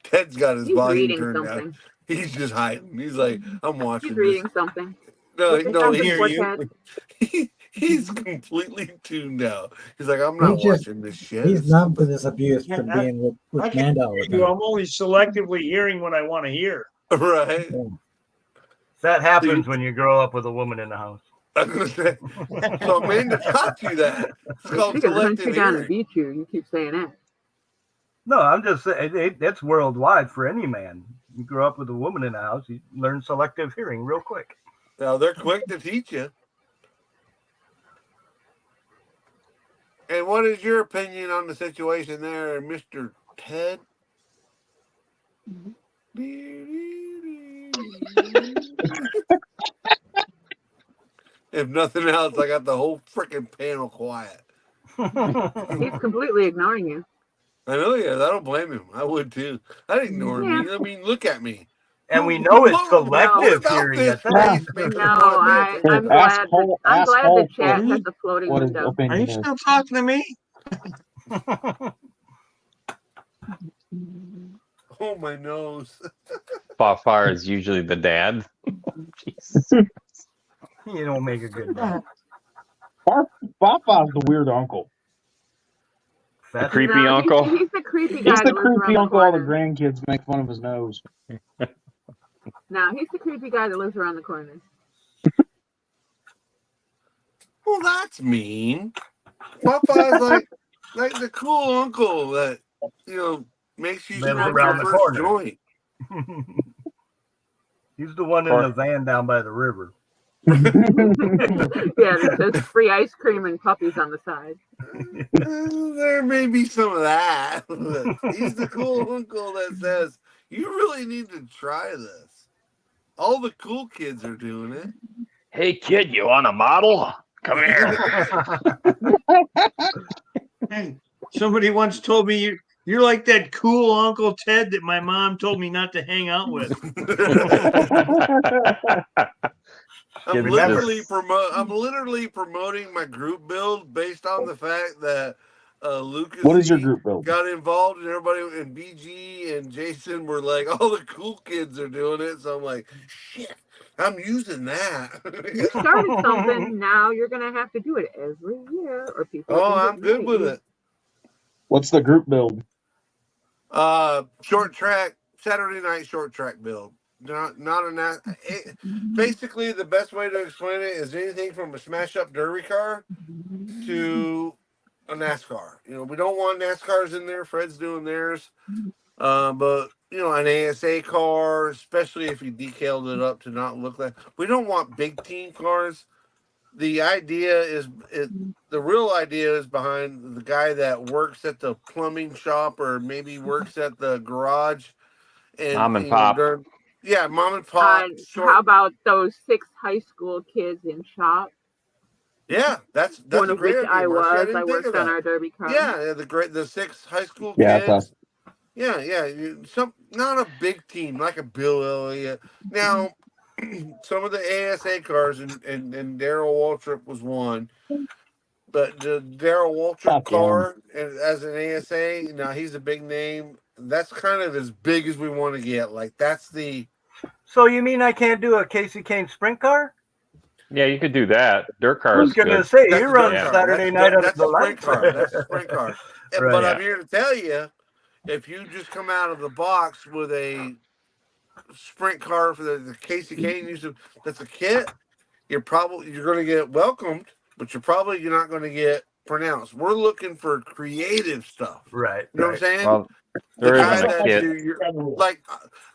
Ted's got his He's volume reading turned something. down. He's just hiding. He's like, I'm watching He's this. reading something. No, What's the no, something he's, for, Ted? he's completely tuned out. He's like, I'm not watching this shit. He's numb to this abuse Yeah, from being with I can Manda all the hear you. time. I'm only selectively hearing what I want to hear. Right. That happens when you grow up with a woman in the house. I'm gonna say, so Amanda taught you that. It's called She can hunt selective you down and hearing. beat you. You keep saying that. No, I'm just saying it's worldwide for any man. You grow up with a woman in the house, you learn selective hearing real quick. Now they're quick to teach you. And what is your opinion on the situation there, Mr. Ted? If nothing else, I got the whole freaking panel quiet. He's completely ignoring you. I know, yeah. I don't blame him. I would too. I'd ignore me. I mean, look at me. And we know it's What selective about hearing. this That's face makes No, me want to I'm glad. I'm glad the chat has a floating What his window. Are opinion you is. still talking to me? Oh, my nose. Far is usually the dad. Jesus. You don't make a good man. Papa's the weird uncle. The creepy No, uncle. He's the creepy guy He's the that lives around creepy the uncle all the corner. grandkids make fun of his nose. No, he's the creepy guy that lives around the corner. Well, that's mean. Popeye's like the cool uncle that makes you Lives smoke around your the first corner. joint. He's the one in the van down by the river. Yeah, that says free ice cream and puppies on the side. There may be some of that. He's the cool uncle that says, you really need to try this. All the cool kids are doing it. Hey kid, you want a model? Come here. Hey, somebody once told me you're like that cool Uncle Ted that my mom told me not to hang out with. I'm Kids literally promoting my group build based on the fact that Lucas What is your group build? got involved and everybody and BG and Jason were like, all the cool kids are doing it. So I'm like, shit, I'm using that. You started something. Now you're gonna have to do it every year, or people. Oh, can I'm get good mad with at you. it. What's the group build? Short track, Saturday night short track build. Basically, the best way to explain it is anything from a smash up derby car to a NASCAR. We don't want NASCARs in there. Fred's doing theirs. But an ASA car, especially if you decaled it up to not look like. We don't want big team cars. The real idea is behind the guy that works at the plumbing shop or maybe works at the garage. And Mom and pop. Mom and pop. How about those 6 high school kids in shop? Yeah, that's One a of great which idea, I Marcy. was. didn't I think worked of on that. our derby car. Yeah, the 6 high school Yeah, kids. Yeah. Not a big team like a Bill Elliott. Now, some of the ASA cars and Daryl Waltrip was one, but the Daryl Waltrip car as an ASA, now he's a big name. That's kind of as big as we want to get. Like that's the. So you mean I can't do a Casey Kane sprint car? Yeah, you could do that. Dirt I cars. was going to good. say, That's you a run dirt car. Saturday night at That's the a sprint lights. car. That's a sprint car. Right. But I'm here to tell you, if you just come out of the box with a sprint car for the Casey Kane use of that's a kit, you're going to get welcomed, but you're not going to get pronounced. We're looking for creative stuff. Right. You know what I'm saying? Well, The there guy isn't a that kit. you're like,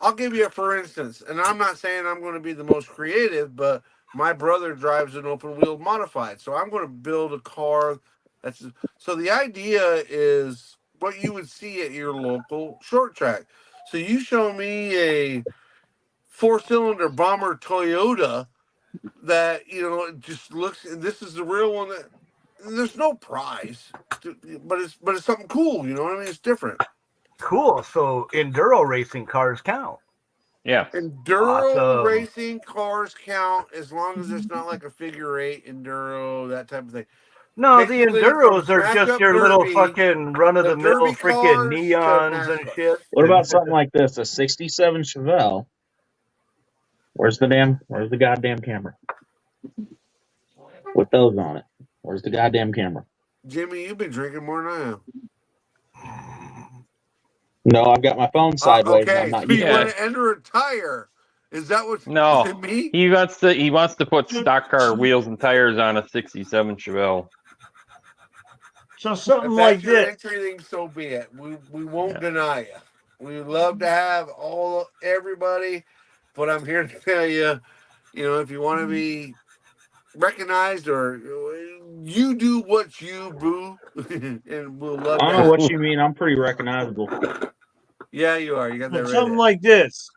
I'll give you a for instance, and I'm not saying I'm going to be the most creative, but my brother drives an open wheel modified, so I'm going to build a car that's. So the idea is what you would see at your local short track. So you show me a 4-cylinder bomber Toyota that it just looks. And this is the real one that. There's no prize, but it's something cool. You know what I mean? It's different. Cool. So enduro racing cars count. Yeah. Enduro Awesome. racing cars count as long as it's not like a figure 8 enduro, that type of thing. No, Basically, the enduros from are just smash-up your little derby, fucking run of the mill derby freaking cars to neons and NASCAR. shit. What about something like this? A 67 Chevelle. Where's the goddamn camera? With those on it. Where's the goddamn camera? Jimmy, you've been drinking more than I am. No, I've got my phone sideways. And Okay, I'm not so you Yeah. want to enter a tire? Is that what? No. Is it me? He wants to put stock car wheels and tires on a '67 Chevelle. So If something that's like your this. entry thing, so be it. We won't deny you. We love to have everybody, but I'm here to tell you, if you want to be recognized or you do what you boo, and we'll love I don't that. know what you mean. I'm pretty recognizable. Yeah, you are. You got that But right. something there. like this.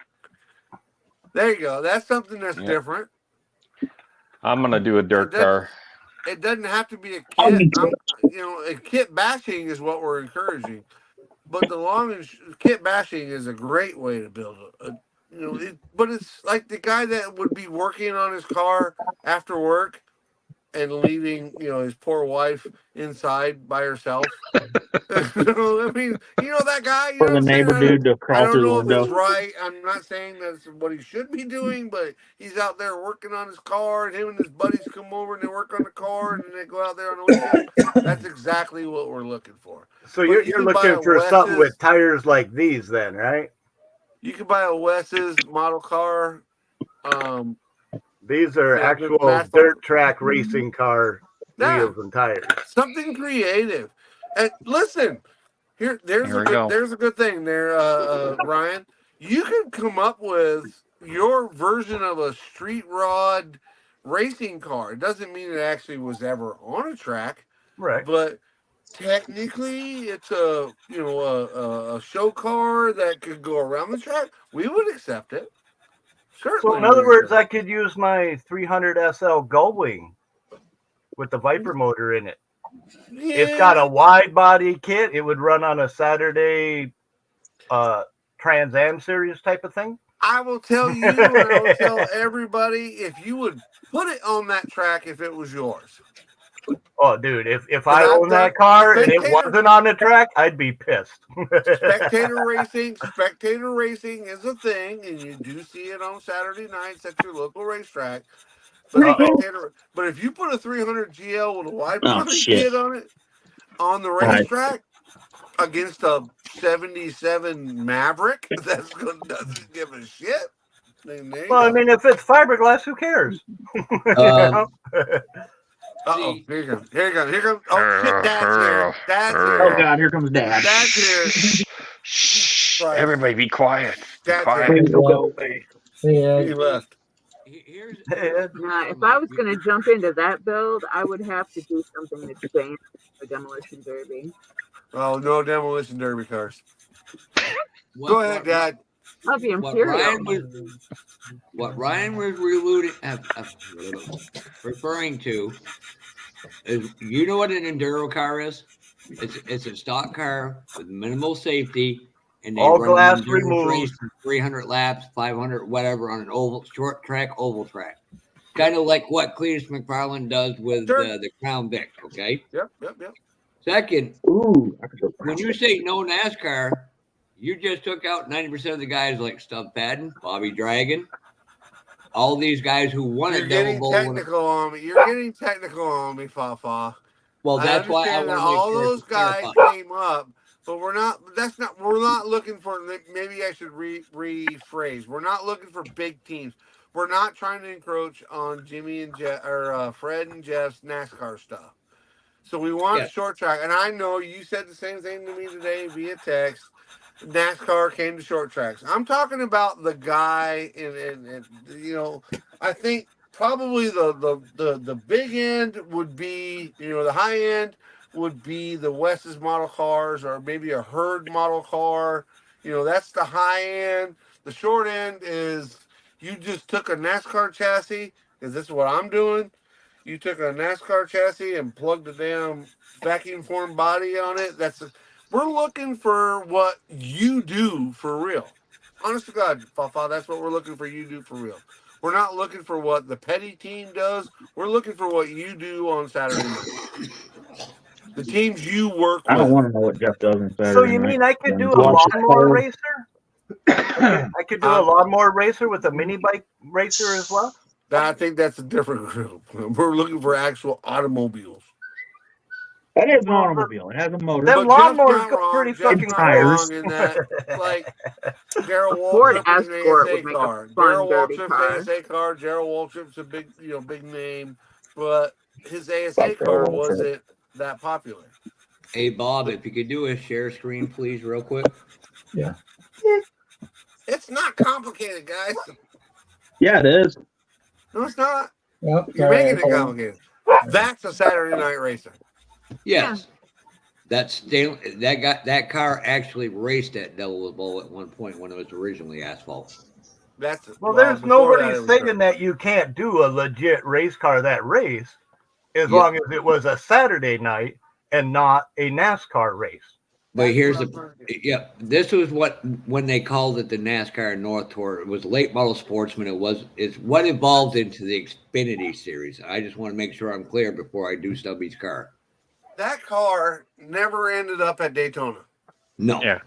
There you go. That's something that's Yeah. different. I'm gonna do a dirt car. It doesn't have to be a kit. A kit bashing is what we're encouraging. But kit bashing is a great way to build but it's like the guy that would be working on his car after work and leaving, his poor wife inside by herself. I mean, that guy. You For know the what I'm saying? neighbor dude to I crawl don't through the know if it's window. right. I'm not saying that's what he should be doing, but he's out there working on his car, and him and his buddies come over and they work on the car, and then they go out there on the weekend. That's exactly what we're looking for. So But you're you can buy looking a for something with Wes's. tires like these, then, right? You can buy a Wes's model car. These are Yeah, actual that's- dirt track racing car Yeah. wheels and tires. Something creative. And listen, there's Here we go. a good thing there, Ryan. You can come up with your version of a street rod racing car. It doesn't mean it actually was ever on a track, Right. but technically it's a show car that could go around the track. We would accept it. Certainly. So in other we words, would. I could use my 300 SL Gullwing with the Viper motor in it. It's got a wide body kit. It would run on a Saturday Trans Am series type of thing. I will tell you, and I will tell everybody, if you would put it on that track if it was yours. Oh, dude, if I I've owned done that car and it spectator- wasn't on the track, I'd be pissed. Spectator racing is a thing, and you do see it on Saturday nights at your local racetrack. But if you put a 300 GL with a wide body shit. kit on it on the racetrack against a 77 Maverick, doesn't give a shit. Well, I mean, if it's fiberglass, who cares? Uh-oh, here you go. Here you go. Oh, shit, Dad's here. Dad's here. Oh God, here comes Dad. Dad's here. Shh. Right. Everybody be quiet. Be Dad's quiet. here. Go. He left. If I was going to jump into that build, I would have to do something to change the demolition derby. Oh, no demolition derby cars. Go ahead, Dad. I'll be What imperial. Ryan was referring to is, you know what an enduro car is? It's a stock car with minimal safety, and they All run glass an endurance removed. race for 300 laps, 500, whatever, on an oval short track, oval track. Kind of like what Cletus McFarland does with Sure. the Crown Vic. Okay. Yep. Second, Ooh. when you say no NASCAR, you just took out 90% of the guys like Stub Padden, Bobby Dragon, all these guys who won You're a getting double bowl. technical on me. You're getting technical on me, Fa. Well, that's why I understand want that to make all sure those it's guys clarified. came up, but we're not looking for. Maybe I should rephrase. We're not looking for big teams. We're not trying to encroach on Jimmy and Fred and Jeff's NASCAR stuff. So we want Yeah. a short track, and I know you said the same thing to me today via text. NASCAR came to short tracks. I'm talking about the guy, and I think probably the big end would be, the high end would be the Wes's model cars, or maybe a Herd model car. That's the high end. The short end is you just took a NASCAR chassis, because this is what I'm doing. You took a NASCAR chassis and plugged a damn vacuum formed body on it. We're looking for what you do for real. Honest to God, Fafa, that's what we're looking for you to do for real. We're not looking for what the petty team does. We're looking for what you do on Saturday night. The teams you work with. I don't want to know what Jeff does on Saturday So you night. mean I could do a Watch the lawnmower cars. racer? I could do a lawnmower racer with a mini bike racer as well? I think that's a different group. We're looking for actual automobiles. That is an automobile. It has a motor. Them But Jeff's lawnmowers not go wrong. pretty Jeff's fucking not tires. wrong in that, like, Darryl Ford Waltrip is an Escort ASA would make a car. fun Darryl dirty Waltrip's car. ASA car. Darryl Waltrip's a big name, but his ASA car wasn't that popular. Hey, Bob, if you could do a share screen, please, real quick. It's not complicated, guys. Yeah, it is. No, it's not. Yep, You're making it complicated. That's a Saturday night racer. Yes. That car actually raced at Double Bowl at one point when it was originally asphalt. Well, there's before that, nobody it was saying that you can't do a legit race car that race as Yeah. long as it was a Saturday night and not a NASCAR race. But here's this was when they called it the NASCAR North Tour. It was late model sportsman. It's what evolved into the Xfinity series. I just want to make sure I'm clear before I do Stubby's car. That car never ended up at Daytona. No. Yeah.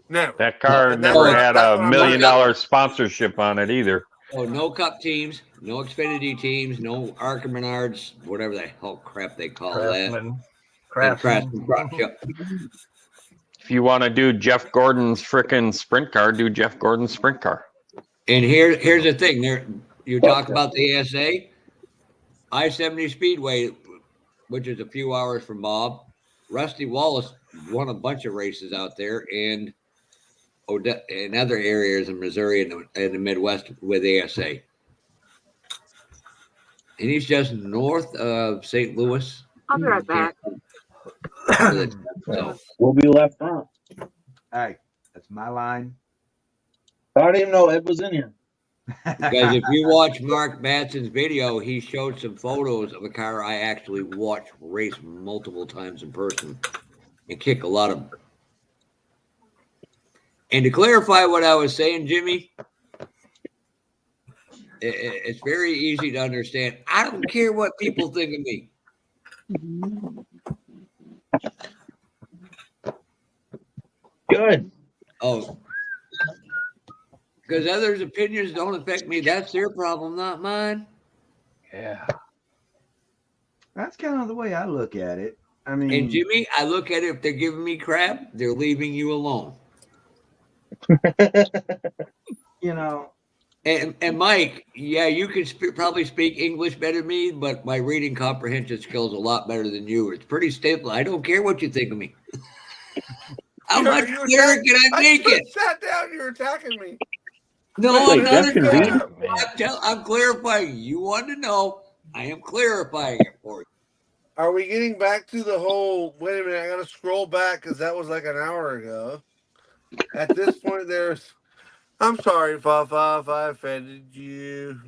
Never. That car never had a $1 million sponsorship on it either. Oh, no Cup teams, no Xfinity teams, no Arca Menards, whatever the hell crap they call that. Craftsman. Yep. If you want to do Jeff Gordon's frickin' sprint car, do Jeff Gordon's sprint car. And here's the thing. You talk about the ASA, I-70 Speedway, which is a few hours from Bob. Rusty Wallace won a bunch of races out there, and in other areas in Missouri and the Midwest with ASA. And he's just north of St. Louis. I'll be right back. So, We'll be left front. Hey, that's my line. I didn't even know Ed was in here. guys, if you watch Mark Matson's video, he showed some photos of a car I actually watched race multiple times in person and kick a lot of. And to clarify what I was saying, Jimmy, it's very easy to understand. I don't care what people think of me. Good. Oh, because others' opinions don't affect me. That's their problem, not mine. Yeah. That's kind of the way I look at it. I mean, And Jimmy, I look at it, if they're giving me crap, they're leaving you alone. you know, And Mike, yeah, you can probably speak English better than me, but my reading comprehension skills are a lot better than you. It's pretty stable. I don't care what you think of me. How much clearer can I make it? Sat down, you're attacking me. No, I'm not. Jeff I'm clarifying. You want to know? I am clarifying it for you. Are we getting back to the whole? Wait a minute, I got to scroll back because that was like an hour ago. At this point, I'm sorry, Fafa, if I offended you.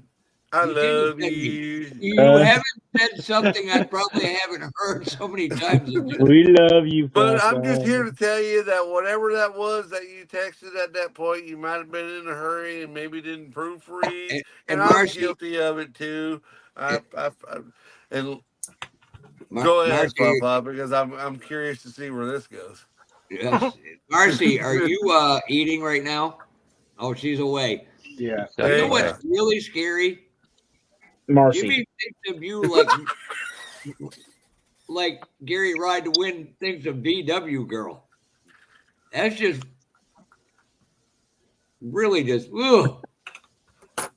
I love you. You haven't said something I probably haven't heard so many times. We love you, But Papa. I'm just here to tell you that whatever that was that you texted at that point, you might have been in a hurry and maybe didn't proofread. And I'm Marcy, guilty of it too. And Mar- go ahead, Marcy, Fafa, because I'm curious to see where this goes. yes. Marcy, are you eating right now? Oh, she's away. Yeah. You know what's really scary? Marcy. Jimmy thinks of you like Gary Ride to Win thinks of VW girl. That's just really just. Ugh. I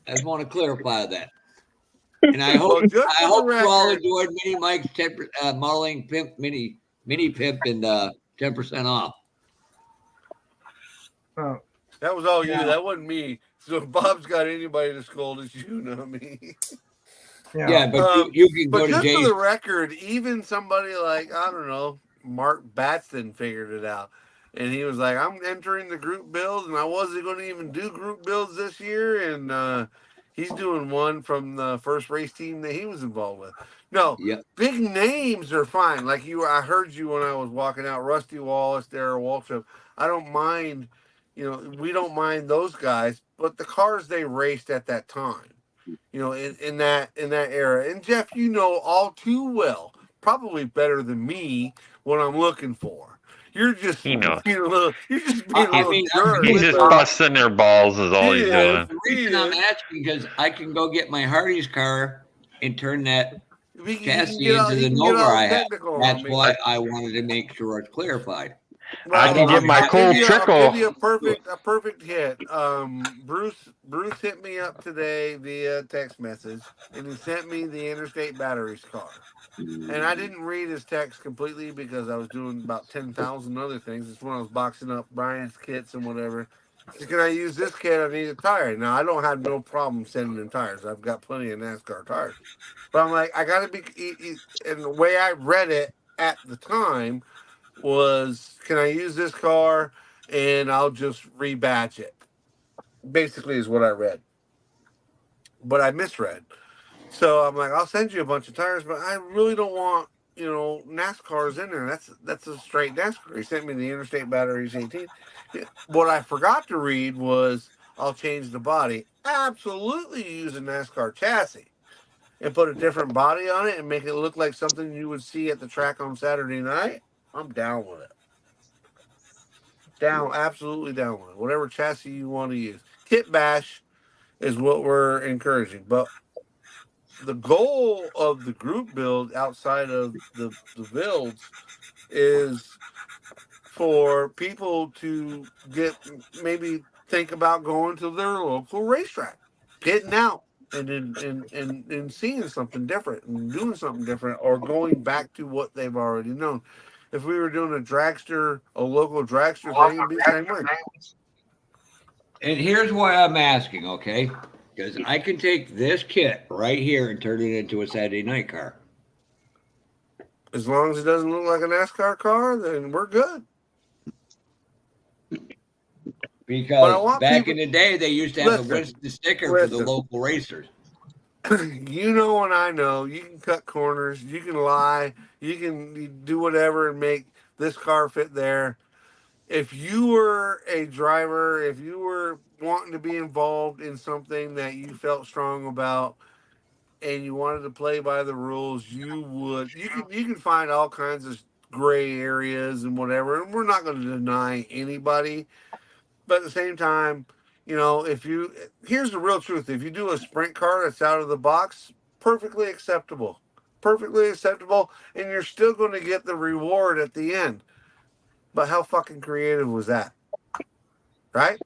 just want to clarify that. And I hope you all enjoyed Mini Mike's modeling pimp mini pimp and 10% off. That was all you. That wasn't me. So if Bob's got anybody to scold, it's you, not me. Yeah, but you can go to just Jay's. for the record, even somebody like, I don't know, Mark Batson figured it out. And he was like, I'm entering the group build, and I wasn't going to even do group builds this year. And he's doing one from the first race team that he was involved with. No, big names are fine. Like I heard you when I was walking out, Rusty Wallace, Darrell Waltrip. I don't mind, we don't mind those guys, but the cars they raced at that time, in that era. And Jeff, you know all too well, probably better than me, what I'm looking for. You're just being a little jerk. He's just busting their balls is all he's doing. The reason I'm asking because I can go get my Hardy's car and turn that chassis into the Nova I have. That's why I wanted to make sure it's clarified. I can get my cool trickle. I'll give you a perfect hit. Bruce hit me up today via text message, and he sent me the Interstate Batteries car. And I didn't read his text completely because I was doing about 10,000 other things. It's when I was boxing up Brian's kits and whatever. So can I use this kit? I need a tire. Now, I don't have no problem sending him tires. I've got plenty of NASCAR tires. But I'm like, I got to be... And the way I read it at the time was, can I use this car and I'll just rebadge it? Basically is what I read. But I misread. So I'm like, I'll send you a bunch of tires, but I really don't want NASCAR's in there. That's a straight NASCAR. He sent me the Interstate Batteries 18. What I forgot to read was I'll change the body. Absolutely use a NASCAR chassis and put a different body on it and make it look like something you would see at the track on Saturday night. I'm down with it. Absolutely down with it. Whatever chassis you want to use. Kit bash is what we're encouraging. But the goal of the group build outside of the builds is for people to maybe think about going to their local racetrack, getting out and seeing something different and doing something different, or going back to what they've already known. If we were doing a local dragster thing, it'd be the same way. And here's why I'm asking, okay? Because I can take this kit right here and turn it into a Saturday night car. As long as it doesn't look like a NASCAR car, then we're good. Because back in the day, they used to have a Winston sticker for the local racers. You know, and I know, you can cut corners, you can lie, you can do whatever and make this car fit there. If you were a driver, if you were wanting to be involved in something that you felt strong about and you wanted to play by the rules, you can find all kinds of gray areas and whatever, and we're not going to deny anybody. But at the same time, here's the real truth. If you do a sprint car that's out of the box, perfectly acceptable, and you're still going to get the reward at the end. But how fucking creative was that? Right?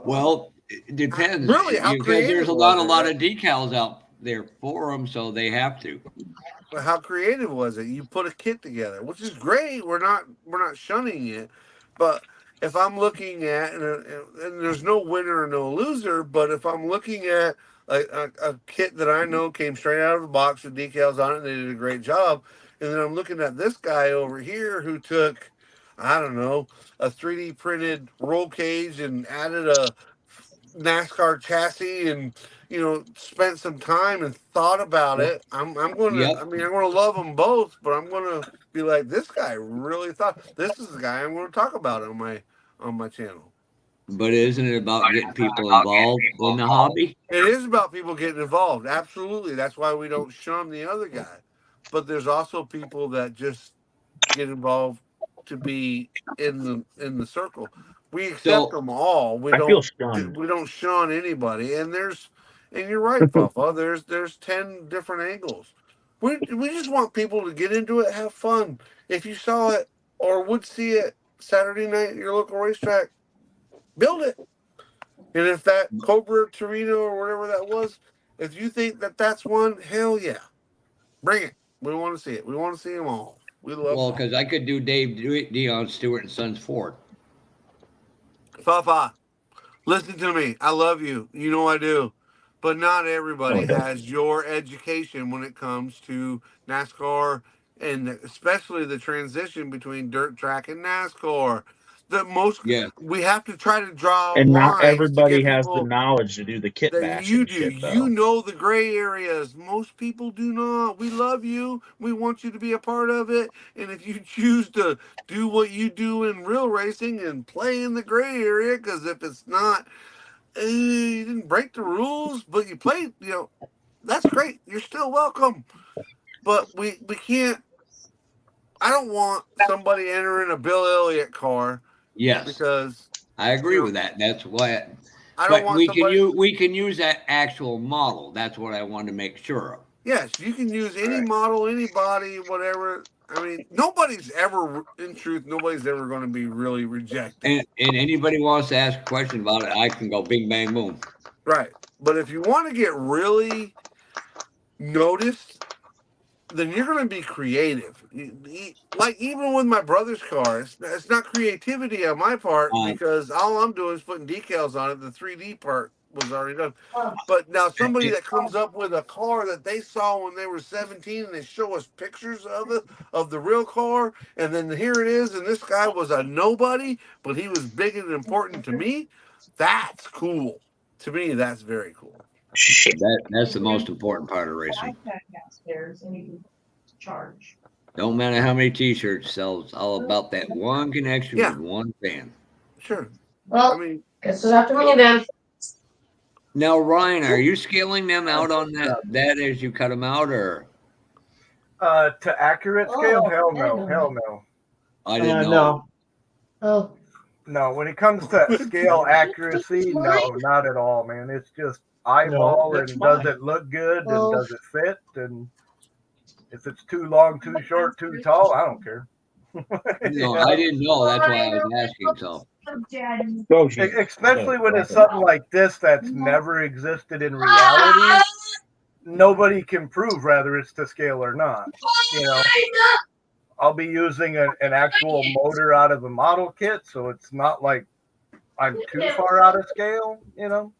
Well, it depends. Really, how creative there's a lot of decals out there for them, so they have to. But how creative was it? You put a kit together, which is great. We're not shunning it, but if I'm looking at, and there's no winner or no loser, but if I'm looking at a kit that I know came straight out of the box with decals on it, and they did a great job, and then I'm looking at this guy over here who took, I don't know, a 3D printed roll cage and added a NASCAR chassis and, spent some time and thought about it. I'm going to love them both, but I'm going to be like, this guy really thought. This is the guy I'm going to talk about on my channel. But isn't it about getting people involved in the hobby? It is about people getting involved. Absolutely. That's why we don't shun the other guy. But there's also people that just get involved to be in the circle. We accept them all. We don't shun anybody. And you're right, Puffa. There's 10 different angles. We just want people to get into it, have fun. If you saw it or would see it Saturday night at your local racetrack, build it. And if that Cobra Torino or whatever that was, if you think that's one, hell yeah, bring it. We want to see it. We want to see them all. We love. Well, because I could do Dave Dion Stewart and Sons Ford. Fafa, listen to me. I love you. You know I do. But not everybody has your education when it comes to NASCAR, and especially the transition between dirt track and NASCAR. We have to try to draw. And not everybody has the knowledge to do the kit bashing. You do. You know the gray areas. Most people do not. We love you. We want you to be a part of it. And if you choose to do what you do in real racing and play in the gray area, because if it's not, you didn't break the rules, but you played, that's great. You're still welcome. But we can't. I don't want somebody entering a Bill Elliott car. Yes, because I agree with that. That's why. I don't want we can use that actual model. That's what I wanted to make sure of. Yes, you can use any model, any body, whatever. I mean, nobody's ever going to be really rejected. And anybody wants to ask a question about it, I can go bing, bang, boom. Right. But if you want to get really noticed, then you're going to be creative. Like even with my brother's car, it's not creativity on my part because all I'm doing is putting decals on it. The 3D part was already done. But now somebody that comes up with a car that they saw when they were 17 and they show us pictures of it, of the real car, and then here it is, and this guy was a nobody, but he was big and important to me, that's cool. To me, that's very cool. That's the most important part of racing. Downstairs and you can charge. Don't matter how many T-shirts sells. It's all about that one connection Yeah. with one fan. Sure. Well, I mean, guess it's after me then. Now, Ryan, are you scaling them out on that as you cut them out, or To accurate scale? Oh, Hell I no. know. Hell no. I didn't know? No. Oh, No, when it comes to scale accuracy, no, not at all, man. It's just eyeball that's and fine. does it look good Well- and does it fit? And if it's too long, too short, too tall, I don't care. No, I didn't know. That's why I was asking. So Go, Jim. Especially when it's something like this that's never existed in reality, nobody can prove whether it's to scale or not. You know, I'll be using an actual motor out of a model kit, so it's not like I'm too far out of scale, you know?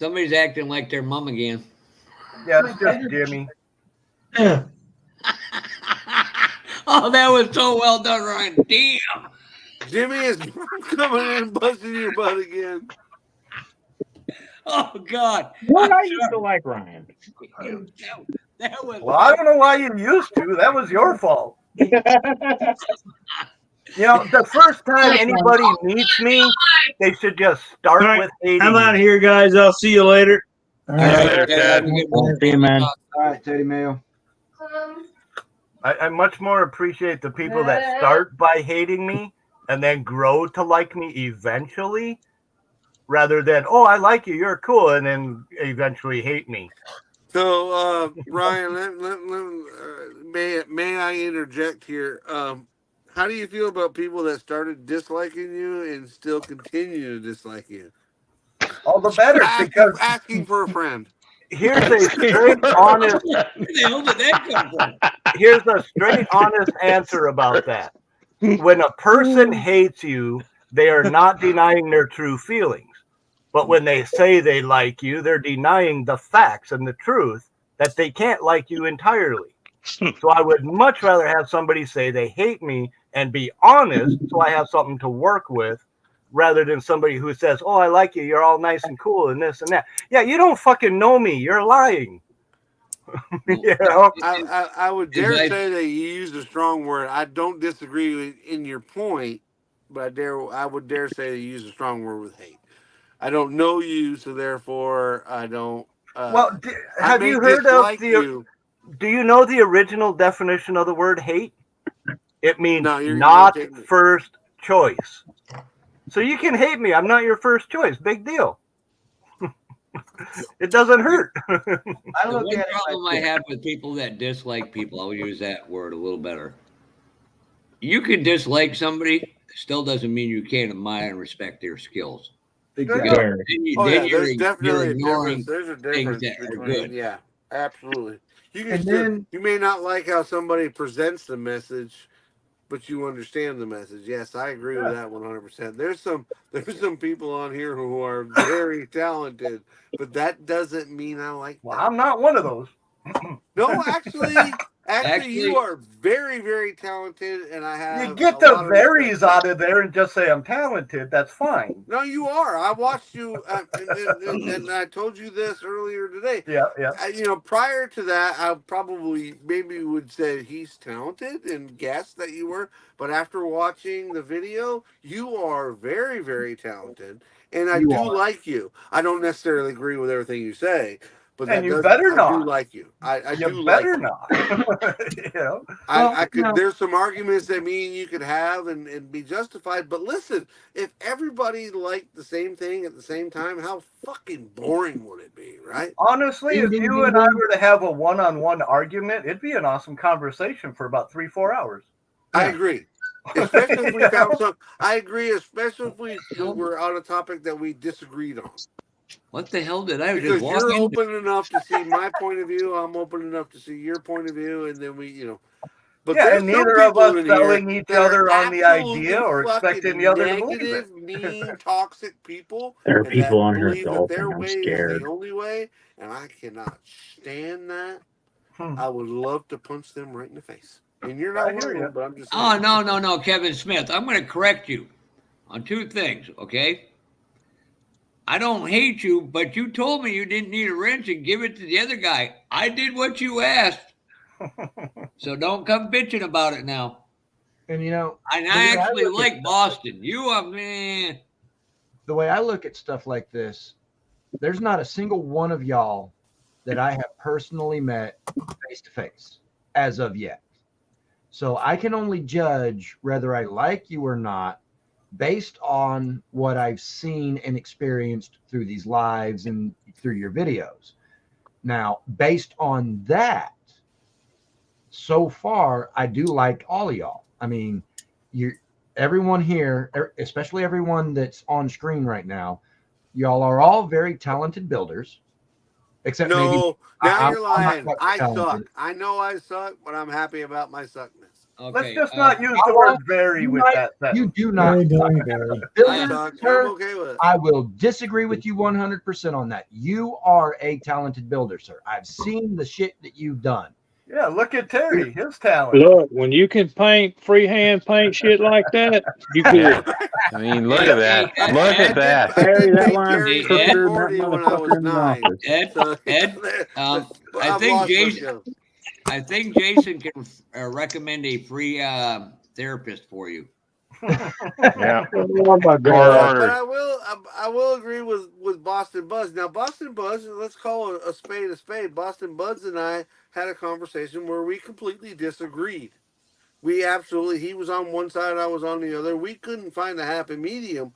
somebody's acting like their mom again. Yeah, it's just Jimmy. Oh, that was so well done, Ryan. Damn. Jimmy is coming in and busting your butt again. Oh God. What I used to like Ryan. That was. Well, I don't know why you used to. That was your fault. You know, the first time anybody meets me, they should just start All right, with hating I'm out me. of here, guys. I'll see you later. All right, Ted. See you, man. All right, Teddy Mail. I much more appreciate the people that start by hating me and then grow to like me eventually, rather than, oh, I like you, you're cool, and then eventually hate me. So, Ryan, may I interject here? How do you feel about people that started disliking you and still continue to dislike you? All the better, because Asking for a friend. here's a straight, honest, Where the hell did that come from? here's a straight, honest answer about that. When a person hates you, they are not denying their true feelings. But when they say they like you, they're denying the facts and the truth that they can't like you entirely. So I would much rather have somebody say they hate me and be honest, so I have something to work with, rather than somebody who says, oh, I like you, you're all nice and cool and this and that. Yeah, you don't fucking know me. You're lying. You know? I would dare Is that- say that you used a strong word. I don't disagree in your point, but I would dare say that you used a strong word with hate. I don't know you, so therefore I don't. Well, I have may you heard of dislike the? you. Do you know the original definition of the word hate? It means No, you're not taking it. first choice. So you can hate me. I'm not your first choice. Big deal. It doesn't hurt. I The look one at it problem like I this. have with people that dislike people, I'll use that word a little better. You can dislike somebody, still doesn't mean you can't admire and respect their skills. Exactly. Then, you, Oh then yeah, you're, there's definitely you're a ignoring difference. There's a things difference that are between good. yeah, absolutely. You can And still, then- you may not like how somebody presents the message, but you understand the message. Yes, I agree with that 100%. There's some people on here who are very talented, but that doesn't mean I like Well, them. I'm not one of those. No, actually, Actually- you are very, very talented, and I have You get a the lot of varies respect. out of there and just say I'm talented. That's fine. No, you are. I watched you, and I told you this earlier today. Yeah, yeah. Prior to that, I probably maybe would say he's talented and guess that you were. But after watching the video, you are very, very talented, and I You do are. like you. I don't necessarily agree with everything you say, but And that you does, better I not. do like you. I You do like better you. not. You know? I could. no. There's some arguments that me and you could have and be justified. But listen, if everybody liked the same thing at the same time, how fucking boring would it be, right? Honestly, Ding, if ding, you ding, and I ding. were to have a one-on-one argument, it'd be an awesome conversation for about 3-4 hours. I Yeah. agree. Especially if we You found know? some. I agree, especially if we were on a topic that we disagreed on. What the hell did I Because just walk you're into? open enough to see my point of view, I'm open enough to see your point of view, and then we. But Yeah, there's and some neither of people us in here selling each that are other on the absolutely idea or fucking expecting the other to believe it. negative, mean, toxic people. There are and people that on here believe that golfing. their I'm way scared. is the only way, and I cannot stand that. Hmm. I would love to punch them right in the face. And you're I not one hear of ya. them, but I'm just Oh, saying. no, Kevin Smith. I'm going to correct you on two things, okay? I don't hate you, but you told me you didn't need a wrench and give it to the other guy. I did what you asked. So don't come bitching about it now. And you know, And the I way actually look like at- Boston. You are, man. the way I look at stuff like this, there's not a single one of y'all that I have personally met face to face as of yet. So I can only judge whether I like you or not based on what I've seen and experienced through these lives and through your videos. Now, based on that, so far, I do like all of y'all. I mean, everyone here, especially everyone that's on screen right now, y'all are all very talented builders. Except maybe No, now I'm you're not lying. quite I talented. suck. I know I suck, but I'm happy about my suckness. Okay, Let's just not use the word very with that sentence. You do not. I Builders, suck. sir, I'm okay with it. I will disagree with you 100% on that. You are a talented builder, sir. I've seen the shit that you've done. Yeah, look at Terry, his talent. Look, when you can freehand paint shit like that, you Yeah. good. I mean, look at that. Look at that. Terry, that paint line's Terry's crookeder than that 40 when I was motherfucker in the 9. office. Ed, So, I I've think lost my Jason. skills. I think Jason can recommend a free therapist for you. Yeah. Oh my But God. I will agree with Boston Buzz. Now, Boston Buzz, let's call a spade a spade. Boston Buzz and I had a conversation where we completely disagreed. He was on one side, I was on the other. We couldn't find a happy medium.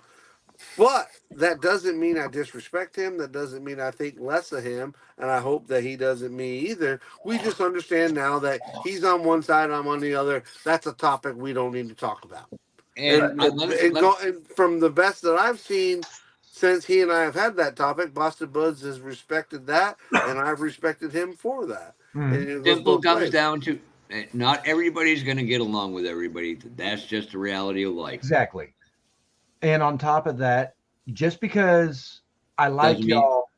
But that doesn't mean I disrespect him. That doesn't mean I think less of him. And I hope that he doesn't me either. We just understand now that he's on one side, I'm on the other. That's a topic we don't need to talk about. And from the best that I've seen since he and I have had that topic, Boston Buzz has respected that, and I've respected him for that. And it goes Simple both comes ways. down to not everybody's going to get along with everybody. That's just the reality of life. Exactly. And on top of that, just because I like Doesn't mean- y'all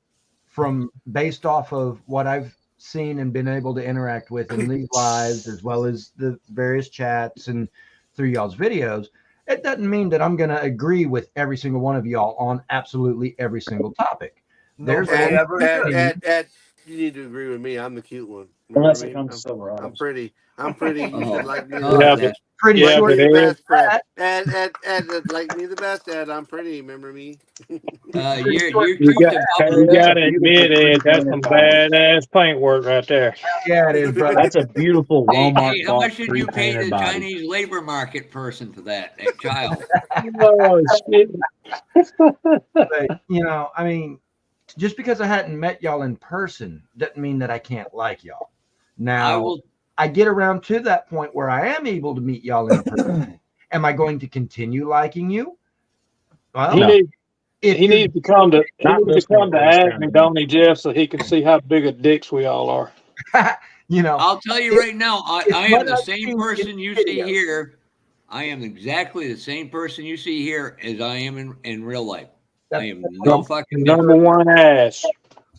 from based off of what I've seen and been able to interact with in these lives, as well as the various chats and through y'all's videos, it doesn't mean that I'm going to agree with every single one of y'all on absolutely every single topic. There's Ed, you need to agree with me. I'm the cute one. Unless Remember it me? comes to silver I'm items. pretty. You should like me. Yeah, but pretty yeah, sure but you Ed, Best, Fred. Ed, like me the best, Ed. I'm pretty. Remember me? You're you treating got public. you got to admit, Ed, that's some badass paint work right there. Yeah, it is, brother. That's a beautiful Hey, Walmart how bought much did you pay pre-painted the body. Chinese labor market person for that child? Oh shit! But you know, I mean, just because I hadn't met y'all in person doesn't mean that I can't like y'all. Now, I get around to that point where I am able to meet y'all in person. Am I going to continue liking you? Well, He needs to come to Acme, don't he, Jeff, so he can see how big of dicks we all are. You know, I'll tell you right now, I am what the I've same seen person in you see video. here. I am exactly the same person you see here as I am in real life. I am no fucking Number different. one ass.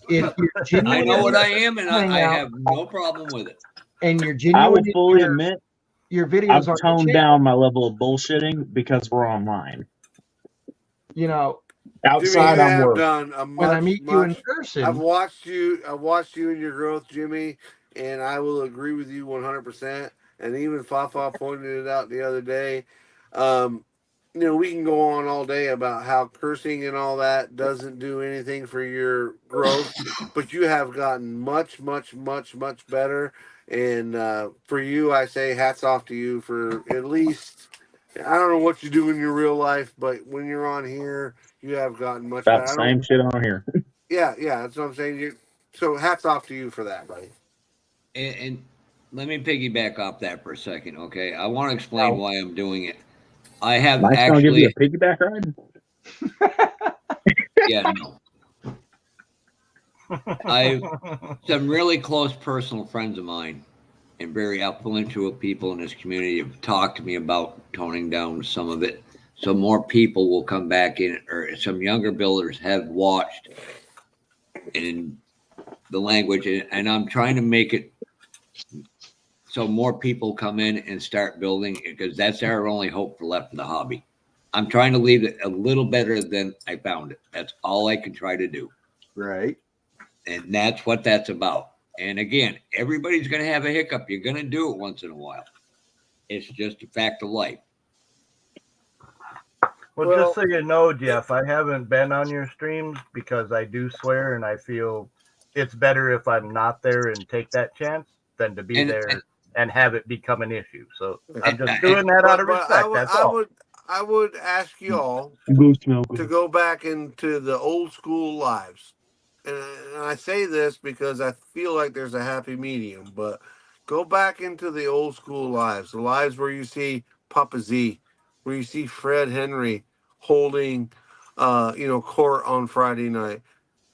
If you're I genuinely know what I am, and hang I out have no problem with it. and you're I genuine, will fully admit your videos I've are toned down my level of bullshitting because we're online. You know, Outside, Jimmy, you I'm have work. done a much, when I meet you in much- person, I've watched you in your growth, Jimmy, and I will agree with you 100%. And even Fafa pointed it out the other day. You know, we can go on all day about how cursing and all that doesn't do anything for your growth, but you have gotten much, much, much, much better. And for you, I say hats off to you for at least. I don't know what you do in your real life, but when you're on here, you have gotten much About better. the same shit on here. Yeah, that's what I'm saying. So hats off to you for that, buddy. And let me piggyback off that for a second, okay? I want to explain why I'm doing it. I have Mike's gonna give you actually, a piggyback ride? yeah, no. I some really close personal friends of mine and very influential people in this community have talked to me about toning down some of it so more people will come back in, or some younger builders have watched in the language, and I'm trying to make it so more people come in and start building, because that's our only hope for left in the hobby. I'm trying to leave it a little better than I found it. That's all I can try to do. Right. And that's what that's about. And again, everybody's going to have a hiccup. You're going to do it once in a while. It's just a fact of life. Well, just so you know, Jeff, I haven't been on your streams because I do swear, and I feel it's better if I'm not there and take that chance than to be there and have it become an issue. So I'm just doing that out of respect. That's all. I would ask you all to go back into the old school lives. And I say this because I feel like there's a happy medium, but go back into the old school lives, the lives where you see Papa Z, where you see Fred Henry holding, court on Friday night.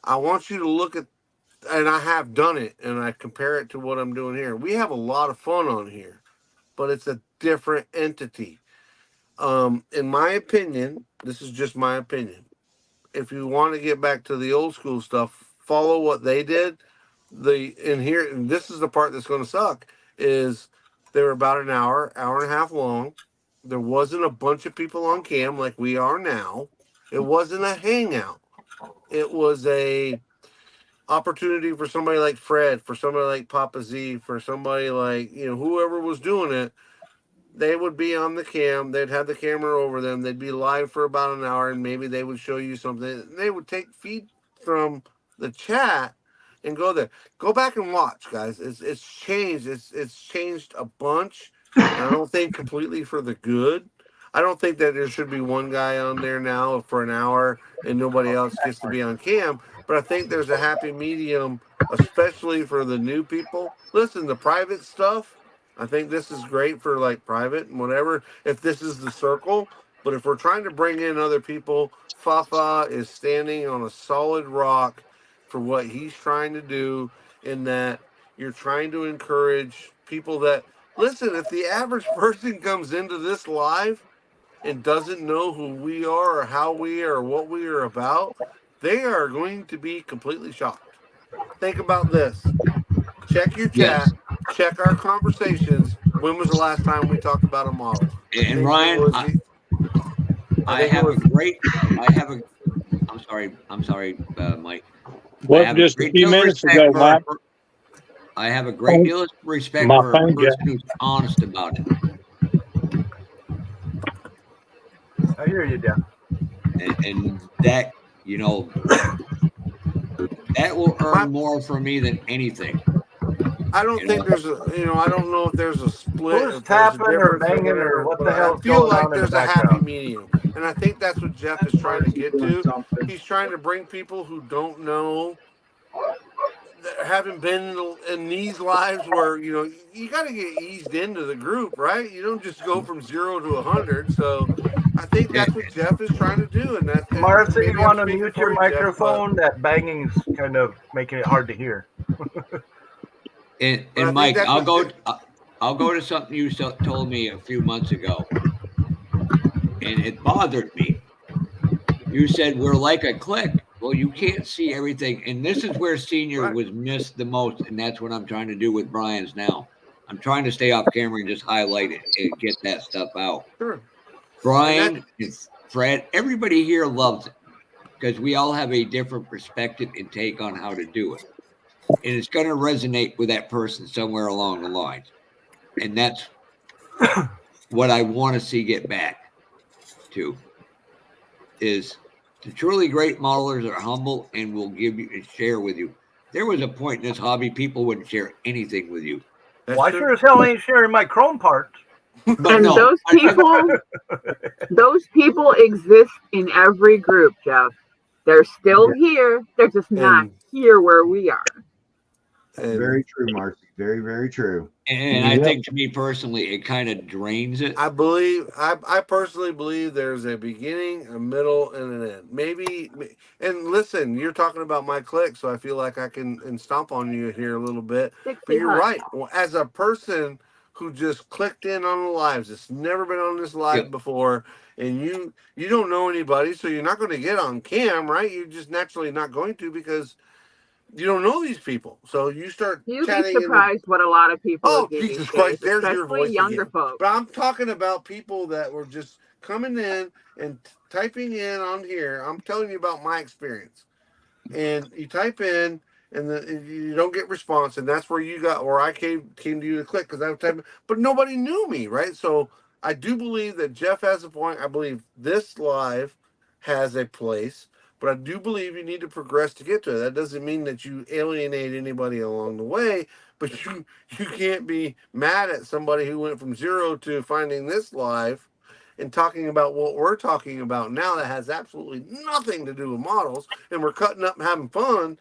I want you to look at, and I have done it, and I compare it to what I'm doing here. We have a lot of fun on here, but it's a different entity. In my opinion, this is just my opinion. If you want to get back to the old school stuff, follow what they did. And this is the part that's going to suck, is they were about an hour and a half long. There wasn't a bunch of people on cam like we are now. It wasn't a hangout. It was a opportunity for somebody like Fred, for somebody like Papa Z, for somebody like, whoever was doing it. They would be on the cam. They'd have the camera over them. They'd be live for about an hour, and maybe they would show you something. They would take feed from the chat and go there. Go back and watch, guys. It's changed. It's changed a bunch. I don't think completely for the good. I don't think that there should be one guy on there now for an hour and nobody else gets to be on cam. But I think there's a happy medium, especially for the new people. Listen, the private stuff, I think this is great for like private and whatever, if this is the circle. But if we're trying to bring in other people, Fafa is standing on a solid rock for what he's trying to do, in that you're trying to encourage people that, listen, if the average person comes into this live and doesn't know who we are or how we are or what we are about, they are going to be completely shocked. Think about this. Check your chat. Check our conversations. When was the last time we talked about a model? And Ryan, I'm sorry, Mike. Well, just a few minutes ago, Mike. I have a great deal of respect for a person who's honest about it. I hear you, Dan. And that, that will earn more for me than anything. I don't think there's a, I don't know if there's a split. Who's tapping or banging or what the hell? I feel like there's a happy medium. And I think that's what Jeff is trying to get to. He's trying to bring people who don't know, that haven't been in these lives where, you got to get eased into the group, right? You don't just go from 0 to 100. So I think that's what Jeff is trying to do. And that's Martha, you want to mute your microphone? That banging's kind of making it hard to hear. And Mike, I'll go to something you told me a few months ago, and it bothered me. You said we're like a clique. Well, you can't see everything, and this is where Senior was missed the most, and that's what I'm trying to do with Brian's now. I'm trying to stay off camera and just highlight it and get that stuff out. Sure. Brian, Fred, everybody here loves it because we all have a different perspective and take on how to do it. And it's going to resonate with that person somewhere along the lines. And that's what I want to see get back to, is the truly great modelers are humble and will give you and share with you. There was a point in this hobby, people wouldn't share anything with you. Well, I sure as hell ain't sharing my chrome parts. But And those people exist in every group, Jeff. They're still here. They're just not here where we are. Very true, Marcy. Very, very true. And I think, to me personally, it kind of drains it. I personally believe there's a beginning, a middle, and an end. Maybe, and listen, you're talking about my clique, so I feel like I can stomp on you here a little bit. But you're right. Well, as a person who just clicked in on the lives, that's never been on this live before, and you don't know anybody, so you're not going to get on cam, right? You're just naturally not going to, because you don't know these people. So you start You'd chatting. be surprised what a lot of people Oh, do Jesus these Christ, days, there's your especially voice younger again. folks. But I'm talking about people that were just coming in and typing in on here. I'm telling you about my experience. And you type in, and you don't get response, and that's where you got, or I came to you to click because I was typing, but nobody knew me, right? So I do believe that Jeff has a point. I believe this live has a place, but I do believe you need to progress to get to it. That doesn't mean that you alienate anybody along the way, but you can't be mad at somebody who went from 0 to finding this live and talking about what we're talking about now that has absolutely nothing to do with models, and we're cutting up and having fun,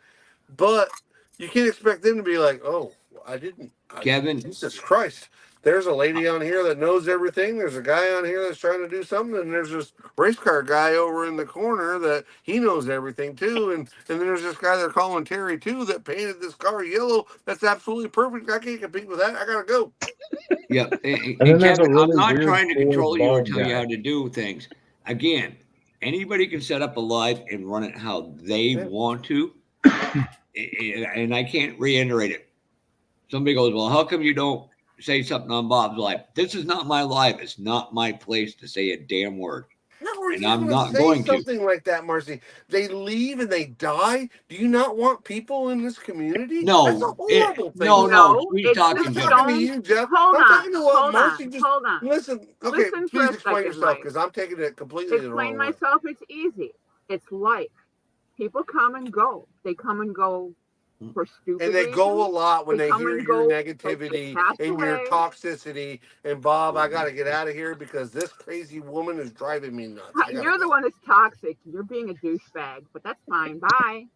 but you can't expect them to be like, oh, Kevin, Jesus Christ, there's a lady on here that knows everything, there's a guy on here that's trying to do something, and there's this race car guy over in the corner that he knows everything too, and then there's this guy they're calling Terry too that painted this car yellow that's absolutely perfect. I can't compete with that. I gotta go. Yeah, then and there's a Kevin, I'm really not weird trying to control you or bald tell you guy. how to do things. Again, anybody can set up a live and run it how they want to, and I can't reiterate it. Somebody goes, well, how come you don't say something on Bob's live? This is not my live. It's not my place to say a damn word. No, And you're I'm gonna not say going to. something like that, Marcy. They leave and they die. Do you not want people in this community? No, That's a horrible thing. no, she's it's talking the to talking to stones. you, Jeff. Hold I'm on, talking to what hold Marcy on, just hold on. listen. Okay, Listen for please a explain second, yourself Mike. because I'm taking it completely the Explain wrong way. myself. It's easy. It's life. People come and go. They come and go for stupid And they reasons. go a lot when they come hear and your go like they negativity pass and your away. toxicity. And Bob, I got to get out of here because this crazy woman is driving me nuts. I gotta You're the go. one that's toxic. You're being a douchebag, but that's fine. Bye.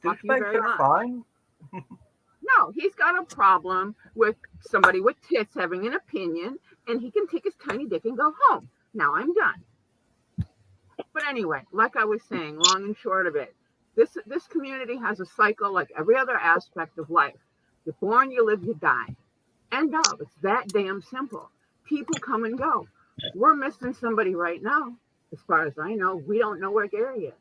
Fuck you Douchebags very are much. fine. No, he's got a problem with somebody with tits having an opinion, and he can take his tiny dick and go home. Now I'm done. But anyway, like I was saying, long and short of it, this community has a cycle like every other aspect of life. You're born, you live, you die. End of. It's that damn simple. People come and go. We're missing somebody right now. As far as I know, we don't know where Gary is.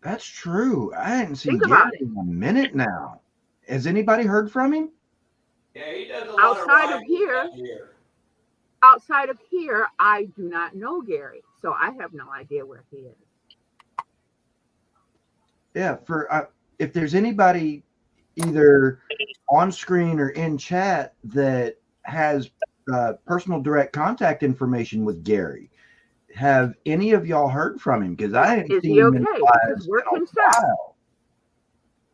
That's true. I hadn't seen Think about Gary in a minute now. Has anybody heard from him? Yeah, he does a lot Outside of of here, riding here. outside of here, I do not know Gary, so I have no idea where he is. Yeah, for if there's anybody either on screen or in chat that has personal direct contact information with Gary, have any of y'all heard from him? Because I haven't Is seen he him in okay? lives Because we're in a concerned. while.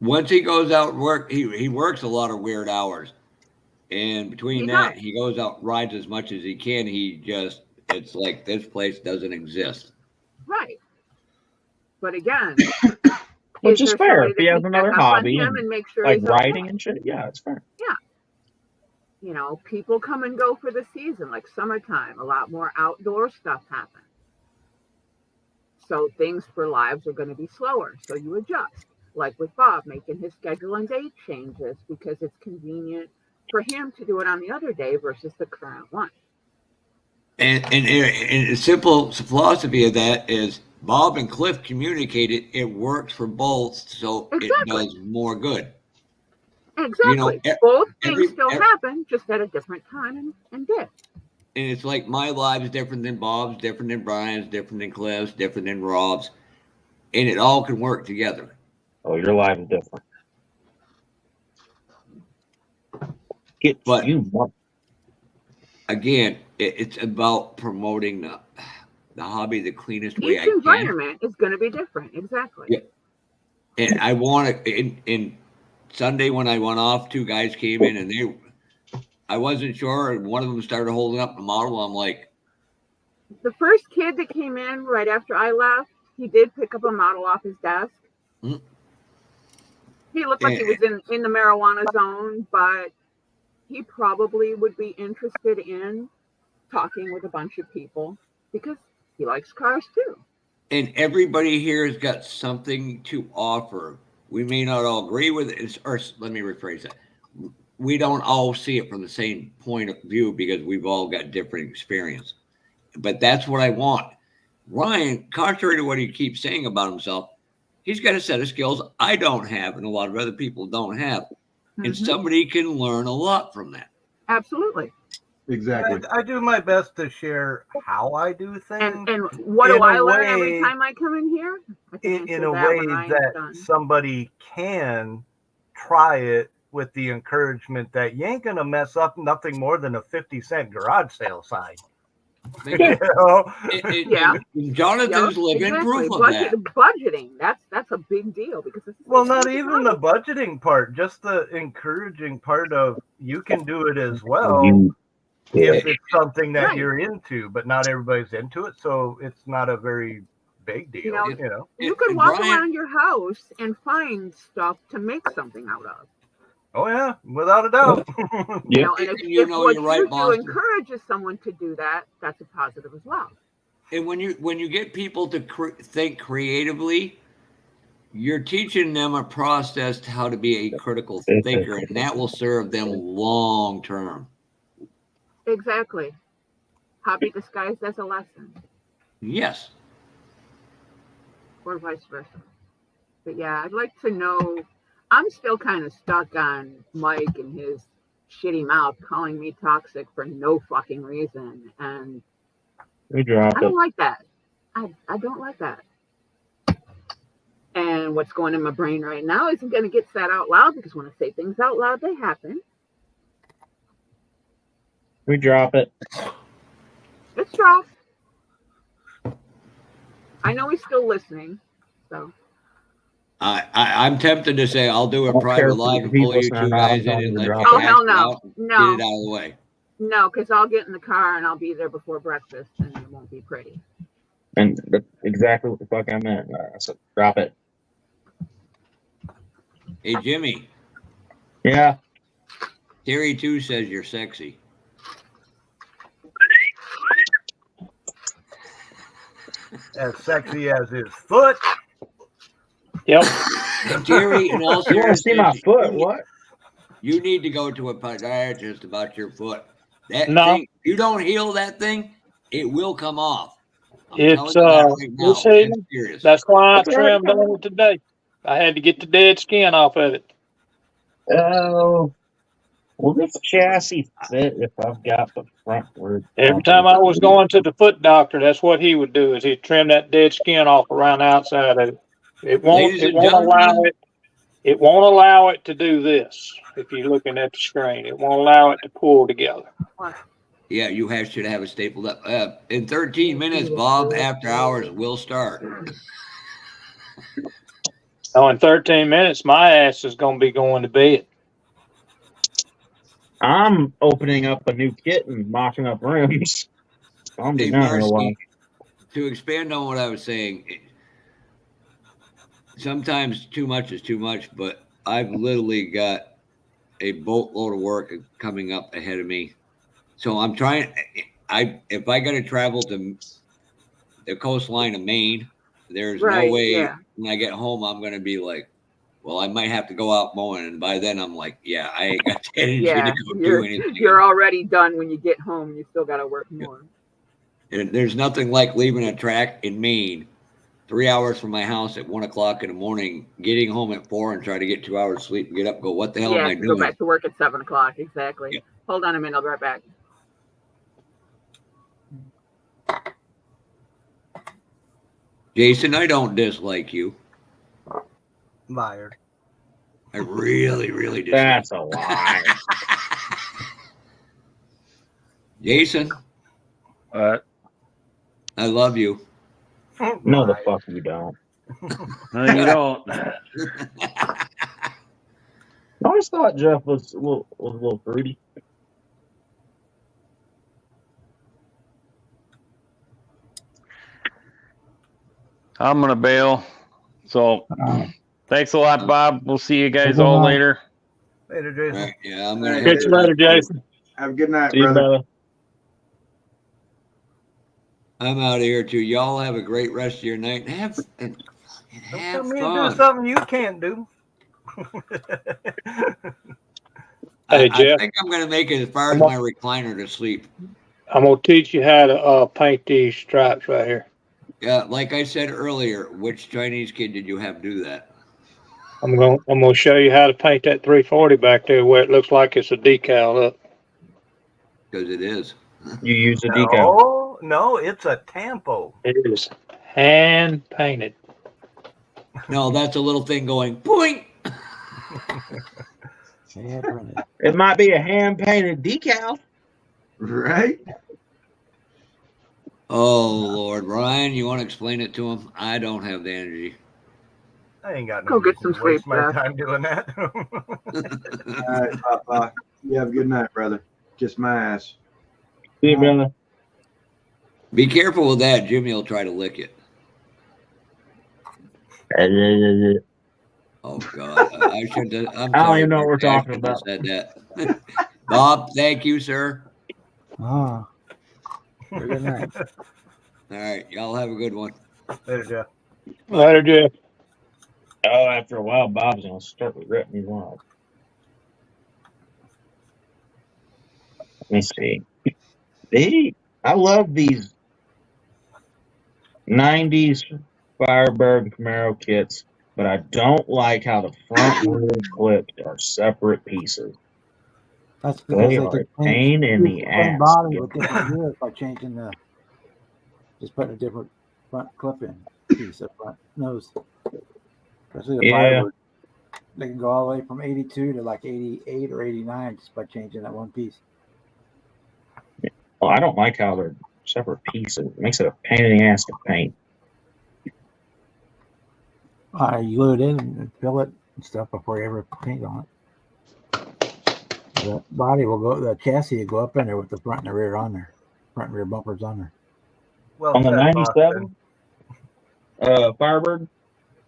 Once he goes out and work, he works a lot of weird hours. And between He that, does. he goes out, rides as much as he can. It's like this place doesn't exist. Right. But again, Which is there fair. somebody If he that has can another check up on hobby him and and make sure like he's okay? writing and shit, yeah, it's fair. Yeah. You know, people come and go for the season, like summertime. A lot more outdoor stuff happens. So things for lives are going to be slower. So you adjust. Like with Bob, making his schedule and date changes because it's convenient for him to do it on the other day versus the current one. And a simple philosophy of that is Bob and Cliff communicated. It works for both, so Exactly. it does more good. Exactly. You know, Both things still happen, just at a different time and day. And it's like my life is different than Bob's, different than Brian's, different than Cliff's, different than Rob's, and it all can work together. Oh, your life is different. But you again, it's about promoting the hobby the cleanest way Each I can. environment is going to be different. Exactly. Yeah. And I want to, in Sunday when I went off, two guys came in and I wasn't sure, and one of them started holding up the model. I'm like, The first kid that came in right after I left, he did pick up a model off his desk. Mhm. He looked like he was in the marijuana zone, but he probably would be interested in talking with a bunch of people because he likes cars too. and everybody here has got something to offer. We may not all agree with it, or let me rephrase that. We don't all see it from the same point of view because we've all got different experience. But that's what I want. Ryan, contrary to what he keeps saying about himself, he's got a set of skills I don't have and a lot of other people don't have. And somebody can learn a lot from that. Absolutely. Exactly. I do my best to share how I do things. And what do in a I learn every way- time I come in here? I can in answer a that way when Ryan's that done. somebody can try it with the encouragement that you ain't gonna mess up nothing more than a 50-cent garage sale sign. You know? Yeah. Jonathan's living proof of that. Budgeting. That's a big deal because it's Well, not even the budgeting part, just the encouraging part of you can do it as well if it's something that Right. you're into, but not everybody's into it, so it's not a very big deal, you know. You could walk around your house and find stuff to make something out of. Oh yeah, without a doubt. You know, and if, You if know what you're right, you do Boston. encourages someone to do that, that's a positive as well. And when you get people to think creatively, you're teaching them a process to how to be a critical thinker, and that will serve them long term. Exactly. Hobby disguised as a lesson, Yes. or vice versa. But yeah, I'd like to know. I'm still kind of stuck on Mike and his shitty mouth calling me toxic for no fucking reason, and We drop I it. don't like that. I don't like that. And what's going in my brain right now isn't going to get said out loud because when I say things out loud, they happen. We drop it. It's dropped. I know he's still listening, so. I'm tempted to say I'll do a don't care private if live and people pull you listen or two not, guys I'm in telling and you let to you drop Oh, hell hash it no. out and No. get it out of the way. No, because I'll get in the car and I'll be there before breakfast and it won't be pretty. And that's exactly what the fuck I meant. I said, drop it. Hey Jimmy, Yeah. Terry too says you're sexy. As sexy as his foot. Yep. Terry, in all You want to see my seriousness, foot? What? you need to go to a podiatrist about your foot. That No. thing, if you don't heal that thing, it will come off. I'm It's telling you that right now. this evening. I'm serious. That's why I trimmed on it today. I had to get the dead skin off of it. Oh. Will this chassis fit if I've got the front word? Every time I was going to the foot doctor, that's what he would do is he'd trim that dead skin off around the outside of it. It won't Ladies and allow it. It won't allow it to do this. If you're looking at the screen, it won't allow it to pull together. Yeah, you should have it stapled up. In 13 minutes, Bob, after hours will start. Oh, in 13 minutes, my ass is going to be going to bed. I'm opening up a new kit and mocking up rims. I'm Hey, down in a while. Marcy, to expand on what I was saying, sometimes too much is too much, but I've literally got a boatload of work coming up ahead of me. So I'm trying. If I got to travel to the coastline of Maine, there's Right, no way yeah. when I get home I'm going to be like, well, I might have to go out mowing, and by then I'm like, yeah, I ain't got the energy Yeah, to go do you're, anything. you're already done when you get home. You still got to work more. And there's nothing like leaving a track in Maine 3 hours from my house at 1 o'clock in the morning, getting home at 4 and try to get 2 hours sleep and get up and go, what the hell am Yeah, I to go doing? back to work at 7 o'clock. Exactly. Yeah. Hold on a minute. I'll be right back. Jason, I don't dislike you. Liar. I really, really dislike That's a lie. Jason, What? I love you. No, the fuck you don't. No, you don't. I always thought Jeff was a little fruity. I'm gonna bail. So, thanks a lot, Bob. We'll see you guys Bye-bye. all later. Later, Jason. Right, yeah, I'm gonna Catch you later, Jason. Have a good night, See you, brother. brother. I'm out of here too. Y'all have a great rest of your night. Have Don't have tell me to do fun. something you can't do. Hey, I Jeff. think I'm gonna make it as far as my recliner to sleep. I'm going to teach you how to paint these stripes right here. Yeah, like I said earlier, which Chinese kid did you have do that? I'm going to show you how to paint that 340 back there where it looks like it's a decal up. because it is. You use a decal. No, it's a tampo. It is hand painted. No, that's a little thing going boing. It might be a hand painted decal. Right? Oh Lord, Ryan, you want to explain it to him? I don't have the energy. I ain't got no Go get reason some to waste sleep, my Jeff. time doing that. All right, Papa. You have a good night, brother. Kiss my ass. See you, brother. Be careful with that. Jimmy will try to lick it. Oh God, I should. I'm I don't sorry. even know what we're Rick. I talking shouldn't have about. said that. Bob, thank you, sir. Ah. Good night. All right, y'all have a good one. There, Jeff. Later, Jeff. Oh, after a while, Bob's gonna start regretting me off. Let me see. I love these 90s Firebird Camaro kits, but I don't like how the front and rear clips are separate pieces. That's because They they are could a pain in the same ass. body with different gears by changing just putting a different front clip in piece of front nose. Especially the Yeah. Firebird. They can go all the way from 82 to like 88 or 89 just by changing that one piece. Well, I don't like how they're separate pieces. It makes it a pain in the ass to paint. You glue it in and fill it and stuff before you ever paint on it. The body will go, the chassis will go up in there with the front and the rear on there. Front and rear bumpers on there. Well On the said, 97 Boston. Firebird?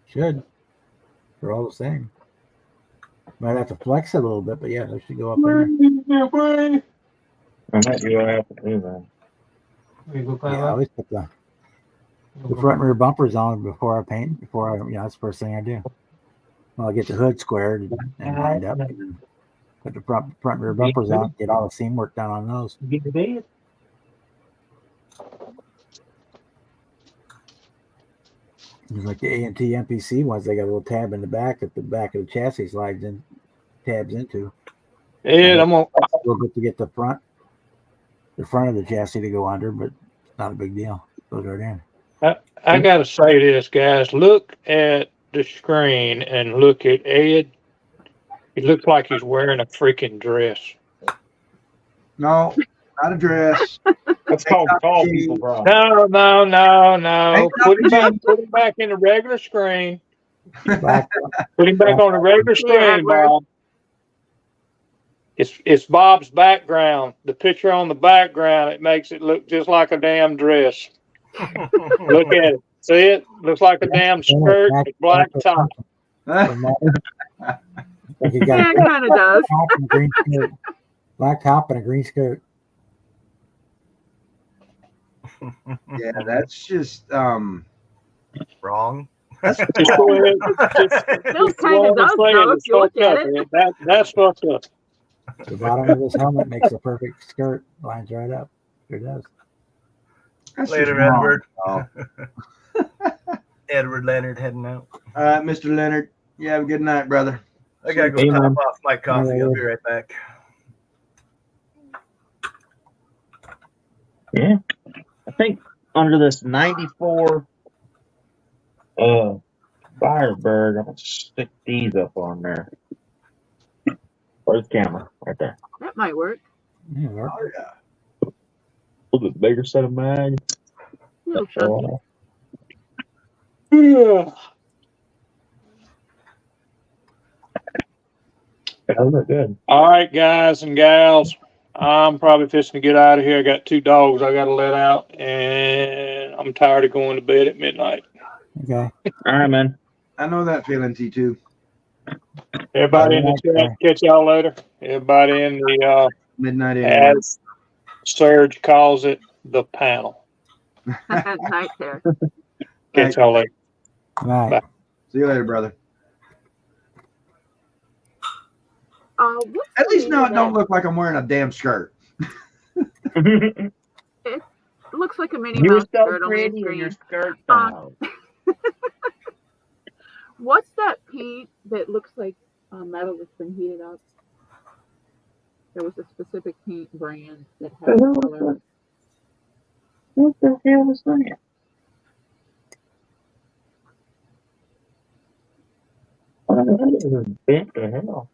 Should. They're all the same. Might have to flex it a little bit, but yeah, they should go up in there. I might be what I have to do then. Yeah, I always put the front and rear bumpers on before I paint. That's the first thing I do. Well, I get the hood squared and lined up, and then put the front and rear bumpers on. Get all the seam work done on those. Get to bed. It's like the A&T MPC ones. They got a little tab in the back that the back of the chassis slides in, tabs into. Ed, I'm gonna. A little bit to get the front of the chassis to go under, but it's not a big deal. Goes right in. I gotta say this, guys. Look at the screen and look at Ed. He looks like he's wearing a freaking dress. No, not a dress. That's called tall people problem. No. Put him back in the regular screen. Put him back on the regular screen, Bob. It's Bob's background. The picture on the background, it makes it look just like a damn dress. Look at it. See it? Looks like a damn skirt with black top. Like you got Yeah, it kind of does. Black top and a green skirt. Yeah, that's just Wrong. Just go ahead. Still kind of does, though, if you look at it. That's fucked up. The bottom of this helmet makes a perfect skirt. Lines right up. Sure does. Later, Edward. Edward Leonard heading out. All right, Mr. Leonard. You have a good night, brother. I gotta go top off my coffee. I'll be right back. Yeah. I think under this 94 Firebird, I'm gonna stick these up on there. Where's the camera? Right there. That might work. Yeah, Oh, yeah. A little bit bigger set of mags. Little chunky. Yeah. That look good. All right, guys and gals. I'm probably fixing to get out of here. I got 2 dogs I got to let out, and I'm tired of going to bed at midnight. Okay. All right, man. I know that feeling, T2. Everybody in the chat, catch y'all later. Everybody in the, Midnight in. as Serge calls it, the panel. Night there. Catch y'all later. All right. Bye. See you later, brother. What's At least the now it name don't of look like I'm wearing a damn skirt. that? It looks like a Minnie You were Mouse so skirt on the pretty in screen. your skirt, Um, though. What's that paint that looks like metal that's been heated up? There was a specific paint brand that had color. What the hell was that? That is bent to hell.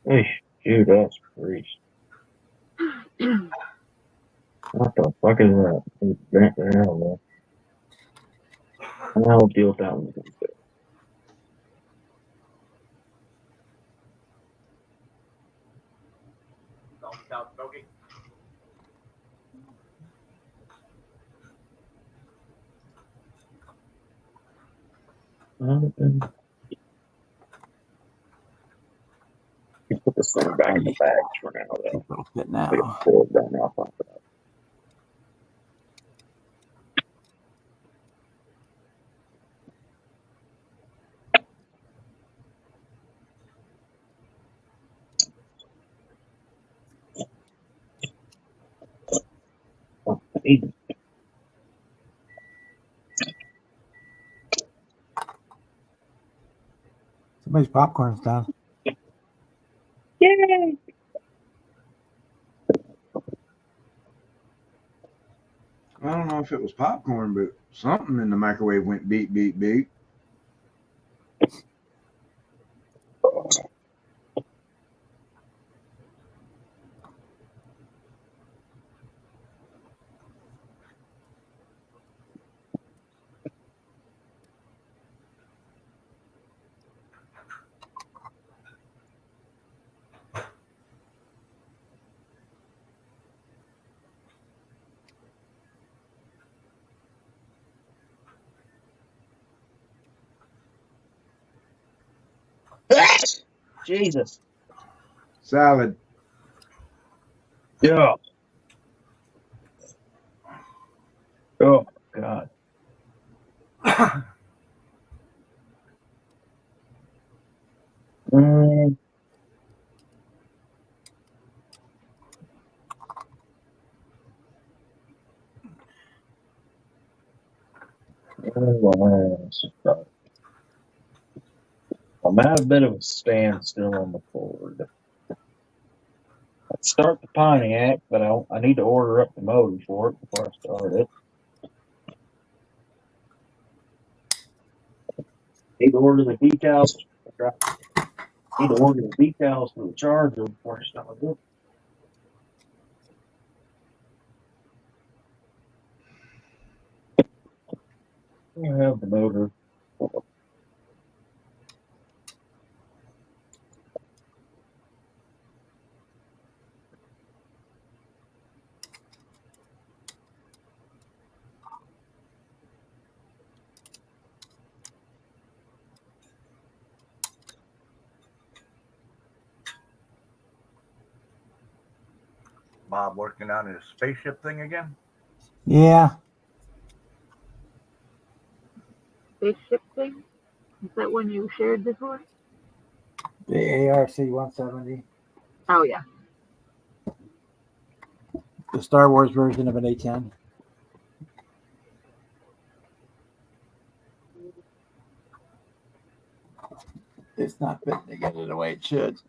Hey, shoot, that's grease. What the fuck is that? It's bent to hell, man. I'll deal with that one. You put this thing back in the bags for now, though. Little bit now. Pull it down off of that. Somebody's popcorn's done. Yay! I don't know if it was popcorn, but something in the microwave went beep, beep, beep. Jesus. Salad. Yeah. Oh, God. I'm at a bit of a standstill on the Ford. I'd start the Pontiac, but I need to order up the motor for it before I start it. Need to order the decals. Need to order the decals for the Charger before I start it. I have the motor. Bob working on his spaceship thing again? Yeah. Spaceship thing? Is that one you shared before? The ARC 170. Oh yeah. The Star Wars version of an A10. It's not fitting together the way it should.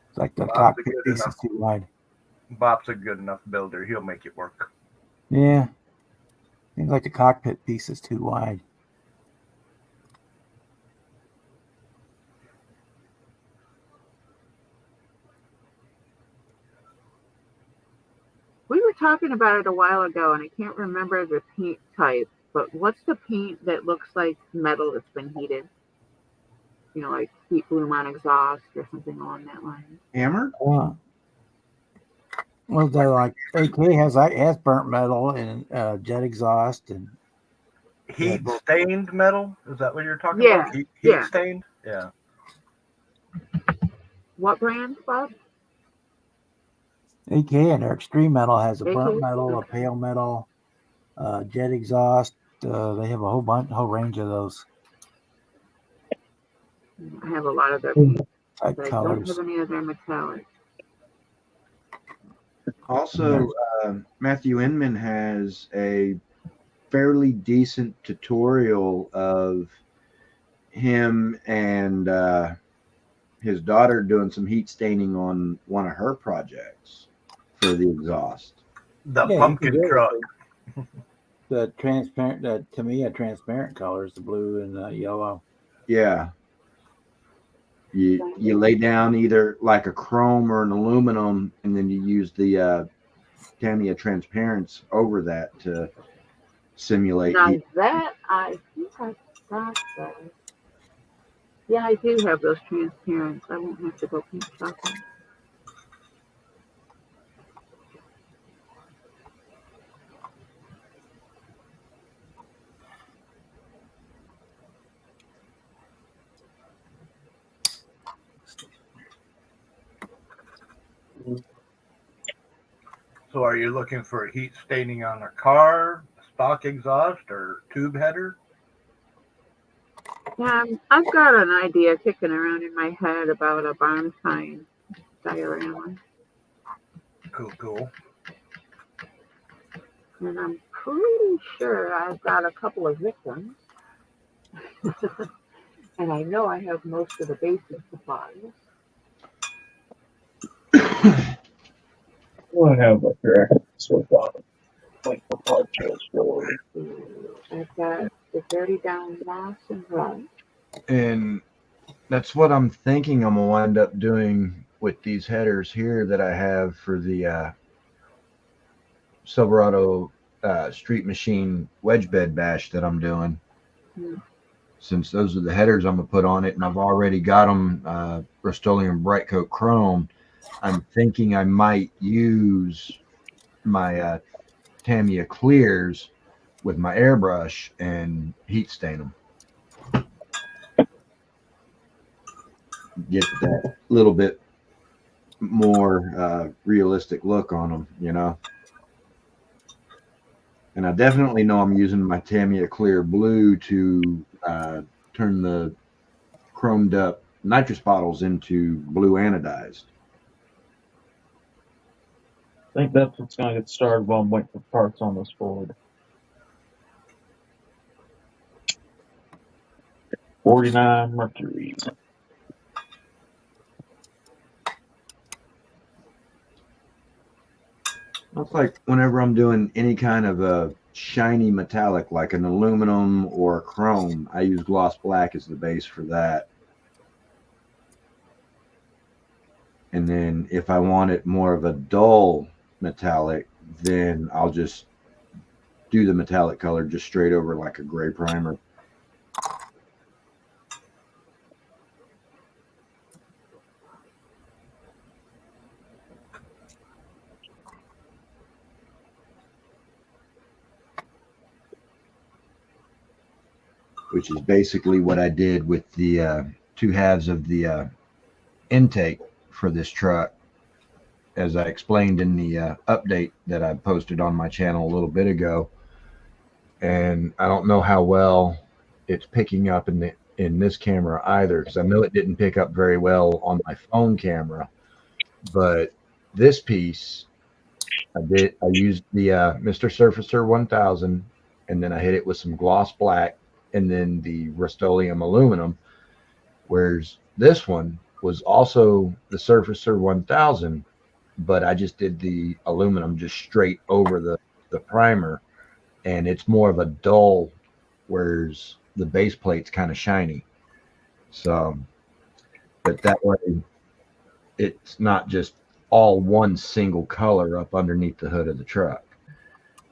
It's like the cockpit piece is too wide. Bob's a good enough builder. He'll make it work. Yeah. Seems like the cockpit piece is too wide. We were talking about it a while ago, and I can't remember the paint type, but what's the paint that looks like metal that's been heated? You know, like heat bloom on exhaust or something along that line. Hammer? Well, they're like AK has burnt metal and jet exhaust and Heat stained metal? Is that what you're talking Yeah, about? Heat yeah. stained? Yeah. What brand, Bob? AK and their extreme metal has a AK? burnt metal, a pale metal, jet exhaust. They have a whole range of those I have a lot of their paint, type but I colors. don't have any of their metallic. Also, Matthew Inman has a fairly decent tutorial of him and his daughter doing some heat staining on one of her projects for the exhaust. The Yeah, you pumpkin can do it. truck. The transparent, the Tamiya transparent colors, the blue and the yellow. Yeah. You lay down either like a chrome or an aluminum, and then you use the Tamiya transparents over that to simulate Now heat. that I think I got that. Yeah, I do have those transparents. I won't have to go paint shopping. So are you looking for heat staining on a car, stock exhaust, or tube header? Yeah, I've got an idea kicking around in my head about a barn sign diorama, Cool. and I'm pretty sure I've got a couple of victims, and I know I have most of the basic supplies. What I have up here? So far, like the podcast for I've got the dirty down moss and rug. And that's what I'm thinking I'm gonna wind up doing with these headers here that I have for the Silverado Street Machine wedge bed bash that I'm doing. Since those are the headers I'm gonna put on it, and I've already got them Rust-Oleum Bright Coat Chrome, I'm thinking I might use my Tamiya clears with my airbrush and heat stain them. Get that little bit more realistic look on them, you know. And I definitely know I'm using my Tamiya Clear Blue to turn the chromed up nitrous bottles into blue anodized. I think that's what's going to get started while I'm waiting for parts on this Ford. 49 Mercury. That's like whenever I'm doing any kind of a shiny metallic, like an aluminum or a chrome, I use gloss black as the base for that. And then if I want it more of a dull metallic, then I'll just do the metallic color just straight over like a gray primer. Which is basically what I did with the two halves of the intake for this truck, as I explained in the update that I posted on my channel a little bit ago. And I don't know how well it's picking up in this camera either, because I know it didn't pick up very well on my phone camera. But this piece, I used the Mr. Surfacer 1000, and then I hit it with some gloss black and then the Rust-Oleum aluminum, whereas this one was also the Surfacer 1000, but I just did the aluminum just straight over the primer, and it's more of a dull, whereas the base plate's kind of shiny. So, but that way it's not just all one single color up underneath the hood of the truck.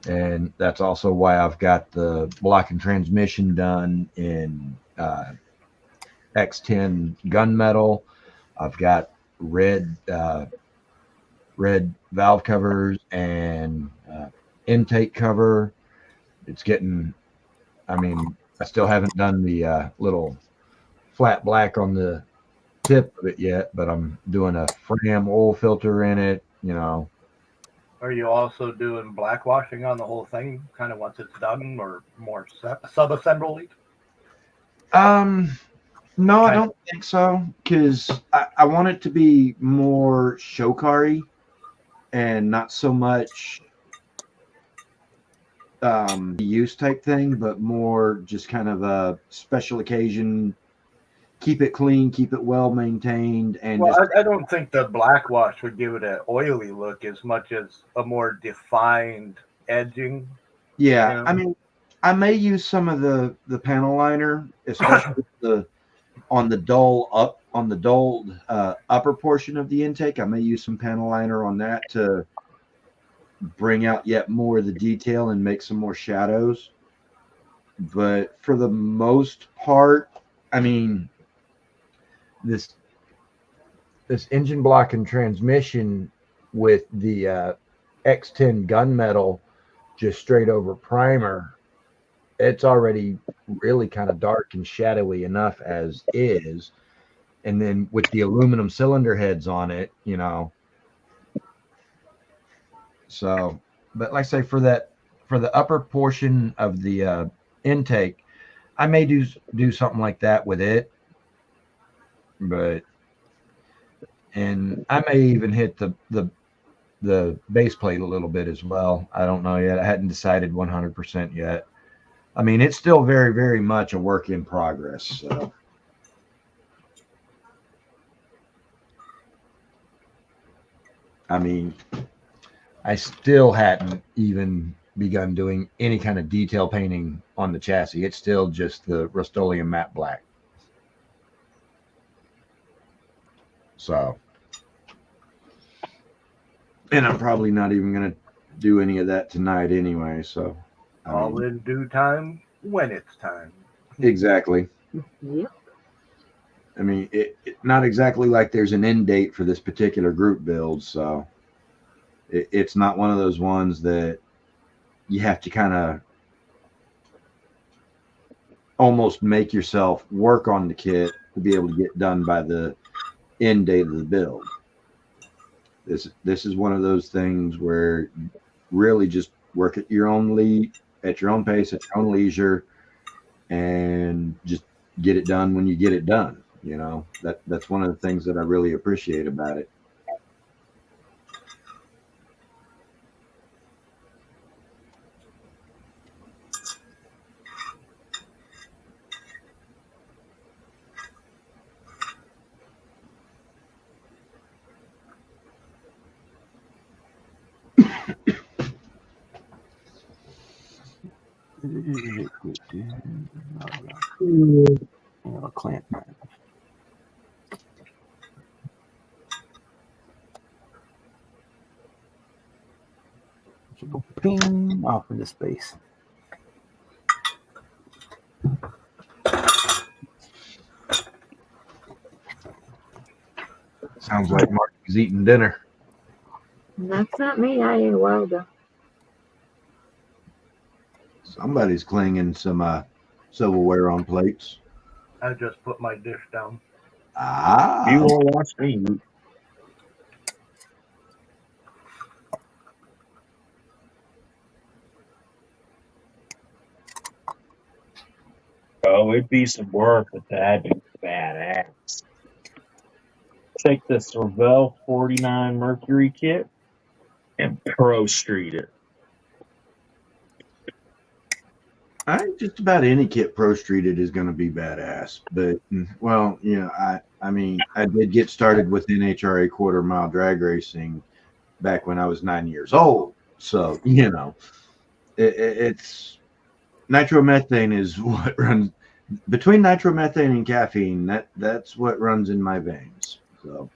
And that's also why I've got the block and transmission done in X10 gunmetal. I've got red valve covers and intake cover. It's getting, I mean, I still haven't done the little flat black on the tip of it yet, but I'm doing a Fram oil filter in it, you know. Are you also doing black washing on the whole thing, kind of once it's done, or more sub-assembly? No, I don't think so, because I want it to be more show car-y. and not so much use type thing, but more just kind of a special occasion. Keep it clean, keep it well maintained, and Well, just I don't think the black wash would give it an oily look as much as a more defined edging. yeah. Yeah. I mean, I may use some of the panel liner, especially on the dull upper portion of the intake. I may use some panel liner on that to bring out yet more of the detail and make some more shadows. But for the most part, I mean, this engine block and transmission with the X10 gunmetal just straight over primer, it's already really kind of dark and shadowy enough as is. And then with the aluminum cylinder heads on it, you know. So, but like I say, for the upper portion of the intake, I may do something like that with it. But, and I may even hit the base plate a little bit as well. I don't know yet. I hadn't decided 100% yet. I mean, it's still very, very much a work in progress. So. I mean, I still hadn't even begun doing any kind of detail painting on the chassis. It's still just the Rust-Oleum matte black. So, and I'm probably not even going to do any of that tonight anyway. So, All in due time when it's time. Exactly. Yep. I mean, it not exactly like there's an end date for this particular group build. So, it's not one of those ones that you have to kind of almost make yourself work on the kit to be able to get done by the end date of the build. This is one of those things where you really just work at your own at your own pace, at your own leisure, and just get it done when you get it done. You know, that's one of the things that I really appreciate about it. Clamp. Ping off into space. Sounds like Marty's eating dinner. That's not me. I ate a while ago. Somebody's clinging some silverware on plates. I just put my dish down. Ah. You won't watch me. Oh, it'd be some work, but that'd be badass. Take the Cervelle 49 Mercury kit and Pro Street it. I think just about any kit Pro Streeted is going to be badass. But, well, you know, I mean, I did get started with NHRA quarter mile drag racing back when I was 9 years old. So, you know, it's nitromethane is what runs between nitromethane and caffeine. That's what runs in my veins. So.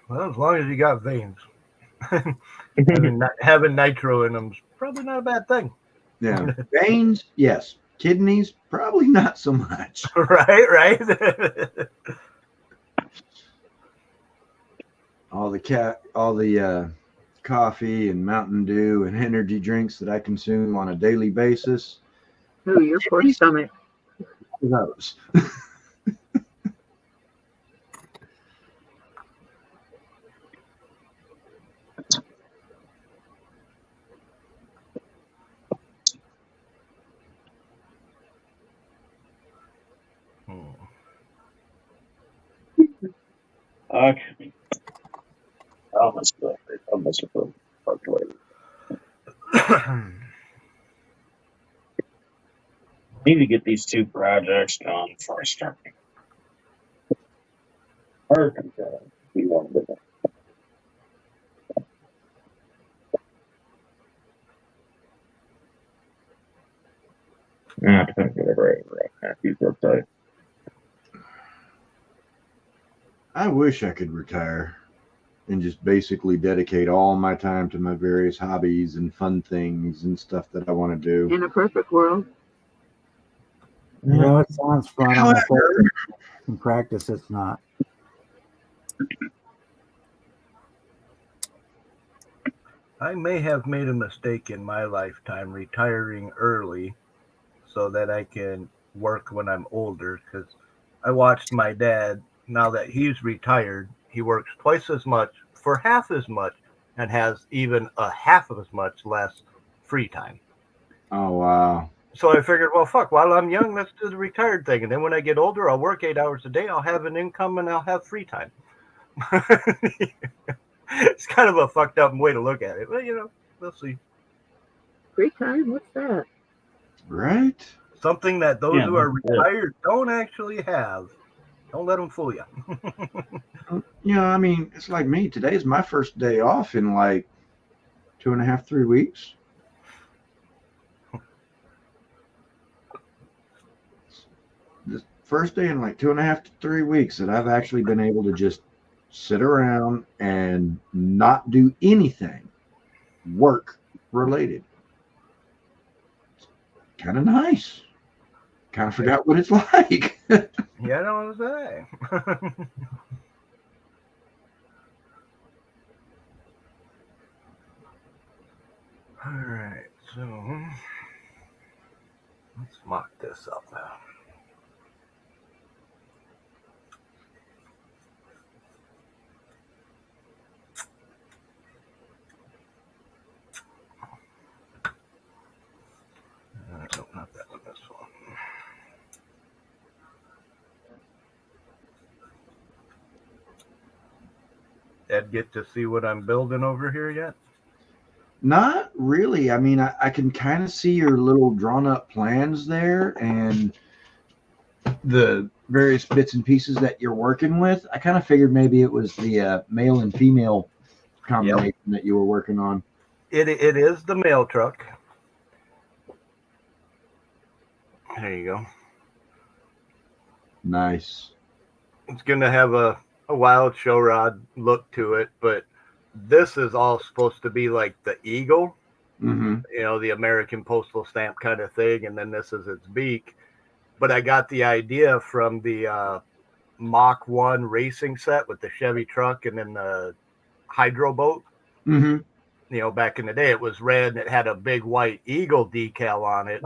Well, as long as you got veins. having nitro in them's probably not a bad thing. Yeah. Veins, yes. Kidneys, probably not so much. Right. all the coffee and Mountain Dew and energy drinks that I consume on a daily basis. Ooh, your poor stomach. Those. Okay. I'll mess it up. I'll mess it up. Later. Need to get these 2 projects done before I start. We want to do. Nah, I can't get it right. These websites. I wish I could retire and just basically dedicate all my time to my various hobbies and fun things and stuff that I want to do. In a perfect world. You know, it sounds fun on the surface. In practice, it's not. I may have made a mistake in my lifetime retiring early so that I can work when I'm older, because I watched my dad, now that he's retired, he works twice as much for half as much and has even a half of as much less free time. Oh, wow. So I figured, well, fuck, while I'm young, let's do the retired thing. And then when I get older, I'll work 8 hours a day. I'll have an income and I'll have free time. It's kind of a fucked up way to look at it. But, you know, we'll see. Free time? What's that? Right? Something that those who are retired don't actually have. Don't let them fool you. You know, I mean, it's like me. Today's my first day off in like 2.5, 3 weeks. The first day in like 2.5 to 3 weeks that I've actually been able to just sit around and not do anything work related. Kind of nice. Kind of forgot what it's like. Yeah, I know what I'm saying. All right, so let's mock this up now. No, not that one, this one. Ed, get to see what I'm building over here yet? Not really. I mean, I can kind of see your little drawn up plans there and the various bits and pieces that you're working with. I kind of figured maybe it was the male and female combination that you were working on. It is the mail truck. There you go. Nice. It's going to have a wild show rod look to it, but this is all supposed to be like the eagle, Mm-hmm. you know, the American postal stamp kind of thing, and then this is its beak. But I got the idea from the Mach 1 racing set with the Chevy truck and then the hydro boat. Mm-hmm. You know, back in the day, it was red and it had a big white eagle decal on it.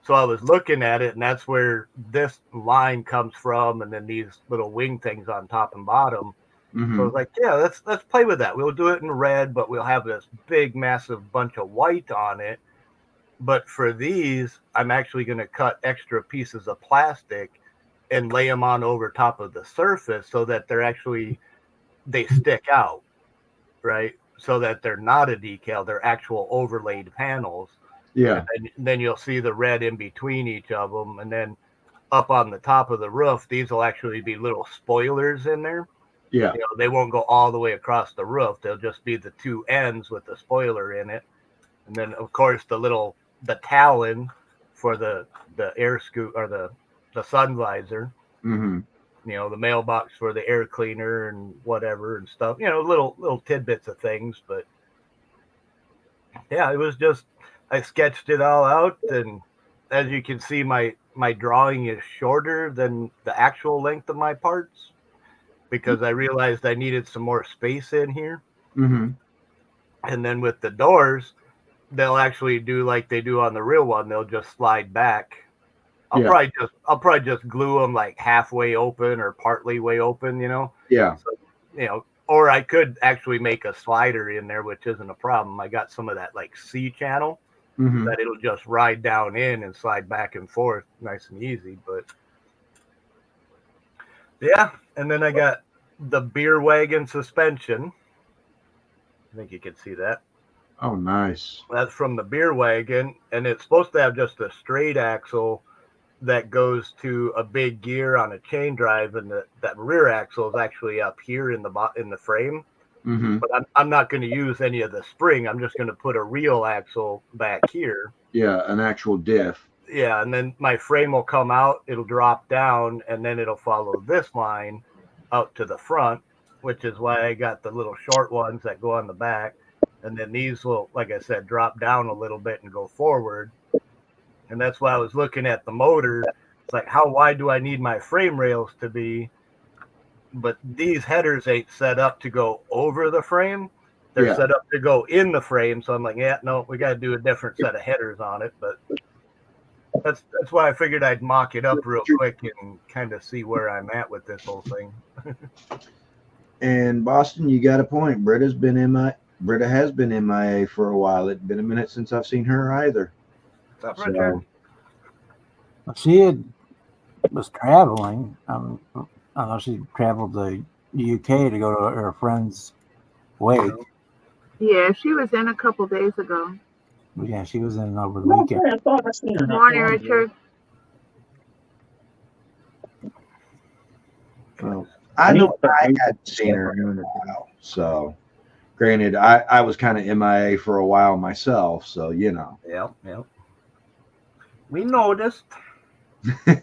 So I was looking at it, and that's where this line comes from, and then these little wing things on top and bottom. Mm-hmm. So I was like, yeah, let's play with that. We'll do it in red, but we'll have this big, massive bunch of white on it. But for these, I'm actually going to cut extra pieces of plastic and lay them on over top of the surface so that they stick out, right? So that they're not a decal, they're actual overlaid panels. Yeah. And then you'll see the red in between each of them. And then up on the top of the roof, these will actually be little spoilers in there. Yeah. You know, they won't go all the way across the roof. They'll just be the two ends with the spoiler in it. And then, of course, the talon for the air scoop or the sun visor. Mm-hmm. You know, the mailbox for the air cleaner and whatever and stuff. You know, little tidbits of things. But yeah, it was just, I sketched it all out, and as you can see, my drawing is shorter than the actual length of my parts because I realized I needed some more space in here. Mm-hmm. And then with the doors, they'll actually do like they do on the real one. They'll just slide back. I'll probably just glue them like halfway open or partly way open, you know? Yeah. So, you know, or I could actually make a slider in there, which isn't a problem. I got some of that like C channel. Mm-hmm. That it'll just ride down in and slide back and forth nice and easy. But yeah, and then I got the beer wagon suspension. I think you can see that. Oh, nice. That's from the beer wagon, and it's supposed to have just a straight axle that goes to a big gear on a chain drive, and that rear axle is actually up here in the frame. Mm-hmm. But I'm not going to use any of the spring. I'm just going to put a real axle back here. Yeah, an actual diff. Yeah, and then my frame will come out, it'll drop down, and then it'll follow this line out to the front, which is why I got the little short ones that go on the back. And then these will, like I said, drop down a little bit and go forward. And that's why I was looking at the motor. It's like, how wide do I need my frame rails to be? But these headers ain't set up to go over the frame. They're Yeah. set up to go in the frame. So I'm like, yeah, no, we got to do a different set of headers on it. But that's why I figured I'd mock it up real quick and kind of see where I'm at with this whole thing. And Boston, you got a point. Britta has been MIA for a while. It's been a minute since I've seen her either. What's up, So, Richard? She was traveling. I don't know. She traveled to the UK to go to her friend's wake. Yeah, she was in a couple days ago. But yeah, she was in over the weekend. I thought I seen her. Good not morning, long ago. Richard. well, I know I hadn't seen her in a while. So, granted, I was kind of MIA for a while myself. So, you know. Yep. We noticed. I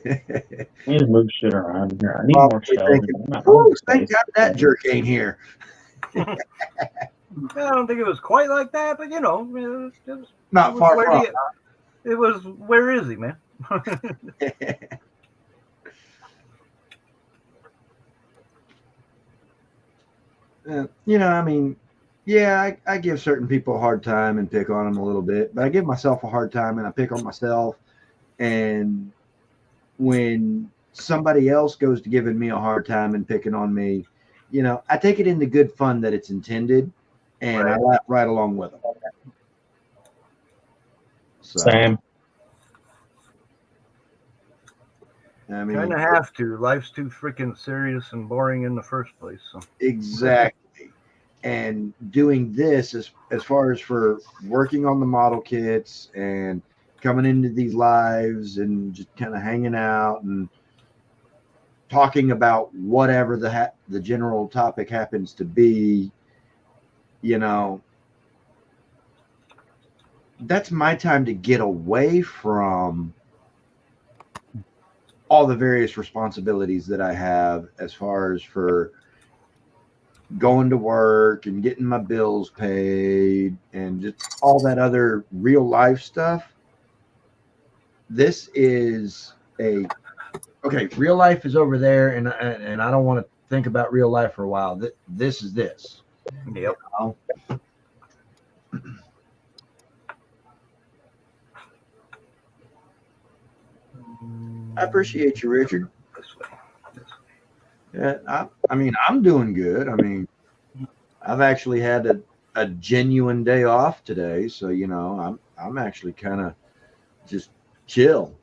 need to move shit around here. I need Probably more shelves. thinking, I'm not "Ooh, home thank space." God that jerk ain't here." I don't think it was quite like that, but you know, it was Not far where from. it was. Where is he, man? You know, I mean, yeah, I give certain people a hard time and pick on them a little bit, but I give myself a hard time and I pick on myself. And when somebody else goes to giving me a hard time and picking on me, you know, I take it in the good fun that it's intended, and I laugh right along with them. So, Same. I mean, Kind of have to. Life's too freaking serious and boring in the first place. So. exactly. And doing this as far as for working on the model kits and coming into these lives and just kind of hanging out and talking about whatever the general topic happens to be, you know, that's my time to get away from all the various responsibilities that I have as far as for going to work and getting my bills paid and just all that other real life stuff. This is real life is over there, and I don't want to think about real life for a while. This is this. Yep. You know? I appreciate you, Richard. Yeah, I mean, I'm doing good. I mean, I've actually had a genuine day off today, so you know, I'm actually kind of just chill.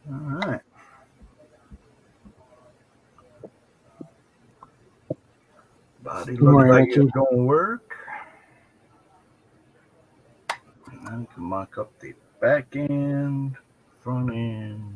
All right. Body Good morning, looks like Richard. it's gonna work. And I can mock up the back end, front end.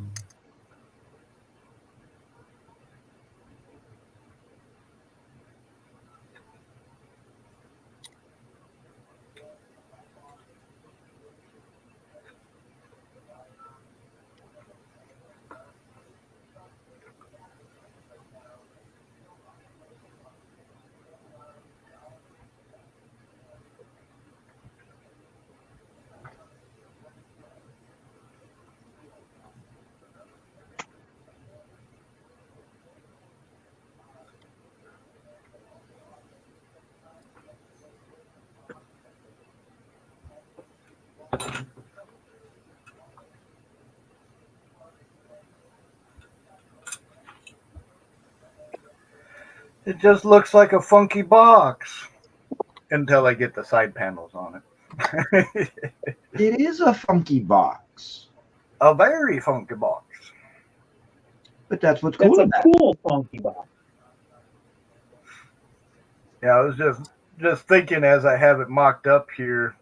It just looks like a funky box until I get the side panels on it. It is a funky box. A very funky box. But that's what's That's cool a about cool funky box. Yeah, I was just thinking as I have it mocked up here,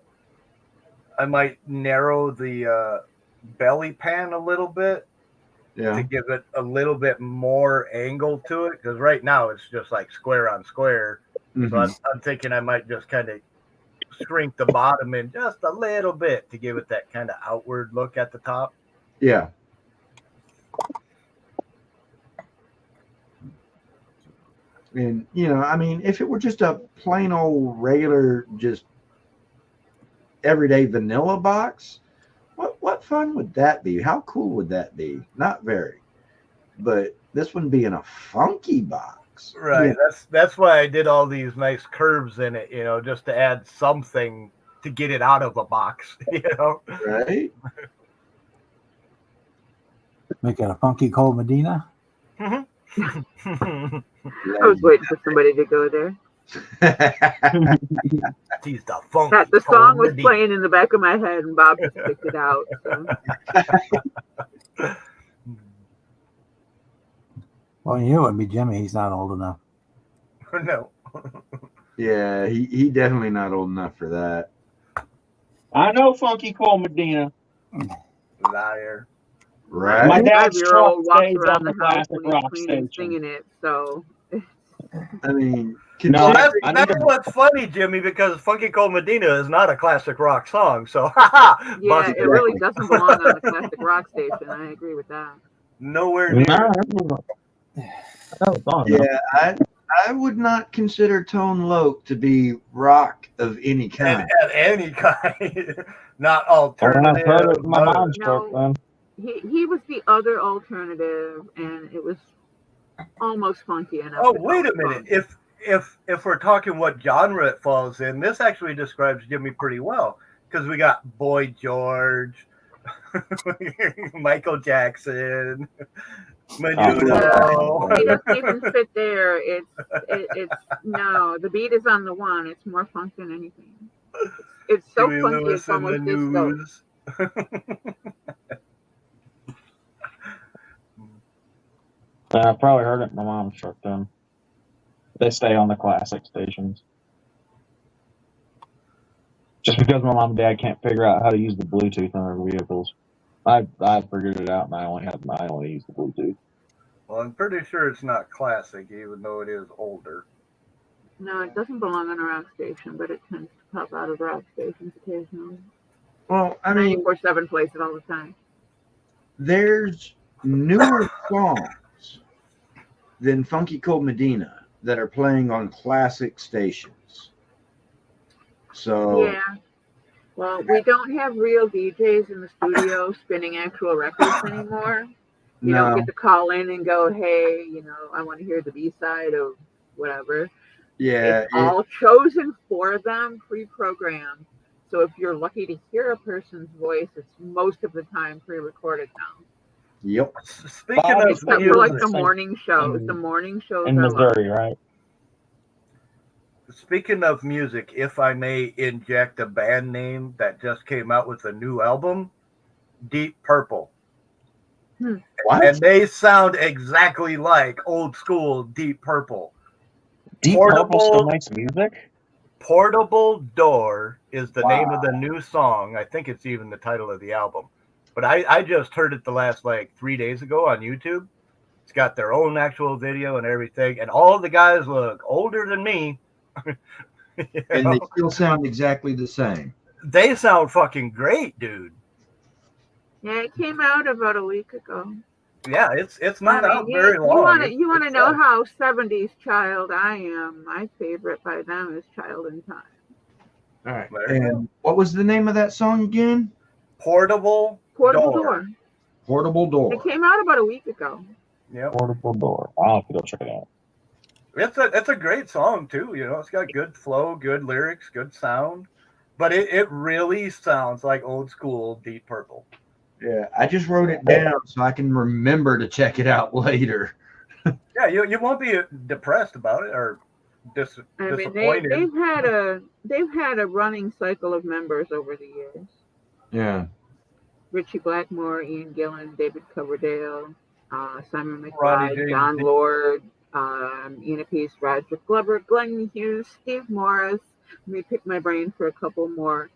I might narrow the belly pan a little bit it. Yeah. to give it a little bit more angle to it, because right now it's just like square on square. Mhm. So I'm thinking I might just kind of shrink the bottom in just a little bit to give it that kind of outward look at the top. Yeah. And, I mean, if it were just a plain old regular, just everyday vanilla box, what fun would that be? How cool would that be? Not very. But this one being a funky box. Right. Yeah. That's why I did all these nice curves in it, just to add something to get it out of a box, Right? Make it a funky cold Medina. I was waiting for somebody to go there. He's the funk. The song was playing in the back of my head, and Bob just picked it out. So. Well, you know it would be Jimmy. He's not old enough. No. Yeah, he definitely not old enough for that. I know Funky Cole Medina. Liar. Right. My dad's 5-year-old truck walks stays around on the the house classic when he's rock cleaning, station. singing it. So. I mean, No, Well, I that's need to- what's funny, Jimmy, because Funky Cold Medina is not a classic rock song. So, Yeah, it really doesn't belong on the classic rock station. I agree with that. Nowhere near. Nah, that was on. Yeah, I would not consider Tone Loc to be rock of any kind. At any kind. Not Oh, I've heard alternative. it. My mom's truck, No. man. He was the other alternative, and it was almost funky enough. Oh, to wait call a minute. funk. If we're talking what genre it falls in, this actually describes Jimmy pretty well, because we got Boy George, Michael Jackson, Menudo. He doesn't even fit there. It's no. The beat is on the one. It's more funk than anything. It's so Huey funky. Lewis It's and almost the disco. News. I've probably heard it in my mom's truck then. They stay on the classic stations. Just because my mom and dad can't figure out how to use the Bluetooth on their vehicles. I figured it out, and I only use the Bluetooth. Well, I'm pretty sure it's not classic, even though it is older. No, it doesn't belong on a rock station, but it tends to pop out of rock stations occasionally. Well, I mean, 24/7 plays it all the time. there's newer songs than Funky Cold Medina that are playing on classic stations. So Yeah. Well, we don't have real DJs in the studio spinning actual records anymore. You don't no, get to call in and go, hey, I want to hear the B-side of whatever. yeah, It's all chosen for them, pre-programmed. So if you're lucky to hear a person's voice, it's most of the time pre-recorded now. yep. Speaking Bob, of Except for like music, the morning shows. The morning shows In are live. Missouri, right? speaking of music, if I may inject a band name that just came out with a new album, Deep Purple. What? And they sound exactly like old school Deep Purple. Deep Purple still makes music? Portable Door is the name of the new song. I think it's even the title of the album. But I just heard it the last 3 days ago on YouTube. It's got their own actual video and everything. And all the guys look older than me. You And know? they still sound exactly the same. They sound fucking great, dude. Yeah, it came out about a week ago. Yeah, it's not I mean, out very you long. want to It's know fresh. how 70s child I am. My favorite by them is Child in Time. All right. There you And what was the name of that song again? Portable Door. Portable Door. It came out about a week ago. Yep. Portable Door. I'll have to go check it out. It's a great song too. It's got good flow, good lyrics, good sound. But it really sounds like old school Deep Purple. Yeah, I just wrote it down so I can remember to check it out later. Yeah, you won't be depressed about it or I mean, disappointed. they've had a running cycle of members over the years. Yeah. Richie Blackmore, Ian Gillan, David Coverdale, Simon Ronnie McBride, James John Dio. Lord, Ina Peace, Roger Glover, Glenn Hughes, Steve Morris. Let me pick my brain for a couple more.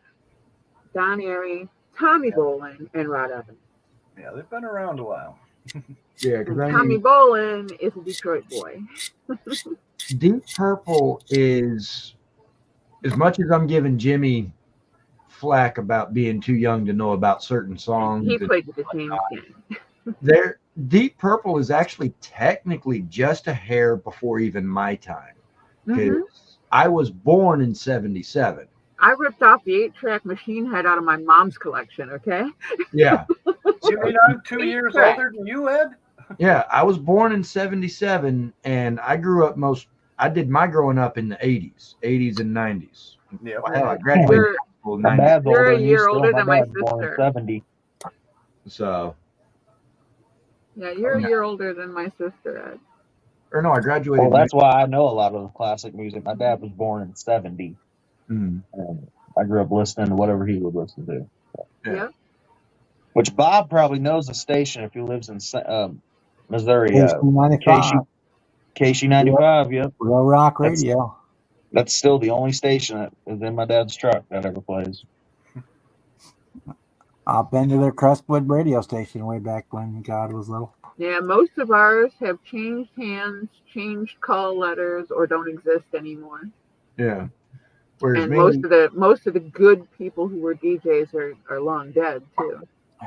Don Airy, Tommy Bolin, and Rod Evans. Yeah, they've been around a while. Yeah, And because I Tommy mean, Bolin is a Detroit boy. Deep Purple is, as much as I'm giving Jimmy flack about being too young to know about certain songs, He and played with the James Gang. there, Deep Purple is actually technically just a hair before even my time. Because I was born in '77. I ripped off the 8-track Machine Head out of my mom's collection, okay? Yeah. You mean I'm 2 years Correct. older than you, Ed? Yeah, I was born in '77, and I grew up I did my growing up in the '80s and '90s. Yeah. Well, hell, I graduated You're, high school in My '90s. dad's you're older a than you year still. older My than my dad's born in sister. 70. So, Yeah, you're a Yeah. year older than my sister, Ed. or no, I graduated. Well, that's why I know a lot of the classic music. My dad was born in 70. Mm. And I grew up listening to whatever he would listen to. Yeah. Yep. Which Bob probably knows the station if he lives in Missouri. KC95. KC95, yep. Real Rock That's- Radio. That's still the only station that is in my dad's truck that ever plays. I've been to their Crestwood radio station way back when God was little. Yeah, most of ours have changed hands, changed call letters, or don't exist anymore. Yeah. Whereas And me, most of the good people who were DJs are long dead too.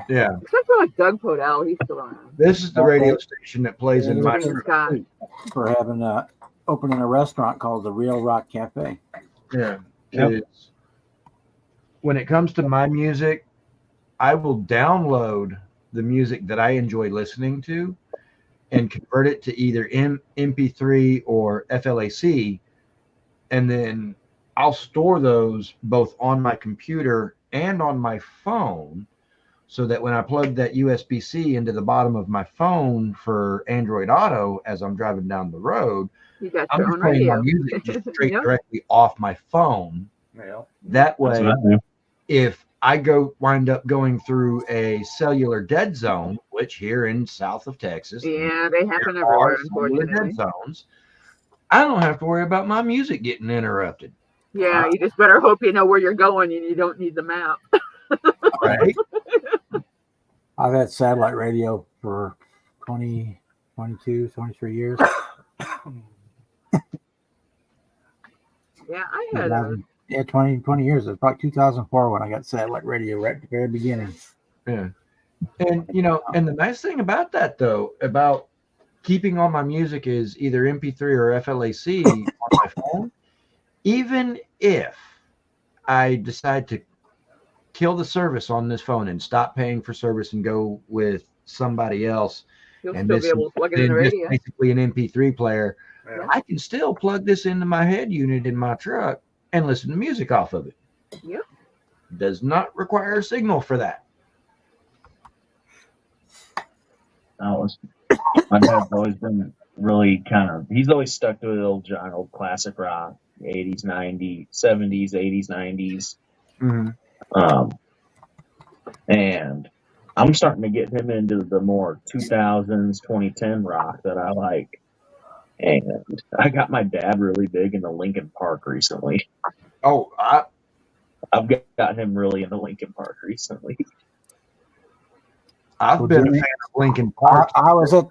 yeah, Except for like Doug Podell, he's still around. this is the radio station that plays in my Jim Scott. For having opening a restaurant called the Real Rock Cafe. Yeah. Yep. It's- when it comes to my music, I will download the music that I enjoy listening to and convert it to either MP3 or FLAC. And then I'll store those both on my computer and on my phone so that when I plug that USB-C into the bottom of my phone for Android Auto as I'm driving down the road, You got I'm your just own playing my radio. music just straight Yep. directly off my phone. Yeah. That That's way, what I do. if I wind up going through a cellular dead zone, which here in south of Texas, Yeah, they happen there are everywhere, cellular unfortunately. dead zones, I don't have to worry about my music getting interrupted. Yeah, you just better hope you know where you're going and you don't need the map. Right? I've had satellite radio for 20, 22, 23 years. Yeah, I had a Yeah, 20 years. It was probably 2004 when I got satellite radio right at the very beginning. Yeah. And and the nice thing about that though, about keeping all my music is either MP3 or FLAC on my phone. Even if I decide to kill the service on this phone and stop paying for service and go with somebody else, You'll and still this be able to plug it in then the just radio. basically an MP3 player, Yeah. I can still plug this into my head unit in my truck and listen to music off of it. Yep. Does not require a signal for that. My dad's always been really he's always stuck to the old classic rock, 80s, 90s, 70s, 80s, 90s. Mm-hmm. And I'm starting to get him into the more 2000s, 2010 rock that I like. And I got my dad really big into Linkin Park recently. Oh, I've got him really into Linkin Park recently. I've Well, been a Jimmy, fan of Linkin Park. I was at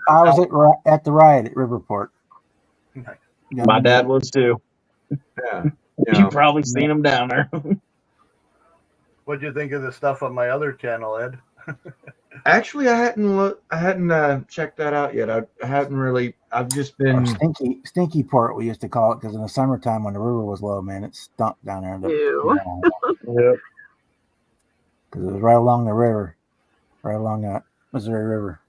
the riot at Riverport. My dad was too. Yeah. You've probably seen him down there. What'd you think of the stuff on my other channel, Ed? Actually, I hadn't checked that out yet. I hadn't really. I've just been Stinky Port, we used to call it, because in the summertime when the river was low, man, it stunk down there. Ew. Yep. Because it was right along the river, right along that Missouri River,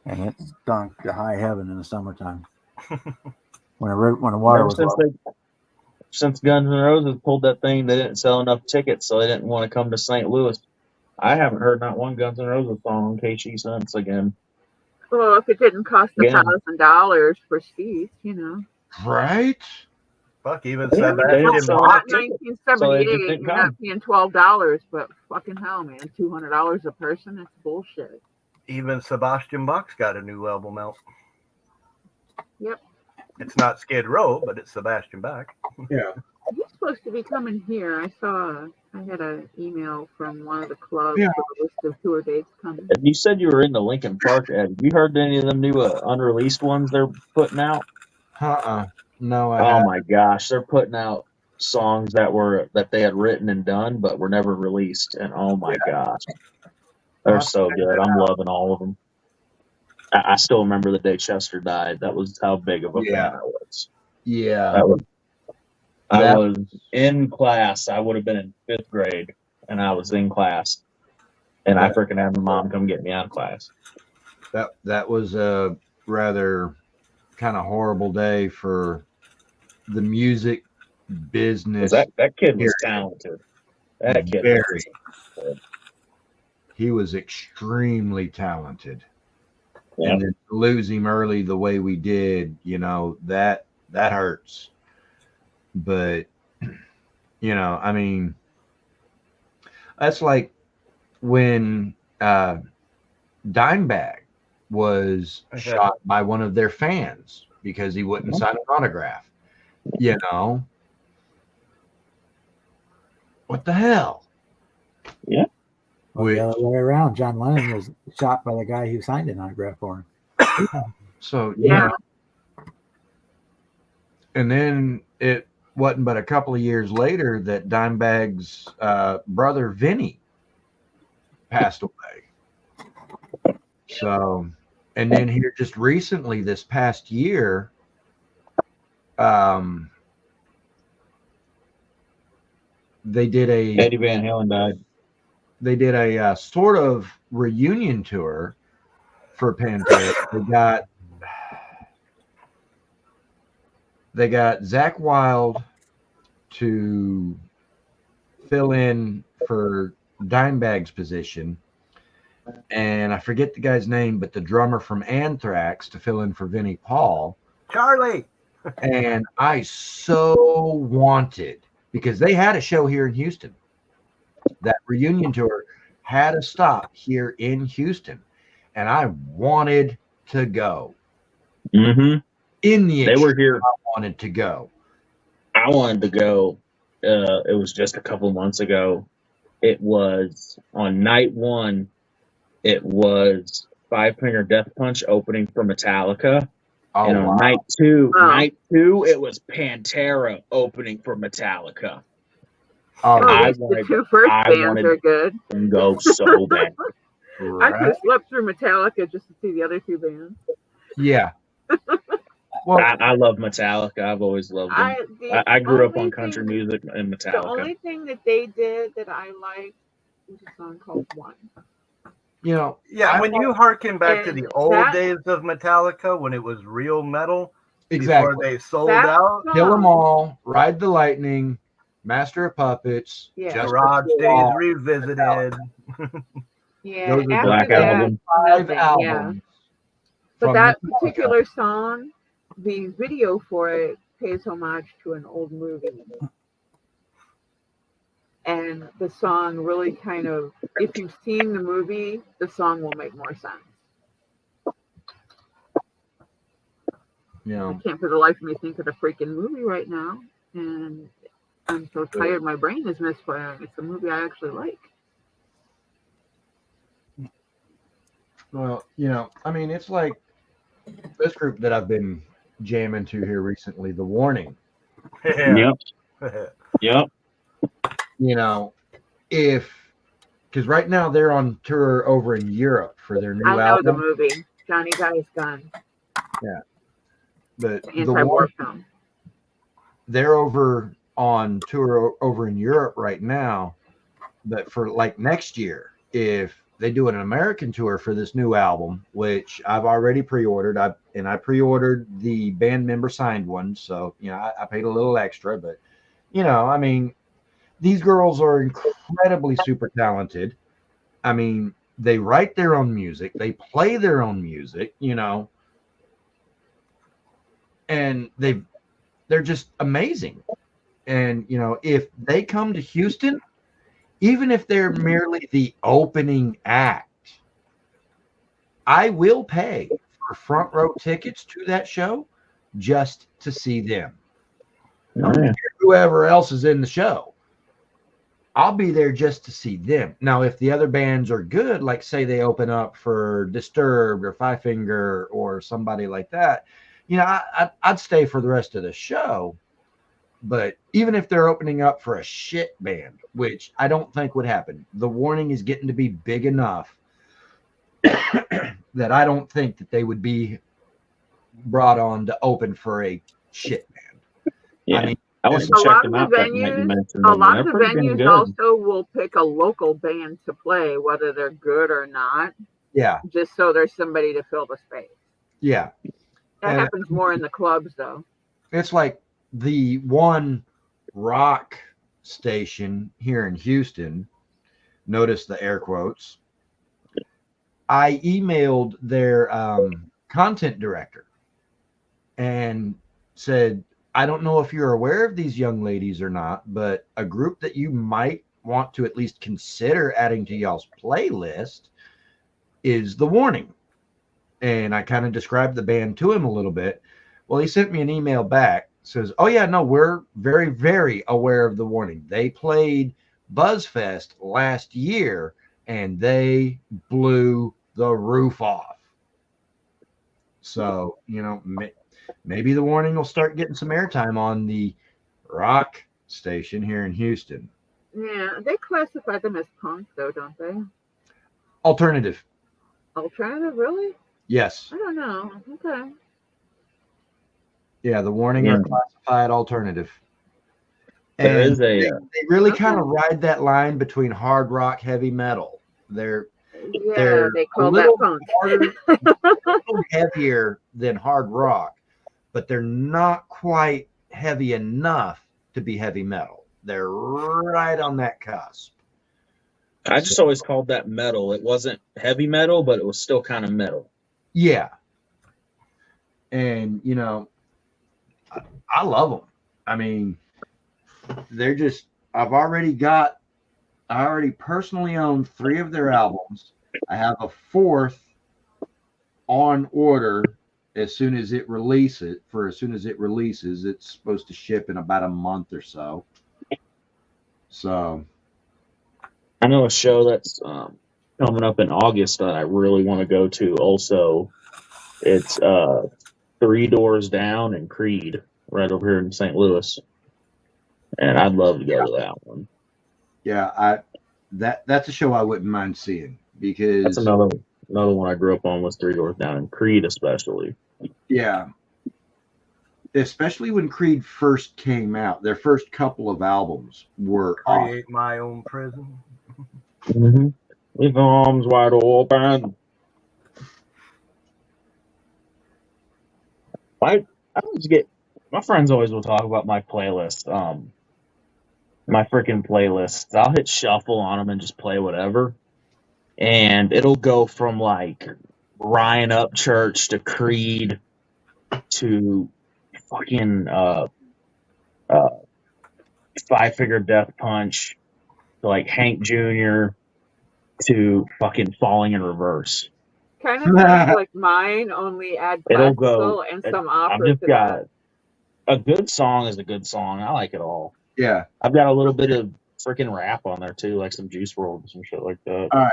and it stunk to high heaven in the summertime when the water Ever was since low. since Guns N' Roses pulled that thing, they didn't sell enough tickets, so they didn't want to come to St. Louis. I haven't heard not one Guns N' Roses song on KC since again. Well, if it didn't cost Yeah. $1,000 for Steve, you know. Right? Fuck, even Yeah, they Sebastian don't sell Bach. the tickets, so they 1978, just didn't you're not come. paying $12, but fucking hell, man, $200 a person, that's bullshit. Even Sebastian Bach's got a new album out. Yep. It's not Skid Row, but it's Sebastian Bach. Yeah. He's supposed to be coming here. I had an email from one of the clubs Yeah. with a list of tour dates coming. You said you were in the Lincoln Park ad. Have you heard any of them new unreleased ones they're putting out? No, I Oh haven't. my gosh, they're putting out songs that they had written and done but were never released, and oh my gosh, they're so good. I'm loving all of them. I still remember the day Chester died. That was how big of a Yeah. fan I was. Yeah. I was in class. I would have been in 5th grade, and I was in class, and I freaking had my mom come get me out of class. That was a rather kind of horrible day for the music business. That kid was talented. That kid was Very. He was extremely talented. Yeah. And then to lose him early the way we did, you know, that hurts. But, you know, I mean, that's like when Dimebag was shot by one of their fans because he wouldn't sign an autograph. You know, what the hell? Yeah. Well, the other way around, John Lennon was shot by the guy who signed an autograph for him. So, yeah. And then it wasn't but a couple of years later that Dimebag's brother Vinny passed away. So, and then here just recently, this past year, they did Eddie Van Halen died. They did a sort of reunion tour for Pantera. They got Zakk Wylde to fill in for Dimebag's position, and I forget the guy's name, but the drummer from Anthrax to fill in for Vinnie Paul. Charlie. And I so wanted, because they had a show here in Houston. That reunion tour had a stop here in Houston, and I wanted to go. Mm-hmm. They were here. I wanted to go. I wanted to go. It was just a couple months ago. It was on night one. It was Five Finger Death Punch opening for Metallica. Oh, and on wow. night two, it was Pantera opening for Metallica. Oh, I the two first bands are good. to go so bad. I could have slept through Metallica just to see the other two bands. Yeah. Well, I love Metallica. I've always loved them. I grew up on country music and The Metallica. only thing that they did that I liked was a song called One. You know, Yeah, when you harken back to And the old that- days of Metallica, when it was real metal, Exactly. before they sold That out, song- Kill 'Em All, Ride the Lightning, Master of Puppets, Yeah. Justice Garage for Days All. Revisited. Yeah, Those are after Black that, Album. 5 nothing, albums. But from that Metallica. particular song, the video for it pays homage to an old movie. And the song really kind of, if you've seen the movie, the song will make more sense. You I know, can't for the life of me think of the freaking movie right now. And I'm so tired, my brain is misfiring. It's a movie I actually like. well, you know, I mean, it's like this group that I've been jamming to here recently, The Warning. Yep. Yep. You know, because right now they're on tour over in Europe for their new I know the album. movie. Johnny Got His Gun. Yeah. But the Anti-war Warning, film. they're over on tour over in Europe right now. But for like next year, if they do an American tour for this new album, which I've already pre-ordered, I pre-ordered the band member signed one, so you know I paid a little extra, but you know, I mean, these girls are incredibly super talented. I mean, They write their own music. They play their own music, you know, and they're just amazing. And, you know, if they come to Houston, even if they're merely the opening act, I will pay for front row tickets to that show just to see them. Whoever else is in the show, I'll be there just to see them. Now, if the other bands are good, like say they open up for Disturbed or Five Finger or somebody like that, you know, I'd stay for the rest of the show. But even if they're opening up for a shit band, which I don't think would happen, The Warning is getting to be big enough that I don't think that they would be brought on to open for a shit band. Yeah. I mean, I went and a checked lot of them the out that night you venues, mentioned a them. lot They're of the pretty damn venues good. also will pick a local band to play, whether they're good or not, yeah, just so there's somebody to fill the space. yeah. That And happens more in the clubs, though. it's like the one rock station here in Houston. Notice the air quotes. I emailed their content director and said, I don't know if you're aware of these young ladies or not, but a group that you might want to at least consider adding to y'all's playlist is The Warning. And I kind of described the band to him a little bit. Well, he sent me an email back, says, oh yeah, no, we're very, very aware of The Warning. They played BuzzFest last year and they blew the roof off. So, you know, maybe The Warning will start getting some airtime on the rock station here in Houston. Yeah, they classify them as punk, though, don't they? Alternative. Alternative, really? Yes. I don't know. Okay. Yeah, The Warning Yeah. are classified alternative. There And is a they really kind of ride that line between hard rock, heavy metal. They're Yeah, they a call that little punk. harder, a little heavier than hard rock, but they're not quite heavy enough to be heavy metal. They're right on that cusp. I just always called that metal. It wasn't heavy metal, but it was still kind of metal. Yeah. And, you know, I love them. I mean, they're just, I already personally own 3 of their albums. I have a 4th on order as soon as it releases. It's supposed to ship in about a month or so. So I know a show that's coming up in August that I really want to go to also. It's 3 Doors Down and Creed right over here in St. Louis. And I'd love to go to that one. yeah, that's a show I wouldn't mind seeing because That's another one I grew up on was 3 Doors Down and Creed especially. yeah, especially when Creed first came out, their first couple of albums were awesome. Create my own prison. Mm-hmm. With arms wide open. I always get my friends always will talk about my playlist. My freaking playlists. I'll hit shuffle on them and just play whatever, and it'll go from like Ryan Upchurch to Creed to fucking Five Finger Death Punch to like Hank Jr. to fucking Falling in Reverse. Kind of sounds like mine, only add It'll classical go. and some I've opera just to got that. a good song is a good song. I like it all. Yeah. I've got a little bit of freaking rap on there too, like some Juice WRLD and some shit like that. All right.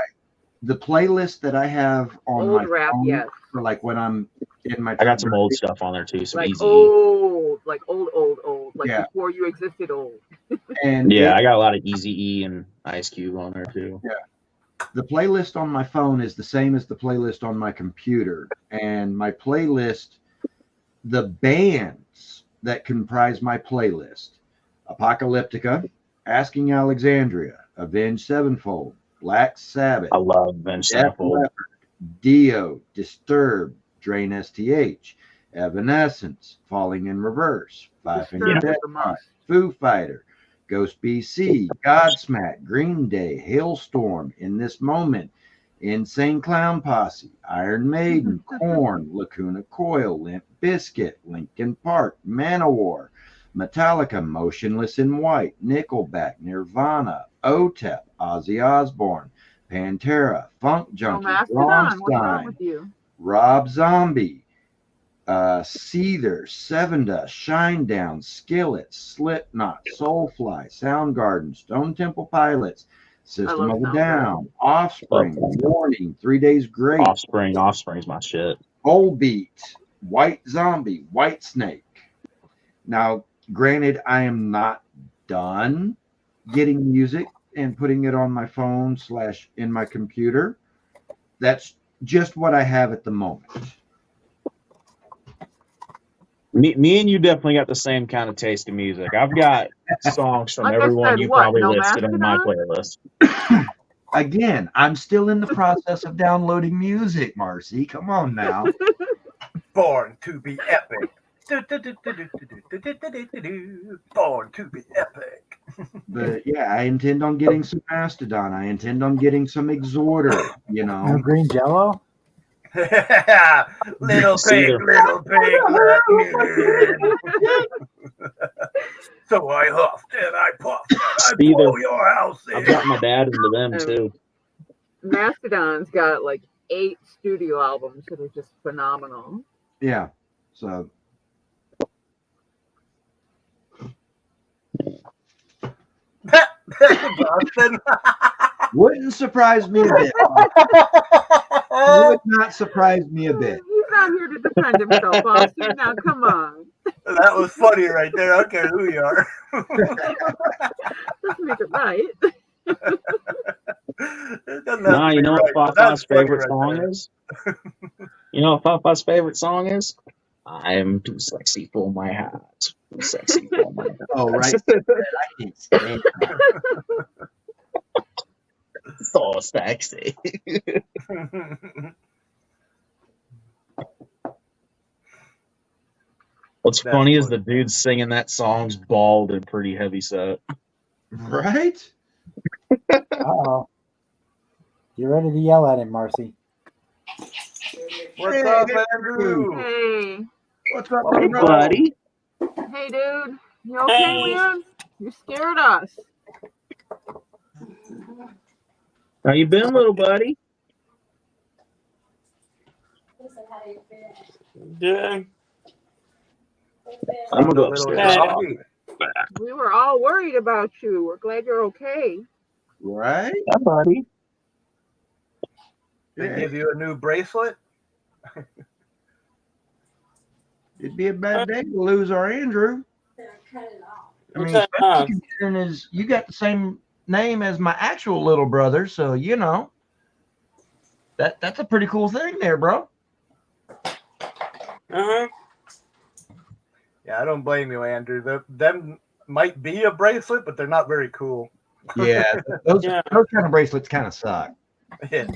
The playlist that I have on Old my rap, phone yes. for like when I'm in my I got some old stuff on there too, some Like easy. old, like Yeah. before you existed old. and Yeah, I got a lot of Easy E and Ice Cube on there too. Yeah. The playlist on my phone is the same as the playlist on my computer. And my playlist, the bands that comprise my playlist: Apocalyptica, Asking Alexandria, Avenged Sevenfold, Black Sabbath, I love Avenged Def Sevenfold. Leppard, Dio, Disturbed, Drain STH, Evanescence, Falling in Reverse, Five Finger Disturbed Death is the Punch, most. Foo Fighter, Ghost BC, Godsmack, Green Day, Hailstorm, In This Moment, Insane Clown Posse, Iron Maiden, Korn, Lacuna Coil, Limp Bizkit, Linkin Park, Manowar, Metallica, Motionless in White, Nickelback, Nirvana, OTEP, Ozzy Osbourne, Pantera, Funk Oh, Junkie, Mastodon, what's wrong Rammstein, with you? Rob Zombie, Seether, Sevendust, Shinedown, Skillet, Slipknot, Soulfly, Soundgarden, Stone Temple Pilots, System love of a Soundgarden. Down, Offspring, Warning, 3 Days Grace, Offspring's my shit. Volbeat, White Zombie, White Snake. Now, granted, I am not done getting music and putting it on my phone / in my computer. That's just what I have at the moment. Me and you definitely got the same kind of taste in music. I've got songs from Like I everyone said, you what, probably no listed in my Mastodon? playlist. Again, I'm still in the process of downloading music, Marcy. Come on now. Born to be epic. Born to be epic. But yeah, I intend on getting some Mastodon. I intend on getting some Exhorter, you No know. green jello? Little pig, Cedar. little pig, let me in. So I huffed and I puffed and I Cedar. blow your house in. I've got my dad into them too. Mastodon's got like 8 studio albums that are just phenomenal. Yeah. So Boston. wouldn't surprise me a bit. Would not surprise me a bit. He's not here to defend himself, Austin. Now, come on. That was funny right there. I don't care who you are. Let's make it right. It doesn't have Nah, to you be know right, what but that's Fafa's funny favorite right song there. is? You know what Fafa's favorite song is? I am too sexy for my heart. Too sexy for my heart. Oh, right. I can't stand that. So sexy. What's That's funny is funny. the dude singing that song's bald and pretty heavy set. Right? Uh-oh. You ready to yell at him, Marcy? What's Hey, up, there, Andrew? Hey. What's up, Hey, bro? buddy. Hey, dude. You okay, man? You scared us. How you been, little buddy? Yeah. I'm gonna go Little upstairs. doggy. We were all worried about you. We're glad you're okay. Right? Hi, buddy. They Yeah. give you a new bracelet? It'd be a bad day to lose our Andrew. I mean, Okay, especially considering you got the same name as my actual little brother, so you know that's a pretty cool thing there, bro. Uh-huh. Yeah, I don't blame you, Andrew. Them might be a bracelet, but they're not very cool. Yeah, those Yeah. those kind of bracelets kind of suck. Yeah.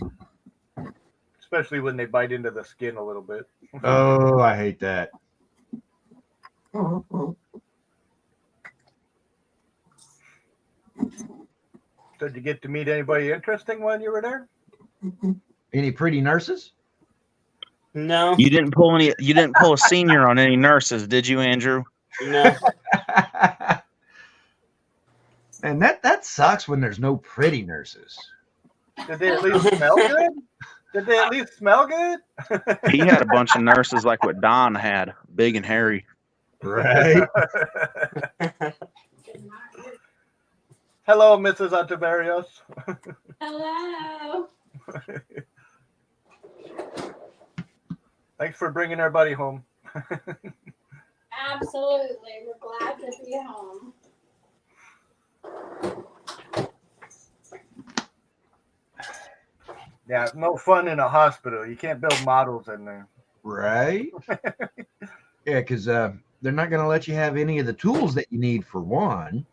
Especially when they bite into the skin a little bit. Oh, I hate that. Did you get to meet anybody interesting when you were there? Any pretty nurses? No. You didn't pull a senior on any nurses, did you, Andrew? No. And that sucks when there's no pretty nurses. Did they at least smell good? Did they at least smell good? He had a bunch of nurses like what Don had, big and hairy. Right. Hello, Mrs. Antavarios. Hello. Thanks for bringing everybody home. Absolutely. We're glad to be home. Yeah, it's no fun in a hospital. You can't build models in there. Right? Yeah, because they're not going to let you have any of the tools that you need for one.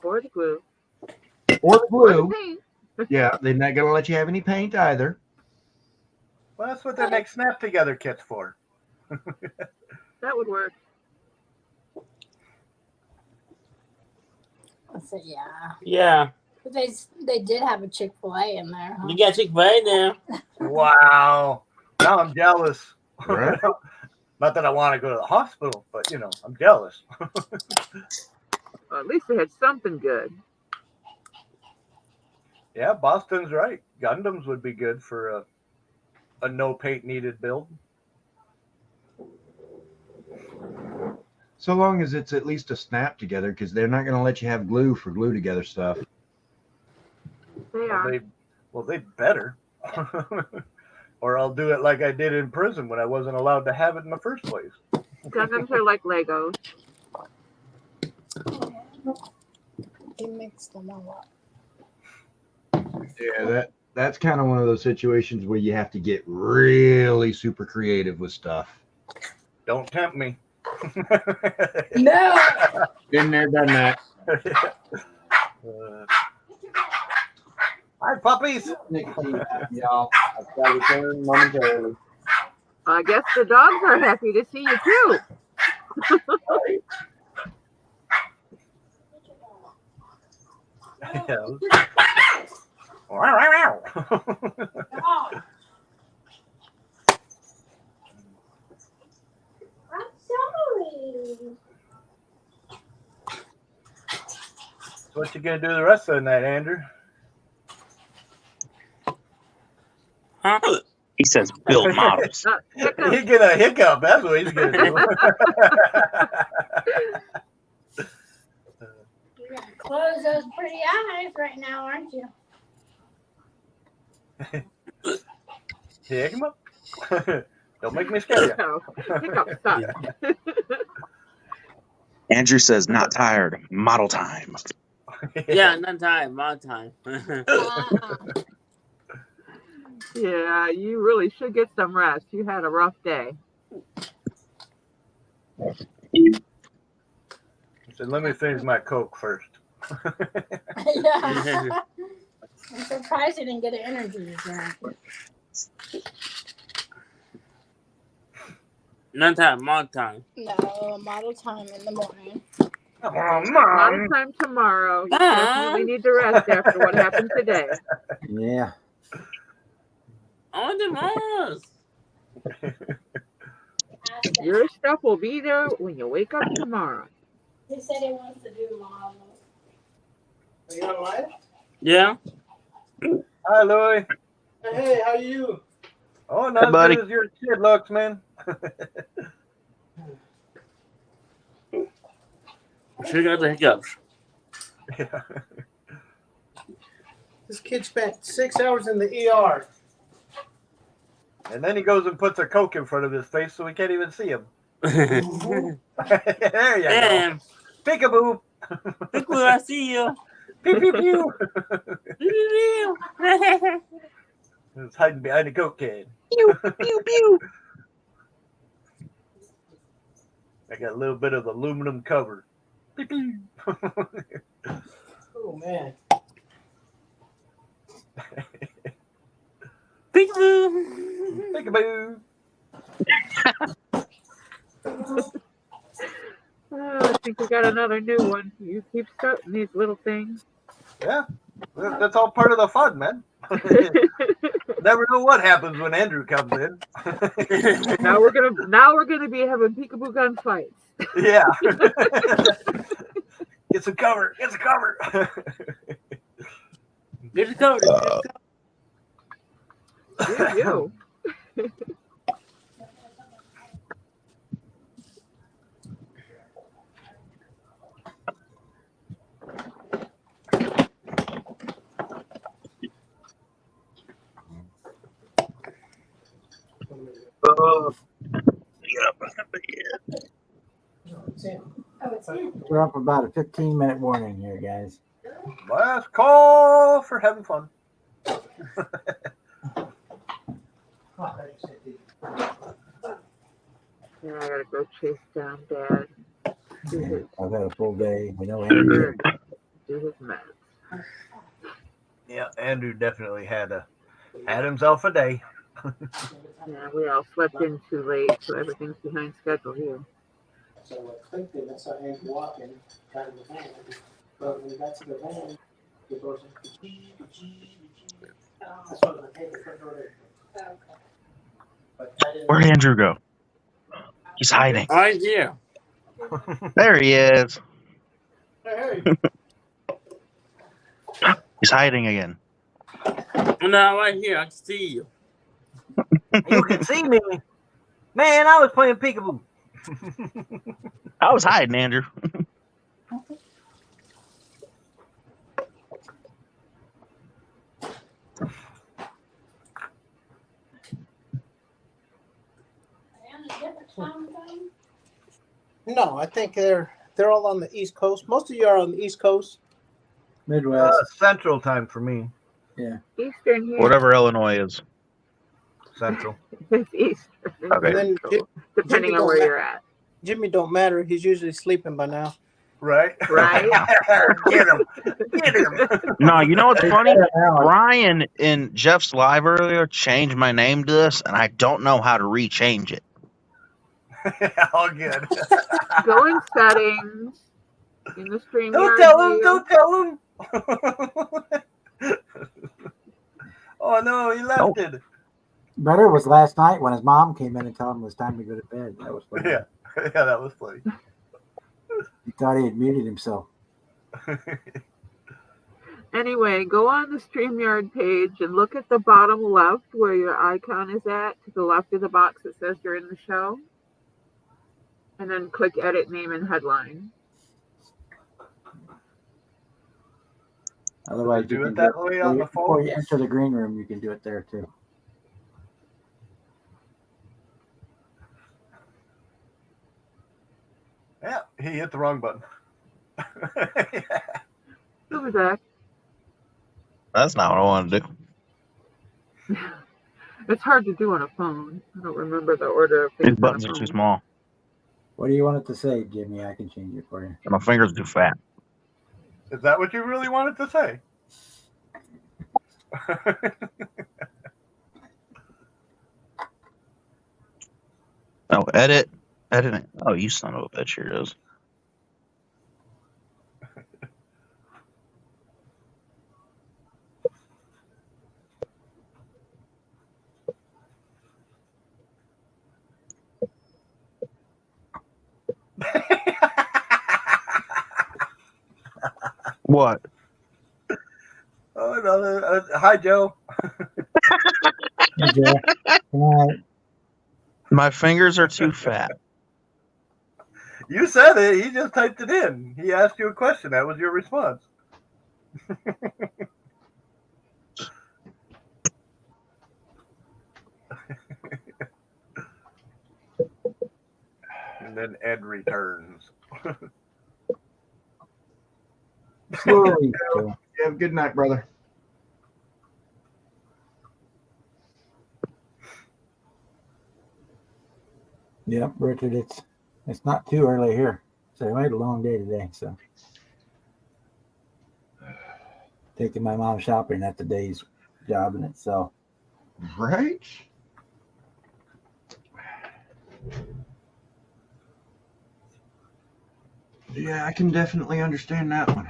Or the glue. Or the Or the glue. paint. Yeah, they're not going to let you have any paint either. Well, that's what they make snap together kits for. That would work. So, yeah. Yeah. But they did have a Chick-fil-A in there, huh? You got Chick-fil-A now. Wow. Now I'm jealous. Right? Not that I want to go to the hospital, but you know, I'm jealous. Well, at least they had something good. Yeah, Boston's right. Gundams would be good for a no paint needed build. So long as it's at least a snap together, because they're not going to let you have glue for glue together stuff. They are. Well, they better. Or I'll do it like I did in prison when I wasn't allowed to have it in the first place. Gundams are like Legos. They mixed them all up. Yeah, that's kind of one of those situations where you have to get really super creative with stuff. Don't tempt me. No. Been there, done that. Hi, puppies. Y'all, I've got to return momentarily. I guess the dogs are happy to see you too. I'm sorry. So what you gonna do the rest of the night, Andrew? Huh? He says build models. He get a hiccup. That's what he's gonna do. You're gonna close those pretty eyes right now, aren't you? Pick him up. Don't make me scare you. Andrew says not tired. Model time. Yeah, not time, my time. Yeah, you really should get some rest. You had a rough day. He said, let me finish my Coke first. Yeah. I'm surprised you didn't get an energy drink. Not time, my time. No, model time in the morning. Model time tomorrow. You definitely need to rest after what happened today. Yeah. I want the most. Your stuff will be there when you wake up tomorrow. He said he wants to do models. Are you on live? Yeah. Hi, Louie. Hey, how are you? Oh, not Hey, buddy. as good as your kid looks, man. Sure got the hiccups. Yeah. This kid spent 6 hours in the ER. And then he goes and puts a Coke in front of his face so we can't even see him. There you Damn. go. Peekaboo. Peekaboo, I see you. Pew, pew, pew. Pew, It's hiding behind a Coke can. pew, pew, pew. I got a little bit of aluminum cover. Pew, pew. Oh, man. Peekaboo. Peekaboo. Oh, I think we got another new one. You keep starting these little things. Yeah, that's all part of the fun, man. Never know what happens when Andrew comes in. Now we're gonna be having peekaboo gun fights. Yeah. Get some cover. Get some cover. Get the coat. You. We're up about a 15-minute warning here, guys. Last call for having fun. Yeah, I gotta go chase down Dad. I've had a full day. We know Andrew. Do his math. Yeah, Andrew definitely had himself a day. Yeah, we all slept in too late, so everything's behind schedule here. So I clicked it, I saw Andrew walking, got in the van. But when we got to the van, Where'd Andrew go? He's hiding. Right here. There he is. Hey. He's hiding again. Now right here, I can see you. You can see me. Man, I was playing peekaboo. I was hiding, Andrew. No, I think they're all on the East Coast. Most of you are on the East Coast. Midwest. Central time for me. Yeah. Eastern here. Whatever Illinois is. Central. It's Eastern. Okay. And then Depending Jimmy on where don't you're at. Jimmy don't matter. He's usually sleeping by now. Right? Right? Get him. Get him. No, you know what's funny? Brian in Jeff's live earlier changed my name to this, and I don't know how to rechange it. All good. Go in settings. In the stream. Don't tell him. Don't tell him. Oh, no. He left it. Better was last night when his mom came in and told him it was time to go to bed. That was funny. Yeah. Yeah, that was funny. He thought he had muted himself. Anyway, go on the StreamYard page and look at the bottom left where your icon is at. To the left of the box that says you're in the show. And then click edit name and headline. Otherwise, Do you it can that do way on the before phone? you enter the green room. You can do it there too. Yeah, he hit the wrong button. Who was that? That's not what I wanted to do. It's hard to do on a phone. I don't remember the order of things. These buttons are too small. What do you want it to say, Jimmy? I can change it for you. And my fingers are too fat. Is that what you really wanted to say? Oh, edit. Editing. Oh, you son of a bitch. Here it is. What? Oh, no. Hi, Joe. Hey, Joe. Come on. My fingers are too fat. You said it. He just typed it in. He asked you a question. That was your response. And then Ed returns. Slowly, Joe. You have a good night, brother. Yep, Richard. It's not too early here, so we had a long day today. So taking my mom shopping, that's a day's job in itself. Right? Yeah, I can definitely understand that one.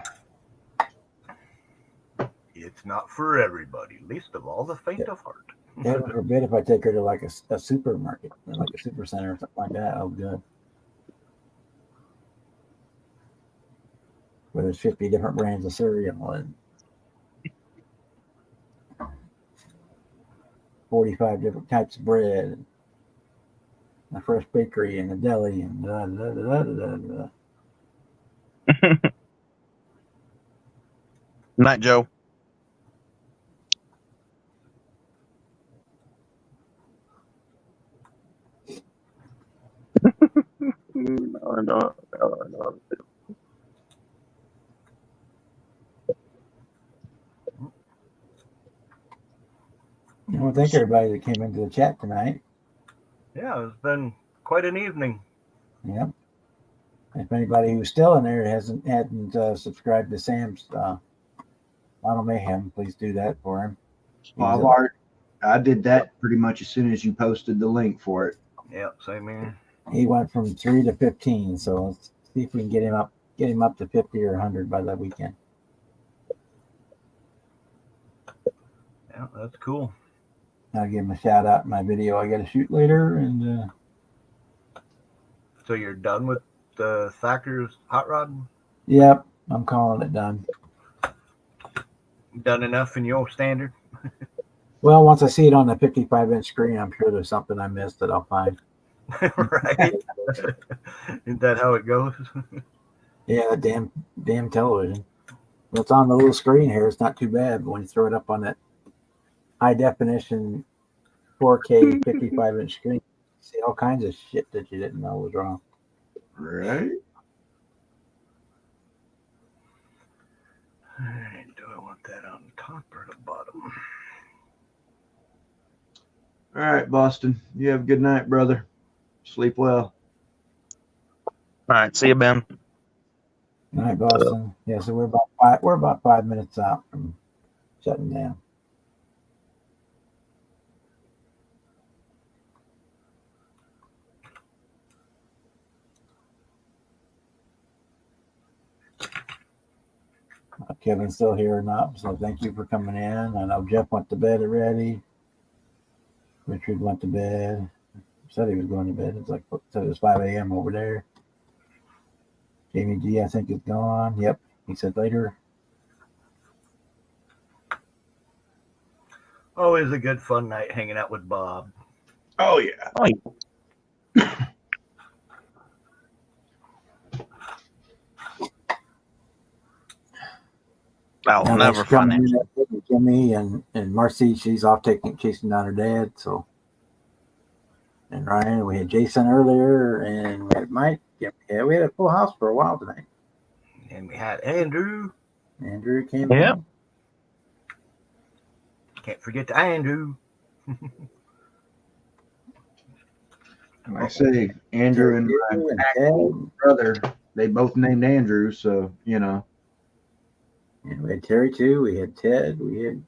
It's not for everybody, least of all the faint of heart. Heaven forbid if I take her to like a supermarket, like a super center or something like that. Oh, good. Where there's 50 different brands of cereal and 45 different types of bread, and a fresh bakery and a deli and da, da, da, da, da, da. Night, Joe. No. I want to thank everybody that came into the chat tonight. Yeah, it's been quite an evening. Yep. If anybody who's still in there hadn't subscribed to Sam's Model Mayhem, please do that for him. Well, I did that pretty much as soon as you posted the link for it. Yeah, same here. He went from 3 to 15, so let's see if we can get him up to 50 or 100 by that weekend. Yeah, that's cool. I'll give him a shout out in my video I got to shoot later. And So you're done with the Thacker's hot rod? yep, I'm calling it done. Done enough in your standard? Well, once I see it on the 55-inch screen, I'm sure there's something I missed that I'll find. Right? Isn't that how it goes? Yeah, that damn television. Well, it's on the little screen here. It's not too bad, but when you throw it up on that high definition 4K 55-inch screen, you see all kinds of shit that you didn't know was wrong. Right. All right, do I want that on the top or the bottom? All right, Boston. You have a good night, brother. Sleep well. All right. See you, Ben. All right, Boston. Yeah, so we're about 5 minutes out from shutting down. Kevin's still here or not, so thank you for coming in. I know Jeff went to bed already. Richard went to bed. Said he was going to bed. It's like said it was 5 a.m. over there. Jamie G, I think, is gone. Yep, he said later. Always a good fun night hanging out with Bob. Oh yeah. Oh, I'll Now never that's coming find it. in with Jimmy and Marcy. She's off chasing down her dad. So, and Ryan, we had Jason earlier, and we had Mike. Yeah, we had a full house for a while tonight. And we had Andrew. Andrew came Yeah. in. Can't forget to Andrew. Like I say, Andrew and my actual brother, they both named Andrew, so you know. And we had Terry too. We had Ted. We had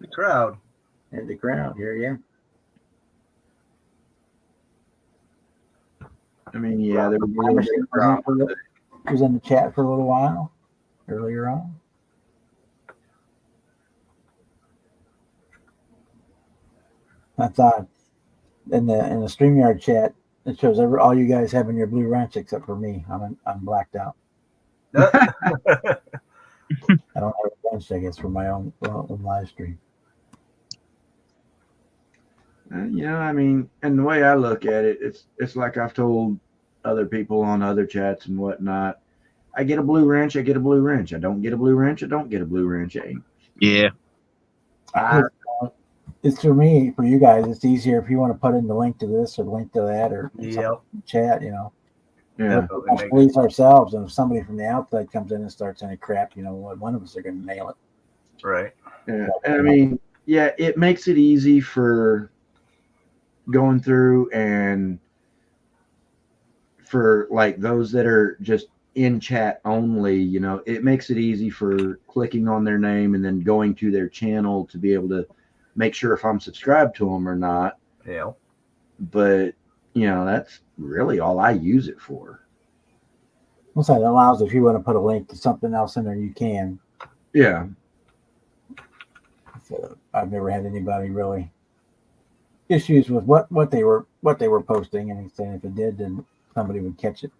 the crowd. Had the crowd here, yeah. I mean, yeah, there was a little bit of crowd. He was in the chat for a little while earlier on. That's odd. In the StreamYard chat, it shows all you guys having your blue wrench except for me. I'm blacked out. I don't have a wrench, I guess, for my own live stream. You know, I mean, and the way I look at it, it's like I've told other people on other chats and whatnot. I get a blue wrench, I get a blue wrench. I don't get a blue wrench, I don't get a blue wrench. Yeah. It's for me, for you guys, it's easier if you want to put in the link to this or the link to that or Yep. chat, you know. Yeah. We'll police ourselves, and if somebody from the outside comes in and starts any crap, you know, one of us are going to nail it. Right. Yeah. And I mean, yeah, it makes it easy for going through and for like those that are just in chat only, you know, it makes it easy for clicking on their name and then going to their channel to be able to make sure if I'm subscribed to them or not. Yeah. But, you know, that's really all I use it for. Also, it allows if you want to put a link to something else in there, you can. Yeah. So I've never had anybody really issues with what they were posting, and saying if it did, then somebody would catch it.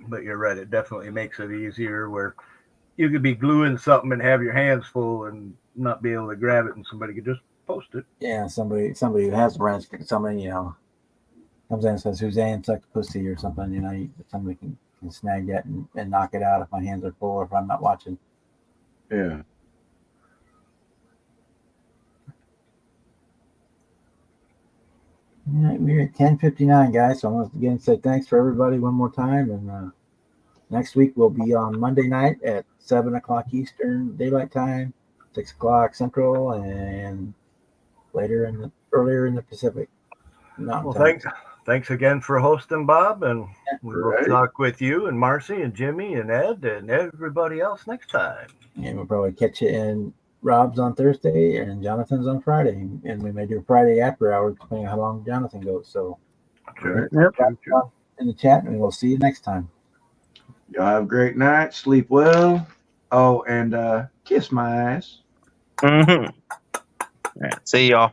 But you're right. It definitely makes it easier where you could be gluing something and have your hands full and not be able to grab it, and somebody could just post it. Yeah, somebody who has a wrench, somebody, you know, comes in and says, Suzanne sucked pussy or something, you know, somebody can snag that and knock it out if my hands are full or if I'm not watching. Yeah. All right, we're at 10:59, guys. So I want to again say thanks for everybody one more time. And next week we'll be on Monday night at 7 o'clock Eastern Daylight Time, 6 o'clock Central, and earlier in the Pacific. Well, thanks again for hosting, Bob, and we'll talk with you and Marcy and Jimmy and Ed and everybody else next time. And we'll probably catch you in Rob's on Thursday and Jonathan's on Friday, and we may do Friday after hours depending on how long Jonathan goes. So Sure. Yep. In the chat, and we'll see you next time. Y'all have a great night. Sleep well. Oh, and kiss my ass. Mm-hmm. Yeah, see y'all.